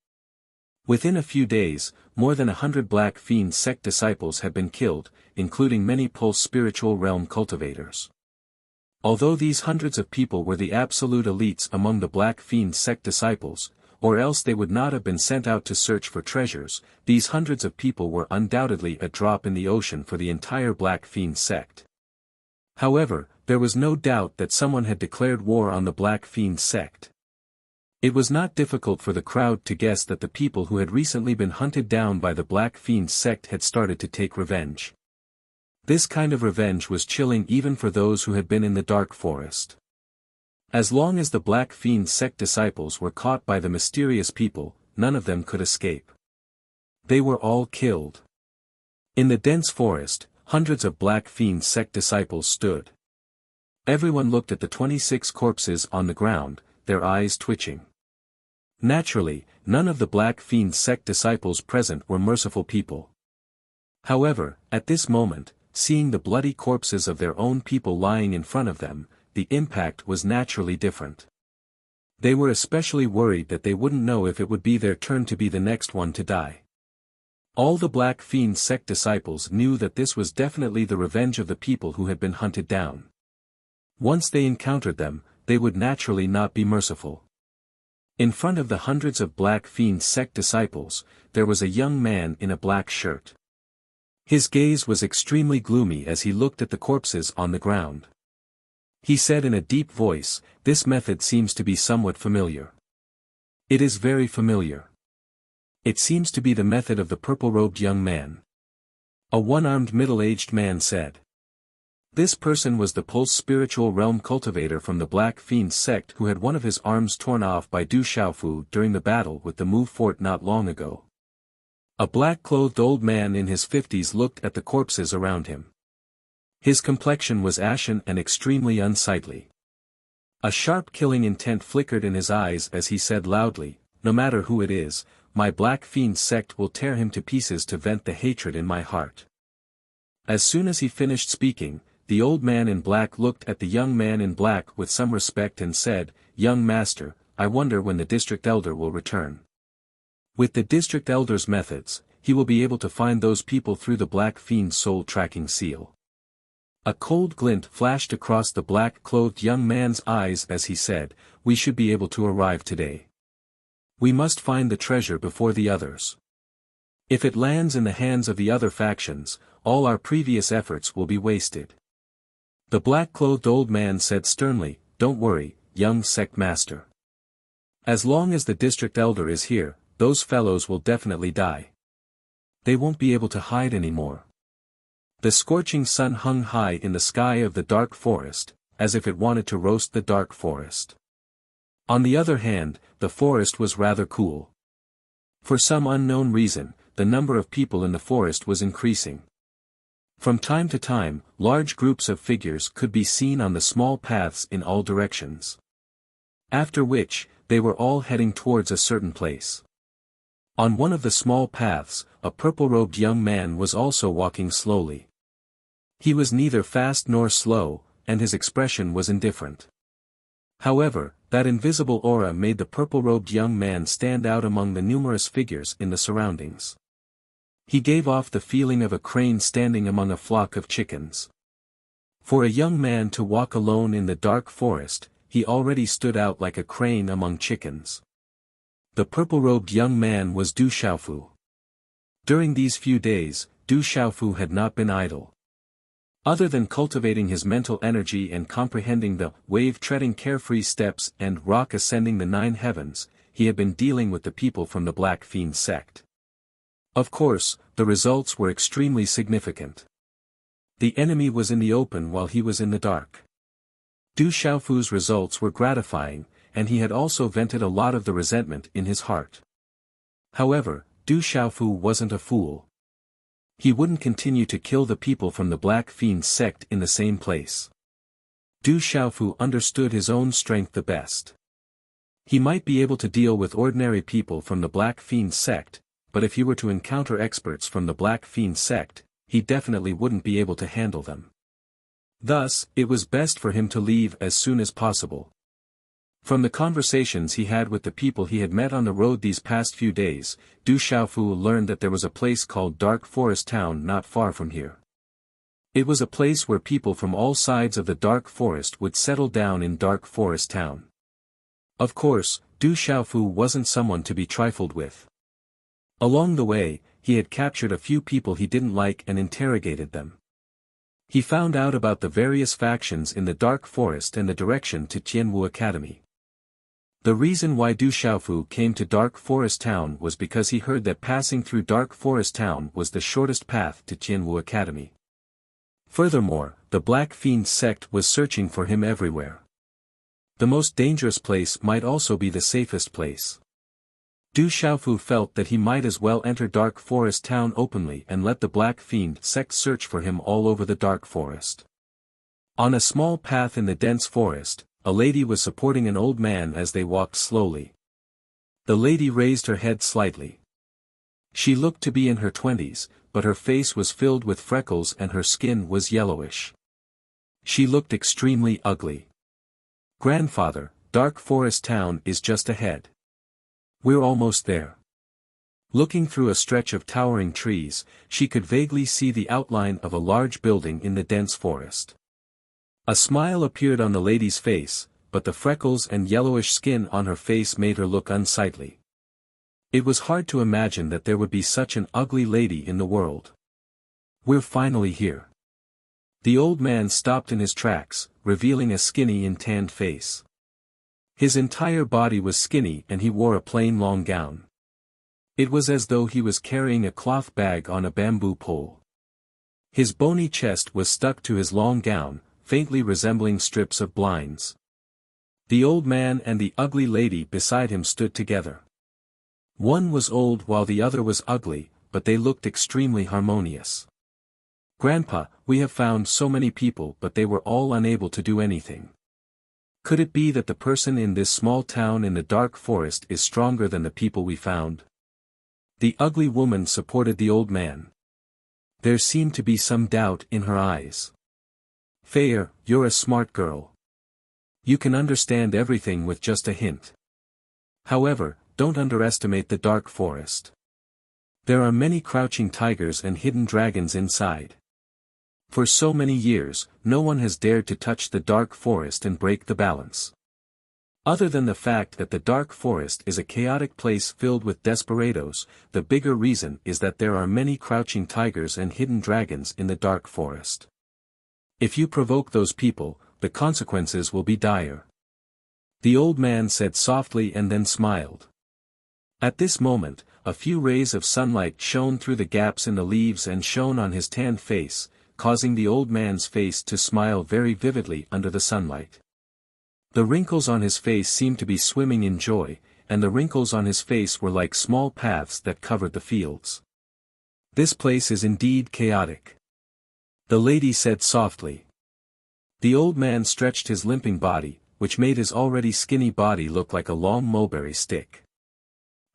Within a few days, more than 100 Black Fiend sect disciples had been killed, including many Pulse spiritual realm cultivators. Although these hundreds of people were the absolute elites among the Black Fiend sect disciples, or else they would not have been sent out to search for treasures, these hundreds of people were undoubtedly a drop in the ocean for the entire Black Fiend sect. However, there was no doubt that someone had declared war on the Black Fiend sect. It was not difficult for the crowd to guess that the people who had recently been hunted down by the Black Fiend sect had started to take revenge. This kind of revenge was chilling even for those who had been in the dark forest. As long as the Black Fiend sect disciples were caught by the mysterious people, none of them could escape. They were all killed. In the dense forest, hundreds of Black Fiend sect disciples stood. Everyone looked at the 26 corpses on the ground, their eyes twitching. Naturally, none of the Black Fiend sect disciples present were merciful people. However, at this moment, seeing the bloody corpses of their own people lying in front of them, the impact was naturally different. They were especially worried that they wouldn't know if it would be their turn to be the next one to die. All the Black Fiend sect disciples knew that this was definitely the revenge of the people who had been hunted down. Once they encountered them, they would naturally not be merciful. In front of the hundreds of Black Fiend sect disciples, there was a young man in a black shirt. His gaze was extremely gloomy as he looked at the corpses on the ground. He said in a deep voice, "This method seems to be somewhat familiar." "It is very familiar. It seems to be the method of the purple-robed young man," a one-armed middle-aged man said. This person was the Pulse spiritual realm cultivator from the Black Fiend sect who had one of his arms torn off by Du Xiaofu during the battle with the Mu fort not long ago. A black-clothed old man in his 50s looked at the corpses around him. His complexion was ashen and extremely unsightly. A sharp killing intent flickered in his eyes as he said loudly, "No matter who it is, my Black Fiend sect will tear him to pieces to vent the hatred in my heart." As soon as he finished speaking, the old man in black looked at the young man in black with some respect and said, "Young master, I wonder when the district elder will return. With the district elder's methods, he will be able to find those people through the Black Fiend soul tracking seal." A cold glint flashed across the black-clothed young man's eyes as he said, "We should be able to arrive today. We must find the treasure before the others." If it lands in the hands of the other factions, all our previous efforts will be wasted. The black-clothed old man said sternly, "Don't worry, young sect master. As long as the district elder is here, those fellows will definitely die. They won't be able to hide anymore." The scorching sun hung high in the sky of the dark forest, as if it wanted to roast the dark forest. On the other hand, the forest was rather cool. For some unknown reason, the number of people in the forest was increasing. From time to time, large groups of figures could be seen on the small paths in all directions. After which, they were all heading towards a certain place. On one of the small paths, a purple-robed young man was also walking slowly. He was neither fast nor slow, and his expression was indifferent. However, that invisible aura made the purple-robed young man stand out among the numerous figures in the surroundings. He gave off the feeling of a crane standing among a flock of chickens. For a young man to walk alone in the dark forest, he already stood out like a crane among chickens. The purple-robed young man was Du Xiaofu. During these few days, Du Xiaofu had not been idle. Other than cultivating his mental energy and comprehending the wave-treading carefree steps and rock ascending the 9 heavens, he had been dealing with the people from the Black Fiend sect. Of course, the results were extremely significant. The enemy was in the open while he was in the dark. Du Xiaofu's results were gratifying, and he had also vented a lot of the resentment in his heart. However, Du Xiaofu wasn't a fool. He wouldn't continue to kill the people from the Black Fiend sect in the same place. Du Xiaofu understood his own strength the best. He might be able to deal with ordinary people from the Black Fiend sect, but if he were to encounter experts from the Black Fiend sect, he definitely wouldn't be able to handle them. Thus, it was best for him to leave as soon as possible. From the conversations he had with the people he had met on the road these past few days, Du Xiaofu learned that there was a place called Dark Forest Town not far from here. It was a place where people from all sides of the Dark Forest would settle down in Dark Forest Town. Of course, Du Xiaofu wasn't someone to be trifled with. Along the way, he had captured a few people he didn't like and interrogated them. He found out about the various factions in the Dark Forest and the direction to Tianwu Academy. The reason why Du Xiaofu came to Dark Forest Town was because he heard that passing through Dark Forest Town was the shortest path to Tianwu Academy. Furthermore, the Black Fiend sect was searching for him everywhere. The most dangerous place might also be the safest place. Du Xiaofu felt that he might as well enter Dark Forest Town openly and let the Black Fiend sect search for him all over the Dark Forest. On a small path in the dense forest, a lady was supporting an old man as they walked slowly. The lady raised her head slightly. She looked to be in her 20s, but her face was filled with freckles and her skin was yellowish. She looked extremely ugly. "Grandfather, Dark Forest Town is just ahead. We're almost there." Looking through a stretch of towering trees, she could vaguely see the outline of a large building in the dense forest. A smile appeared on the lady's face, but the freckles and yellowish skin on her face made her look unsightly. It was hard to imagine that there would be such an ugly lady in the world. "We're finally here." The old man stopped in his tracks, revealing a skinny and tanned face. His entire body was skinny and he wore a plain long gown. It was as though he was carrying a cloth bag on a bamboo pole. His bony chest was stuck to his long gown, faintly resembling strips of blinds. The old man and the ugly lady beside him stood together. One was old while the other was ugly, but they looked extremely harmonious. "Grandpa, we have found so many people but they were all unable to do anything. Could it be that the person in this small town in the dark forest is stronger than the people we found?" The ugly woman supported the old man. There seemed to be some doubt in her eyes. "Fair, you're a smart girl. You can understand everything with just a hint. However, don't underestimate the dark forest. There are many crouching tigers and hidden dragons inside. For so many years, no one has dared to touch the dark forest and break the balance. Other than the fact that the dark forest is a chaotic place filled with desperados, the bigger reason is that there are many crouching tigers and hidden dragons in the dark forest. If you provoke those people, the consequences will be dire. The old man said softly and then smiled. At this moment, a few rays of sunlight shone through the gaps in the leaves and shone on his tanned face, causing the old man's face to smile very vividly under the sunlight. The wrinkles on his face seemed to be swimming in joy, and the wrinkles on his face were like small paths that covered the fields. This place is indeed chaotic. The lady said softly. The old man stretched his limping body, which made his already skinny body look like a long mulberry stick.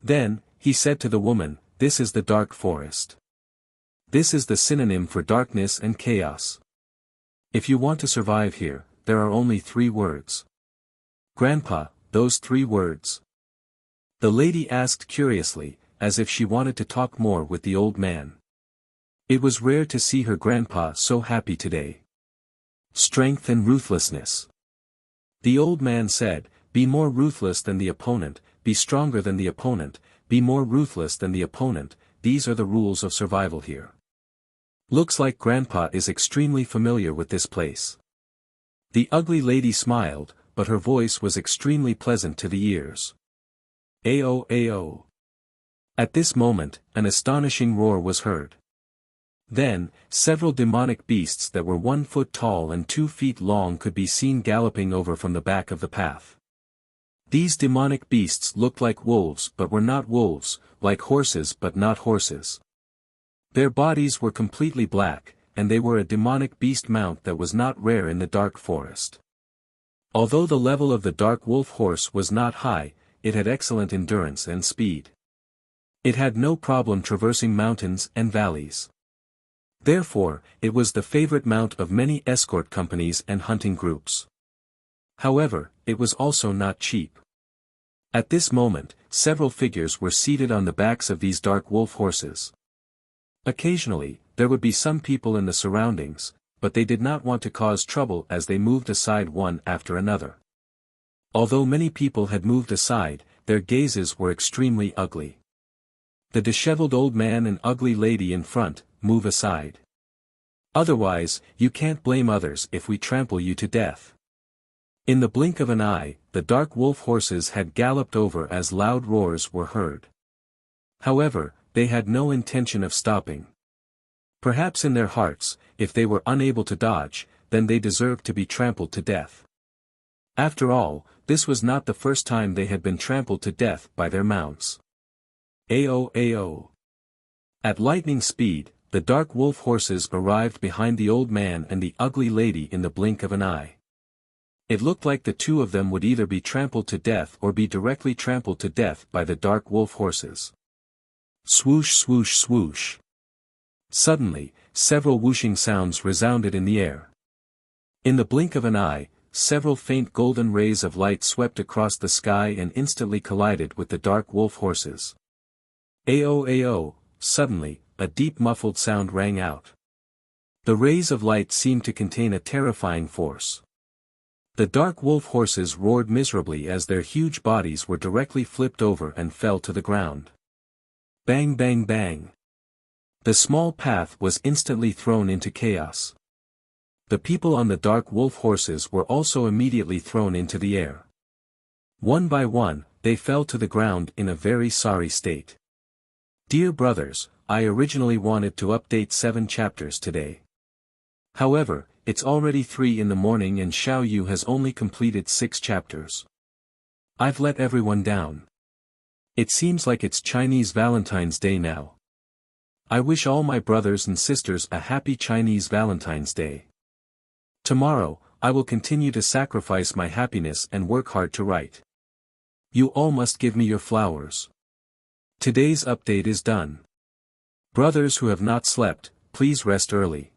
Then, he said to the woman, "This is the dark forest. This is the synonym for darkness and chaos. If you want to survive here, there are only 3 words. Grandpa, those 3 words." The lady asked curiously, as if she wanted to talk more with the old man. It was rare to see her grandpa so happy today. Strength and ruthlessness. The old man said, "Be more ruthless than the opponent, be stronger than the opponent, be more ruthless than the opponent, these are the rules of survival here." Looks like Grandpa is extremely familiar with this place. The ugly lady smiled, but her voice was extremely pleasant to the ears. Ao ao. At this moment, an astonishing roar was heard. Then, several demonic beasts that were 1 foot tall and 2 feet long could be seen galloping over from the back of the path. These demonic beasts looked like wolves but were not wolves, like horses but not horses. Their bodies were completely black, and they were a demonic beast mount that was not rare in the dark forest. Although the level of the dark wolf horse was not high, it had excellent endurance and speed. It had no problem traversing mountains and valleys. Therefore, it was the favorite mount of many escort companies and hunting groups. However, it was also not cheap. At this moment, several figures were seated on the backs of these dark wolf horses. Occasionally, there would be some people in the surroundings, but they did not want to cause trouble as they moved aside one after another. Although many people had moved aside, their gazes were extremely ugly. The disheveled old man and ugly lady in front, move aside. Otherwise, you can't blame others if we trample you to death. In the blink of an eye, the dark wolf horses had galloped over as loud roars were heard. However, they had no intention of stopping. Perhaps in their hearts, if they were unable to dodge, then they deserved to be trampled to death. After all, this was not the first time they had been trampled to death by their mounts. Ao ao. At lightning speed, the dark wolf horses arrived behind the old man and the ugly lady in the blink of an eye. It looked like the 2 of them would either be trampled to death or be directly trampled to death by the dark wolf horses. Swoosh swoosh swoosh. Suddenly, several whooshing sounds resounded in the air. In the blink of an eye, several faint golden rays of light swept across the sky and instantly collided with the dark wolf horses. Ao ao, suddenly, a deep muffled sound rang out. The rays of light seemed to contain a terrifying force. The dark wolf horses roared miserably as their huge bodies were directly flipped over and fell to the ground. Bang bang bang. The small path was instantly thrown into chaos. The people on the dark wolf horses were also immediately thrown into the air. One by one, they fell to the ground in a very sorry state. Dear brothers, I originally wanted to update 7 chapters today. However, it's already 3 in the morning and Xiao Yu has only completed 6 chapters. I've let everyone down. It seems like it's Chinese Valentine's Day now. I wish all my brothers and sisters a happy Chinese Valentine's Day. Tomorrow, I will continue to sacrifice my happiness and work hard to write. You all must give me your flowers. Today's update is done. Brothers who have not slept, please rest early.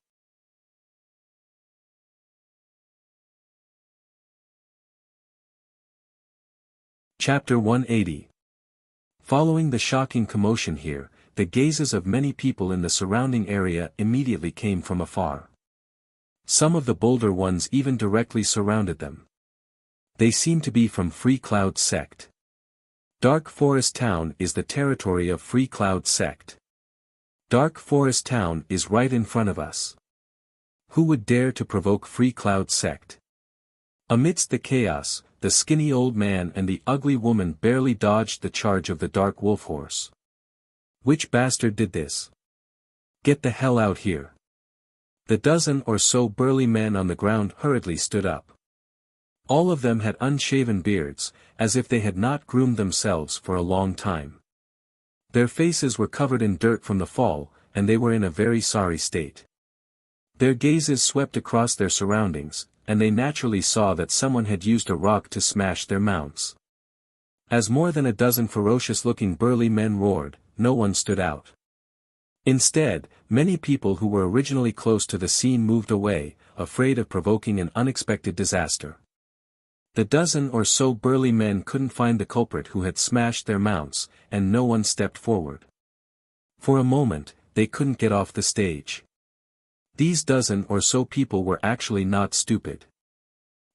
Chapter 180. Following the shocking commotion here, the gazes of many people in the surrounding area immediately came from afar. Some of the bolder ones even directly surrounded them. They seem to be from Free Cloud sect. Dark Forest Town is the territory of Free Cloud sect. Dark Forest Town is right in front of us. Who would dare to provoke Free Cloud sect? Amidst the chaos, the skinny old man and the ugly woman barely dodged the charge of the dark wolf horse. Which bastard did this? Get the hell out here. The dozen or so burly men on the ground hurriedly stood up. All of them had unshaven beards, as if they had not groomed themselves for a long time. Their faces were covered in dirt from the fall, and they were in a very sorry state. Their gazes swept across their surroundings, and they naturally saw that someone had used a rock to smash their mounts. As more than a dozen ferocious-looking burly men roared, no one stood out. Instead, many people who were originally close to the scene moved away, afraid of provoking an unexpected disaster. The dozen or so burly men couldn't find the culprit who had smashed their mounts, and no one stepped forward. For a moment, they couldn't get off the stage. These dozen or so people were actually not stupid.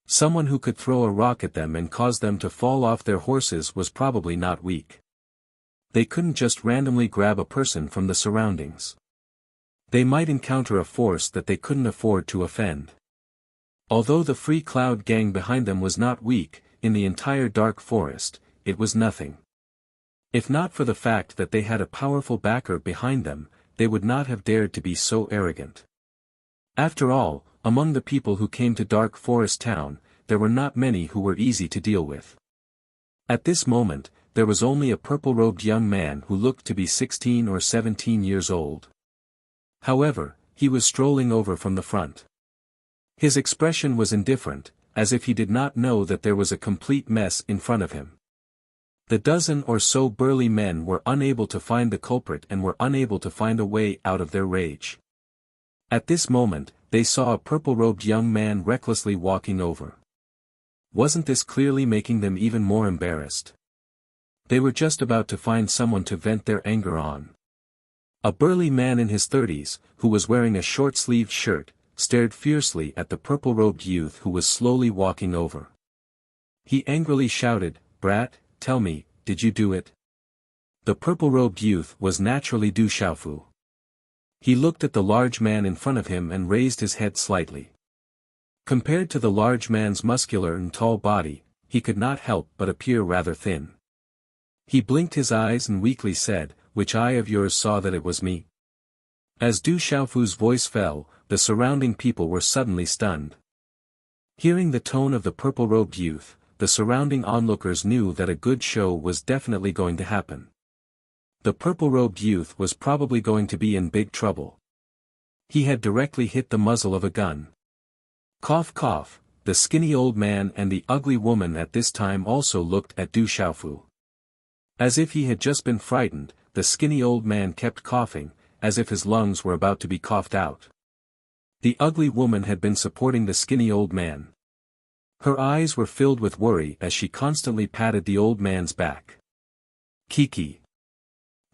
Someone who could throw a rock at them and cause them to fall off their horses was probably not weak. They couldn't just randomly grab a person from the surroundings. They might encounter a force that they couldn't afford to offend. Although the Free Cloud gang behind them was not weak, in the entire Dark Forest, it was nothing. If not for the fact that they had a powerful backer behind them, they would not have dared to be so arrogant. After all, among the people who came to Dark Forest Town, there were not many who were easy to deal with. At this moment, there was only a purple-robed young man who looked to be 16 or 17 years old. However, he was strolling over from the front. His expression was indifferent, as if he did not know that there was a complete mess in front of him. The dozen or so burly men were unable to find the culprit and were unable to find a way out of their rage. At this moment, they saw a purple-robed young man recklessly walking over. Wasn't this clearly making them even more embarrassed? They were just about to find someone to vent their anger on. A burly man in his 30s, who was wearing a short-sleeved shirt, stared fiercely at the purple-robed youth who was slowly walking over. He angrily shouted, "Brat, tell me, did you do it?" The purple-robed youth was naturally Du Xiaofu. He looked at the large man in front of him and raised his head slightly. Compared to the large man's muscular and tall body, he could not help but appear rather thin. He blinked his eyes and weakly said, "Which eye of yours saw that it was me?" As Du Xiaofu's voice fell, the surrounding people were suddenly stunned. Hearing the tone of the purple-robed youth, the surrounding onlookers knew that a good show was definitely going to happen. The purple-robed youth was probably going to be in big trouble. He had directly hit the muzzle of a gun. Cough cough, the skinny old man and the ugly woman at this time also looked at Du Xiaofu. As if he had just been frightened, the skinny old man kept coughing, as if his lungs were about to be coughed out. The ugly woman had been supporting the skinny old man. Her eyes were filled with worry as she constantly patted the old man's back. Kiki.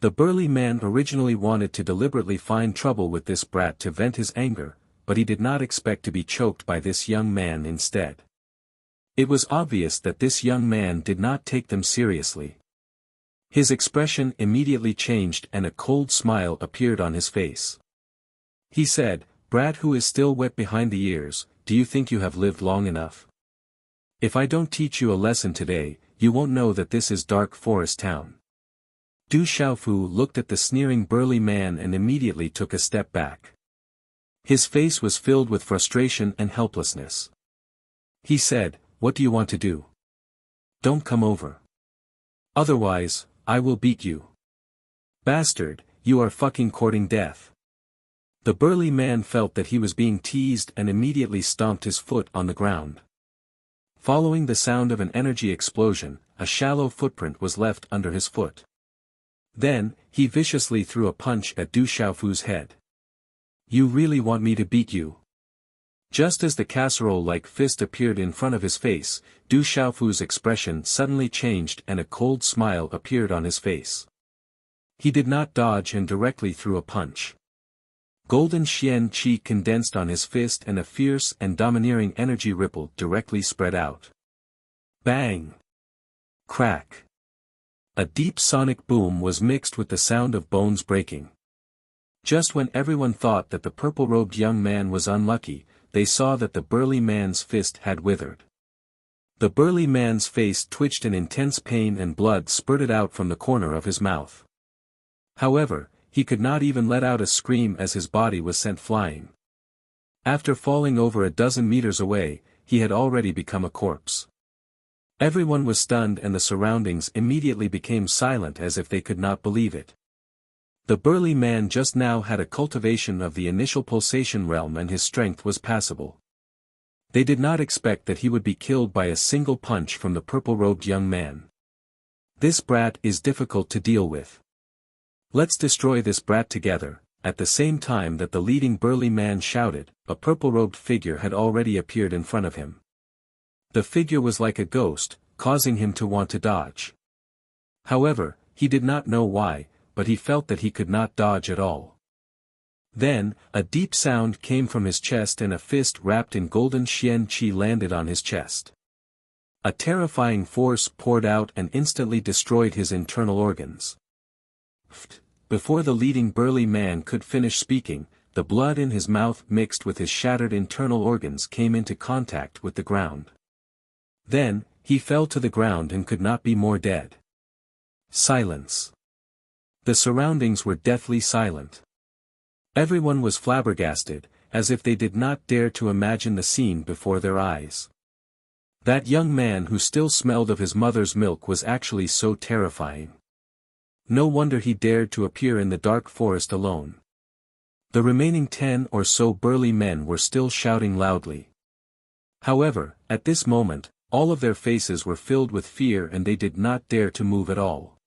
The burly man originally wanted to deliberately find trouble with this brat to vent his anger, but he did not expect to be choked by this young man instead. It was obvious that this young man did not take them seriously. His expression immediately changed and a cold smile appeared on his face. He said, "Brat who is still wet behind the ears, do you think you have lived long enough? If I don't teach you a lesson today, you won't know that this is Dark Forest Town." Du Xiaofu looked at the sneering burly man and immediately took a step back. His face was filled with frustration and helplessness. He said, "What do you want to do? Don't come over. Otherwise, I will beat you. Bastard, you are fucking courting death." The burly man felt that he was being teased and immediately stomped his foot on the ground. Following the sound of an energy explosion, a shallow footprint was left under his foot. Then, he viciously threw a punch at Du Xiaofu's head. "You really want me to beat you?" Just as the casserole-like fist appeared in front of his face, Du Xiaofu's expression suddenly changed and a cold smile appeared on his face. He did not dodge and directly threw a punch. Golden Xian Qi condensed on his fist and a fierce and domineering energy ripple directly spread out. Bang! Crack! A deep sonic boom was mixed with the sound of bones breaking. Just when everyone thought that the purple-robed young man was unlucky, they saw that the burly man's fist had withered. The burly man's face twitched in intense pain and blood spurted out from the corner of his mouth. However, he could not even let out a scream as his body was sent flying. After falling over a dozen meters away, he had already become a corpse. Everyone was stunned and the surroundings immediately became silent as if they could not believe it. The burly man just now had a cultivation of the initial pulsation realm and his strength was passable. They did not expect that he would be killed by a single punch from the purple-robed young man. This brat is difficult to deal with. Let's destroy this brat together. At the same time that the leading burly man shouted, a purple-robed figure had already appeared in front of him. The figure was like a ghost, causing him to want to dodge. However, he did not know why, but he felt that he could not dodge at all. Then, a deep sound came from his chest and a fist wrapped in golden xian qi landed on his chest. A terrifying force poured out and instantly destroyed his internal organs. Before the leading burly man could finish speaking, the blood in his mouth mixed with his shattered internal organs came into contact with the ground. Then, he fell to the ground and could not be more dead. Silence. The surroundings were deathly silent. Everyone was flabbergasted, as if they did not dare to imagine the scene before their eyes. That young man who still smelled of his mother's milk was actually so terrifying. No wonder he dared to appear in the dark forest alone. The remaining 10 or so burly men were still shouting loudly. However, at this moment, all of their faces were filled with fear and they did not dare to move at all.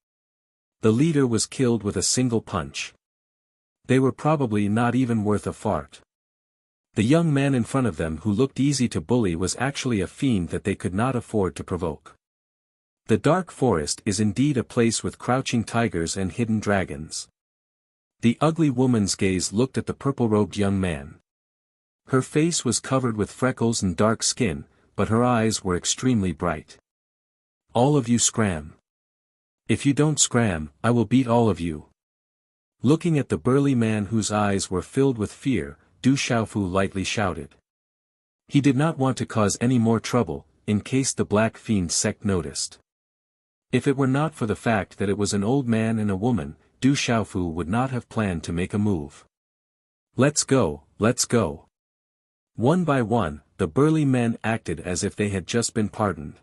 The leader was killed with a single punch. They were probably not even worth a fart. The young man in front of them who looked easy to bully was actually a fiend that they could not afford to provoke. The dark forest is indeed a place with crouching tigers and hidden dragons. The ugly woman's gaze looked at the purple-robed young man. Her face was covered with freckles and dark skin, but her eyes were extremely bright. All of you scram. If you don't scram, I will beat all of you. Looking at the burly man whose eyes were filled with fear, Du Xiaofu lightly shouted. He did not want to cause any more trouble, in case the Black Fiend sect noticed. If it were not for the fact that it was an old man and a woman, Du Xiaofu would not have planned to make a move. Let's go, let's go. One by one, the burly men acted as if they had just been pardoned.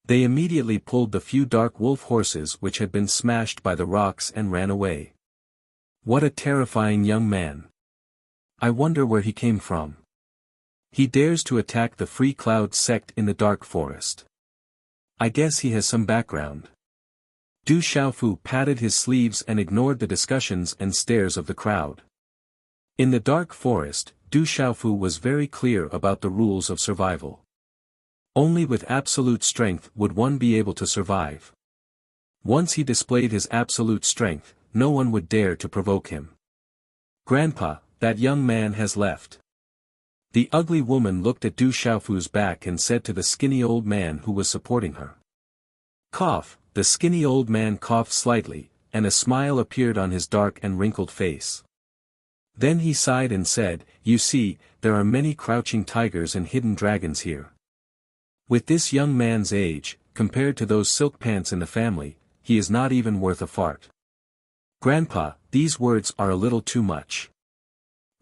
They immediately pulled the few dark wolf horses which had been smashed by the rocks and ran away. What a terrifying young man. I wonder where he came from. He dares to attack the Free Cloud sect in the dark forest. I guess he has some background. Du Xiaofu patted his sleeves and ignored the discussions and stares of the crowd. In the dark forest, Du Xiaofu was very clear about the rules of survival. Only with absolute strength would one be able to survive. Once he displayed his absolute strength, no one would dare to provoke him. Grandpa, that young man has left. The ugly woman looked at Du Xiaofu's back and said to the skinny old man who was supporting her. Cough, the skinny old man coughed slightly, and a smile appeared on his dark and wrinkled face. Then he sighed and said, you see, there are many crouching tigers and hidden dragons here. With this young man's age, compared to those silk pants in the family, he is not even worth a fart. Grandpa, these words are a little too much.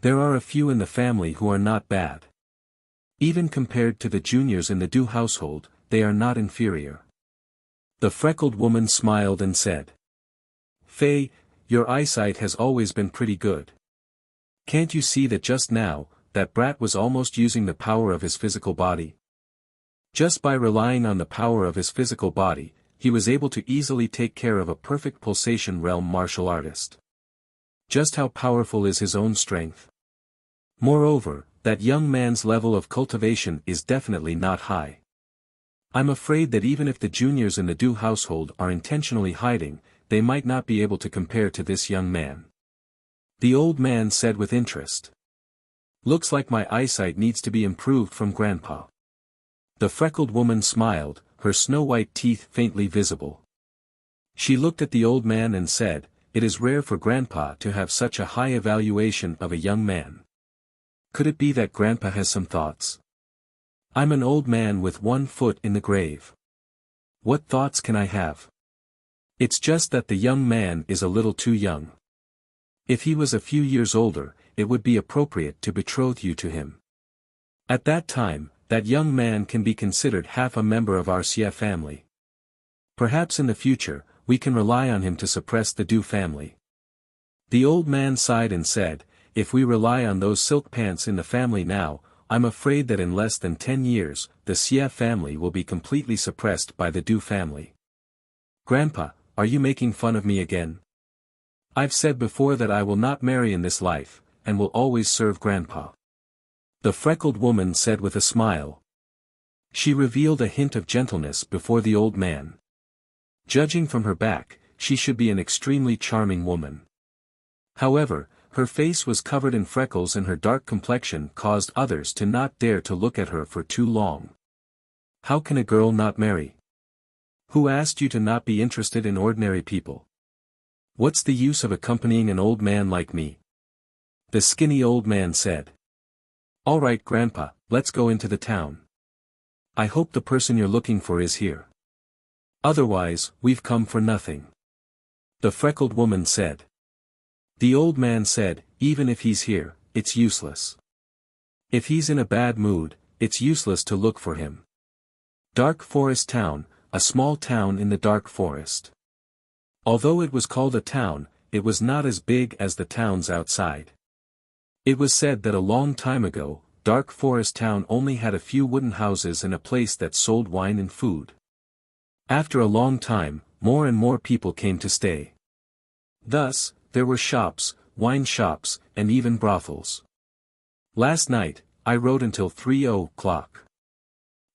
There are a few in the family who are not bad. Even compared to the juniors in the Du household, they are not inferior. The freckled woman smiled and said. Fei, your eyesight has always been pretty good. Can't you see that just now, that brat was almost using the power of his physical body? Just by relying on the power of his physical body, he was able to easily take care of a perfect pulsation realm martial artist. Just how powerful is his own strength? Moreover, that young man's level of cultivation is definitely not high. I'm afraid that even if the juniors in the Du household are intentionally hiding, they might not be able to compare to this young man. The old man said with interest. Looks like my eyesight needs to be improved from Grandpa. The freckled woman smiled, her snow-white teeth faintly visible. She looked at the old man and said, "It is rare for Grandpa to have such a high evaluation of a young man. Could it be that Grandpa has some thoughts? I'm an old man with one foot in the grave. What thoughts can I have? It's just that the young man is a little too young. If he was a few years older, it would be appropriate to betroth you to him. At that time, that young man can be considered half a member of our Xie family. Perhaps in the future, we can rely on him to suppress the Du family." The old man sighed and said, "If we rely on those silk pants in the family now, I'm afraid that in less than 10 years, the Xie family will be completely suppressed by the Du family." "Grandpa, are you making fun of me again? I've said before that I will not marry in this life, and will always serve Grandpa," the freckled woman said with a smile. She revealed a hint of gentleness before the old man. Judging from her back, she should be an extremely charming woman. However, her face was covered in freckles and her dark complexion caused others to not dare to look at her for too long. "How can a girl not marry? Who asked you to not be interested in ordinary people? What's the use of accompanying an old man like me?" the skinny old man said. "All right, Grandpa, let's go into the town. I hope the person you're looking for is here. Otherwise, we've come for nothing," the freckled woman said. The old man said, "Even if he's here, it's useless. If he's in a bad mood, it's useless to look for him." Dark Forest Town, a small town in the dark forest. Although it was called a town, it was not as big as the towns outside. It was said that a long time ago, Dark Forest Town only had a few wooden houses and a place that sold wine and food. After a long time, more and more people came to stay. Thus, there were shops, wine shops, and even brothels. Last night, I rode until 3 o'clock.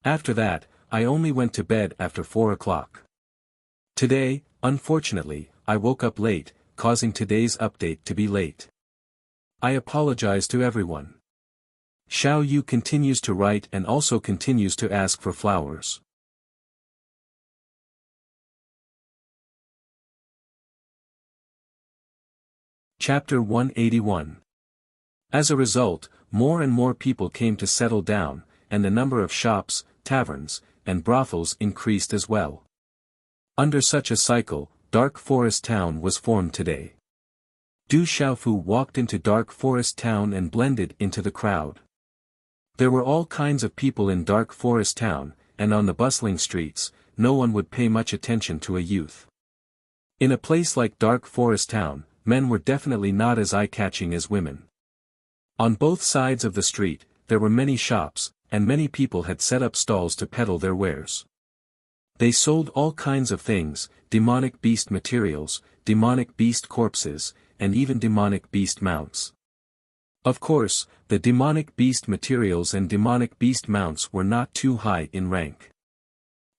After that, I only went to bed after 4 o'clock. Today, unfortunately, I woke up late, causing today's update to be late. I apologize to everyone. Xiao Yu continues to write and also continues to ask for flowers. Chapter 181. As a result, more and more people came to settle down, and the number of shops, taverns, and brothels increased as well. Under such a cycle, Dark Forest Town was formed today. Du Xiaofu walked into Dark Forest Town and blended into the crowd. There were all kinds of people in Dark Forest Town, and on the bustling streets, no one would pay much attention to a youth. In a place like Dark Forest Town, men were definitely not as eye-catching as women. On both sides of the street, there were many shops, and many people had set up stalls to peddle their wares. They sold all kinds of things, demonic beast materials, demonic beast corpses, and even demonic beast mounts. Of course, the demonic beast materials and demonic beast mounts were not too high in rank.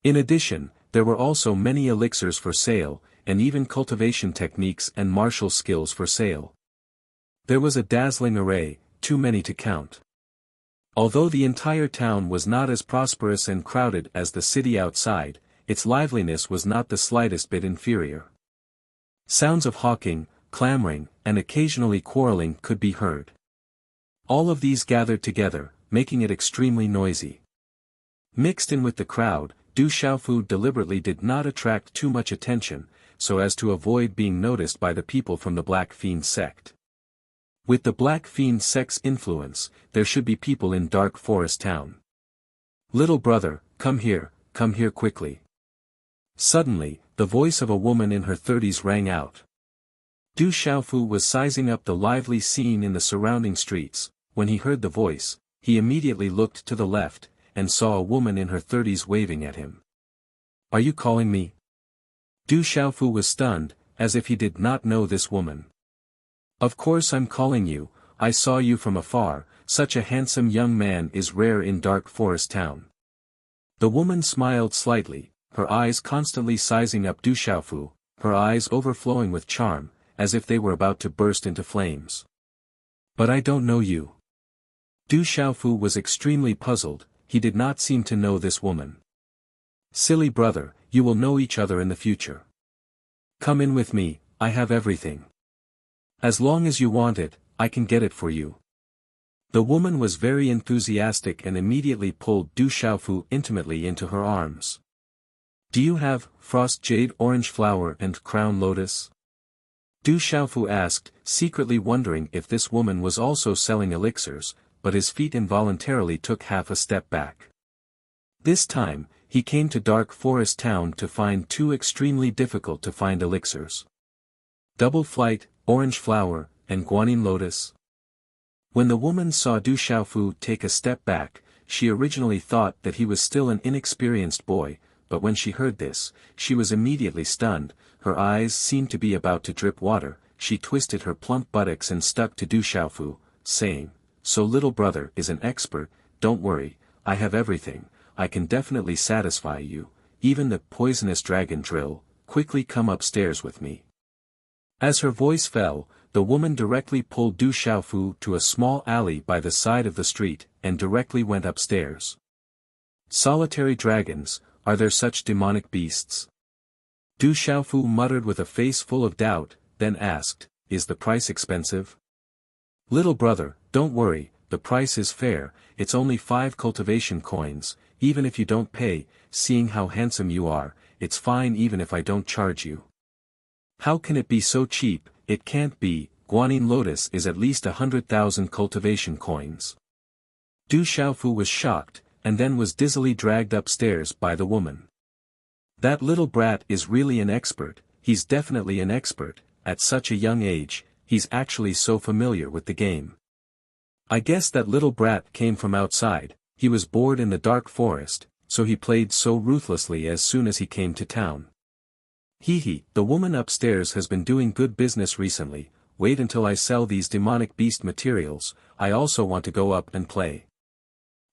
In addition, there were also many elixirs for sale, and even cultivation techniques and martial skills for sale. There was a dazzling array, too many to count. Although the entire town was not as prosperous and crowded as the city outside, its liveliness was not the slightest bit inferior. Sounds of hawking, clamoring, and occasionally quarreling could be heard. All of these gathered together, making it extremely noisy. Mixed in with the crowd, Du Xiaofu deliberately did not attract too much attention, so as to avoid being noticed by the people from the Black Fiend sect. With the Black Fiend sect's influence, there should be people in Dark Forest Town. "Little brother, come here quickly." Suddenly, the voice of a woman in her 30s rang out. Du Xiaofu was sizing up the lively scene in the surrounding streets. When he heard the voice, he immediately looked to the left, and saw a woman in her 30s waving at him. "Are you calling me?" Du Xiaofu was stunned, as if he did not know this woman. "Of course I'm calling you, I saw you from afar, such a handsome young man is rare in Dark Forest Town." The woman smiled slightly, her eyes constantly sizing up Du Xiaofu, her eyes overflowing with charm, as if they were about to burst into flames. "But I don't know you." Du Xiaofu was extremely puzzled, he did not seem to know this woman. Silly brother, you will know each other in the future. Come in with me, I have everything. As long as you want it, I can get it for you. The woman was very enthusiastic and immediately pulled Du Xiaofu intimately into her arms. Do you have frost jade orange flower and crown lotus? Du Xiaofu asked, secretly wondering if this woman was also selling elixirs, but his feet involuntarily took half a step back. This time, he came to Dark Forest Town to find two extremely difficult to find elixirs. Double Flight, Orange Flower, and Guanyin Lotus. When the woman saw Du Xiaofu take a step back, she originally thought that he was still an inexperienced boy, but when she heard this, she was immediately stunned, her eyes seemed to be about to drip water, she twisted her plump buttocks and stuck to Du Xiaofu, saying, So little brother is an expert, don't worry, I have everything, I can definitely satisfy you, even the poisonous dragon drill, quickly come upstairs with me. As her voice fell, the woman directly pulled Du Xiaofu to a small alley by the side of the street, and directly went upstairs. Solitary dragons, are there such demonic beasts? Du Xiaofu muttered with a face full of doubt, then asked, Is the price expensive? Little brother, don't worry, the price is fair, it's only 5 cultivation coins, even if you don't pay, seeing how handsome you are, it's fine even if I don't charge you. How can it be so cheap? It can't be, Guanyin Lotus is at least 100,000 cultivation coins. Du Xiaofu was shocked, and then was dizzily dragged upstairs by the woman. That little brat is really an expert, he's definitely an expert, at such a young age, he's actually so familiar with the game. I guess that little brat came from outside, he was bored in the dark forest, so he played so ruthlessly as soon as he came to town. Hee, the woman upstairs has been doing good business recently, wait until I sell these demonic beast materials, I also want to go up and play.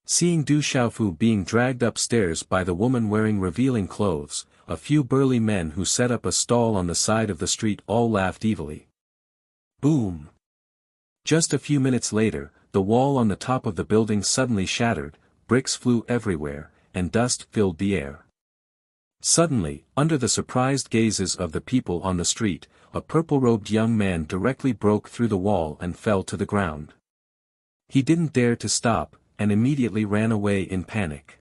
Seeing Du Xiaofu being dragged upstairs by the woman wearing revealing clothes, a few burly men who set up a stall on the side of the street all laughed evilly. Boom! Just a few minutes later, the wall on the top of the building suddenly shattered, bricks flew everywhere, and dust filled the air. Suddenly, under the surprised gazes of the people on the street, a purple-robed young man directly broke through the wall and fell to the ground. He didn't dare to stop, and immediately ran away in panic.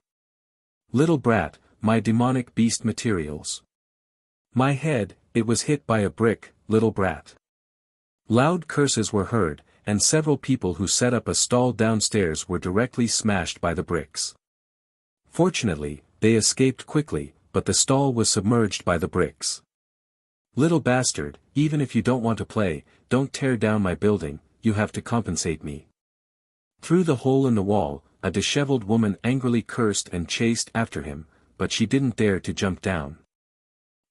Little brat, my demonic beast materials. My head, it was hit by a brick, little brat. Loud curses were heard, and several people who set up a stall downstairs were directly smashed by the bricks. Fortunately, they escaped quickly, but the stall was submerged by the bricks. Little bastard, even if you don't want to play, don't tear down my building, you have to compensate me. Through the hole in the wall, a disheveled woman angrily cursed and chased after him, but she didn't dare to jump down.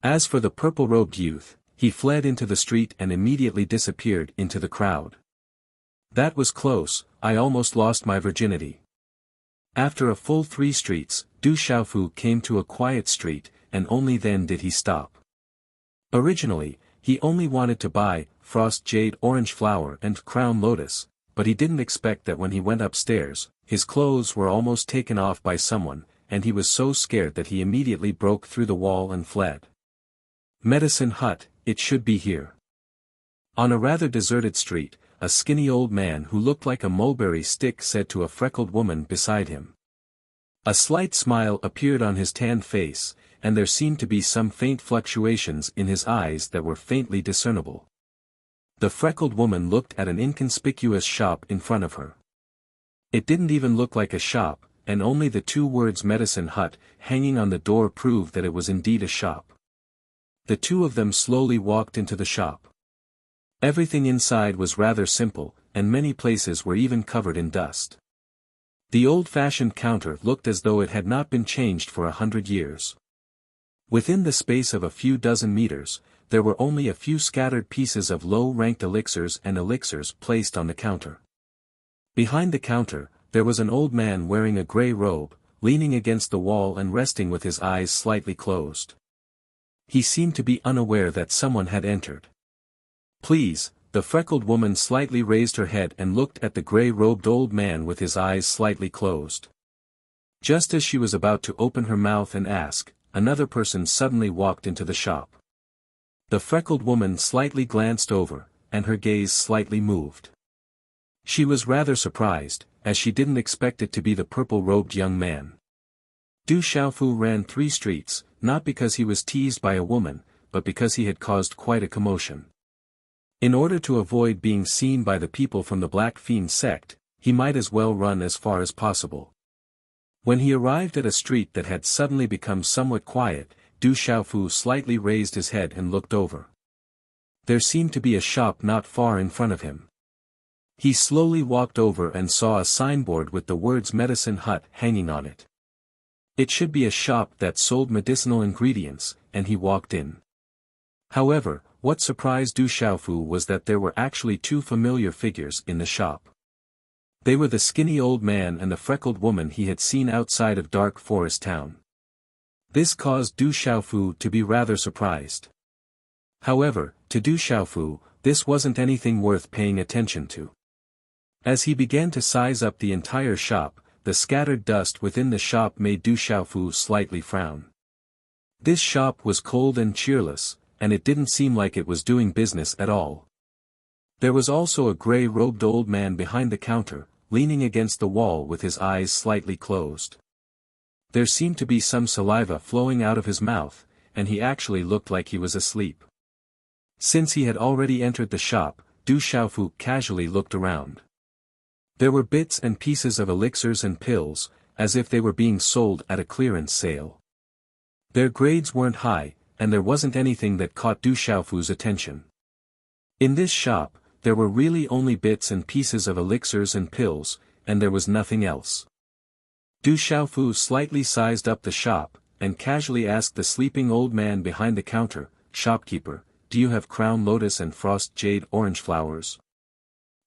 As for the purple-robed youth, he fled into the street and immediately disappeared into the crowd. That was close, I almost lost my virginity. After a full 3 streets, Du Xiaofu came to a quiet street, and only then did he stop. Originally, he only wanted to buy frost jade orange flower and crown lotus, but he didn't expect that when he went upstairs, his clothes were almost taken off by someone, and he was so scared that he immediately broke through the wall and fled. Medicine hut, it should be here. On a rather deserted street, a skinny old man who looked like a mulberry stick said to a freckled woman beside him. A slight smile appeared on his tanned face, and there seemed to be some faint fluctuations in his eyes that were faintly discernible. The freckled woman looked at an inconspicuous shop in front of her. It didn't even look like a shop, and only the 2 words medicine hut hanging on the door proved that it was indeed a shop. The 2 of them slowly walked into the shop. Everything inside was rather simple, and many places were even covered in dust. The old-fashioned counter looked as though it had not been changed for 100 years. Within the space of a few dozen meters, there were only a few scattered pieces of low-ranked elixirs and elixirs placed on the counter. Behind the counter, there was an old man wearing a grey robe, leaning against the wall and resting with his eyes slightly closed. He seemed to be unaware that someone had entered. Please, the freckled woman slightly raised her head and looked at the grey-robed old man with his eyes slightly closed. Just as she was about to open her mouth and ask, another person suddenly walked into the shop. The freckled woman slightly glanced over, and her gaze slightly moved. She was rather surprised, as she didn't expect it to be the purple-robed young man. Du Xiaofu ran 3 streets, not because he was teased by a woman, but because he had caused quite a commotion. In order to avoid being seen by the people from the Black Fiend sect, he might as well run as far as possible. When he arrived at a street that had suddenly become somewhat quiet, Du Xiaofu slightly raised his head and looked over. There seemed to be a shop not far in front of him. He slowly walked over and saw a signboard with the words Medicine Hut hanging on it. It should be a shop that sold medicinal ingredients, and he walked in. However, what surprised Du Xiaofu was that there were actually 2 familiar figures in the shop. They were the skinny old man and the freckled woman he had seen outside of Dark Forest Town. This caused Du Xiaofu to be rather surprised. However, to Du Xiaofu, this wasn't anything worth paying attention to. As he began to size up the entire shop, the scattered dust within the shop made Du Xiaofu slightly frown. This shop was cold and cheerless, and it didn't seem like it was doing business at all. There was also a gray-robed old man behind the counter, leaning against the wall with his eyes slightly closed. There seemed to be some saliva flowing out of his mouth, and he actually looked like he was asleep. Since he had already entered the shop, Du Xiaofu casually looked around. There were bits and pieces of elixirs and pills, as if they were being sold at a clearance sale. Their grades weren't high, and there wasn't anything that caught Du Xiaofu's attention. In this shop, there were really only bits and pieces of elixirs and pills, and there was nothing else. Du Xiaofu slightly sized up the shop, and casually asked the sleeping old man behind the counter, "Shopkeeper, do you have crown lotus and frost jade orange flowers?"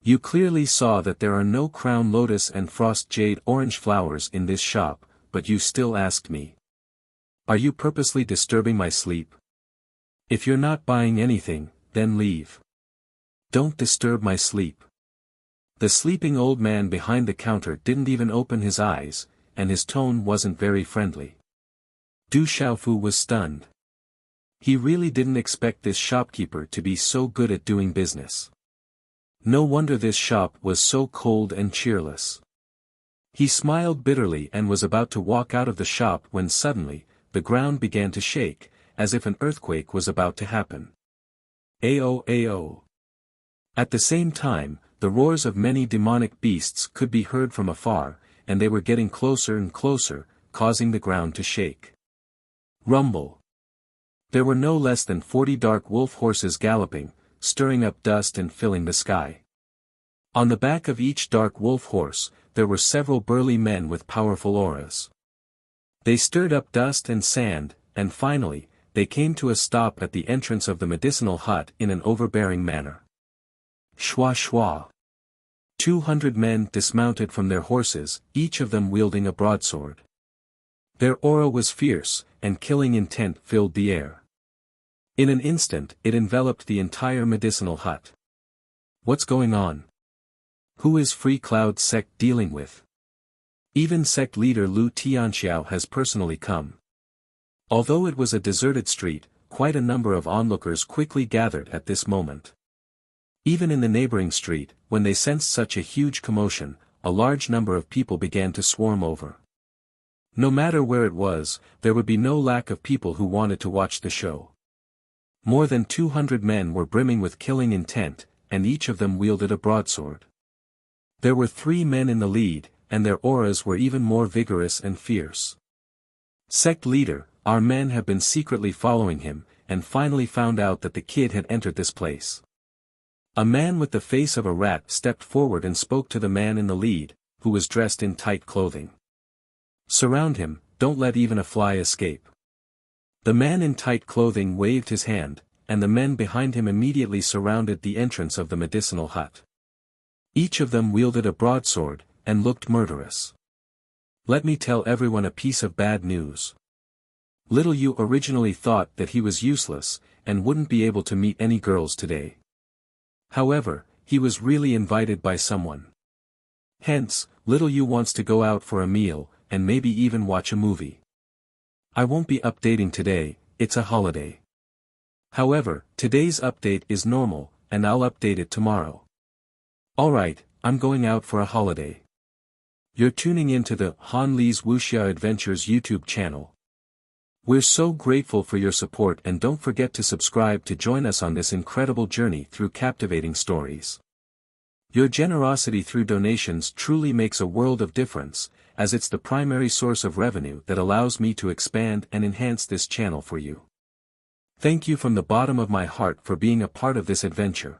You clearly saw that there are no crown lotus and frost jade orange flowers in this shop, but you still asked me. Are you purposely disturbing my sleep? If you're not buying anything, then leave. Don't disturb my sleep. The sleeping old man behind the counter didn't even open his eyes, and his tone wasn't very friendly. Du Xiaofu was stunned. He really didn't expect this shopkeeper to be so good at doing business. No wonder this shop was so cold and cheerless. He smiled bitterly and was about to walk out of the shop when suddenly, the ground began to shake, as if an earthquake was about to happen. Ao ao. At the same time, the roars of many demonic beasts could be heard from afar, and they were getting closer and closer, causing the ground to shake. Rumble. There were no less than 40 dark wolf horses galloping, stirring up dust and filling the sky. On the back of each dark wolf horse, there were several burly men with powerful auras. They stirred up dust and sand, and finally, they came to a stop at the entrance of the medicinal hut in an overbearing manner. Shwa shwa. 200 men dismounted from their horses, each of them wielding a broadsword. Their aura was fierce, and killing intent filled the air. In an instant, it enveloped the entire medicinal hut. What's going on? Who is Free Cloud sect dealing with? Even sect leader Lu Tianxiao has personally come. Although it was a deserted street, quite a number of onlookers quickly gathered at this moment. Even in the neighboring street, when they sensed such a huge commotion, a large number of people began to swarm over. No matter where it was, there would be no lack of people who wanted to watch the show. More than 200 men were brimming with killing intent, and each of them wielded a broadsword. There were 3 men in the lead, and their auras were even more vigorous and fierce. Sect leader, our men have been secretly following him, and finally found out that the kid had entered this place. A man with the face of a rat stepped forward and spoke to the man in the lead, who was dressed in tight clothing. Surround him, don't let even a fly escape. The man in tight clothing waved his hand, and the men behind him immediately surrounded the entrance of the medicinal hut. Each of them wielded a broadsword, and looked murderous. Let me tell everyone a piece of bad news. Little Yu originally thought that he was useless, and wouldn't be able to meet any girls today. However, he was really invited by someone. Hence, Little Yu wants to go out for a meal, and maybe even watch a movie. I won't be updating today, it's a holiday. However, today's update is normal, and I'll update it tomorrow. Alright, I'm going out for a holiday. You're tuning in to the Han Lee's Wuxia Adventures YouTube channel. We're so grateful for your support, and don't forget to subscribe to join us on this incredible journey through captivating stories. Your generosity through donations truly makes a world of difference, as it's the primary source of revenue that allows me to expand and enhance this channel for you. Thank you from the bottom of my heart for being a part of this adventure.